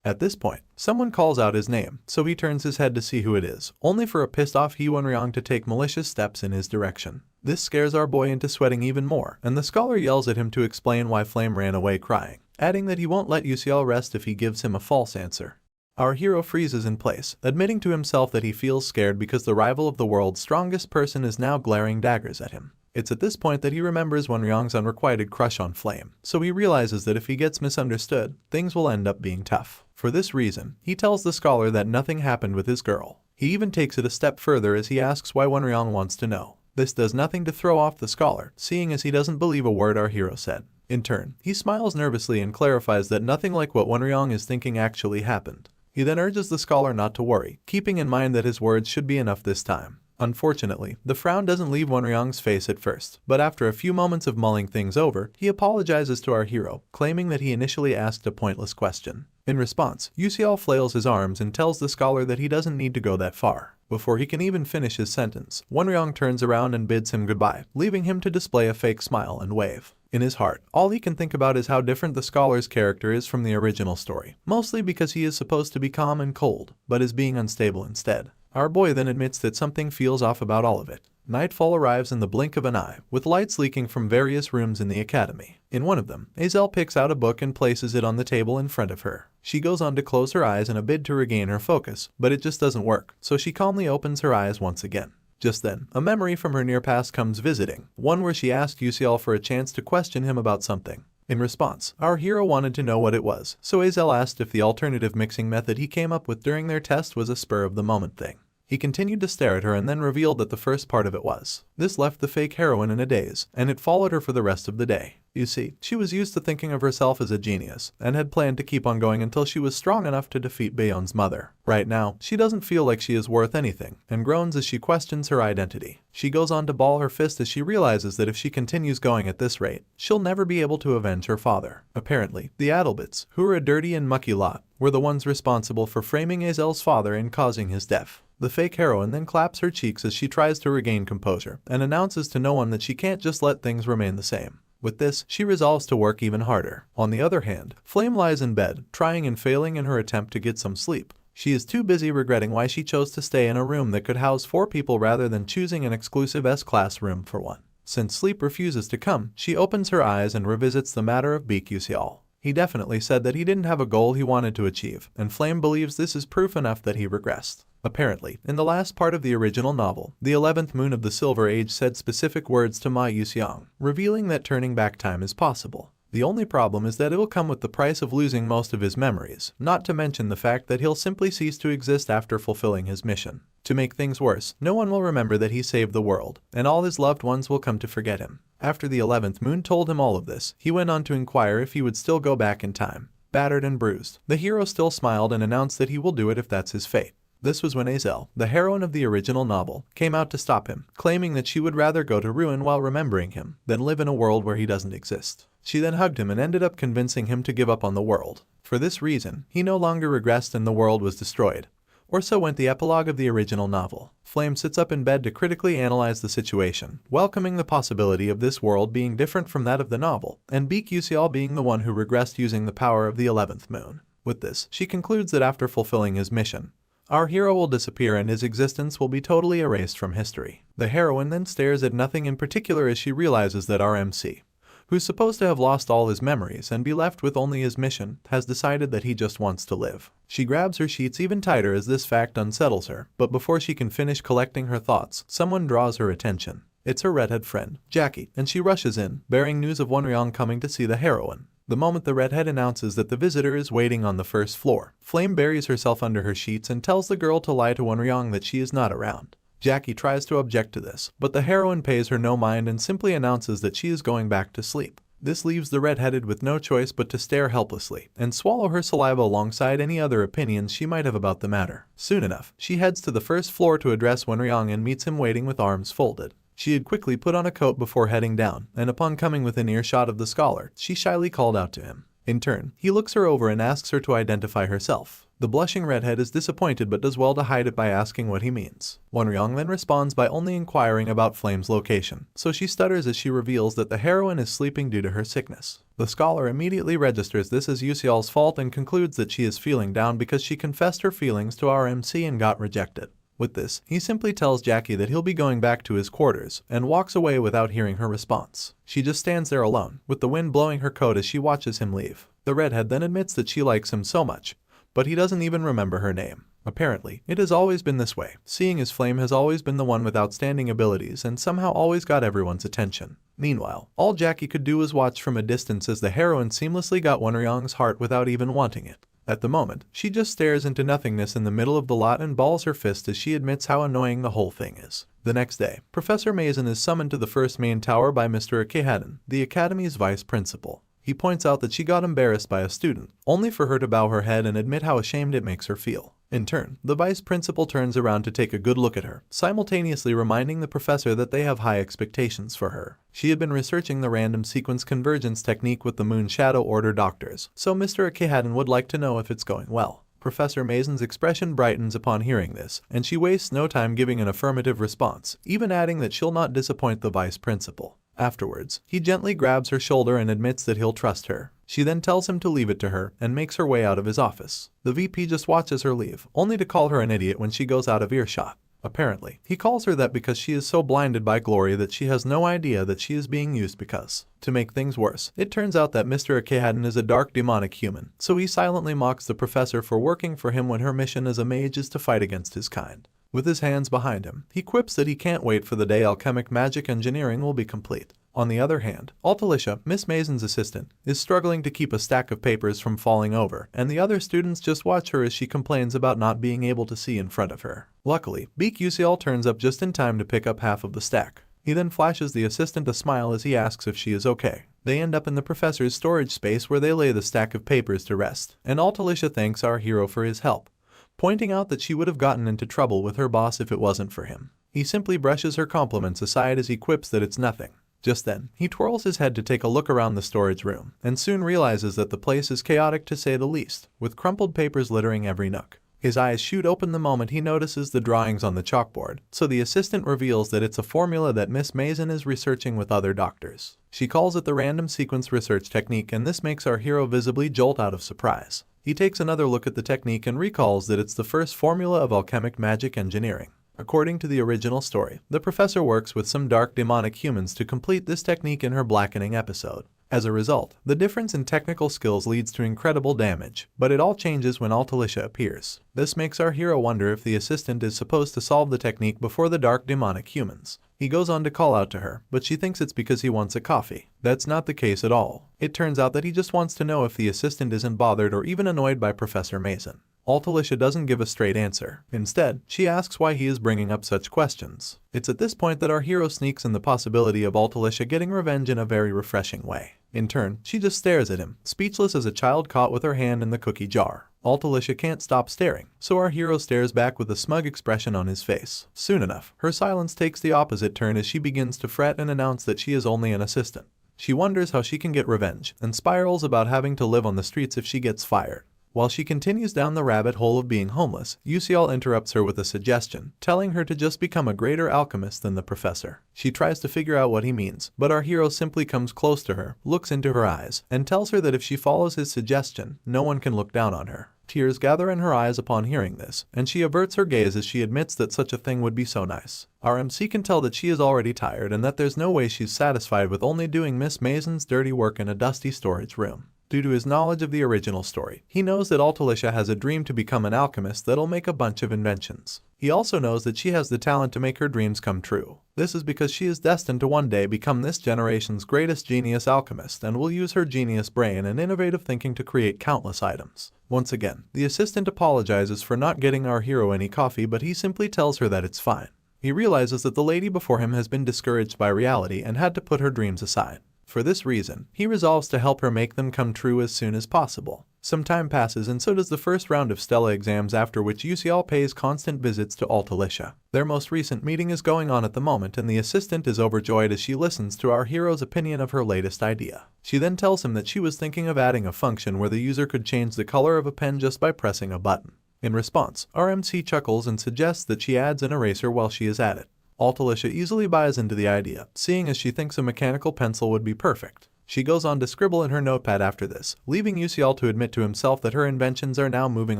At this point, someone calls out his name, so he turns his head to see who it is, only for a pissed-off Hyunryong to take malicious steps in his direction. This scares our boy into sweating even more, and the scholar yells at him to explain why Flame ran away crying, adding that he won't let Yusial rest if he gives him a false answer. Our hero freezes in place, admitting to himself that he feels scared because the rival of the world's strongest person is now glaring daggers at him. It's at this point that he remembers Wonryong's unrequited crush on Flame, so he realizes that if he gets misunderstood, things will end up being tough. For this reason, he tells the scholar that nothing happened with his girl. He even takes it a step further as he asks why Wonryong wants to know. This does nothing to throw off the scholar, seeing as he doesn't believe a word our hero said. In turn, he smiles nervously and clarifies that nothing like what Wonryong is thinking actually happened. He then urges the scholar not to worry, keeping in mind that his words should be enough this time. Unfortunately, the frown doesn't leave Wonryong's face at first, but after a few moments of mulling things over, he apologizes to our hero, claiming that he initially asked a pointless question. In response, Yusial flails his arms and tells the scholar that he doesn't need to go that far. Before he can even finish his sentence, Wonryong turns around and bids him goodbye, leaving him to display a fake smile and wave. In his heart, all he can think about is how different the scholar's character is from the original story, mostly because he is supposed to be calm and cold, but is being unstable instead. Our boy then admits that something feels off about all of it. Nightfall arrives in the blink of an eye, with lights leaking from various rooms in the academy. In one of them, Azel picks out a book and places it on the table in front of her. She goes on to close her eyes in a bid to regain her focus, but it just doesn't work, so she calmly opens her eyes once again. Just then, a memory from her near past comes visiting, one where she asked Yusial for a chance to question him about something. In response, our hero wanted to know what it was, so Azel asked if the alternative mixing method he came up with during their test was a spur-of-the-moment thing. He continued to stare at her and then revealed that the first part of it was. This left the fake heroine in a daze, and it followed her for the rest of the day. You see, she was used to thinking of herself as a genius, and had planned to keep on going until she was strong enough to defeat Bayon's mother. Right now, she doesn't feel like she is worth anything, and groans as she questions her identity. She goes on to ball her fist as she realizes that if she continues going at this rate, she'll never be able to avenge her father. Apparently, the Adelbits, who are a dirty and mucky lot, were the ones responsible for framing Azel's father and causing his death. The fake heroine then claps her cheeks as she tries to regain composure, and announces to no one that she can't just let things remain the same. With this, she resolves to work even harder. On the other hand, Flame lies in bed, trying and failing in her attempt to get some sleep. She is too busy regretting why she chose to stay in a room that could house 4 people rather than choosing an exclusive S-class room for one. Since sleep refuses to come, she opens her eyes and revisits the matter of Yusial. He definitely said that he didn't have a goal he wanted to achieve, and Flame believes this is proof enough that he regressed. Apparently, in the last part of the original novel, the 11th moon of the Silver Age said specific words to Ma Yuxiang, revealing that turning back time is possible. The only problem is that it'll come with the price of losing most of his memories, not to mention the fact that he'll simply cease to exist after fulfilling his mission. To make things worse, no one will remember that he saved the world, and all his loved ones will come to forget him. After the 11th moon told him all of this, he went on to inquire if he would still go back in time. Battered and bruised, the hero still smiled and announced that he will do it if that's his fate. This was when Azel, the heroine of the original novel, came out to stop him, claiming that she would rather go to ruin while remembering him than live in a world where he doesn't exist. She then hugged him and ended up convincing him to give up on the world. For this reason, he no longer regressed and the world was destroyed. Or so went the epilogue of the original novel. Flame sits up in bed to critically analyze the situation, welcoming the possibility of this world being different from that of the novel, and Yusial being the one who regressed using the power of the 11th moon. With this, she concludes that after fulfilling his mission, our hero will disappear and his existence will be totally erased from history. The heroine then stares at nothing in particular as she realizes that RMC, who's supposed to have lost all his memories and be left with only his mission, has decided that he just wants to live. She grabs her sheets even tighter as this fact unsettles her, but before she can finish collecting her thoughts, someone draws her attention. It's her redhead friend, Jackie, and she rushes in, bearing news of Wonryong coming to see the heroine. The moment the redhead announces that the visitor is waiting on the first floor, Flame buries herself under her sheets and tells the girl to lie to Wonryong that she is not around. Jackie tries to object to this, but the heroine pays her no mind and simply announces that she is going back to sleep. This leaves the redheaded with no choice but to stare helplessly and swallow her saliva alongside any other opinions she might have about the matter. Soon enough, she heads to the first floor to address Wonryong and meets him waiting with arms folded. She had quickly put on a coat before heading down, and upon coming within earshot of the scholar, she shyly called out to him. In turn, he looks her over and asks her to identify herself. The blushing redhead is disappointed but does well to hide it by asking what he means. Wonryong then responds by only inquiring about Flame's location, so she stutters as she reveals that the heroine is sleeping due to her sickness. The scholar immediately registers this as Yuseol's fault and concludes that she is feeling down because she confessed her feelings to RMC and got rejected. With this, he simply tells Jackie that he'll be going back to his quarters, and walks away without hearing her response. She just stands there alone, with the wind blowing her coat as she watches him leave. The redhead then admits that she likes him so much, but he doesn't even remember her name. Apparently, it has always been this way, seeing as Flame has always been the one with outstanding abilities and somehow always got everyone's attention. Meanwhile, all Jackie could do was watch from a distance as the heroine seamlessly got Wonryong's heart without even wanting it. At the moment, she just stares into nothingness in the middle of the lot and balls her fist as she admits how annoying the whole thing is. The next day, Professor Mason is summoned to the first main tower by Mr. Anicapped, the academy's vice principal. He points out that she got embarrassed by a student, only for her to bow her head and admit how ashamed it makes her feel. In turn, the vice principal turns around to take a good look at her, simultaneously reminding the professor that they have high expectations for her. She had been researching the random sequence convergence technique with the Moon Shadow Order doctors, so Mr. Anicapped would like to know if it's going well. Professor Mason's expression brightens upon hearing this, and she wastes no time giving an affirmative response, even adding that she'll not disappoint the vice principal. Afterwards, he gently grabs her shoulder and admits that he'll trust her. She then tells him to leave it to her and makes her way out of his office. The VP just watches her leave, only to call her an idiot when she goes out of earshot. Apparently, he calls her that because she is so blinded by glory that she has no idea that she is being used because. To make things worse, it turns out that Mr. Anicapped is a dark demonic human, so he silently mocks the professor for working for him when her mission as a mage is to fight against his kind. With his hands behind him, he quips that he can't wait for the day alchemic magic engineering will be complete. On the other hand, Altalicia, Miss Mason's assistant, is struggling to keep a stack of papers from falling over, and the other students just watch her as she complains about not being able to see in front of her. Luckily, Beak Yuseol turns up just in time to pick up half of the stack. He then flashes the assistant a smile as he asks if she is okay. They end up in the professor's storage space where they lay the stack of papers to rest, and Altalicia thanks our hero for his help, pointing out that she would have gotten into trouble with her boss if it wasn't for him. He simply brushes her compliments aside as he quips that it's nothing. Just then, he twirls his head to take a look around the storage room, and soon realizes that the place is chaotic to say the least, with crumpled papers littering every nook. His eyes shoot open the moment he notices the drawings on the chalkboard, so the assistant reveals that it's a formula that Miss Mason is researching with other doctors. She calls it the random sequence research technique, and this makes our hero visibly jolt out of surprise. He takes another look at the technique and recalls that it's the first formula of alchemic magic engineering. According to the original story, the professor works with some dark demonic humans to complete this technique in her blackening episode. As a result, the difference in technical skills leads to incredible damage, but it all changes when Altalicia appears. This makes our hero wonder if the assistant is supposed to solve the technique before the dark demonic humans. He goes on to call out to her, but she thinks it's because he wants a coffee. That's not the case at all. It turns out that he just wants to know if the assistant isn't bothered or even annoyed by Professor Mason. Altalicia doesn't give a straight answer. Instead, she asks why he is bringing up such questions. It's at this point that our hero sneaks in the possibility of Altalicia getting revenge in a very refreshing way. In turn, she just stares at him, speechless as a child caught with her hand in the cookie jar. Altalicia can't stop staring, so our hero stares back with a smug expression on his face. Soon enough, her silence takes the opposite turn as she begins to fret and announce that she is only an assistant. She wonders how she can get revenge, and spirals about having to live on the streets if she gets fired. While she continues down the rabbit hole of being homeless, Yuseol interrupts her with a suggestion, telling her to just become a greater alchemist than the professor. She tries to figure out what he means, but our hero simply comes close to her, looks into her eyes, and tells her that if she follows his suggestion, no one can look down on her. Tears gather in her eyes upon hearing this, and she averts her gaze as she admits that such a thing would be so nice. Our MC can tell that she is already tired and that there's no way she's satisfied with only doing Miss Mason's dirty work in a dusty storage room. Due to his knowledge of the original story, he knows that Altalicia has a dream to become an alchemist that'll make a bunch of inventions. He also knows that she has the talent to make her dreams come true. This is because she is destined to one day become this generation's greatest genius alchemist and will use her genius brain and innovative thinking to create countless items. Once again, the assistant apologizes for not getting our hero any coffee, but he simply tells her that it's fine. He realizes that the lady before him has been discouraged by reality and had to put her dreams aside. For this reason, he resolves to help her make them come true as soon as possible. Some time passes and so does the first round of Stella exams, after which Yusial pays constant visits to Altalicia. Their most recent meeting is going on at the moment and the assistant is overjoyed as she listens to our hero's opinion of her latest idea. She then tells him that she was thinking of adding a function where the user could change the color of a pen just by pressing a button. In response, our MC chuckles and suggests that she adds an eraser while she is at it. Altalicia easily buys into the idea, seeing as she thinks a mechanical pencil would be perfect. She goes on to scribble in her notepad after this, leaving Yusial to admit to himself that her inventions are now moving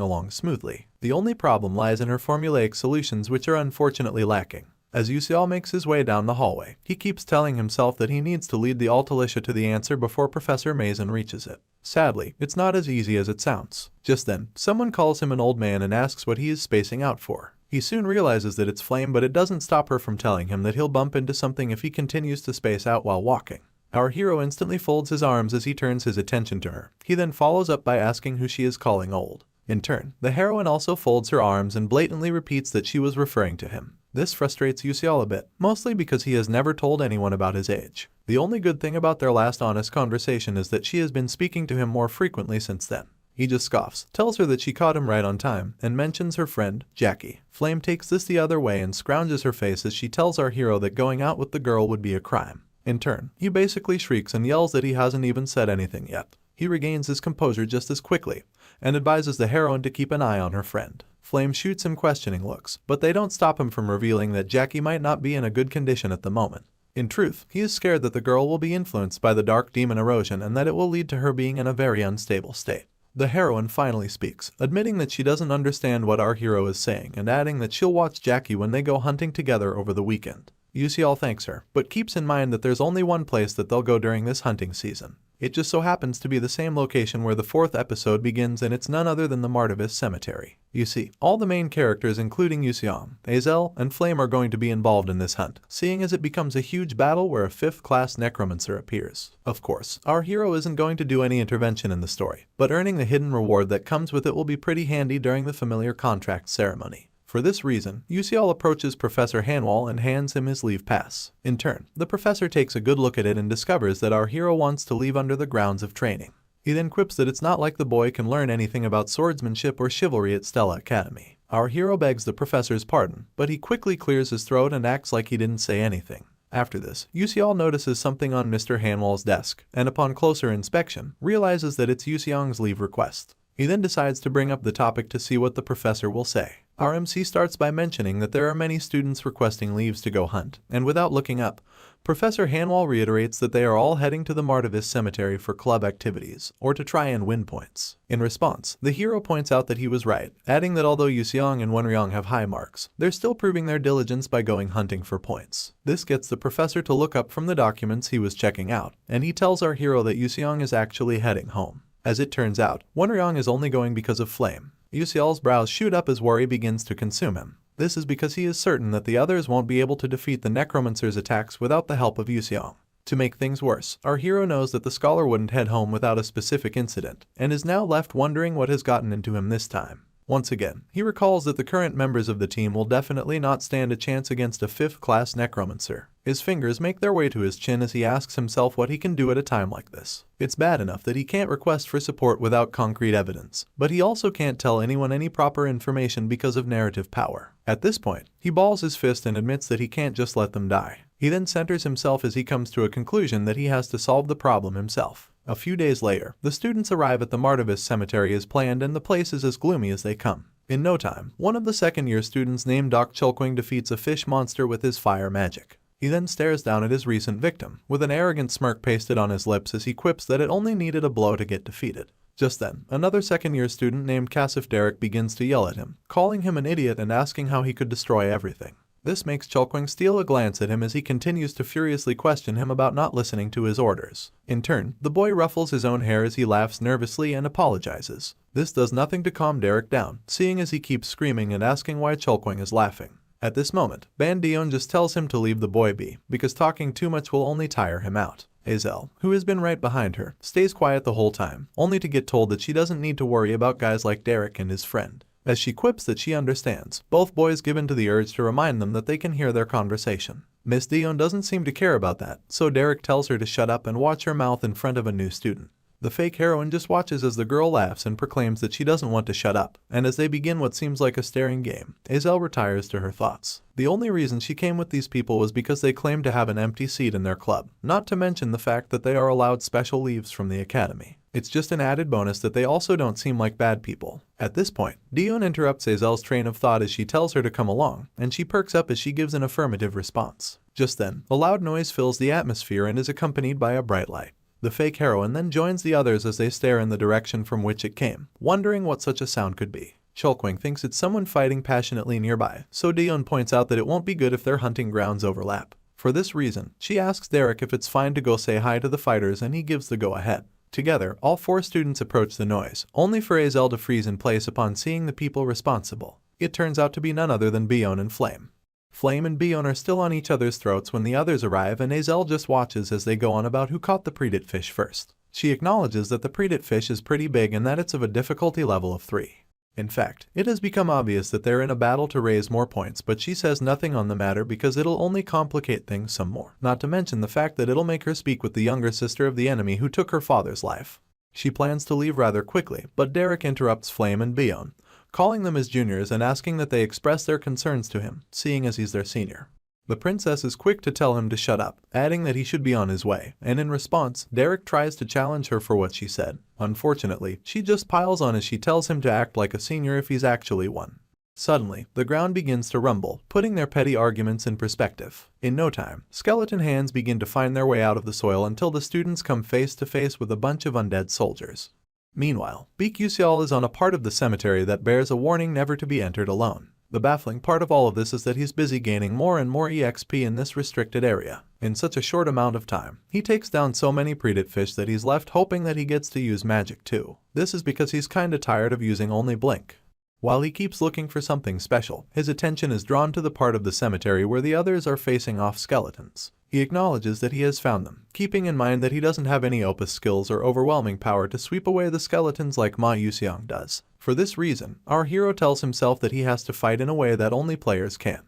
along smoothly. The only problem lies in her formulaic solutions, which are unfortunately lacking. As Yusial makes his way down the hallway, he keeps telling himself that he needs to lead the Altalicia to the answer before Professor Mason reaches it. Sadly, it's not as easy as it sounds. Just then, someone calls him an old man and asks what he is spacing out for. He soon realizes that it's Flame, but it doesn't stop her from telling him that he'll bump into something if he continues to space out while walking. Our hero instantly folds his arms as he turns his attention to her. He then follows up by asking who she is calling old. In turn, the heroine also folds her arms and blatantly repeats that she was referring to him. This frustrates Yusial a bit, mostly because he has never told anyone about his age. The only good thing about their last honest conversation is that she has been speaking to him more frequently since then. He just scoffs, tells her that she caught him right on time, and mentions her friend, Jackie. Flame takes this the other way and scrounges her face as she tells our hero that going out with the girl would be a crime. In turn, he basically shrieks and yells that he hasn't even said anything yet. He regains his composure just as quickly, and advises the heroine to keep an eye on her friend. Flame shoots him questioning looks, but they don't stop him from revealing that Jackie might not be in a good condition at the moment. In truth, he is scared that the girl will be influenced by the dark demon erosion and that it will lead to her being in a very unstable state. The heroine finally speaks, admitting that she doesn't understand what our hero is saying and adding that she'll watch Jackie when they go hunting together over the weekend. Yusial thanks her, but keeps in mind that there's only one place that they'll go during this hunting season. It just so happens to be the same location where the 4th episode begins, and it's none other than the Martavis Cemetery. You see, all the main characters including Yusiang, Azel, and Flame are going to be involved in this hunt, seeing as it becomes a huge battle where a 5th-class necromancer appears. Of course, our hero isn't going to do any intervention in the story, but earning the hidden reward that comes with it will be pretty handy during the familiar contract ceremony. For this reason, Yusial approaches Professor Hanwal and hands him his leave pass. In turn, the professor takes a good look at it and discovers that our hero wants to leave under the grounds of training. He then quips that it's not like the boy can learn anything about swordsmanship or chivalry at Stella Academy. Our hero begs the professor's pardon, but he quickly clears his throat and acts like he didn't say anything. After this, Yusial notices something on Mr. Hanwal's desk, and upon closer inspection, realizes that it's Yusiang's leave request. He then decides to bring up the topic to see what the professor will say. Our MC starts by mentioning that there are many students requesting leaves to go hunt, and without looking up, Professor Hanwal reiterates that they are all heading to the Martavis Cemetery for club activities, or to try and win points. In response, the hero points out that he was right, adding that although Yusiang and Wenryong have high marks, they're still proving their diligence by going hunting for points. This gets the professor to look up from the documents he was checking out, and he tells our hero that Yusiang is actually heading home. As it turns out, Wenryong is only going because of Flame. Yusial's brows shoot up as worry begins to consume him. This is because he is certain that the others won't be able to defeat the necromancer's attacks without the help of Yusiang. To make things worse, our hero knows that the scholar wouldn't head home without a specific incident, and is now left wondering what has gotten into him this time. Once again, he recalls that the current members of the team will definitely not stand a chance against a 5th-class necromancer. His fingers make their way to his chin as he asks himself what he can do at a time like this. It's bad enough that he can't request for support without concrete evidence, but he also can't tell anyone any proper information because of narrative power. At this point, he balls his fist and admits that he can't just let them die. He then centers himself as he comes to a conclusion that he has to solve the problem himself. A few days later, the students arrive at the Martavis Cemetery as planned, and the place is as gloomy as they come. In no time, one of the second-year students named Doc Chulkwing defeats a fish monster with his fire magic. He then stares down at his recent victim, with an arrogant smirk pasted on his lips as he quips that it only needed a blow to get defeated. Just then, another second-year student named Kasif Derek begins to yell at him, calling him an idiot and asking how he could destroy everything. This makes Chulkwing steal a glance at him as he continues to furiously question him about not listening to his orders. In turn, the boy ruffles his own hair as he laughs nervously and apologizes. This does nothing to calm Derek down, seeing as he keeps screaming and asking why Chulkwing is laughing. At this moment, Bandion just tells him to leave the boy be, because talking too much will only tire him out. Azel, who has been right behind her, stays quiet the whole time, only to get told that she doesn't need to worry about guys like Derek and his friend. As she quips that she understands, both boys give in to the urge to remind them that they can hear their conversation. Miss Dion doesn't seem to care about that, so Derek tells her to shut up and watch her mouth in front of a new student. The fake heroine just watches as the girl laughs and proclaims that she doesn't want to shut up, and as they begin what seems like a staring game, Azel retires to her thoughts. The only reason she came with these people was because they claimed to have an empty seat in their club, not to mention the fact that they are allowed special leaves from the academy. It's just an added bonus that they also don't seem like bad people. At this point, Dion interrupts Azel's train of thought as she tells her to come along, and she perks up as she gives an affirmative response. Just then, a loud noise fills the atmosphere and is accompanied by a bright light. The fake heroine then joins the others as they stare in the direction from which it came, wondering what such a sound could be. Chulkwing thinks it's someone fighting passionately nearby, so Dion points out that it won't be good if their hunting grounds overlap. For this reason, she asks Derek if it's fine to go say hi to the fighters and he gives the go-ahead. Together, all four students approach the noise, only for Azel to freeze in place upon seeing the people responsible. It turns out to be none other than Bion and Flame. Flame and Bion are still on each other's throats when the others arrive, and Azel just watches as they go on about who caught the predate fish first. She acknowledges that the predate fish is pretty big and that it's of a difficulty level of 3. In fact, it has become obvious that they're in a battle to raise more points, but she says nothing on the matter because it'll only complicate things some more, not to mention the fact that it'll make her speak with the younger sister of the enemy who took her father's life. She plans to leave rather quickly, but Derek interrupts Flame and Bion, calling them his juniors and asking that they express their concerns to him, seeing as he's their senior. The princess is quick to tell him to shut up, adding that he should be on his way, and in response, Derek tries to challenge her for what she said. Unfortunately, she just piles on as she tells him to act like a senior if he's actually one. Suddenly, the ground begins to rumble, putting their petty arguments in perspective. In no time, skeleton hands begin to find their way out of the soil until the students come face to face with a bunch of undead soldiers. Meanwhile, Beak Yusial is on a part of the cemetery that bears a warning never to be entered alone. The baffling part of all of this is that he's busy gaining more and more EXP in this restricted area. In such a short amount of time, he takes down so many predate fish that he's left hoping that he gets to use magic too. This is because he's kinda tired of using only blink. While he keeps looking for something special, his attention is drawn to the part of the cemetery where the others are facing off skeletons. He acknowledges that he has found them, keeping in mind that he doesn't have any opus skills or overwhelming power to sweep away the skeletons like Ma Yuxiang does. For this reason, our hero tells himself that he has to fight in a way that only players can.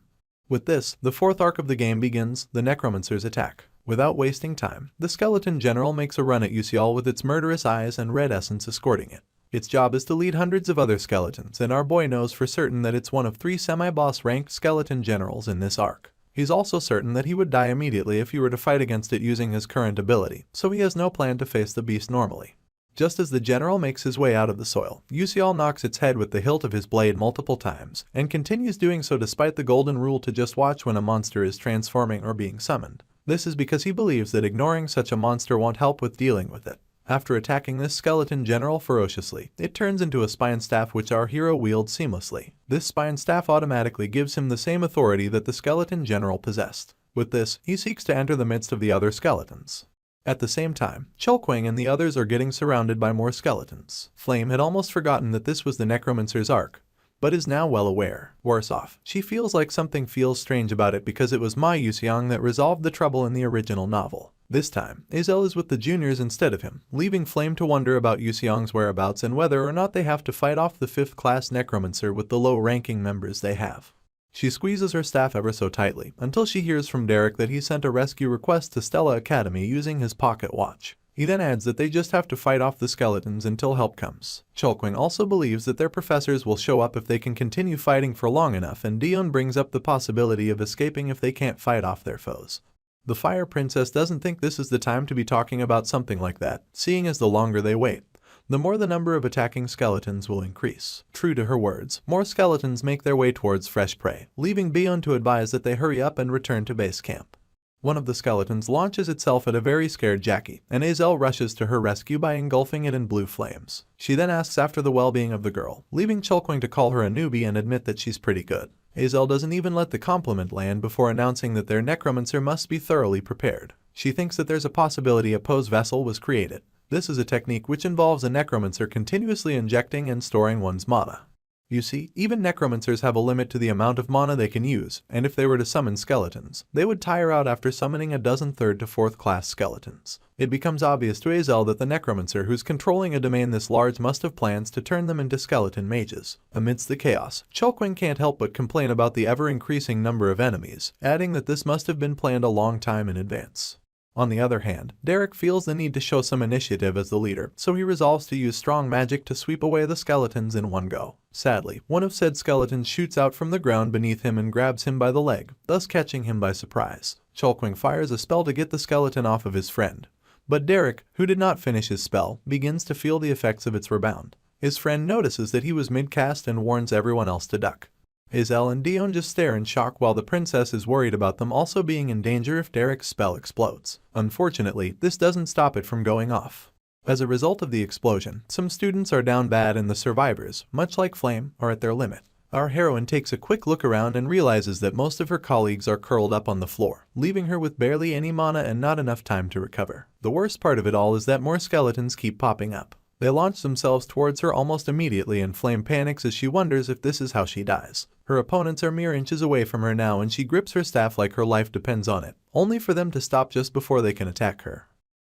With this, the fourth arc of the game begins, the Necromancer's attack. Without wasting time, the skeleton general makes a run at Yusial with its murderous eyes and red essence escorting it. Its job is to lead hundreds of other skeletons, and our boy knows for certain that it's one of 3 semi-boss ranked skeleton generals in this arc. He's also certain that he would die immediately if he were to fight against it using his current ability, so he has no plan to face the beast normally. Just as the general makes his way out of the soil, Yusial knocks its head with the hilt of his blade multiple times, and continues doing so despite the golden rule to just watch when a monster is transforming or being summoned. This is because he believes that ignoring such a monster won't help with dealing with it. After attacking this skeleton general ferociously, it turns into a spine staff which our hero wields seamlessly. This spine staff automatically gives him the same authority that the skeleton general possessed. With this, he seeks to enter the midst of the other skeletons. At the same time, Chulkwing and the others are getting surrounded by more skeletons. Flame had almost forgotten that this was the Necromancer's arc, but is now well aware. Worse off, she feels like something feels strange about it because it was Ma Yuxiang that resolved the trouble in the original novel. This time, Azel is with the juniors instead of him, leaving Flame to wonder about Yuxiang's whereabouts and whether or not they have to fight off the 5th class Necromancer with the low-ranking members they have. She squeezes her staff ever so tightly, until she hears from Derek that he sent a rescue request to Stella Academy using his pocket watch. He then adds that they just have to fight off the skeletons until help comes. Chulkwing also believes that their professors will show up if they can continue fighting for long enough, and Dion brings up the possibility of escaping if they can't fight off their foes. The Fire Princess doesn't think this is the time to be talking about something like that, seeing as the longer they wait, the more the number of attacking skeletons will increase. True to her words, more skeletons make their way towards fresh prey, leaving Bion to advise that they hurry up and return to base camp. One of the skeletons launches itself at a very scared Jackie, and Azel rushes to her rescue by engulfing it in blue flames. She then asks after the well-being of the girl, leaving Chulkwing to call her a newbie and admit that she's pretty good. Azel doesn't even let the compliment land before announcing that their necromancer must be thoroughly prepared. She thinks that there's a possibility a pose vessel was created. This is a technique which involves a necromancer continuously injecting and storing one's mana. You see, even necromancers have a limit to the amount of mana they can use, and if they were to summon skeletons, they would tire out after summoning a dozen 3rd to 4th class skeletons. It becomes obvious to Azel that the necromancer who's controlling a domain this large must have plans to turn them into skeleton mages. Amidst the chaos, Chulkwing can't help but complain about the ever-increasing number of enemies, adding that this must have been planned a long time in advance. On the other hand, Derek feels the need to show some initiative as the leader, so he resolves to use strong magic to sweep away the skeletons in one go. Sadly, one of said skeletons shoots out from the ground beneath him and grabs him by the leg, thus catching him by surprise. Chulkwing fires a spell to get the skeleton off of his friend, but Derek, who did not finish his spell, begins to feel the effects of its rebound. His friend notices that he was mid-cast and warns everyone else to duck. Azel and Dion just stare in shock while the princess is worried about them also being in danger if Derek's spell explodes. Unfortunately, this doesn't stop it from going off. As a result of the explosion, some students are down bad and the survivors, much like Flame, are at their limit. Our heroine takes a quick look around and realizes that most of her colleagues are curled up on the floor, leaving her with barely any mana and not enough time to recover. The worst part of it all is that more skeletons keep popping up. They launch themselves towards her almost immediately and Flame panics as she wonders if this is how she dies. Her opponents are mere inches away from her now and she grips her staff like her life depends on it, only for them to stop just before they can attack her.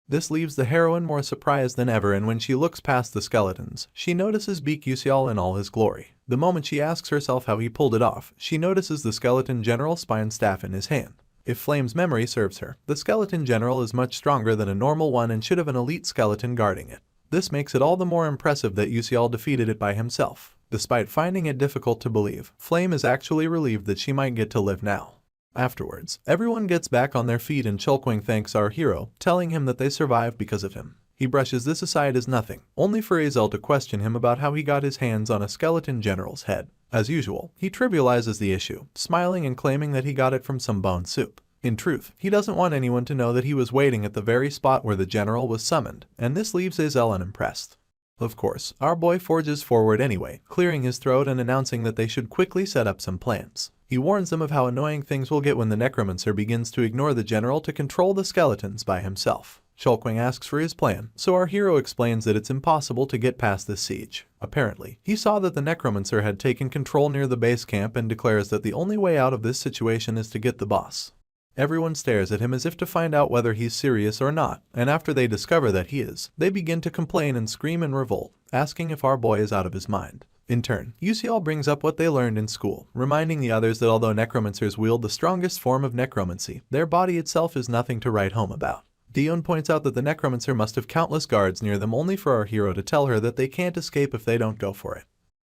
This leaves the heroine more surprised than ever, and when she looks past the skeletons, she notices Beak Yusial in all his glory. The moment she asks herself how he pulled it off, she notices the skeleton general's spine staff in his hand. If Flame's memory serves her, the skeleton general is much stronger than a normal one and should have an elite skeleton guarding it. This makes it all the more impressive that Yusial defeated it by himself. Despite finding it difficult to believe, Flame is actually relieved that she might get to live now. Afterwards, everyone gets back on their feet and Chulkwing thanks our hero, telling him that they survived because of him. He brushes this aside as nothing, only for Azel to question him about how he got his hands on a skeleton general's head. As usual, he trivializes the issue, smiling and claiming that he got it from some bone soup. In truth, he doesn't want anyone to know that he was waiting at the very spot where the general was summoned, and this leaves Azel unimpressed. Of course, our boy forges forward anyway, clearing his throat and announcing that they should quickly set up some plans. He warns them of how annoying things will get when the necromancer begins to ignore the general to control the skeletons by himself. Chulkwing asks for his plan, so our hero explains that it's impossible to get past this siege. Apparently, he saw that the necromancer had taken control near the base camp and declares that the only way out of this situation is to get the boss. Everyone stares at him as if to find out whether he's serious or not, and after they discover that he is, they begin to complain and scream in revolt, asking if our boy is out of his mind. In turn, Yusial brings up what they learned in school, reminding the others that although necromancers wield the strongest form of necromancy, their body itself is nothing to write home about. Dion points out that the necromancer must have countless guards near them only for our hero to tell her that they can't escape if they don't go for it.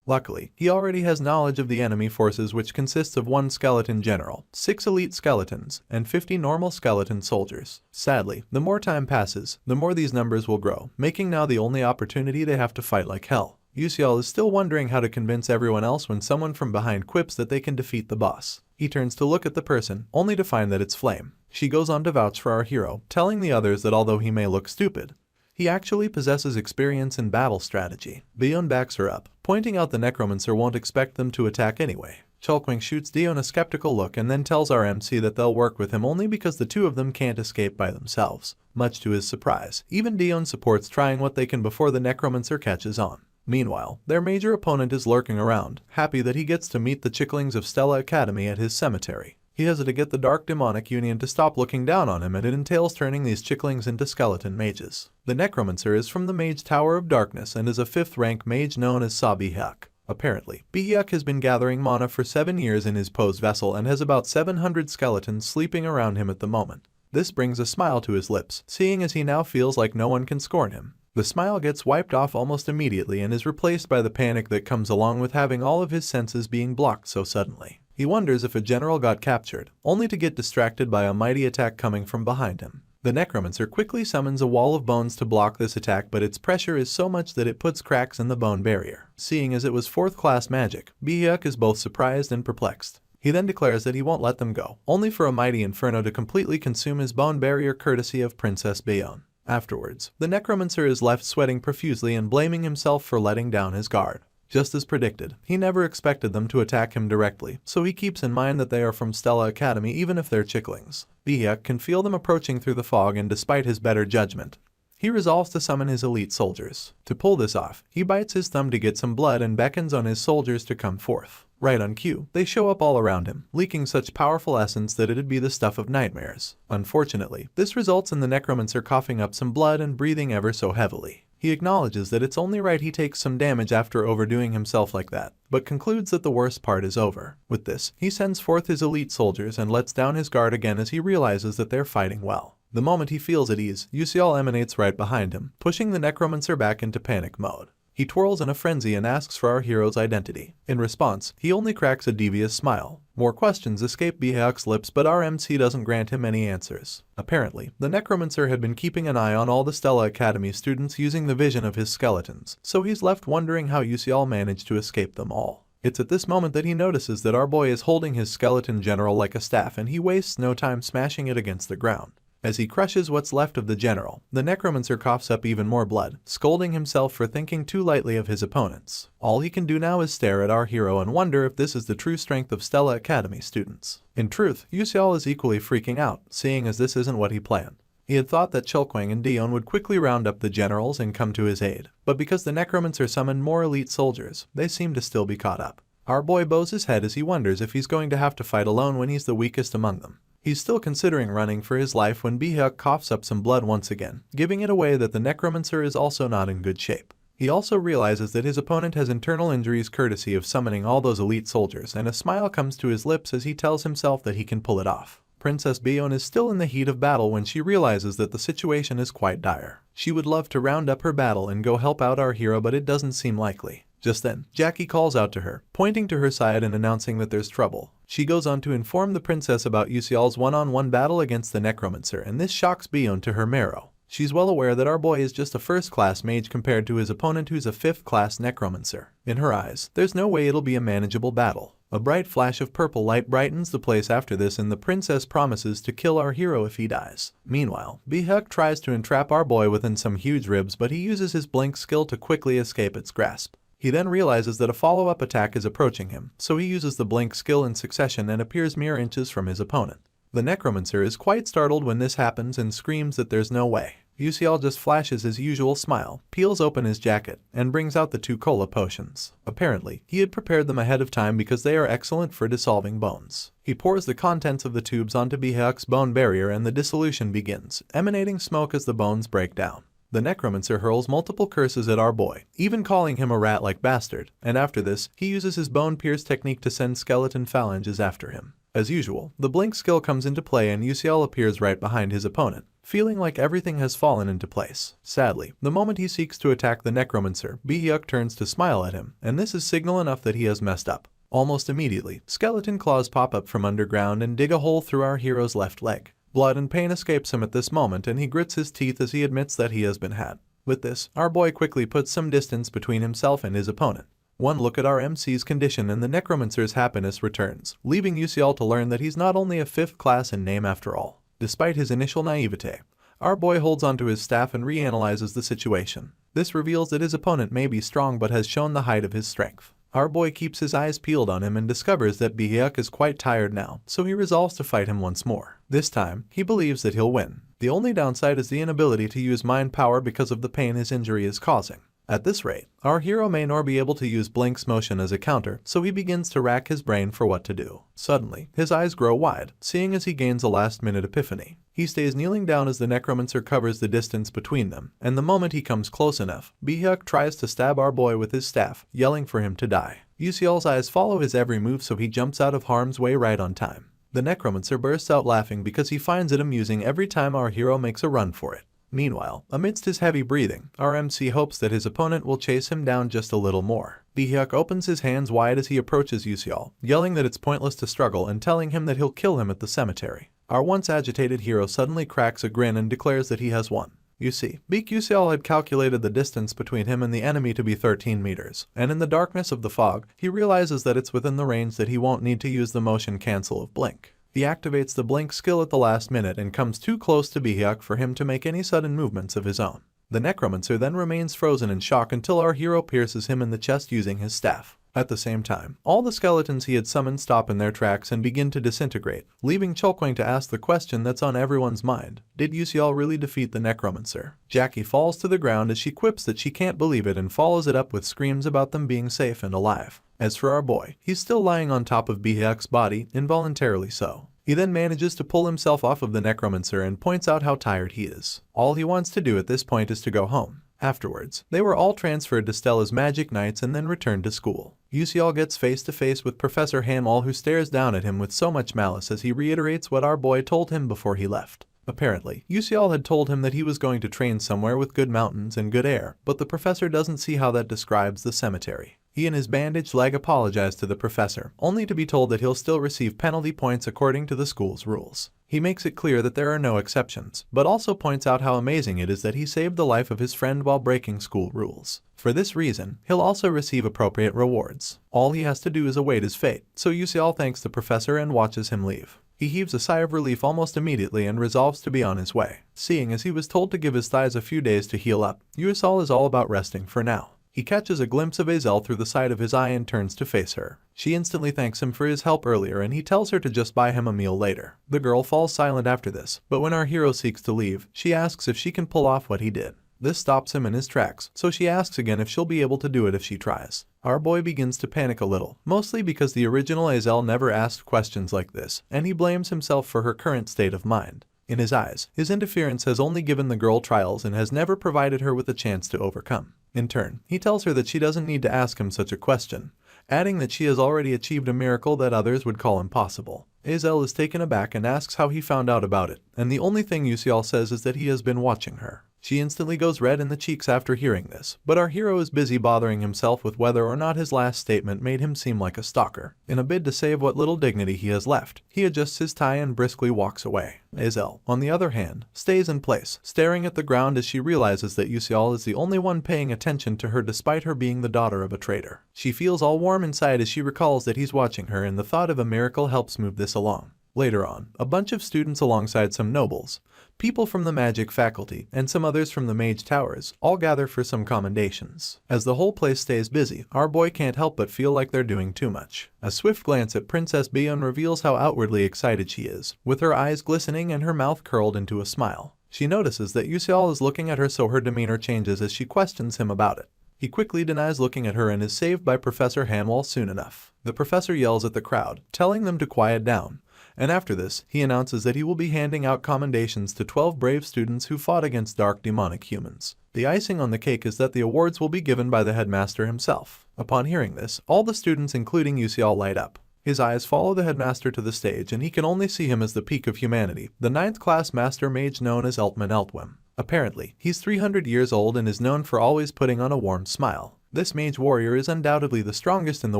Luckily, he already has knowledge of the enemy forces, which consists of 1 skeleton general, 6 elite skeletons, and 50 normal skeleton soldiers. Sadly, the more time passes, the more these numbers will grow, making now the only opportunity they have to fight like hell. Yusial is still wondering how to convince everyone else when someone from behind quips that they can defeat the boss. He turns to look at the person, only to find that it's Flame. She goes on to vouch for our hero, telling the others that although he may look stupid, he actually possesses experience in battle strategy. Dion backs her up, pointing out the necromancer won't expect them to attack anyway. Chulkwing shoots Dion a skeptical look and then tells our MC that they'll work with him only because the two of them can't escape by themselves. Much to his surprise, even Dion supports trying what they can before the necromancer catches on. Meanwhile, their major opponent is lurking around, happy that he gets to meet the chicklings of Stella Academy at his cemetery. He has to get the Dark Demonic Union to stop looking down on him, and it entails turning these chicklings into skeleton mages. The necromancer is from the Mage Tower of Darkness and is a 5th rank mage known as Sabihyuk. Apparently, Bihyuk has been gathering mana for 7 years in his posed vessel and has about 700 skeletons sleeping around him at the moment. This brings a smile to his lips, seeing as he now feels like no one can scorn him. The smile gets wiped off almost immediately and is replaced by the panic that comes along with having all of his senses being blocked so suddenly. He wonders if a general got captured, only to get distracted by a mighty attack coming from behind him. The necromancer quickly summons a wall of bones to block this attack, but its pressure is so much that it puts cracks in the bone barrier. Seeing as it was 4th class magic, Bihyuk is both surprised and perplexed. He then declares that he won't let them go, only for a mighty inferno to completely consume his bone barrier courtesy of Princess Bayonne. Afterwards, the necromancer is left sweating profusely and blaming himself for letting down his guard. Just as predicted, he never expected them to attack him directly, so he keeps in mind that they are from Stella Academy even if they're chicklings. Bihak can feel them approaching through the fog, and despite his better judgment, he resolves to summon his elite soldiers. To pull this off, he bites his thumb to get some blood and beckons on his soldiers to come forth. Right on cue, they show up all around him, leaking such powerful essence that it'd be the stuff of nightmares. Unfortunately, this results in the necromancer coughing up some blood and breathing ever so heavily. He acknowledges that it's only right he takes some damage after overdoing himself like that, but concludes that the worst part is over. With this, he sends forth his elite soldiers and lets down his guard again as he realizes that they're fighting well. The moment he feels at ease, Yusial emanates right behind him, pushing the necromancer back into panic mode. He twirls in a frenzy and asks for our hero's identity. In response, he only cracks a devious smile. More questions escape Bihak's lips, but our MC doesn't grant him any answers. Apparently, the necromancer had been keeping an eye on all the Stella Academy students using the vision of his skeletons, so he's left wondering how Yusial managed to escape them all. It's at this moment that he notices that our boy is holding his skeleton general like a staff, and he wastes no time smashing it against the ground. As he crushes what's left of the general, the necromancer coughs up even more blood, scolding himself for thinking too lightly of his opponents. All he can do now is stare at our hero and wonder if this is the true strength of Stella Academy students. In truth, Yusial is equally freaking out, seeing as this isn't what he planned. He had thought that Chilkwang and Dion would quickly round up the generals and come to his aid, but because the necromancer summoned more elite soldiers, they seem to still be caught up. Our boy bows his head as he wonders if he's going to have to fight alone when he's the weakest among them. He's still considering running for his life when Bihak coughs up some blood once again, giving it away that the necromancer is also not in good shape. He also realizes that his opponent has internal injuries courtesy of summoning all those elite soldiers, and a smile comes to his lips as he tells himself that he can pull it off. Princess Bayonne is still in the heat of battle when she realizes that the situation is quite dire. She would love to round up her battle and go help out our hero, but it doesn't seem likely. Just then, Jackie calls out to her, pointing to her side and announcing that there's trouble. She goes on to inform the princess about Yusial's one-on-one battle against the necromancer, and this shocks Bayonne to her marrow. She's well aware that our boy is just a first-class mage compared to his opponent who's a fifth-class necromancer. In her eyes, there's no way it'll be a manageable battle. A bright flash of purple light brightens the place after this, and the princess promises to kill our hero if he dies. Meanwhile, Bihak tries to entrap our boy within some huge ribs, but he uses his blink skill to quickly escape its grasp. He then realizes that a follow-up attack is approaching him, so he uses the blink skill in succession and appears mere inches from his opponent. The necromancer is quite startled when this happens and screams that there's no way. Yusial just flashes his usual smile, peels open his jacket, and brings out the 2 cola potions. Apparently, he had prepared them ahead of time because they are excellent for dissolving bones. He pours the contents of the tubes onto Bihak's bone barrier and the dissolution begins, emanating smoke as the bones break down. The necromancer hurls multiple curses at our boy, even calling him a rat-like bastard, and after this, he uses his bone pierce technique to send skeleton phalanges after him. As usual, the blink skill comes into play and Yusial appears right behind his opponent, feeling like everything has fallen into place. Sadly, the moment he seeks to attack the necromancer, Bihak turns to smile at him, and this is signal enough that he has messed up. Almost immediately, skeleton claws pop up from underground and dig a hole through our hero's left leg. Blood and pain escapes him at this moment, and he grits his teeth as he admits that he has been had. With this, our boy quickly puts some distance between himself and his opponent. One look at our MC's condition and the necromancer's happiness returns, leaving Yusial to learn that he's not only a 5th class in name after all. Despite his initial naivete, our boy holds onto his staff and reanalyzes the situation. This reveals that his opponent may be strong but has shown the height of his strength. Our boy keeps his eyes peeled on him and discovers that Bihak is quite tired now, so he resolves to fight him once more. This time, he believes that he'll win. The only downside is the inability to use mind power because of the pain his injury is causing. At this rate, our hero may nor be able to use Blink's motion as a counter, so he begins to rack his brain for what to do. Suddenly, his eyes grow wide, seeing as he gains a last-minute epiphany. He stays kneeling down as the necromancer covers the distance between them, and the moment he comes close enough, Bihak tries to stab our boy with his staff, yelling for him to die. Yusial's eyes follow his every move, so he jumps out of harm's way right on time. The necromancer bursts out laughing because he finds it amusing every time our hero makes a run for it. Meanwhile, amidst his heavy breathing, our MC hopes that his opponent will chase him down just a little more. Bihak opens his hands wide as he approaches Yusial, yelling that it's pointless to struggle and telling him that he'll kill him at the cemetery. Our once agitated hero suddenly cracks a grin and declares that he has won. You see, Beak Yusial had calculated the distance between him and the enemy to be 13 meters, and in the darkness of the fog, he realizes that it's within the range that he won't need to use the motion cancel of blink. He activates the blink skill at the last minute and comes too close to Behyuk for him to make any sudden movements of his own. The necromancer then remains frozen in shock until our hero pierces him in the chest using his staff. At the same time, all the skeletons he had summoned stop in their tracks and begin to disintegrate, leaving Cholquang to ask the question that's on everyone's mind. Did Yusial really defeat the necromancer? Jackie falls to the ground as she quips that she can't believe it and follows it up with screams about them being safe and alive. As for our boy, he's still lying on top of Behyuk's body, involuntarily so. He then manages to pull himself off of the necromancer and points out how tired he is. All he wants to do at this point is to go home. Afterwards, they were all transferred to Stella's Magic Knights and then returned to school. Yusial gets face to face with Professor Hanwall, who stares down at him with so much malice as he reiterates what our boy told him before he left. Apparently, Yusial had told him that he was going to train somewhere with good mountains and good air, but the professor doesn't see how that describes the cemetery. He and his bandaged leg apologize to the professor, only to be told that he'll still receive penalty points according to the school's rules. He makes it clear that there are no exceptions, but also points out how amazing it is that he saved the life of his friend while breaking school rules. For this reason, he'll also receive appropriate rewards. All he has to do is await his fate, so Yusial thanks the professor and watches him leave. He heaves a sigh of relief almost immediately and resolves to be on his way. Seeing as he was told to give his thighs a few days to heal up, Yusial is all about resting for now. He catches a glimpse of Azel through the side of his eye and turns to face her. She instantly thanks him for his help earlier and he tells her to just buy him a meal later. The girl falls silent after this, but when our hero seeks to leave, she asks if she can pull off what he did. This stops him in his tracks, so she asks again if she'll be able to do it if she tries. Our boy begins to panic a little, mostly because the original Azel never asked questions like this, and he blames himself for her current state of mind. In his eyes, his interference has only given the girl trials and has never provided her with a chance to overcome. In turn, he tells her that she doesn't need to ask him such a question, adding that she has already achieved a miracle that others would call impossible. Azel is taken aback and asks how he found out about it, and the only thing Yusial says is that he has been watching her. She instantly goes red in the cheeks after hearing this, but our hero is busy bothering himself with whether or not his last statement made him seem like a stalker. In a bid to save what little dignity he has left, he adjusts his tie and briskly walks away. Azel, on the other hand, stays in place, staring at the ground as she realizes that Yusial is the only one paying attention to her despite her being the daughter of a traitor. She feels all warm inside as she recalls that he's watching her, and the thought of a miracle helps move this along. Later on, a bunch of students alongside some nobles, people from the magic faculty, and some others from the mage towers all gather for some commendations. As the whole place stays busy, our boy can't help but feel like they're doing too much. A swift glance at Princess Biyun reveals how outwardly excited she is, with her eyes glistening and her mouth curled into a smile. She notices that Yusial is looking at her, so her demeanor changes as she questions him about it. He quickly denies looking at her and is saved by Professor Hanwall soon enough. The professor yells at the crowd, telling them to quiet down. And after this, he announces that he will be handing out commendations to 12 brave students who fought against dark demonic humans. The icing on the cake is that the awards will be given by the headmaster himself. Upon hearing this, all the students including Yusial light up. His eyes follow the headmaster to the stage and he can only see him as the peak of humanity, the 9th class master mage known as Eltman Eltwim. Apparently, he's 300 years old and is known for always putting on a warm smile. This mage warrior is undoubtedly the strongest in the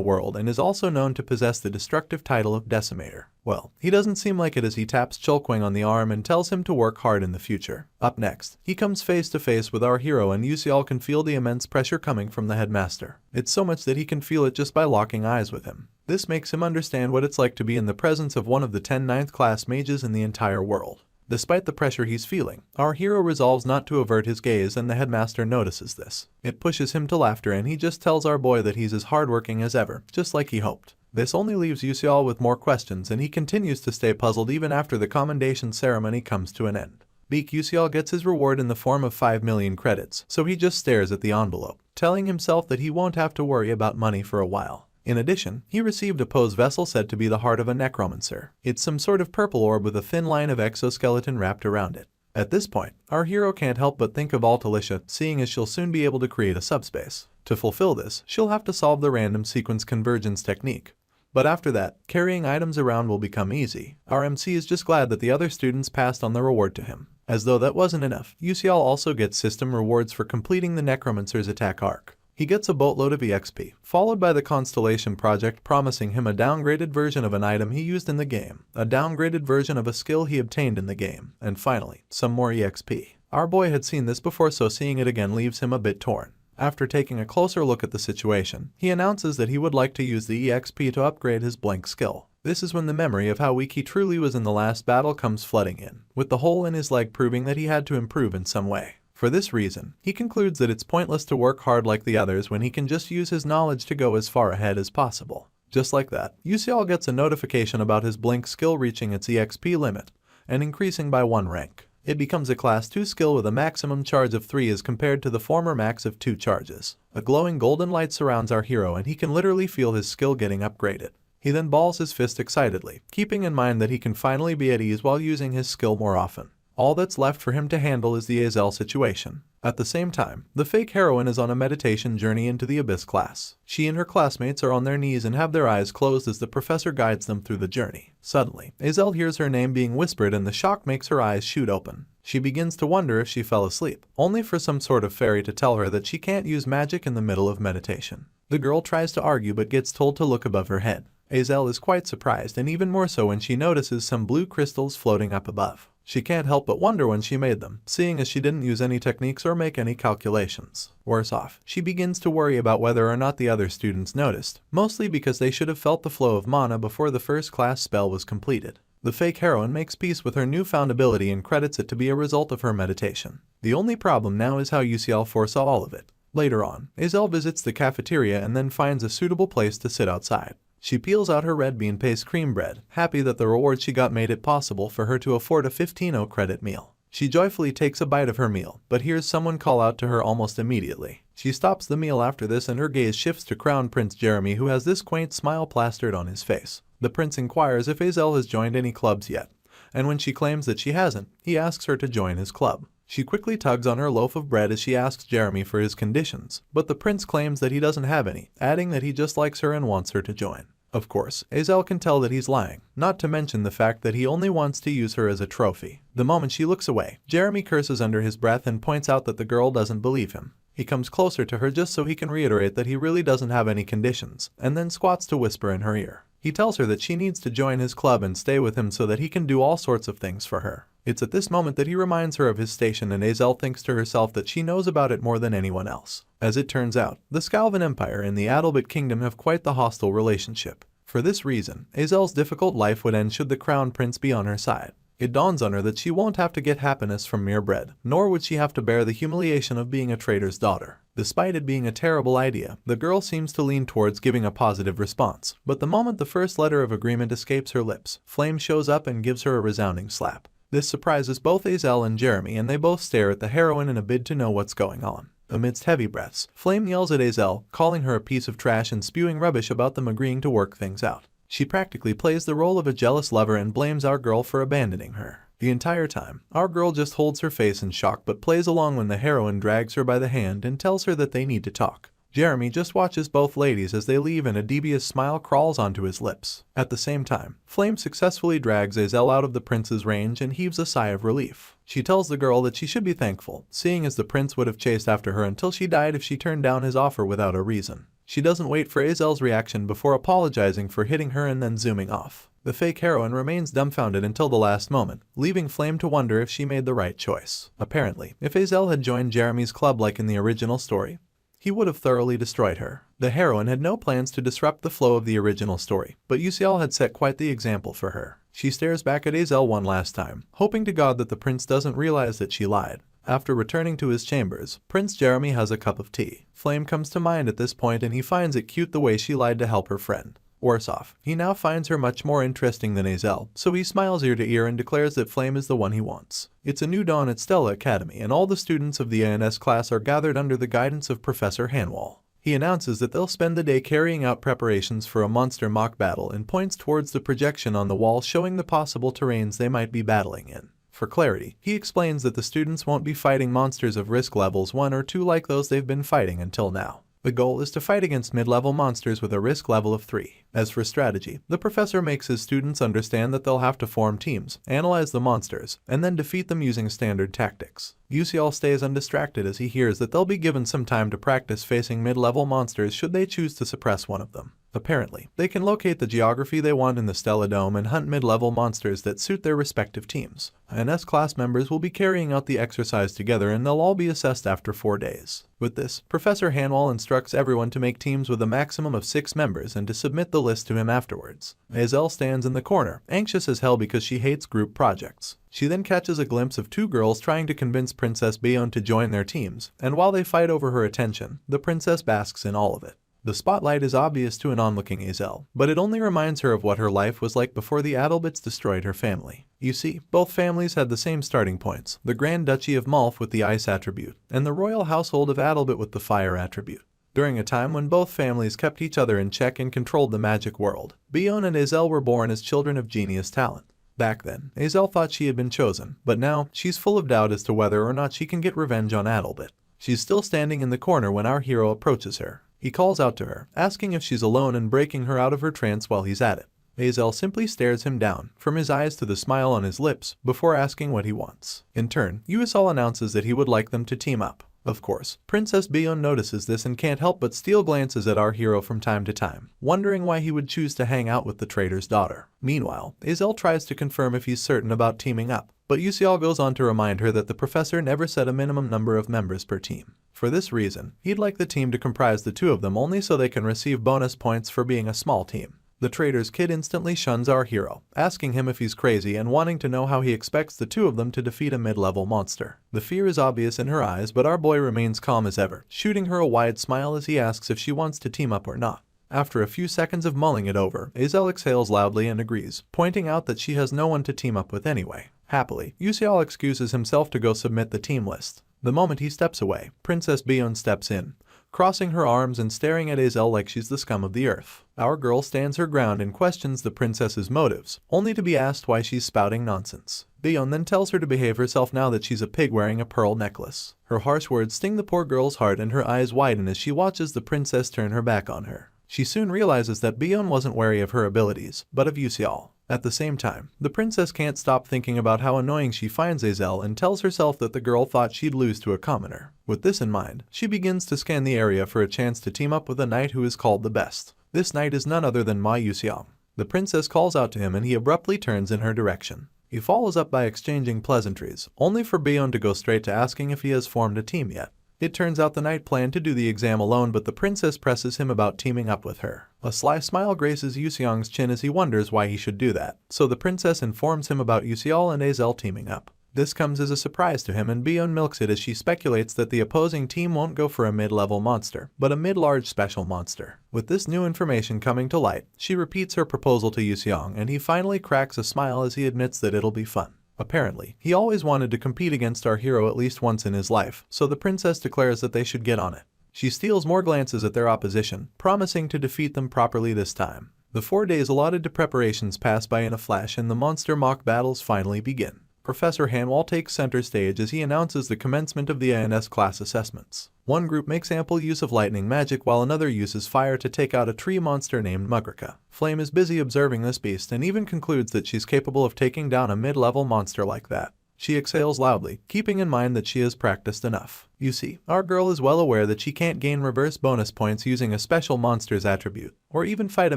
world and is also known to possess the destructive title of Decimator. Well, he doesn't seem like it as he taps Cholquang on the arm and tells him to work hard in the future. Up next, he comes face to face with our hero and Yusial can feel the immense pressure coming from the headmaster. It's so much that he can feel it just by locking eyes with him. This makes him understand what it's like to be in the presence of one of the 10 9th class mages in the entire world. Despite the pressure he's feeling, our hero resolves not to avert his gaze and the headmaster notices this. It pushes him to laughter and he just tells our boy that he's as hardworking as ever, just like he hoped. This only leaves Yusial with more questions and he continues to stay puzzled even after the commendation ceremony comes to an end. Beak Yusial gets his reward in the form of 5 million credits, so he just stares at the envelope, telling himself that he won't have to worry about money for a while. In addition, he received a pose vessel said to be the heart of a necromancer. It's some sort of purple orb with a thin line of exoskeleton wrapped around it. At this point, our hero can't help but think of Altalicia, seeing as she'll soon be able to create a subspace. To fulfill this, she'll have to solve the random sequence convergence technique. But after that, carrying items around will become easy. Our MC is just glad that the other students passed on the reward to him. As though that wasn't enough, Yusial also gets system rewards for completing the necromancer's attack arc. He gets a boatload of EXP, followed by the Constellation project promising him a downgraded version of an item he used in the game, a downgraded version of a skill he obtained in the game, and finally, some more EXP. Our boy had seen this before, so seeing it again leaves him a bit torn. After taking a closer look at the situation, he announces that he would like to use the EXP to upgrade his blink skill. This is when the memory of how weak he truly was in the last battle comes flooding in, with the hole in his leg proving that he had to improve in some way. For this reason, he concludes that it's pointless to work hard like the others when he can just use his knowledge to go as far ahead as possible. Just like that, Yusial gets a notification about his blink skill reaching its EXP limit and increasing by 1 rank. It becomes a class 2 skill with a maximum charge of 3 as compared to the former max of 2 charges. A glowing golden light surrounds our hero and he can literally feel his skill getting upgraded. He then balls his fist excitedly, keeping in mind that he can finally be at ease while using his skill more often. All that's left for him to handle is the Azel situation. At the same time, the fake heroine is on a meditation journey into the Abyss class. She and her classmates are on their knees and have their eyes closed as the professor guides them through the journey. Suddenly, Azel hears her name being whispered and the shock makes her eyes shoot open. She begins to wonder if she fell asleep, only for some sort of fairy to tell her that she can't use magic in the middle of meditation. The girl tries to argue but gets told to look above her head. Azel is quite surprised, and even more so when she notices some blue crystals floating up above. She can't help but wonder when she made them, seeing as she didn't use any techniques or make any calculations. Worse off, she begins to worry about whether or not the other students noticed, mostly because they should have felt the flow of mana before the first class spell was completed. The fake heroine makes peace with her newfound ability and credits it to be a result of her meditation. The only problem now is how Yusial foresaw all of it. Later on, Azel visits the cafeteria and then finds a suitable place to sit outside. She peels out her red bean paste cream bread, happy that the reward she got made it possible for her to afford a 15 credit meal. She joyfully takes a bite of her meal, but hears someone call out to her almost immediately. She stops the meal after this and her gaze shifts to Crown Prince Jeremy, who has this quaint smile plastered on his face. The prince inquires if Azel has joined any clubs yet, and when she claims that she hasn't, he asks her to join his club. She quickly tugs on her loaf of bread as she asks Jeremy for his conditions, but the prince claims that he doesn't have any, adding that he just likes her and wants her to join. Of course, Azel can tell that he's lying, not to mention the fact that he only wants to use her as a trophy. The moment she looks away, Jeremy curses under his breath and points out that the girl doesn't believe him. He comes closer to her just so he can reiterate that he really doesn't have any conditions, and then squats to whisper in her ear. He tells her that she needs to join his club and stay with him so that he can do all sorts of things for her. It's at this moment that he reminds her of his station, and Azel thinks to herself that she knows about it more than anyone else. As it turns out, the Scalvan Empire and the Adalbert Kingdom have quite the hostile relationship. For this reason, Azel's difficult life would end should the Crown Prince be on her side. It dawns on her that she won't have to get happiness from mere bread, nor would she have to bear the humiliation of being a trader's daughter. Despite it being a terrible idea, the girl seems to lean towards giving a positive response, but the moment the first letter of agreement escapes her lips, Flame shows up and gives her a resounding slap. This surprises both Azel and Jeremy, and they both stare at the heroine in a bid to know what's going on. Amidst heavy breaths, Flame yells at Azel, calling her a piece of trash and spewing rubbish about them agreeing to work things out. She practically plays the role of a jealous lover and blames our girl for abandoning her. The entire time, our girl just holds her face in shock but plays along when the heroine drags her by the hand and tells her that they need to talk. Jeremy just watches both ladies as they leave and a devious smile crawls onto his lips. At the same time, Flame successfully drags Azel out of the prince's range and heaves a sigh of relief. She tells the girl that she should be thankful, seeing as the prince would have chased after her until she died if she turned down his offer without a reason. She doesn't wait for Azel's reaction before apologizing for hitting her and then zooming off. The fake heroine remains dumbfounded until the last moment, leaving Flame to wonder if she made the right choice. Apparently, if Azel had joined Jeremy's club like in the original story, he would have thoroughly destroyed her. The heroine had no plans to disrupt the flow of the original story, but Yusial had set quite the example for her. She stares back at Azel one last time, hoping to God that the prince doesn't realize that she lied. After returning to his chambers, Prince Jeremy has a cup of tea. Flame comes to mind at this point and he finds it cute the way she lied to help her friend. Worse off, he now finds her much more interesting than Azel, so he smiles ear to ear and declares that Flame is the one he wants. It's a new dawn at Stella Academy and all the students of the ANS class are gathered under the guidance of Professor Hanwall. He announces that they'll spend the day carrying out preparations for a monster mock battle and points towards the projection on the wall showing the possible terrains they might be battling in. For clarity, he explains that the students won't be fighting monsters of risk levels 1 or 2 like those they've been fighting until now. The goal is to fight against mid-level monsters with a risk level of 3. As for strategy, the professor makes his students understand that they'll have to form teams, analyze the monsters, and then defeat them using standard tactics. Yusial stays undistracted as he hears that they'll be given some time to practice facing mid-level monsters should they choose to suppress one of them. Apparently, they can locate the geography they want in the Stella Dome and hunt mid-level monsters that suit their respective teams. S-class members will be carrying out the exercise together and they'll all be assessed after 4 days. With this, Professor Hanwell instructs everyone to make teams with a maximum of 6 members and to submit the list to him afterwards. Hazel stands in the corner, anxious as hell because she hates group projects. She then catches a glimpse of 2 girls trying to convince Princess Bion to join their teams, and while they fight over her attention, the princess basks in all of it. The spotlight is obvious to an onlooking Hazel, but it only reminds her of what her life was like before the Adalbits destroyed her family. You see, both families had the same starting points, the Grand Duchy of Malf with the ice attribute, and the royal household of Adalbit with the fire attribute. During a time when both families kept each other in check and controlled the magic world, Bion and Hazel were born as children of genius talent. Back then, Hazel thought she had been chosen, but now, she's full of doubt as to whether or not she can get revenge on Adalbit. She's still standing in the corner when our hero approaches her. He calls out to her, asking if she's alone and breaking her out of her trance while he's at it. Hazel simply stares him down, from his eyes to the smile on his lips, before asking what he wants. In turn, Uasal announces that he would like them to team up. Of course, Princess Bion notices this and can't help but steal glances at our hero from time to time, wondering why he would choose to hang out with the trader's daughter. Meanwhile, Hazel tries to confirm if he's certain about teaming up, but Usial goes on to remind her that the professor never set a minimum number of members per team. For this reason, he'd like the team to comprise the 2 of them only so they can receive bonus points for being a small team. The trader's kid instantly shuns our hero, asking him if he's crazy and wanting to know how he expects the 2 of them to defeat a mid-level monster. The fear is obvious in her eyes, but our boy remains calm as ever, shooting her a wide smile as he asks if she wants to team up or not. After a few seconds of mulling it over, Hazel exhales loudly and agrees, pointing out that she has no one to team up with anyway. Happily, Usial excuses himself to go submit the team list. The moment he steps away, Princess Bion steps in, crossing her arms and staring at Hazel like she's the scum of the earth. Our girl stands her ground and questions the princess's motives, only to be asked why she's spouting nonsense. Bion then tells her to behave herself now that she's a pig wearing a pearl necklace. Her harsh words sting the poor girl's heart and her eyes widen as she watches the princess turn her back on her. She soon realizes that Bion wasn't wary of her abilities, but of Usial. At the same time, the princess can't stop thinking about how annoying she finds Hazel and tells herself that the girl thought she'd lose to a commoner. With this in mind, she begins to scan the area for a chance to team up with a knight who is called the best. This knight is none other than Ma Yuxiang. The princess calls out to him and he abruptly turns in her direction. He follows up by exchanging pleasantries, only for Bion to go straight to asking if he has formed a team yet. It turns out the knight planned to do the exam alone, but the princess presses him about teaming up with her. A sly smile graces Yuxiang's chin as he wonders why he should do that, so the princess informs him about Yuxial and Hazel teaming up. This comes as a surprise to him and Bion milks it as she speculates that the opposing team won't go for a mid-level monster, but a mid-large special monster. With this new information coming to light, she repeats her proposal to Yuxiang and he finally cracks a smile as he admits that it'll be fun. Apparently, he always wanted to compete against our hero at least once in his life, so the princess declares that they should get on it. She steals more glances at their opposition, promising to defeat them properly this time. The 4 days allotted to preparations pass by in a flash and the monster mock battles finally begin. Professor Hanwell takes center stage as he announces the commencement of the ANS class assessments. One group makes ample use of lightning magic while another uses fire to take out a tree monster named Mugrika. Flame is busy observing this beast and even concludes that she's capable of taking down a mid-level monster like that. She exhales loudly, keeping in mind that she has practiced enough. You see, our girl is well aware that she can't gain reverse bonus points using a special monster's attribute, or even fight a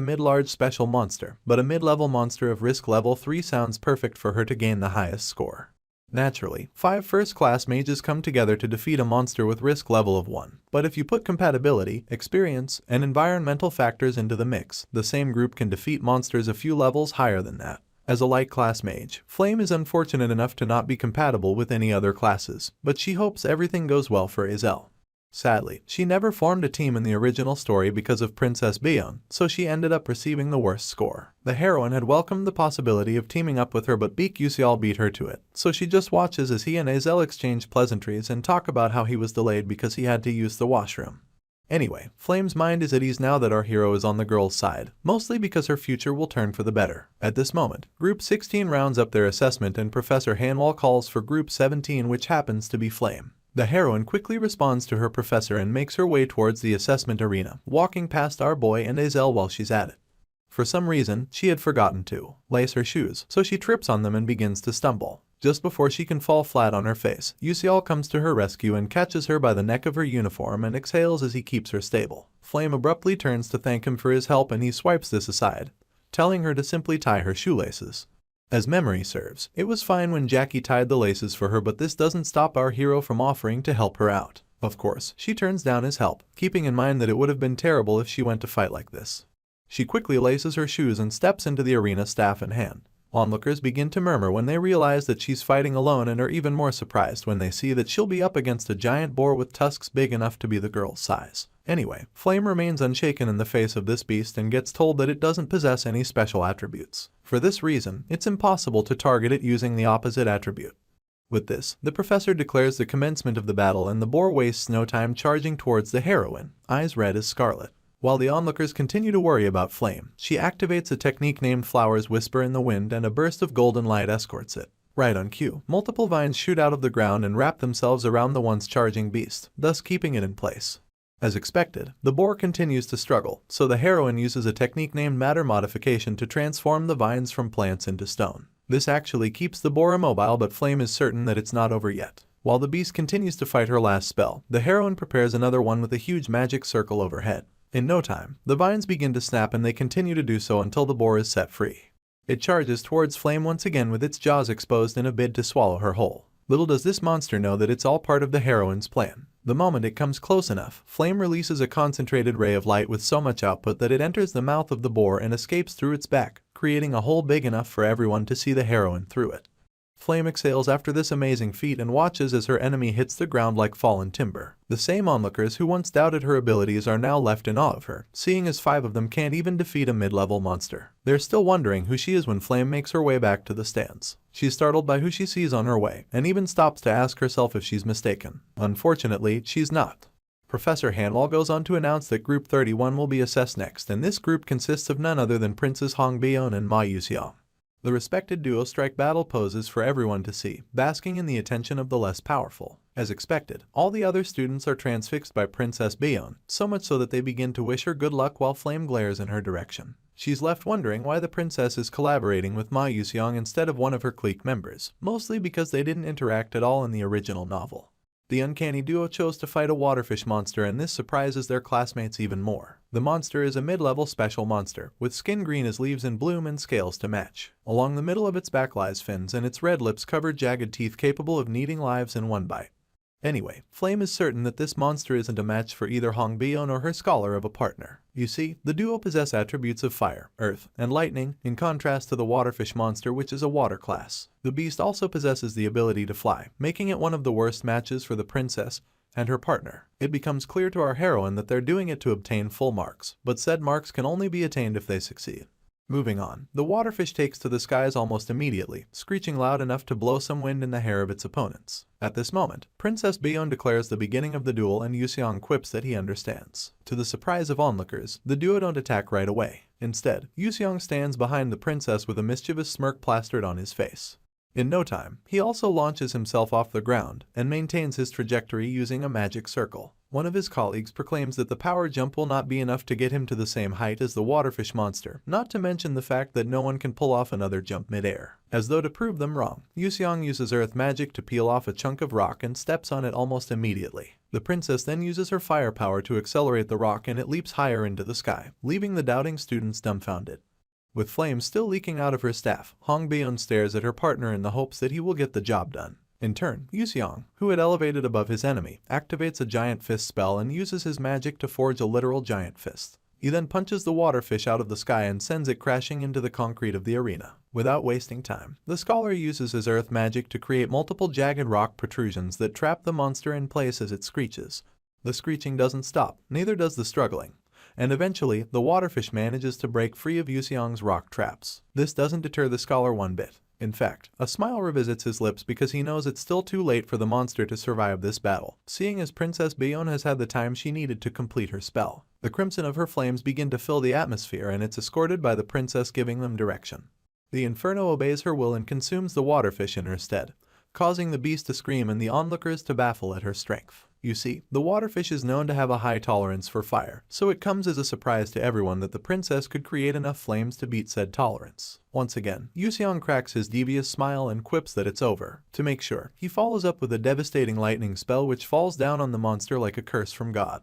mid-large special monster, but a mid-level monster of risk level 3 sounds perfect for her to gain the highest score. Naturally, 5 first-class mages come together to defeat a monster with risk level of 1, but if you put compatibility, experience, and environmental factors into the mix, the same group can defeat monsters a few levels higher than that. As a light class mage, Flame is unfortunate enough to not be compatible with any other classes, but she hopes everything goes well for Hazel. Sadly, she never formed a team in the original story because of Princess Bion, so she ended up receiving the worst score. The heroine had welcomed the possibility of teaming up with her, but Beak Yusial beat her to it, so she just watches as he and Hazel exchange pleasantries and talk about how he was delayed because he had to use the washroom. Anyway, Flame's mind is at ease now that our hero is on the girl's side, mostly because her future will turn for the better. At this moment, Group 16 rounds up their assessment and Professor Hanwell calls for Group 17, which happens to be Flame. The heroine quickly responds to her professor and makes her way towards the assessment arena, walking past our boy and Hazel while she's at it. For some reason, she had forgotten to lace her shoes, so she trips on them and begins to stumble. Just before she can fall flat on her face, Yuseol comes to her rescue and catches her by the neck of her uniform and exhales as he keeps her stable. Flame abruptly turns to thank him for his help and he swipes this aside, telling her to simply tie her shoelaces. As memory serves, it was fine when Jackie tied the laces for her, but this doesn't stop our hero from offering to help her out. Of course, she turns down his help, keeping in mind that it would have been terrible if she went to fight like this. She quickly laces her shoes and steps into the arena, staff in hand. Onlookers begin to murmur when they realize that she's fighting alone and are even more surprised when they see that she'll be up against a giant boar with tusks big enough to be the girl's size. Anyway, Flame remains unshaken in the face of this beast and gets told that it doesn't possess any special attributes. For this reason, it's impossible to target it using the opposite attribute. With this, the professor declares the commencement of the battle and the boar wastes no time charging towards the heroine, eyes red as scarlet. While the onlookers continue to worry about Flame, she activates a technique named Flowers Whisper in the Wind and a burst of golden light escorts it. Right on cue, multiple vines shoot out of the ground and wrap themselves around the once charging beast, thus keeping it in place. As expected, the boar continues to struggle, so the heroine uses a technique named Matter Modification to transform the vines from plants into stone. This actually keeps the boar immobile, but Flame is certain that it's not over yet. While the beast continues to fight her last spell, the heroine prepares another one with a huge magic circle overhead. In no time, the vines begin to snap and they continue to do so until the boar is set free. It charges towards Flame once again with its jaws exposed in a bid to swallow her whole. Little does this monster know that it's all part of the heroine's plan. The moment it comes close enough, Flame releases a concentrated ray of light with so much output that it enters the mouth of the boar and escapes through its back, creating a hole big enough for everyone to see the heroine through it. Flame exhales after this amazing feat and watches as her enemy hits the ground like fallen timber. The same onlookers who once doubted her abilities are now left in awe of her, seeing as 5 of them can't even defeat a mid-level monster. They're still wondering who she is when Flame makes her way back to the stands. She's startled by who she sees on her way, and even stops to ask herself if she's mistaken. Unfortunately, she's not. Professor Hanwall goes on to announce that Group 31 will be assessed next, and this group consists of none other than Princess Hong Byeon and Ma Yuseong. The respected duo strike battle poses for everyone to see, basking in the attention of the less powerful. As expected, all the other students are transfixed by Princess Byeon, so much so that they begin to wish her good luck while Flame glares in her direction. She's left wondering why the princess is collaborating with Ma Yuseong instead of one of her clique members, mostly because they didn't interact at all in the original novel. The uncanny duo chose to fight a waterfish monster, and this surprises their classmates even more. The monster is a mid-level special monster, with skin green as leaves in bloom and scales to match. Along the middle of its back lies fins, and its red lips cover jagged teeth capable of kneading lives in one bite. Anyway, Flame is certain that this monster isn't a match for either Hong Byeon or her scholar of a partner. You see, the duo possess attributes of fire, earth, and lightning, in contrast to the waterfish monster, which is a water class. The beast also possesses the ability to fly, making it one of the worst matches for the princess and her partner. It becomes clear to our heroine that they're doing it to obtain full marks, but said marks can only be attained if they succeed. Moving on, the waterfish takes to the skies almost immediately, screeching loud enough to blow some wind in the hair of its opponents. At this moment, Princess Byeon declares the beginning of the duel and Yuseong quips that he understands. To the surprise of onlookers, the duo don't attack right away. Instead, Yuseong stands behind the princess with a mischievous smirk plastered on his face. In no time, he also launches himself off the ground and maintains his trajectory using a magic circle. One of his colleagues proclaims that the power jump will not be enough to get him to the same height as the waterfish monster, not to mention the fact that no one can pull off another jump mid-air. As though to prove them wrong, Yuseong uses earth magic to peel off a chunk of rock and steps on it almost immediately. The princess then uses her fire power to accelerate the rock and it leaps higher into the sky, leaving the doubting students dumbfounded. With flames still leaking out of her staff, Hong Byeon stares at her partner in the hopes that he will get the job done. In turn, Yuseong, who had elevated above his enemy, activates a giant fist spell and uses his magic to forge a literal giant fist. He then punches the waterfish out of the sky and sends it crashing into the concrete of the arena. Without wasting time, the scholar uses his earth magic to create multiple jagged rock protrusions that trap the monster in place as it screeches. The screeching doesn't stop, neither does the struggling. And eventually, the waterfish manages to break free of Yuseong's rock traps. This doesn't deter the scholar one bit. In fact, a smile revisits his lips because he knows it's still too late for the monster to survive this battle, seeing as Princess Byeon has had the time she needed to complete her spell. The crimson of her flames begin to fill the atmosphere and it's escorted by the princess giving them direction. The inferno obeys her will and consumes the waterfish in her stead, causing the beast to scream and the onlookers to baffle at her strength. You see, the waterfish is known to have a high tolerance for fire, so it comes as a surprise to everyone that the princess could create enough flames to beat said tolerance. Once again, Yuseong cracks his devious smile and quips that it's over. To make sure, he follows up with a devastating lightning spell which falls down on the monster like a curse from God.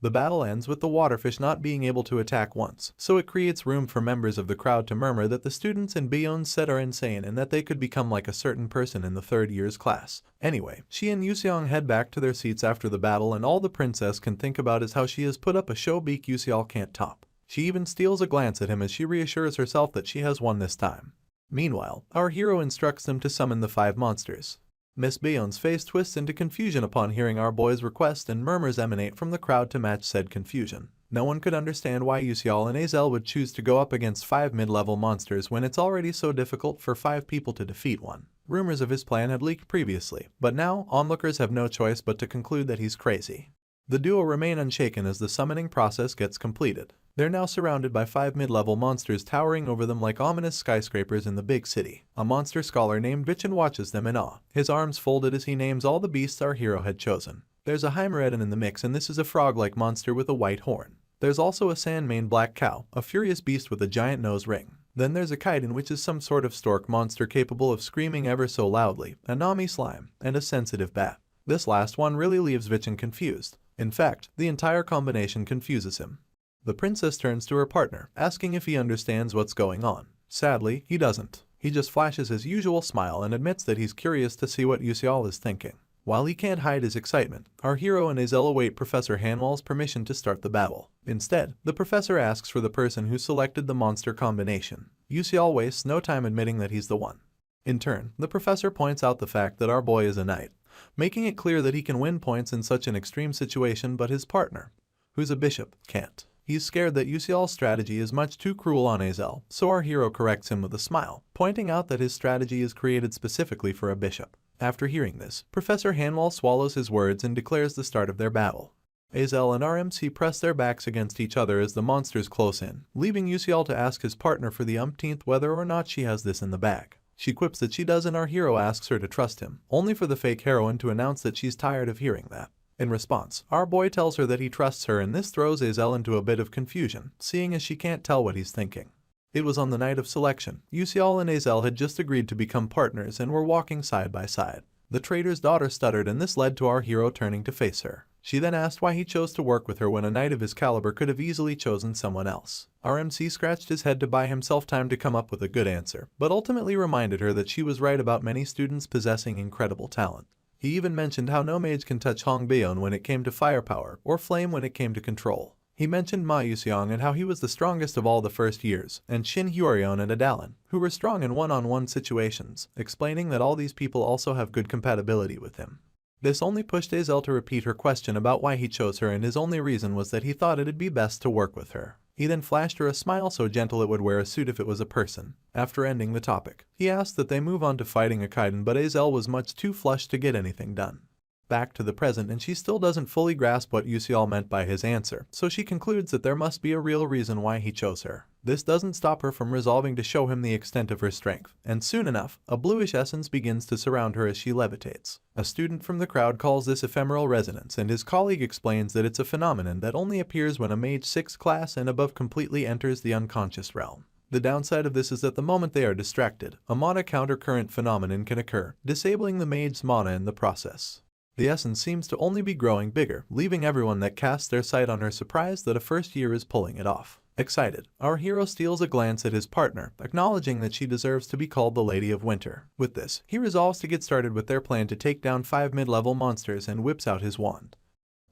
The battle ends with the waterfish not being able to attack once, so it creates room for members of the crowd to murmur that the students in Beyond's set are insane and that they could become like a certain person in the third year's class. Anyway, she and Yuseong head back to their seats after the battle, and all the princess can think about is how she has put up a show beak Yuseong can't top. She even steals a glance at him as she reassures herself that she has won this time. Meanwhile, our hero instructs them to summon the 5 monsters. Miss Bayon's face twists into confusion upon hearing our boy's request, and murmurs emanate from the crowd to match said confusion. No one could understand why Yuseol and Azel would choose to go up against 5 mid-level monsters when it's already so difficult for 5 people to defeat one. Rumors of his plan had leaked previously, but now onlookers have no choice but to conclude that he's crazy. The duo remain unshaken as the summoning process gets completed. They're now surrounded by 5 mid-level monsters towering over them like ominous skyscrapers in the big city. A monster scholar named Vichin watches them in awe, his arms folded as he names all the beasts our hero had chosen. There's a Heimeredon in the mix, and this is a frog-like monster with a white horn. There's also a sand-maned black cow, a furious beast with a giant nose ring. Then there's a chitin, which is some sort of stork monster capable of screaming ever so loudly, a Nami slime, and a sensitive bat. This last one really leaves Vichin confused. In fact, the entire combination confuses him. The princess turns to her partner, asking if he understands what's going on. Sadly, he doesn't. He just flashes his usual smile and admits that he's curious to see what Yuseol is thinking. While he can't hide his excitement, our hero and Azel await Professor Hanwell's permission to start the battle. Instead, the professor asks for the person who selected the monster combination. Yuseol wastes no time admitting that he's the one. In turn, the professor points out the fact that our boy is a knight, making it clear that he can win points in such an extreme situation, but his partner, who's a bishop, can't. He's scared that Yuseol's strategy is much too cruel on Azel, so our hero corrects him with a smile, pointing out that his strategy is created specifically for a bishop. After hearing this, Professor Hanwell swallows his words and declares the start of their battle. Azel and RMC press their backs against each other as the monsters close in, leaving Yuseol to ask his partner for the umpteenth whether or not she has this in the bag. She quips that she does, and our hero asks her to trust him, only for the fake heroine to announce that she's tired of hearing that. In response, our boy tells her that he trusts her, and this throws Azel into a bit of confusion, seeing as she can't tell what he's thinking. It was on the night of selection. Yuseol and Azel had just agreed to become partners and were walking side by side. The trader's daughter stuttered, and this led to our hero turning to face her. She then asked why he chose to work with her when a knight of his caliber could have easily chosen someone else. RMC scratched his head to buy himself time to come up with a good answer, but ultimately reminded her that she was right about many students possessing incredible talent. He even mentioned how no mage can touch Hong Baeon when it came to firepower, or flame when it came to control. He mentioned Ma Yuseong and how he was the strongest of all the first years, and Shin Hyorion and Adalin, who were strong in one-on-one situations, explaining that all these people also have good compatibility with him. This only pushed Azel to repeat her question about why he chose her, and his only reason was that he thought it'd be best to work with her. He then flashed her a smile so gentle it would wear a suit if it was a person. After ending the topic, he asked that they move on to fighting a Kaiden, but Azel was much too flushed to get anything done. Back to the present, and she still doesn't fully grasp what Yuseol meant by his answer, so she concludes that there must be a real reason why he chose her. This doesn't stop her from resolving to show him the extent of her strength, and soon enough, a bluish essence begins to surround her as she levitates. A student from the crowd calls this ephemeral resonance, and his colleague explains that it's a phenomenon that only appears when a mage 6th class and above completely enters the unconscious realm. The downside of this is that the moment they are distracted, a mana countercurrent phenomenon can occur, disabling the mage's mana in the process. The essence seems to only be growing bigger, leaving everyone that casts their sight on her surprised that a first year is pulling it off. Excited, our hero steals a glance at his partner, acknowledging that she deserves to be called the Lady of Winter. With this, he resolves to get started with their plan to take down 5 mid-level monsters and whips out his wand.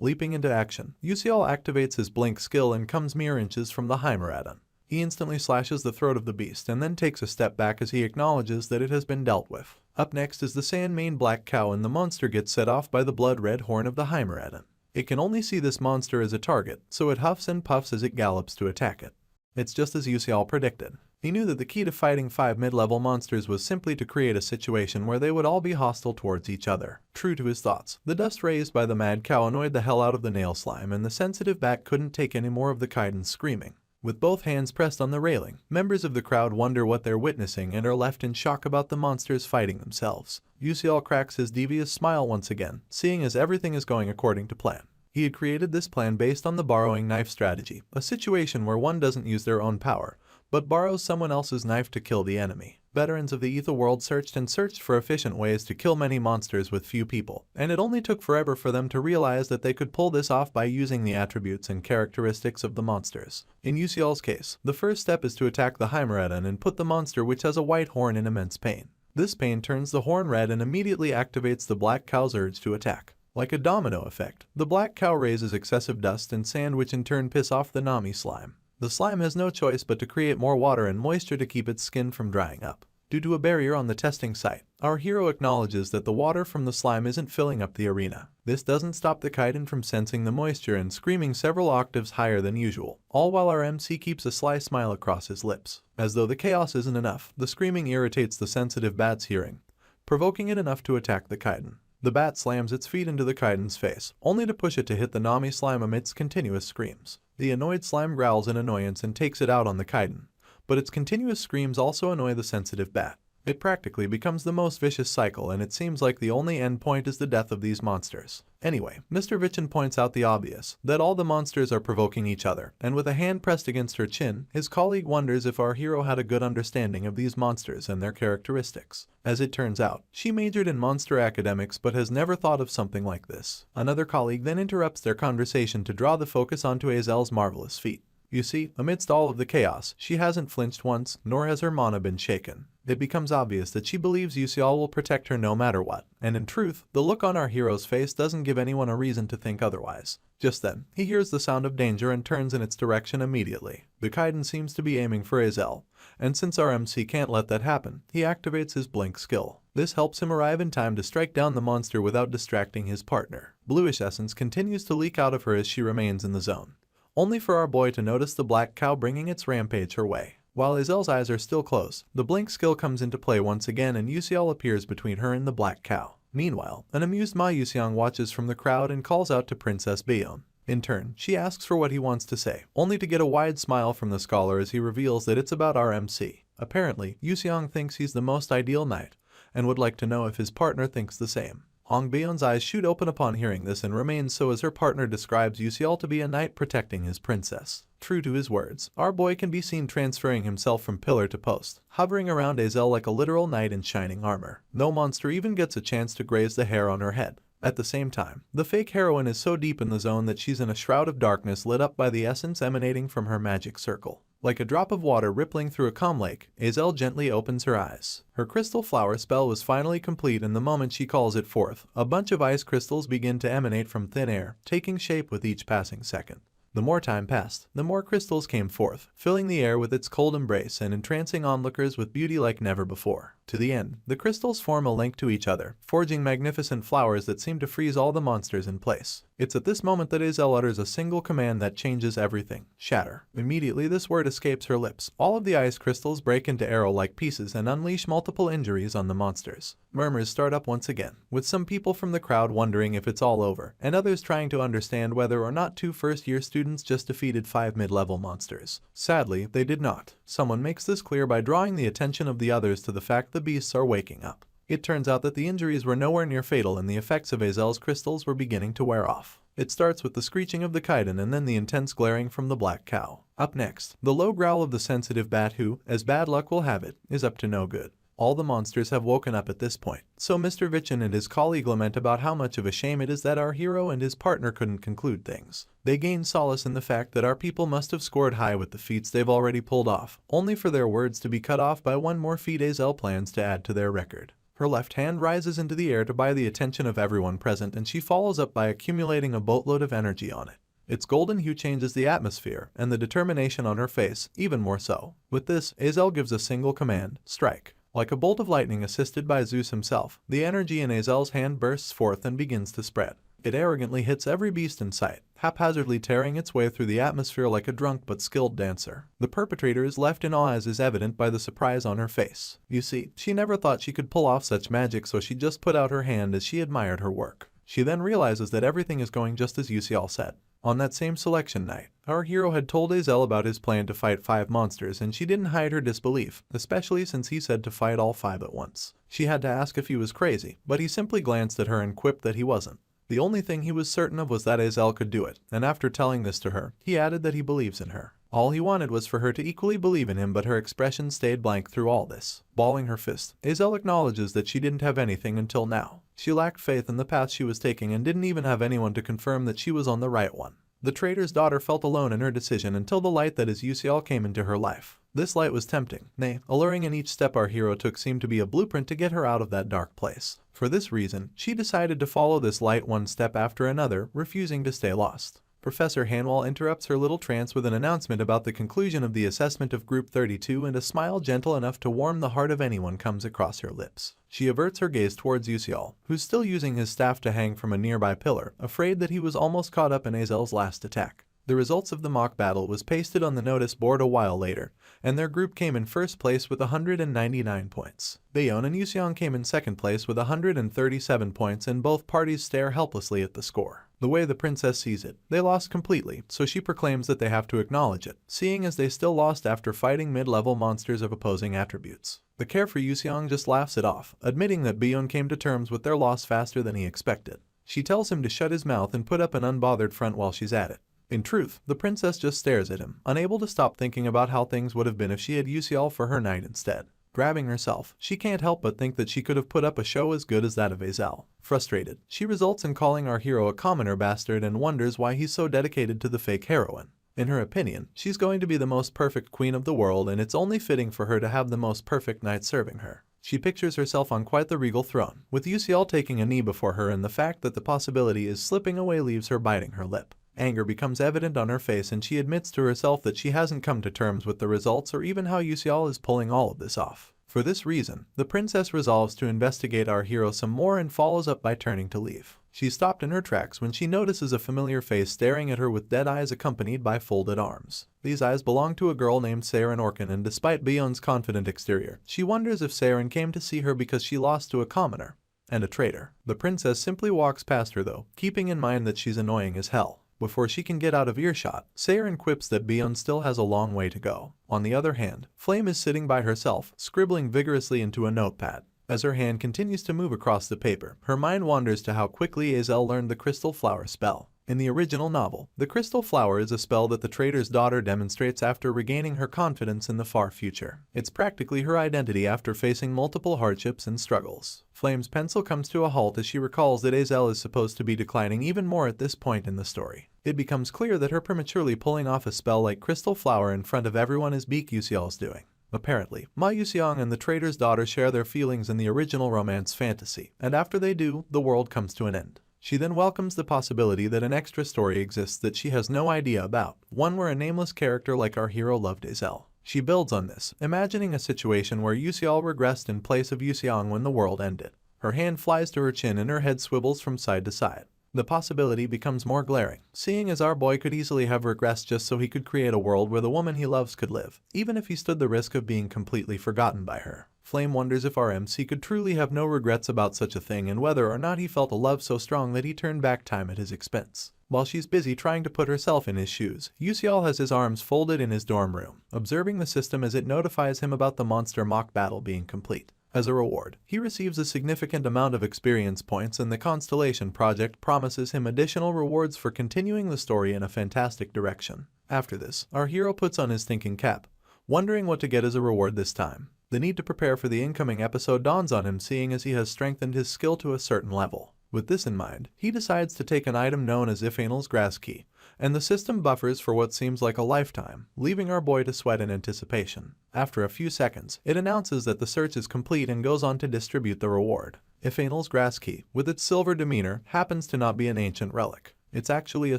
Leaping into action, Yuseol activates his blink skill and comes mere inches from the Heimeredon. He instantly slashes the throat of the beast and then takes a step back as he acknowledges that it has been dealt with. Up next is the sand-maned black cow, and the monster gets set off by the blood-red horn of the Heimeredon. It can only see this monster as a target, so it huffs and puffs as it gallops to attack it. It's just as Yuseol predicted. He knew that the key to fighting 5 mid-level monsters was simply to create a situation where they would all be hostile towards each other. True to his thoughts, the dust raised by the mad cow annoyed the hell out of the nail slime, and the sensitive bat couldn't take any more of the Kaiden's screaming. With both hands pressed on the railing, members of the crowd wonder what they're witnessing and are left in shock about the monsters fighting themselves. Yusial cracks his devious smile once again, seeing as everything is going according to plan. He had created this plan based on the borrowing knife strategy, a situation where one doesn't use their own power, but borrows someone else's knife to kill the enemy. Veterans of the Ether world searched and searched for efficient ways to kill many monsters with few people, and it only took forever for them to realize that they could pull this off by using the attributes and characteristics of the monsters. In Yusial's case, the first step is to attack the Heimeredan and put the monster which has a white horn in immense pain. This pain turns the horn red and immediately activates the black cow's urge to attack. Like a domino effect, the black cow raises excessive dust and sand which in turn piss off the Nami slime. The slime has no choice but to create more water and moisture to keep its skin from drying up. Due to a barrier on the testing site, our hero acknowledges that the water from the slime isn't filling up the arena. This doesn't stop the Kaiden from sensing the moisture and screaming several octaves higher than usual, all while our MC keeps a sly smile across his lips. As though the chaos isn't enough, the screaming irritates the sensitive bat's hearing, provoking it enough to attack the Kaiden. The bat slams its feet into the Kaiden's face, only to push it to hit the Nami slime amidst continuous screams. The annoyed slime growls in annoyance and takes it out on the Kaiden, but its continuous screams also annoy the sensitive bat. It practically becomes the most vicious cycle, and it seems like the only end point is the death of these monsters. Anyway, Mr. Vichin points out the obvious, that all the monsters are provoking each other, and with a hand pressed against her chin, his colleague wonders if our hero had a good understanding of these monsters and their characteristics. As it turns out, she majored in monster academics but has never thought of something like this. Another colleague then interrupts their conversation to draw the focus onto Azel's marvelous feat. You see, amidst all of the chaos, she hasn't flinched once, nor has her mana been shaken. It becomes obvious that she believes Yusial will protect her no matter what, and in truth, the look on our hero's face doesn't give anyone a reason to think otherwise. Just then, he hears the sound of danger and turns in its direction immediately. The Kaiden seems to be aiming for Azel, and since our MC can't let that happen, he activates his blink skill. This helps him arrive in time to strike down the monster without distracting his partner. Bluish essence continues to leak out of her as she remains in the zone, only for our boy to notice the black cow bringing its rampage her way. While Azel's eyes are still closed, the blink skill comes into play once again and Yusial appears between her and the black cow. Meanwhile, an amused Ma Yusiang watches from the crowd and calls out to Princess Bayon. In turn, she asks for what he wants to say, only to get a wide smile from the scholar as he reveals that it's about our MC. Apparently, Yusiang thinks he's the most ideal knight, and would like to know if his partner thinks the same. Hong Bayon's eyes shoot open upon hearing this and remain so as her partner describes Yusial to be a knight protecting his princess. True to his words, our boy can be seen transferring himself from pillar to post, hovering around Azel like a literal knight in shining armor. No monster even gets a chance to graze the hair on her head. At the same time, the fake heroine is so deep in the zone that she's in a shroud of darkness lit up by the essence emanating from her magic circle. Like a drop of water rippling through a calm lake, Azel gently opens her eyes. Her crystal flower spell was finally complete, and the moment she calls it forth, a bunch of ice crystals begin to emanate from thin air, taking shape with each passing second. The more time passed, the more crystals came forth, filling the air with its cold embrace and entrancing onlookers with beauty like never before. To the end, the crystals form a link to each other, forging magnificent flowers that seem to freeze all the monsters in place. It's at this moment that Azel utters a single command that changes everything: shatter. Immediately this word escapes her lips. All of the ice crystals break into arrow-like pieces and unleash multiple injuries on the monsters. Murmurs start up once again, with some people from the crowd wondering if it's all over, and others trying to understand whether or not 2 first-year students just defeated 5 mid-level monsters. Sadly, they did not. Someone makes this clear by drawing the attention of the others to the fact the beasts are waking up. It turns out that the injuries were nowhere near fatal and the effects of Azel's crystals were beginning to wear off. It starts with the screeching of the Kaiden and then the intense glaring from the black cow. Up next, the low growl of the sensitive bat who, as bad luck will have it, is up to no good. All the monsters have woken up at this point, so Mr. Vichin and his colleague lament about how much of a shame it is that our hero and his partner couldn't conclude things. They gain solace in the fact that our people must have scored high with the feats they've already pulled off, only for their words to be cut off by one more feat Azel plans to add to their record. Her left hand rises into the air to buy the attention of everyone present, and she follows up by accumulating a boatload of energy on it. Its golden hue changes the atmosphere, and the determination on her face even more so. With this, Azel gives a single command: strike. Like a bolt of lightning assisted by Zeus himself, the energy in Azel's hand bursts forth and begins to spread. It arrogantly hits every beast in sight, haphazardly tearing its way through the atmosphere like a drunk but skilled dancer. The perpetrator is left in awe, as is evident by the surprise on her face. You see, she never thought she could pull off such magic, so she just put out her hand as she admired her work. She then realizes that everything is going just as Yusial said. On that same selection night, Our hero had told Azel about his plan to fight 5 monsters, and she didn't hide her disbelief, especially since he said to fight all 5 at once. She had to ask if he was crazy, but he simply glanced at her and quipped that he wasn't. The only thing he was certain of was that Azel could do it, and after telling this to her, he added that he believes in her. All he wanted was for her to equally believe in him, but her expression stayed blank through all this. Balling her fist, Azel acknowledges that she didn't have anything until now. She lacked faith in the path she was taking and didn't even have anyone to confirm that she was on the right one. The trader's daughter felt alone in her decision until the light that is Yusial came into her life. This light was tempting, nay, alluring, and each step our hero took seemed to be a blueprint to get her out of that dark place. For this reason, she decided to follow this light one step after another, refusing to stay lost. Professor Hanwal interrupts her little trance with an announcement about the conclusion of the assessment of Group 32, and a smile gentle enough to warm the heart of anyone comes across her lips. She averts her gaze towards Yusial, who's still using his staff to hang from a nearby pillar, afraid that he was almost caught up in Azel's last attack. The results of the mock battle was pasted on the notice board a while later, and their group came in first place with 199 points. Bayon and Yusiang came in second place with 137 points, and both parties stare helplessly at the score. The way the princess sees it, they lost completely, so she proclaims that they have to acknowledge it, seeing as they still lost after fighting mid-level monsters of opposing attributes. The carefree Yusiang just laughs it off, admitting that Bayon came to terms with their loss faster than he expected. She tells him to shut his mouth and put up an unbothered front while she's at it. In truth, the princess just stares at him, unable to stop thinking about how things would have been if she had Yusial for her knight instead. Grabbing herself, she can't help but think that she could have put up a show as good as that of Azel. Frustrated, she results in calling our hero a commoner bastard and wonders why he's so dedicated to the fake heroine. In her opinion, she's going to be the most perfect queen of the world, and it's only fitting for her to have the most perfect knight serving her. She pictures herself on quite the regal throne, with Yusial taking a knee before her, and the fact that the possibility is slipping away leaves her biting her lip. Anger becomes evident on her face, and she admits to herself that she hasn't come to terms with the results or even how Yusial is pulling all of this off. For this reason, the princess resolves to investigate our hero some more and follows up by turning to leave. She stopped in her tracks when she notices a familiar face staring at her with dead eyes accompanied by folded arms. These eyes belong to a girl named Saren Orkin, and despite Bayon's confident exterior, she wonders if Saren came to see her because she lost to a commoner and a traitor. The princess simply walks past her though, keeping in mind that she's annoying as hell. Before she can get out of earshot, Saren quips that Bayon still has a long way to go. On the other hand, Flame is sitting by herself, scribbling vigorously into a notepad. As her hand continues to move across the paper, her mind wanders to how quickly Azel learned the Crystal Flower spell. In the original novel, the Crystal Flower is a spell that the trader's daughter demonstrates after regaining her confidence in the far future. It's practically her identity after facing multiple hardships and struggles. Flame's pencil comes to a halt as she recalls that Azel is supposed to be declining even more at this point in the story. It becomes clear that her prematurely pulling off a spell like Crystal Flower in front of everyone is Beak Yusial's doing. Apparently, Ma Yusiang and the trader's daughter share their feelings in the original romance fantasy, and after they do, the world comes to an end. She then welcomes the possibility that an extra story exists that she has no idea about, one where a nameless character like our hero loved Azel. She builds on this, imagining a situation where Yusial regressed in place of Yusiang when the world ended. Her hand flies to her chin and her head swivels from side to side. The possibility becomes more glaring, seeing as our boy could easily have regressed just so he could create a world where the woman he loves could live, even if he stood the risk of being completely forgotten by her. Flame wonders if our MC could truly have no regrets about such a thing, and whether or not he felt a love so strong that he turned back time at his expense. While she's busy trying to put herself in his shoes, Yusial has his arms folded in his dorm room, observing the system as it notifies him about the monster mock battle being complete. As a reward, he receives a significant amount of experience points, and the Constellation Project promises him additional rewards for continuing the story in a fantastic direction. After this, our hero puts on his thinking cap, wondering what to get as a reward this time. The need to prepare for the incoming episode dawns on him, seeing as he has strengthened his skill to a certain level. With this in mind, he decides to take an item known as Ifanal's Grass Key, and the system buffers for what seems like a lifetime, leaving our boy to sweat in anticipation. After a few seconds, it announces that the search is complete and goes on to distribute the reward. Ifanal's Grass Key, with its silver demeanor, happens to not be an ancient relic. It's actually a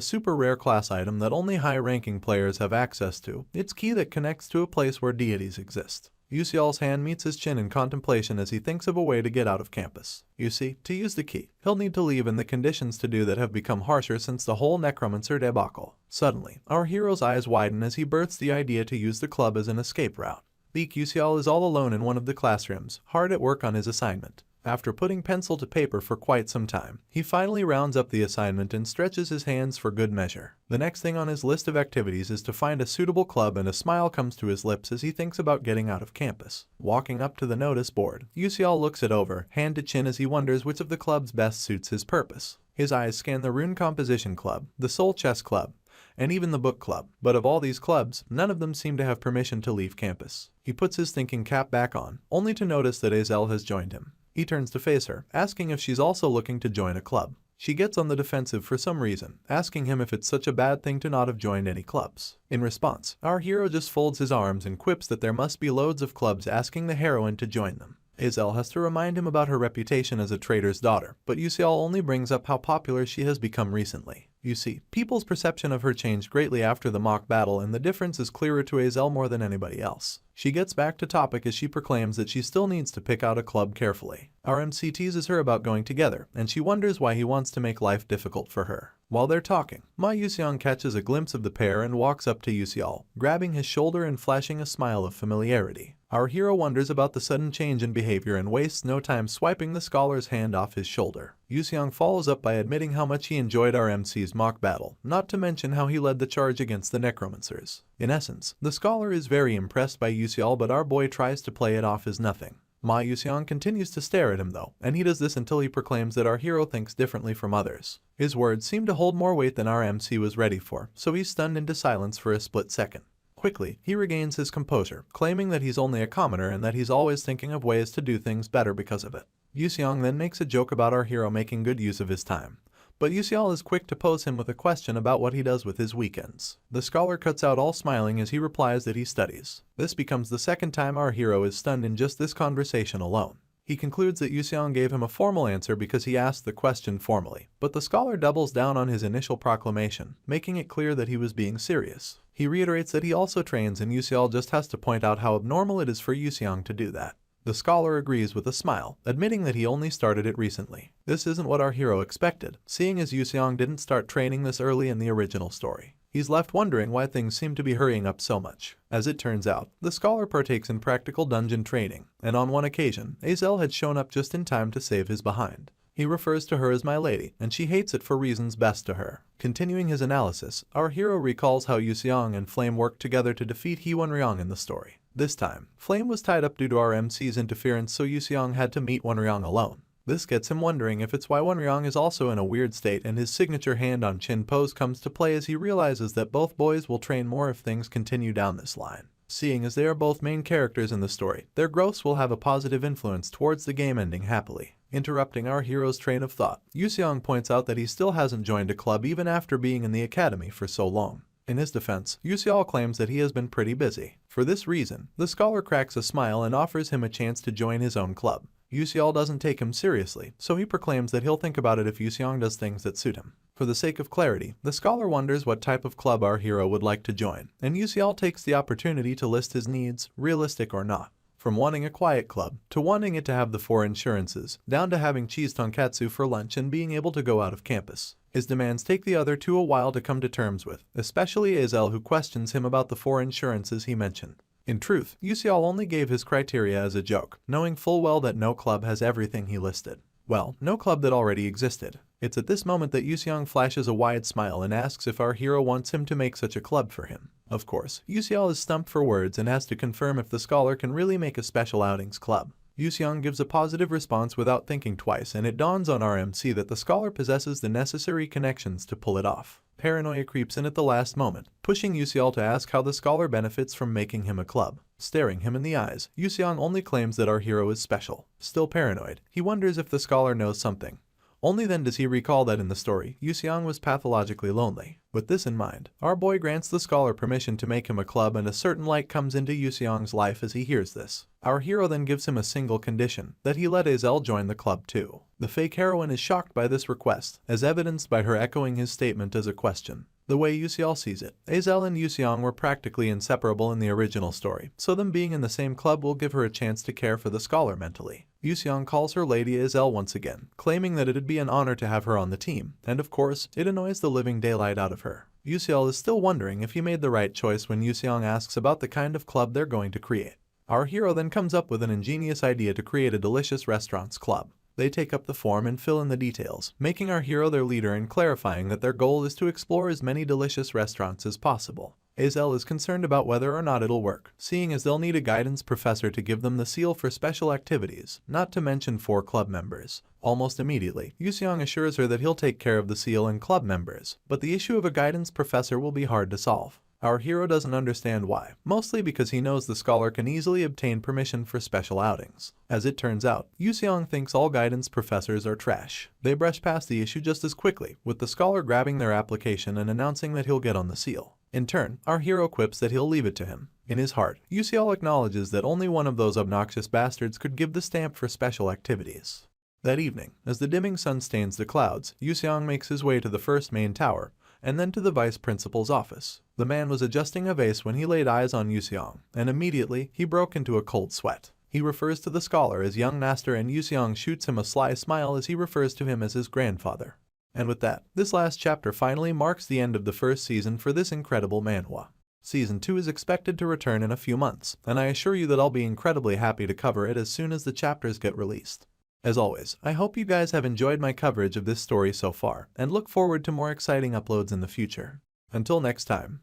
super rare class item that only high-ranking players have access to. It's key that connects to a place where deities exist. Yusial's hand meets his chin in contemplation as he thinks of a way to get out of campus. You see, to use the key, he'll need to leave, and the conditions to do that have become harsher since the whole necromancer debacle. Suddenly, our hero's eyes widen as he births the idea to use the club as an escape route. Beak Yusial is all alone in one of the classrooms, hard at work on his assignment. After putting pencil to paper for quite some time, he finally rounds up the assignment and stretches his hands for good measure. The next thing on his list of activities is to find a suitable club, and a smile comes to his lips as he thinks about getting out of campus. Walking up to the notice board, Yusial looks it over, hand to chin, as he wonders which of the clubs best suits his purpose. His eyes scan the Rune Composition Club, the Soul Chess Club, and even the Book Club, but of all these clubs, none of them seem to have permission to leave campus. He puts his thinking cap back on, only to notice that Azel has joined him. He turns to face her, asking if she's also looking to join a club. She gets on the defensive for some reason, asking him if it's such a bad thing to not have joined any clubs. In response, our hero just folds his arms and quips that there must be loads of clubs, asking the heroine to join them. Azel has to remind him about her reputation as a trader's daughter, but Yusial only brings up how popular she has become recently. You see, people's perception of her changed greatly after the mock battle, and the difference is clearer to Azel more than anybody else. She gets back to topic as she proclaims that she still needs to pick out a club carefully. Our MC teases her about going together, and she wonders why he wants to make life difficult for her. While they're talking, Ma Yuseong catches a glimpse of the pair and walks up to Yusial, grabbing his shoulder and flashing a smile of familiarity. Our hero wonders about the sudden change in behavior and wastes no time swiping the scholar's hand off his shoulder. Yuseong follows up by admitting how much he enjoyed our MC's mock battle, not to mention how he led the charge against the necromancers. In essence, the scholar is very impressed by Yusial, but our boy tries to play it off as nothing. Ma Yuseong continues to stare at him though, and he does this until he proclaims that our hero thinks differently from others. His words seem to hold more weight than our MC was ready for, so he's stunned into silence for a split second. Quickly, he regains his composure, claiming that he's only a commoner and that he's always thinking of ways to do things better because of it. Yuseong then makes a joke about our hero making good use of his time, but Yusial is quick to pose him with a question about what he does with his weekends. The scholar cuts out all smiling as he replies that he studies. This becomes the second time our hero is stunned in just this conversation alone. He concludes that Yuseong gave him a formal answer because he asked the question formally, but the scholar doubles down on his initial proclamation, making it clear that he was being serious. He reiterates that he also trains, and Yusial just has to point out how abnormal it is for Yuseong to do that. The scholar agrees with a smile, admitting that he only started it recently. This isn't what our hero expected, seeing as Yuseong didn't start training this early in the original story. He's left wondering why things seem to be hurrying up so much. As it turns out, the scholar partakes in practical dungeon training, and on one occasion, Azel had shown up just in time to save his behind. He refers to her as my lady, and she hates it for reasons best to her. Continuing his analysis, our hero recalls how Yuseong and Flame worked together to defeat Wonryong in the story. This time, Flame was tied up due to our MC's interference, so Yuseong had to meet Wonryong alone. This gets him wondering if it's why Wonryong is also in a weird state, and his signature hand on chin pose comes to play as he realizes that both boys will train more if things continue down this line. Seeing as they are both main characters in the story, their growths will have a positive influence towards the game ending happily. Interrupting our hero's train of thought, Yuseong points out that he still hasn't joined a club even after being in the academy for so long. In his defense, Yuseong claims that he has been pretty busy. For this reason, the scholar cracks a smile and offers him a chance to join his own club. Yuseong doesn't take him seriously, so he proclaims that he'll think about it if Yuseong does things that suit him. For the sake of clarity, the scholar wonders what type of club our hero would like to join, and Yuseong takes the opportunity to list his needs, realistic or not. From wanting a quiet club, to wanting it to have the 4 insurances, down to having cheese tonkatsu for lunch and being able to go out of campus. His demands take the other two a while to come to terms with, especially Azel, who questions him about the 4 insurances he mentioned. In truth, Yuseong only gave his criteria as a joke, knowing full well that no club has everything he listed. Well, no club that already existed. It's at this moment that Yuseong flashes a wide smile and asks if our hero wants him to make such a club for him. Of course, Yuseong is stumped for words and has to confirm if the scholar can really make a special outings club. Yuseong gives a positive response without thinking twice, and it dawns on our MC that the scholar possesses the necessary connections to pull it off. Paranoia creeps in at the last moment, pushing Yuseong to ask how the scholar benefits from making him a club. Staring him in the eyes, Yuseong only claims that our hero is special. Still paranoid, he wonders if the scholar knows something. Only then does he recall that in the story, Yuseong was pathologically lonely. With this in mind, our boy grants the scholar permission to make him a club, and a certain light comes into Yuseong's life as he hears this. Our hero then gives him a single condition, that he let Azel join the club too. The fake heroine is shocked by this request, as evidenced by her echoing his statement as a question. The way Yuseong sees it, Azel and Yuseong were practically inseparable in the original story, so them being in the same club will give her a chance to care for the scholar mentally. Yuseong calls her Lady Azel once again, claiming that it'd be an honor to have her on the team, and of course, it annoys the living daylight out of her. Yuseong is still wondering if he made the right choice when Yuseong asks about the kind of club they're going to create. Our hero then comes up with an ingenious idea to create a delicious restaurants club. They take up the form and fill in the details, making our hero their leader and clarifying that their goal is to explore as many delicious restaurants as possible. Azel is concerned about whether or not it'll work, seeing as they'll need a guidance professor to give them the seal for special activities, not to mention 4 club members. Almost immediately, Yuseong assures her that he'll take care of the seal and club members, but the issue of a guidance professor will be hard to solve. Our hero doesn't understand why, mostly because he knows the scholar can easily obtain permission for special outings. As it turns out, Yuseong thinks all guidance professors are trash. They brush past the issue just as quickly, with the scholar grabbing their application and announcing that he'll get on the seal. In turn, our hero quips that he'll leave it to him. In his heart, Yuseong acknowledges that only one of those obnoxious bastards could give the stamp for special activities. That evening, as the dimming sun stains the clouds, Yuseong makes his way to the first main tower, and then to the vice principal's office. The man was adjusting a vase when he laid eyes on Yuseong, and immediately he broke into a cold sweat. He refers to the scholar as young master, and Yuseong shoots him a sly smile as he refers to him as his grandfather. And with that, this last chapter finally marks the end of the first season for this incredible manhwa. Season 2 is expected to return in a few months, and I assure you that I'll be incredibly happy to cover it as soon as the chapters get released. As always, I hope you guys have enjoyed my coverage of this story so far, and look forward to more exciting uploads in the future. Until next time.